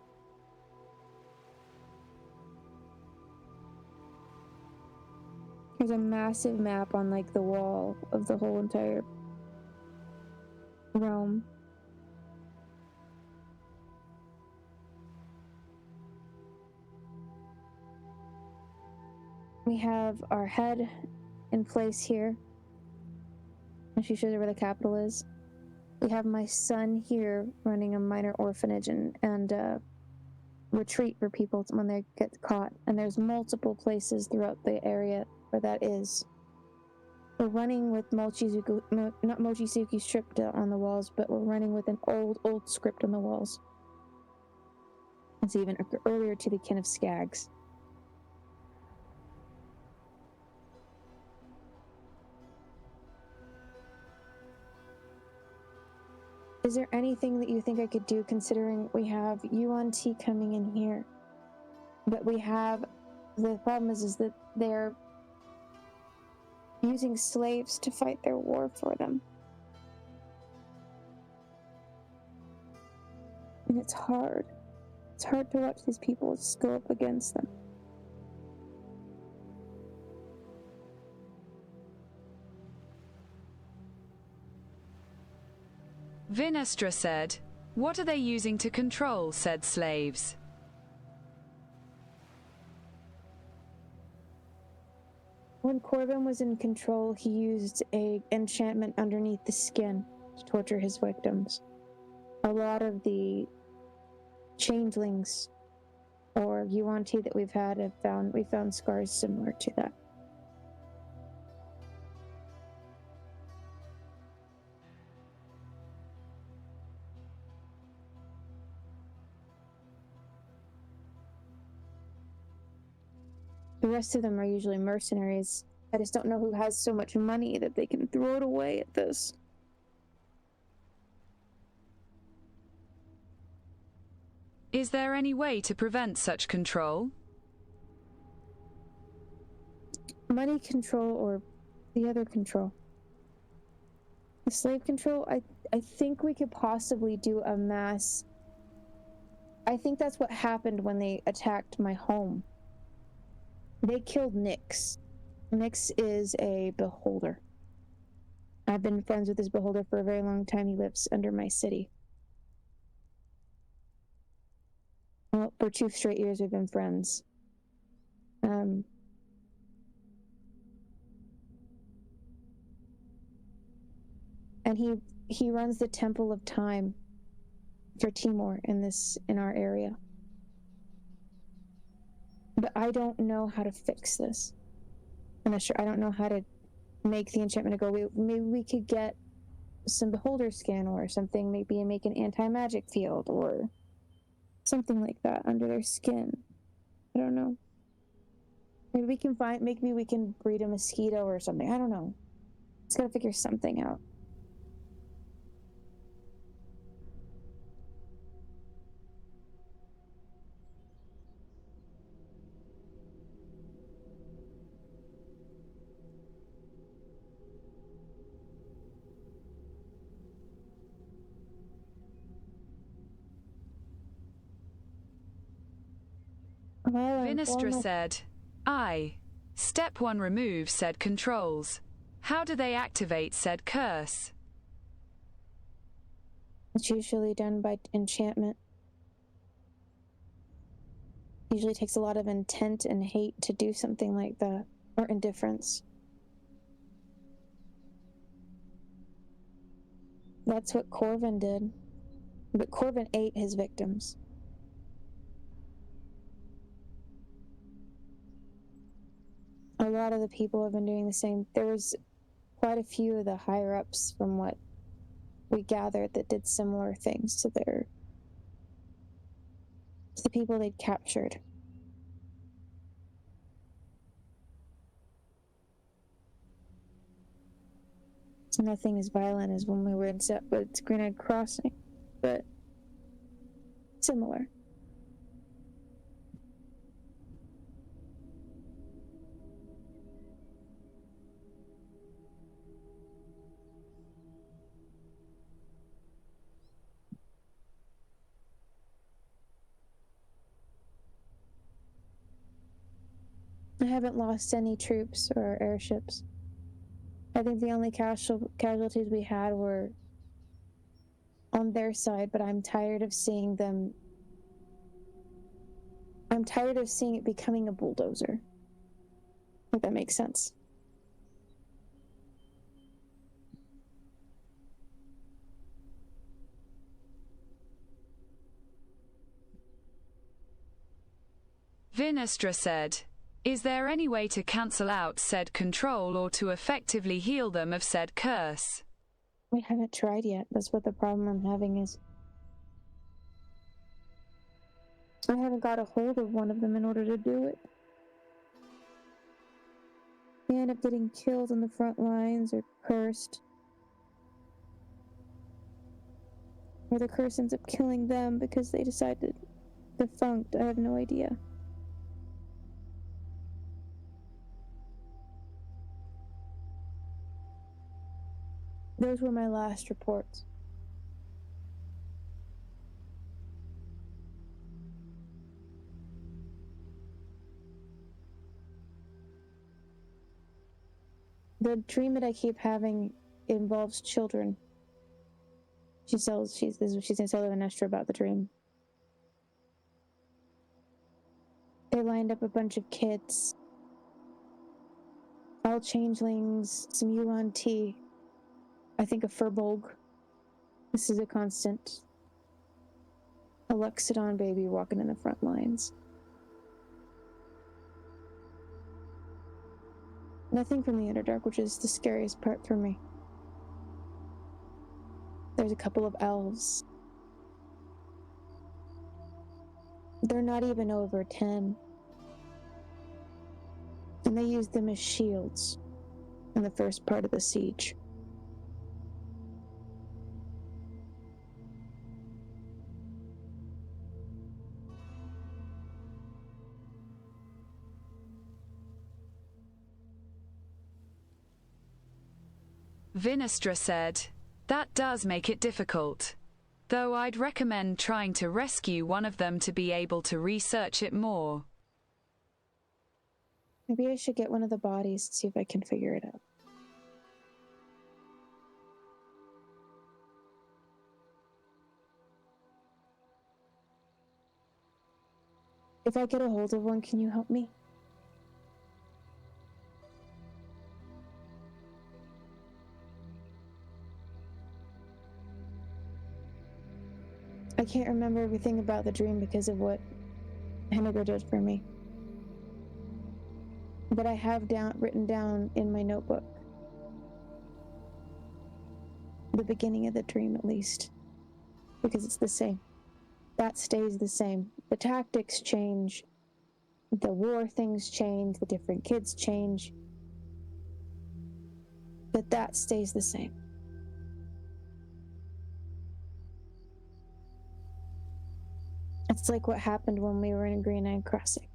[SPEAKER 3] There's a massive map on like the wall of the whole entire Rome. We have our head in place here, and she shows her where the capital is. We have my son here running a minor orphanage and retreat for people when they get caught. And there's multiple places throughout the area where that is. We're running with not Mochizuki script on the walls, but we're running with an old script on the walls. It's even earlier to the kin of Skags. Is there anything that you think I could do, considering we have UNT coming in here? But we have, the problem is that they're using slaves to fight their war for them. And it's hard. It's hard to watch these people go up against them.
[SPEAKER 5] Vinestra said, "What are they using to control said slaves?"
[SPEAKER 3] When Corbin was in control, he used an enchantment underneath the skin to torture his victims. A lot of the changelings or UNT that we've had we found scars similar to that. The rest of them are usually mercenaries. I just don't know who has so much money that they can throw it away at this.
[SPEAKER 5] Is there any way to prevent such control?
[SPEAKER 3] Money control or the other control? The slave control? I think we could possibly do a mass... I think that's what happened when they attacked my home. They killed Nyx. Nyx is a beholder. I've been friends with this beholder for a very long time. He lives under my city. Well, for 2 straight years we've been friends. And he runs the Temple of Time for Timor in our area. But I don't know how to fix this. I'm not sure. I don't know how to make the enchantment go. Maybe we could get some beholder skin or something, maybe make an anti-magic field or something like that under their skin. I don't know. Maybe we can breed a mosquito or something. I don't know. Just gotta figure something out.
[SPEAKER 5] Vinestra said, Step 1 remove said controls. How do they activate said curse?
[SPEAKER 3] It's usually done by enchantment. Usually takes a lot of intent and hate to do something like that, or indifference. That's what Corvin did. But Corvin ate his victims. A lot of the people have been doing the same. There was quite a few of the higher-ups from what we gathered that did similar things to the people they'd captured. It's nothing as violent as when we were in Grenade Crossing, but similar. I haven't lost any troops or airships. I think the only casualties we had were on their side, but I'm tired of seeing them. I'm tired of seeing it becoming a bulldozer. If that makes sense.
[SPEAKER 5] Vinestra said, "Is there any way to cancel out said control or to effectively heal them of said curse?"
[SPEAKER 3] We haven't tried yet. That's what the problem I'm having is. I haven't got a hold of one of them in order to do it. They end up getting killed on the front lines or cursed. Or the curse ends up killing them because they decided defunct. I have no idea. Those were my last reports. The dream that I keep having involves children. She's gonna tell Vinestra about the dream. They lined up a bunch of kids. All changelings, some Yuan Ti. I think a Furbolg. This is a constant. A Luxodon baby walking in the front lines. Nothing from the Underdark, which is the scariest part for me. There's a couple of elves. They're not even over 10. And they used them as shields in the first part of the siege.
[SPEAKER 5] Vinestra said, "That does make it difficult. Though I'd recommend trying to rescue one of them to be able to research it more."
[SPEAKER 3] Maybe I should get one of the bodies and see if I can figure it out. If I get a hold of one, can you help me? I can't remember everything about the dream because of what Henniger did for me. But I have written down in my notebook the beginning of the dream, at least, because it's the same. That stays the same. The tactics change, the war things change, the different kids change, but that stays the same. It's like what happened when we were in Green Egg Crossing.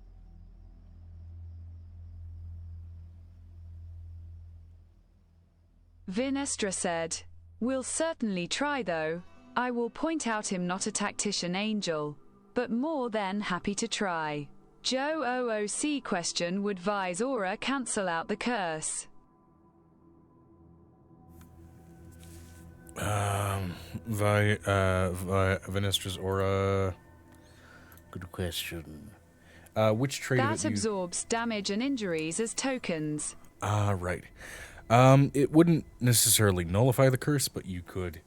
[SPEAKER 5] Vinestra said, "We'll certainly try though. I will point out him not a tactician angel, but more than happy to try. Joe OOC question, would Vi's aura cancel out the curse?"
[SPEAKER 1] Vinestra's aura.
[SPEAKER 6] Good question.
[SPEAKER 1] Which trait of
[SPEAKER 5] That
[SPEAKER 1] it
[SPEAKER 5] absorbs damage and injuries as tokens.
[SPEAKER 1] Right. It wouldn't necessarily nullify the curse, but you could,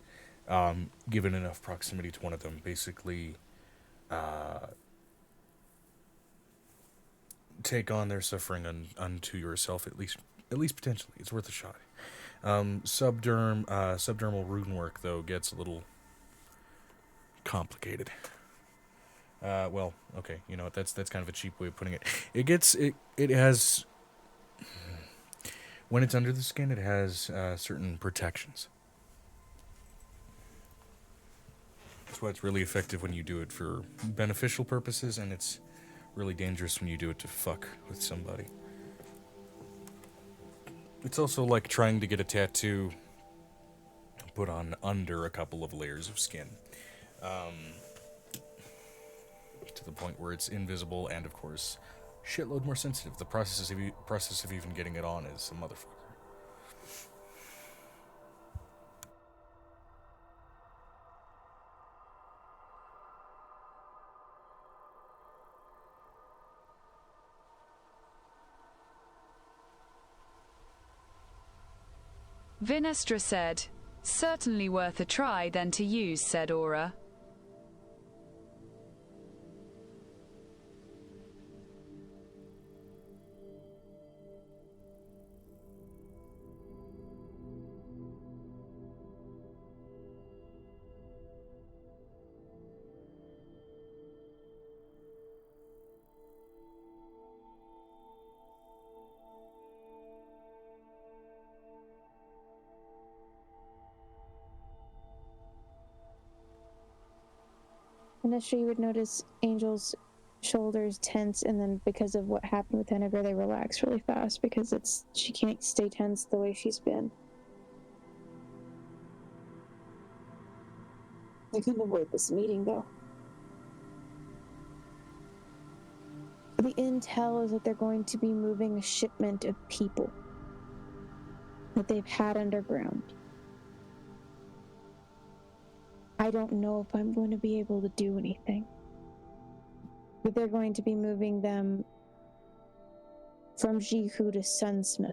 [SPEAKER 1] given enough proximity to one of them, basically take on their suffering unto yourself, at least potentially. It's worth a shot. Subdermal rune work, though, gets a little complicated. Well, okay, you know what, that's kind of a cheap way of putting it. It has, when it's under the skin, it has certain protections. That's why it's really effective when you do it for beneficial purposes, and it's really dangerous when you do it to fuck with somebody. It's also like trying to get a tattoo put on under a couple of layers of skin. To the point where it's invisible and, of course, shitload more sensitive. The process of even getting it on is a motherfucker.
[SPEAKER 5] Vinestra said, certainly worth a try then to use, said Aura.
[SPEAKER 3] Initially, you would notice Angel's shoulders tense, and then because of what happened with Henniger, they relax really fast because she can't stay tense the way she's been. I couldn't avoid this meeting, though. The intel is that they're going to be moving a shipment of people that they've had underground. I don't know if I'm going to be able to do anything. But they're going to be moving them from Jihu to Sunsmith.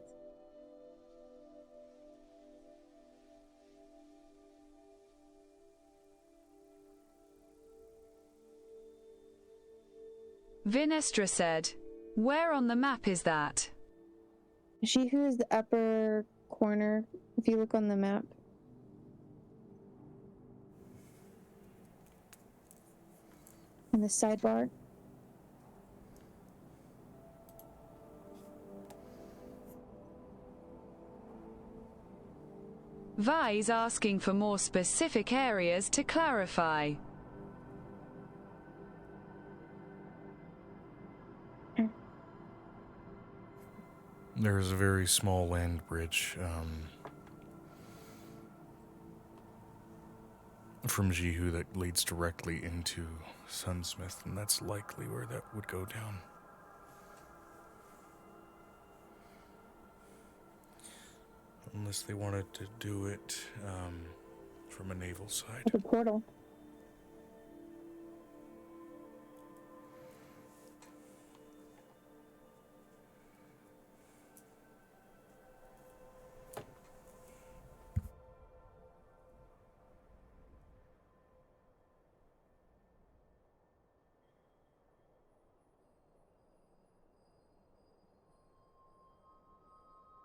[SPEAKER 5] Vinestra said, where on the map is that?
[SPEAKER 3] Jihu is the upper corner, if you look on the map. In the sidebar.
[SPEAKER 5] Vi's asking for more specific areas to clarify.
[SPEAKER 1] There's a very small land bridge from Jihu that leads directly into Sunsmith, and that's likely where that would go down. Unless they wanted to do it from a naval side.
[SPEAKER 3] The portal.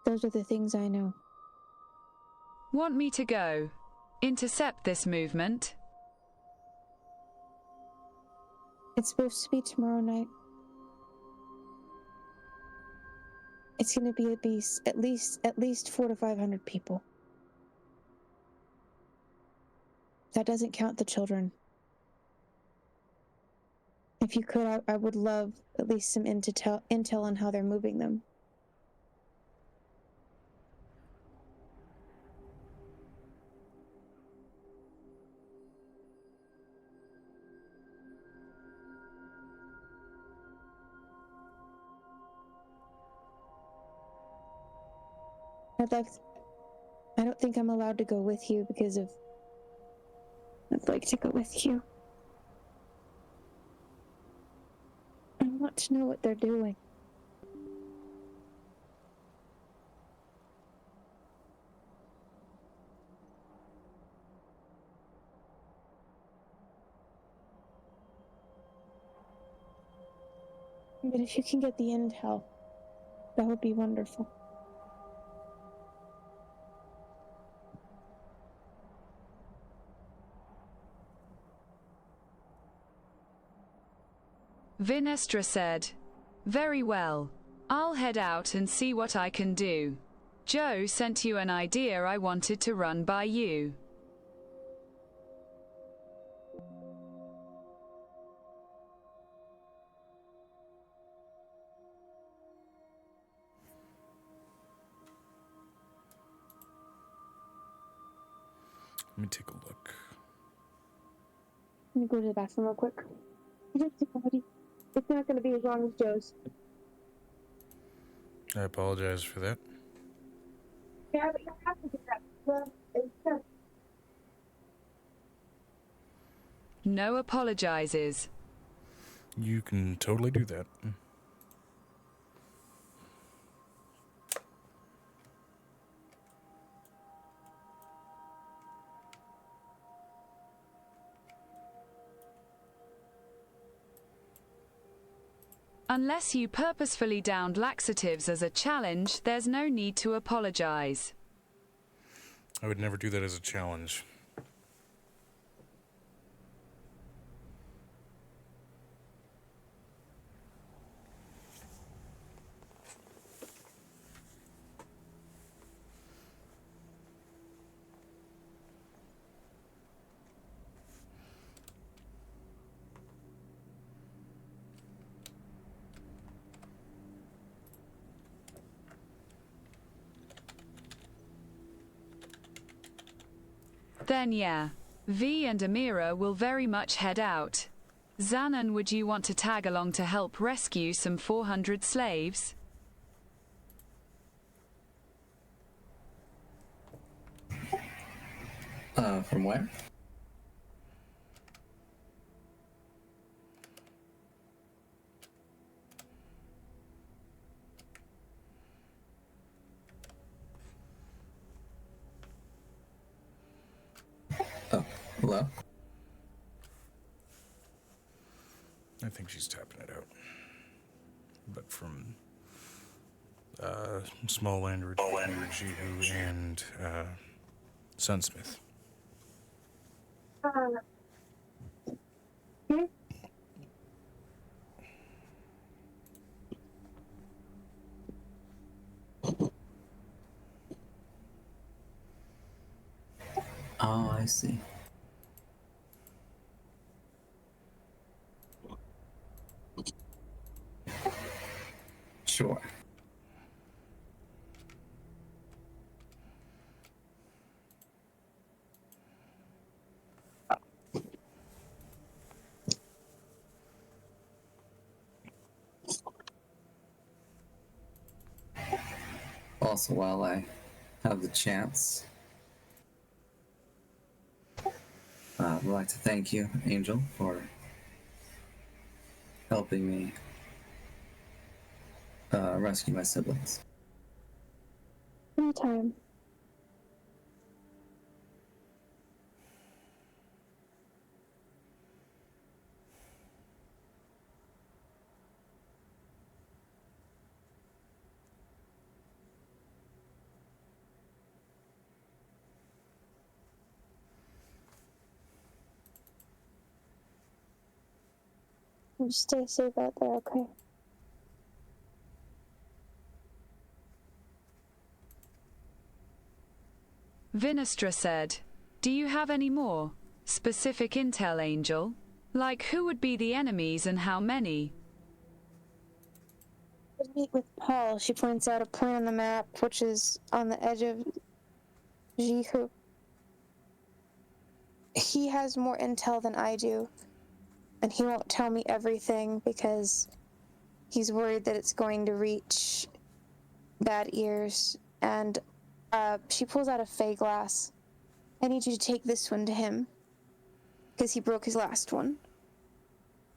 [SPEAKER 3] Those are the things I know.
[SPEAKER 5] Want me to go? Intercept this movement?
[SPEAKER 3] It's supposed to be tomorrow night. It's going to be at least 400 to 500 people. That doesn't count the children. If you could, I would love at least some intel on how they're moving them. I don't think I'm allowed to go with you because of... I'd like to go with you. I want to know what they're doing. But if you can get the intel, that would be wonderful.
[SPEAKER 5] Vinestra said, very well. I'll head out and see what I can do. Joe sent you an idea I wanted to run by you.
[SPEAKER 1] Let me take a look.
[SPEAKER 3] Let me go to the bathroom real quick. It's not going to be as long as Joe's.
[SPEAKER 1] I apologize for that.
[SPEAKER 3] Yeah, but you have to do that. Well, it's just...
[SPEAKER 5] No apologizes.
[SPEAKER 1] You can totally do that.
[SPEAKER 5] Unless you purposefully downed laxatives as a challenge, there's no need to apologize.
[SPEAKER 1] I would never do that as a challenge.
[SPEAKER 5] Then yeah, V and Amira will very much head out. Xanon, would you want to tag along to help rescue some 400 slaves?
[SPEAKER 4] From where? Oh, hello?
[SPEAKER 1] I think she's tapping it out. But from Small Landridge, Jihu, and Sunsmith.
[SPEAKER 4] Oh, I see. Sure. Also, while I have the chance, I'd like to thank you, Angel, for helping me rescue my siblings.
[SPEAKER 3] Anytime. You stay safe out there, okay?
[SPEAKER 5] Vinestra said, "Do you have any more specific intel, Angel? Like who would be the enemies and how many?"
[SPEAKER 3] Let's meet with Paul. She points out a point on the map, which is on the edge of Jihu. He has more intel than I do, and he won't tell me everything because he's worried that it's going to reach bad ears. And she pulls out a Fey glass. I need you to take this one to him because he broke his last one.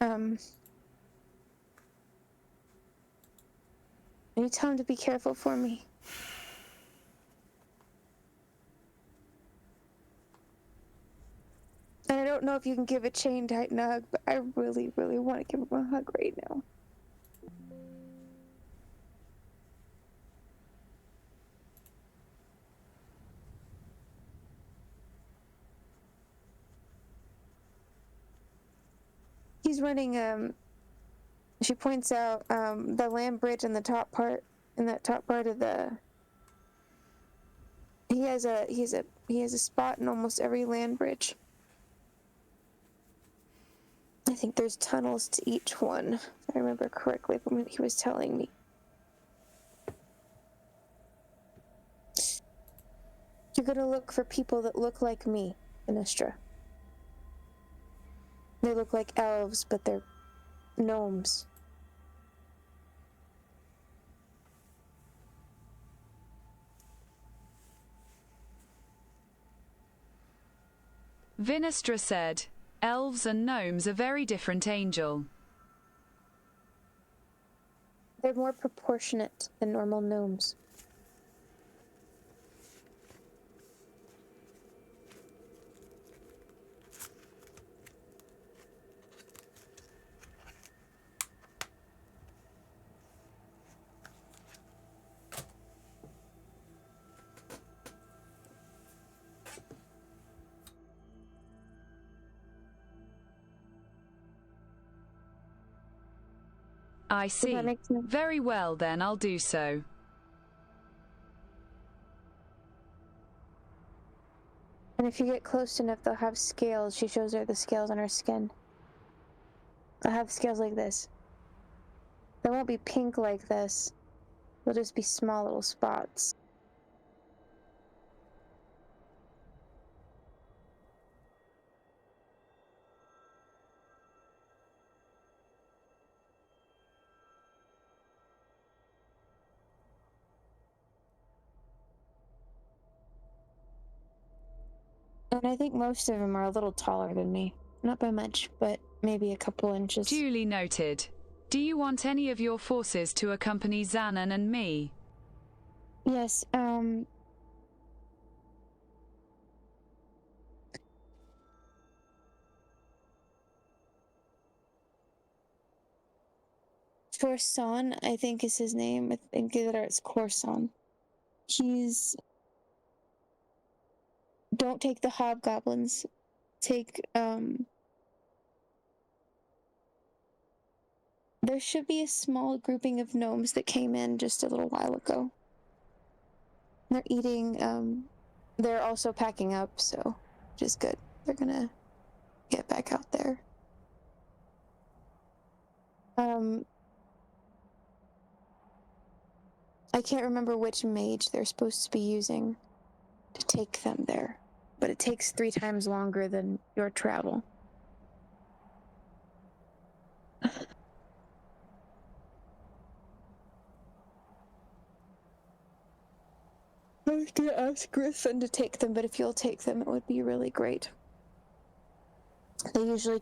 [SPEAKER 3] And you tell him to be careful for me. And I don't know if you can give a chain tight hug, but I really, really want to give him a hug right now. He's running, she points out, the land bridge in the top part, in that top part of the... He has a spot in almost every land bridge. I think there's tunnels to each one, if I remember correctly from what he was telling me. You're gonna look for people that look like me, Vinestra. They look like elves, but they're gnomes.
[SPEAKER 5] Vinestra said, "Elves and gnomes are very different, Angel."
[SPEAKER 3] They're more proportionate than normal gnomes.
[SPEAKER 5] I
[SPEAKER 3] Does
[SPEAKER 5] see.
[SPEAKER 3] that make sense?
[SPEAKER 5] Very well, then I'll do so.
[SPEAKER 3] And if you get close enough, they'll have scales. She shows her the scales on her skin. They'll have scales like this. They won't be pink like this. They'll just be small little spots. And I think most of them are a little taller than me. Not by much, but maybe a couple inches.
[SPEAKER 5] Duly noted. Do you want any of your forces to accompany Xanon and me?
[SPEAKER 3] Yes, Corson, I think is his name. I think that it's Corson. He's... Don't take the hobgoblins. Take, There should be a small grouping of gnomes that came in just a little while ago. They're eating, they're also packing up, so, which is good. They're gonna get back out there. I can't remember which mage they're supposed to be using to take them there, but it takes 3 times longer than your travel. I was gonna ask Griffin to take them, but if you'll take them, it would be really great. They usually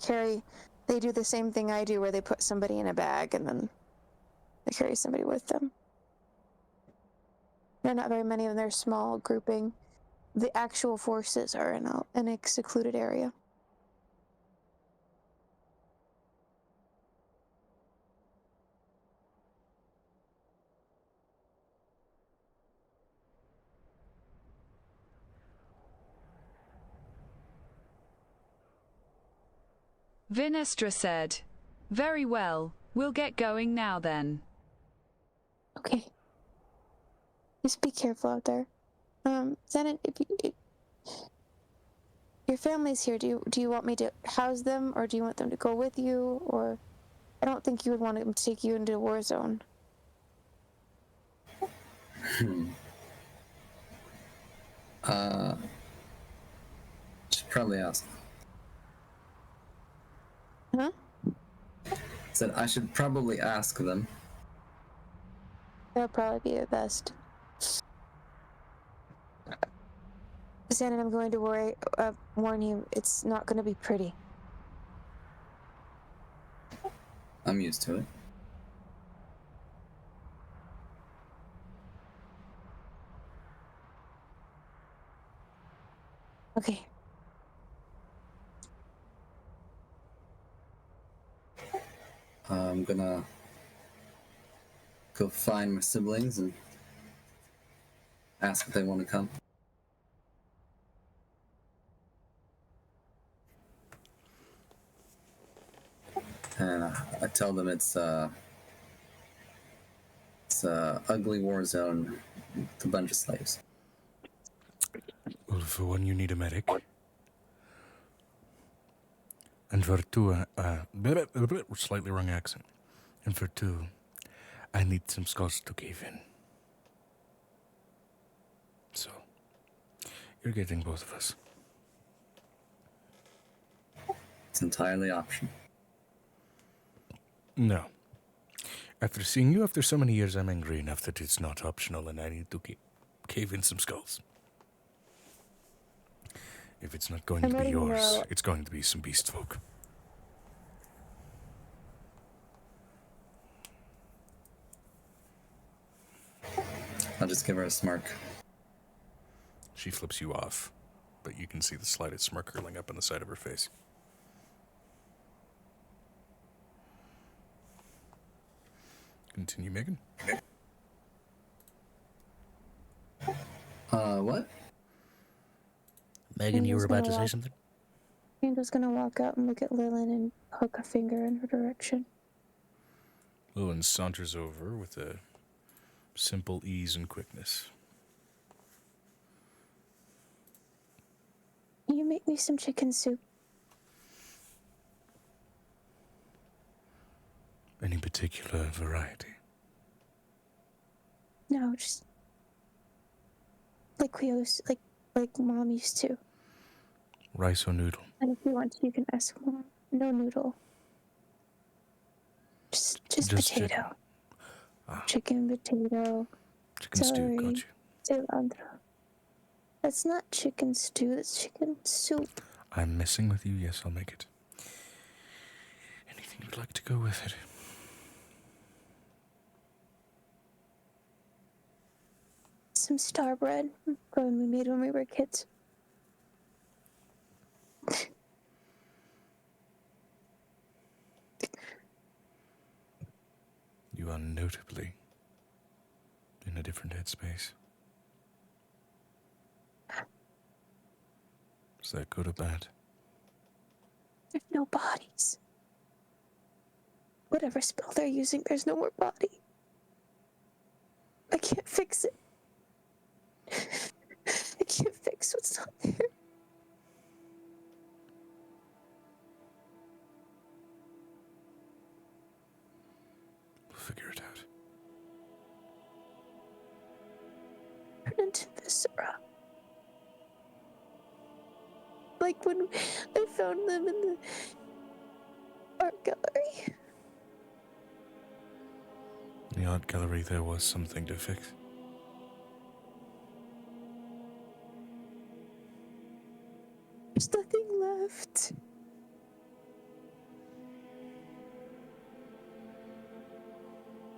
[SPEAKER 3] they do the same thing I do, where they put somebody in a bag and then they carry somebody with them. There are not very many of them, they're small grouping. The actual forces are in a secluded area.
[SPEAKER 5] Vinestra said. Very well, we'll get going now then.
[SPEAKER 3] Okay. Just be careful out there. Xanon, if your family's here, do you want me to house them, or do you want them to go with you, or... I don't think you would want them to take you into a war zone.
[SPEAKER 4] Should probably ask.
[SPEAKER 3] Huh?
[SPEAKER 4] Said I should probably ask them.
[SPEAKER 3] That would probably be the best. Xanon, I'm going to warn you, it's not going to be pretty.
[SPEAKER 4] I'm used to it.
[SPEAKER 3] Okay.
[SPEAKER 4] I'm gonna go find my siblings and ask if they want to come. And I tell them it's a ugly war zone with a bunch of slaves.
[SPEAKER 1] Well, for one, you need a medic. And for two, slightly wrong accent. And for two, I need some skulls to cave in. So, you're getting both of us.
[SPEAKER 4] It's entirely optional.
[SPEAKER 1] No. After seeing you after so many years, I'm angry enough that it's not optional and I need to cave in some skulls. If it's not going to be yours, it's going to be some beast folk.
[SPEAKER 4] I'll just give her a smirk.
[SPEAKER 1] She flips you off, but you can see the slightest smirk curling up on the side of her face. Continue, Megan.
[SPEAKER 4] What?
[SPEAKER 6] Megan, you were about to say something?
[SPEAKER 3] Angel's gonna walk out and look at Lillian and hook a finger in her direction.
[SPEAKER 1] Lillian saunters over with a simple ease and quickness.
[SPEAKER 3] You make me some chicken soup.
[SPEAKER 1] Any particular variety?
[SPEAKER 3] No, just like like Mom used to.
[SPEAKER 1] Rice or noodle?
[SPEAKER 3] And if you want to, you can ask Mom. No noodle. Just potato. Chicken, potato,
[SPEAKER 1] Chicken
[SPEAKER 3] celery,
[SPEAKER 1] stew, got you.
[SPEAKER 3] cilantro. That's not chicken stew, that's chicken soup.
[SPEAKER 1] I'm messing with you. Yes, I'll make it. Anything you'd like to go with it?
[SPEAKER 3] Some star bread. We made when we were kids.
[SPEAKER 1] You are notably in a different headspace. Is that good or bad?
[SPEAKER 3] There's no bodies. Whatever spell they're using, there's no more body. I can't fix it. I can't fix what's not there.
[SPEAKER 1] We'll figure it out.
[SPEAKER 3] Turn into viscera. Like when I found them in the art gallery.
[SPEAKER 1] In the art gallery, there was something to fix.
[SPEAKER 3] There's nothing left.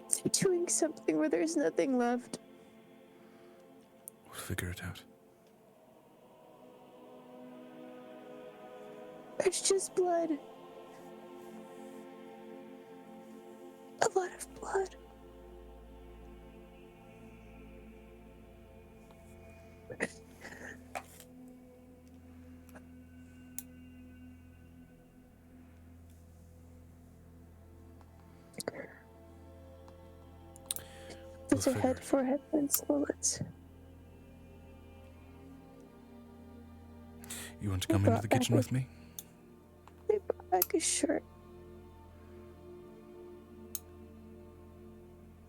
[SPEAKER 3] They're doing something where there's nothing left.
[SPEAKER 1] We'll figure it out.
[SPEAKER 3] There's just blood. A lot of blood. Puts her head, forehead, and slits.
[SPEAKER 1] You want to come into the kitchen with me?
[SPEAKER 3] They brought back a shirt.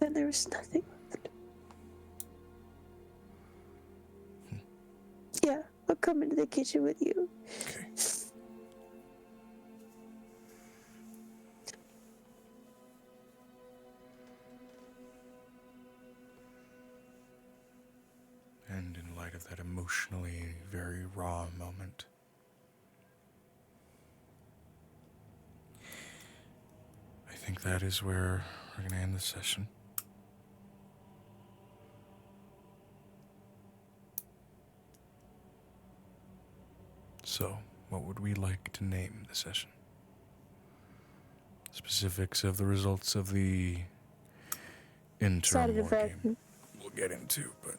[SPEAKER 3] Then there was nothing left. Yeah, I'll come into the kitchen with you.
[SPEAKER 1] Okay. And in light of that emotionally very raw moment, I think that is where we're going to end the session. So, what would we like to name the session? Specifics of the results of the interim war game we'll get into, but...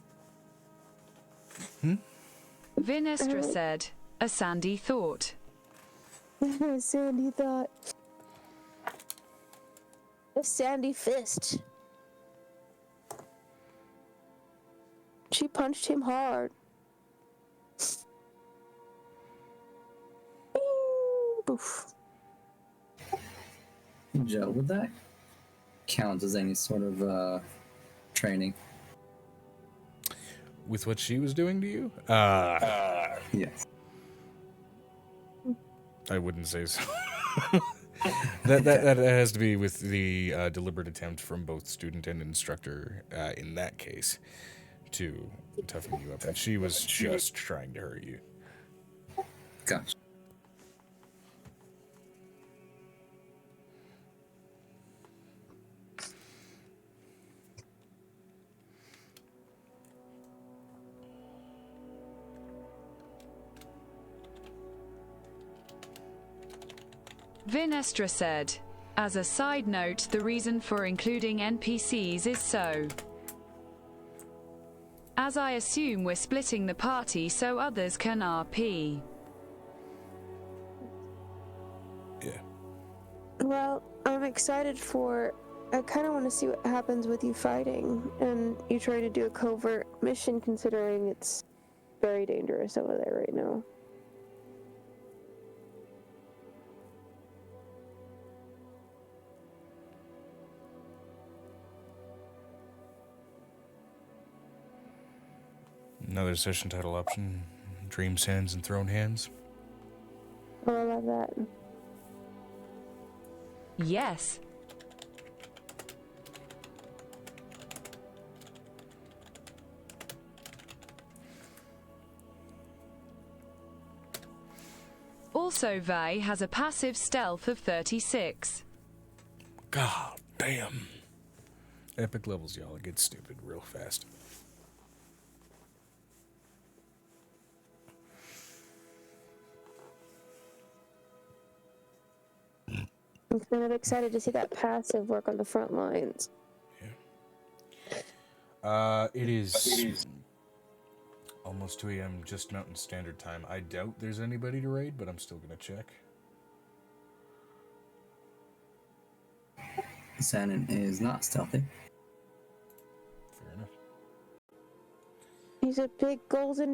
[SPEAKER 5] Vinestra said, a sandy thought.
[SPEAKER 3] A sandy thought. A sandy fist. She punched him hard. Boof.
[SPEAKER 4] Joe, would that count as any sort of training?
[SPEAKER 1] With what she was doing to you?
[SPEAKER 4] Yes.
[SPEAKER 1] I wouldn't say so. that has to be with the deliberate attempt from both student and instructor, in that case, to toughen you up. And she was just trying to hurt you.
[SPEAKER 4] Gotcha.
[SPEAKER 5] Vinestra said, as a side note, the reason for including NPCs is so. As I assume we're splitting the party so others can RP.
[SPEAKER 1] Yeah.
[SPEAKER 3] Well, I'm excited for
[SPEAKER 10] I kind of want to see what happens with you fighting and you trying to do a covert mission, considering it's very dangerous over there right now.
[SPEAKER 1] Another session title option: Dream Sands and Throne Hands.
[SPEAKER 10] Oh, I love that.
[SPEAKER 5] Yes. Also, Vi has a passive stealth of 36.
[SPEAKER 1] God damn. Epic levels, y'all. It gets stupid real fast.
[SPEAKER 10] I'm kind of excited to see that passive work on the front lines.
[SPEAKER 1] It is almost 2 a.m. just Mountain Standard Time. I doubt there's anybody to raid, but I'm still gonna check.
[SPEAKER 4] Shannon is not stealthy.
[SPEAKER 1] Fair enough.
[SPEAKER 10] He's a big golden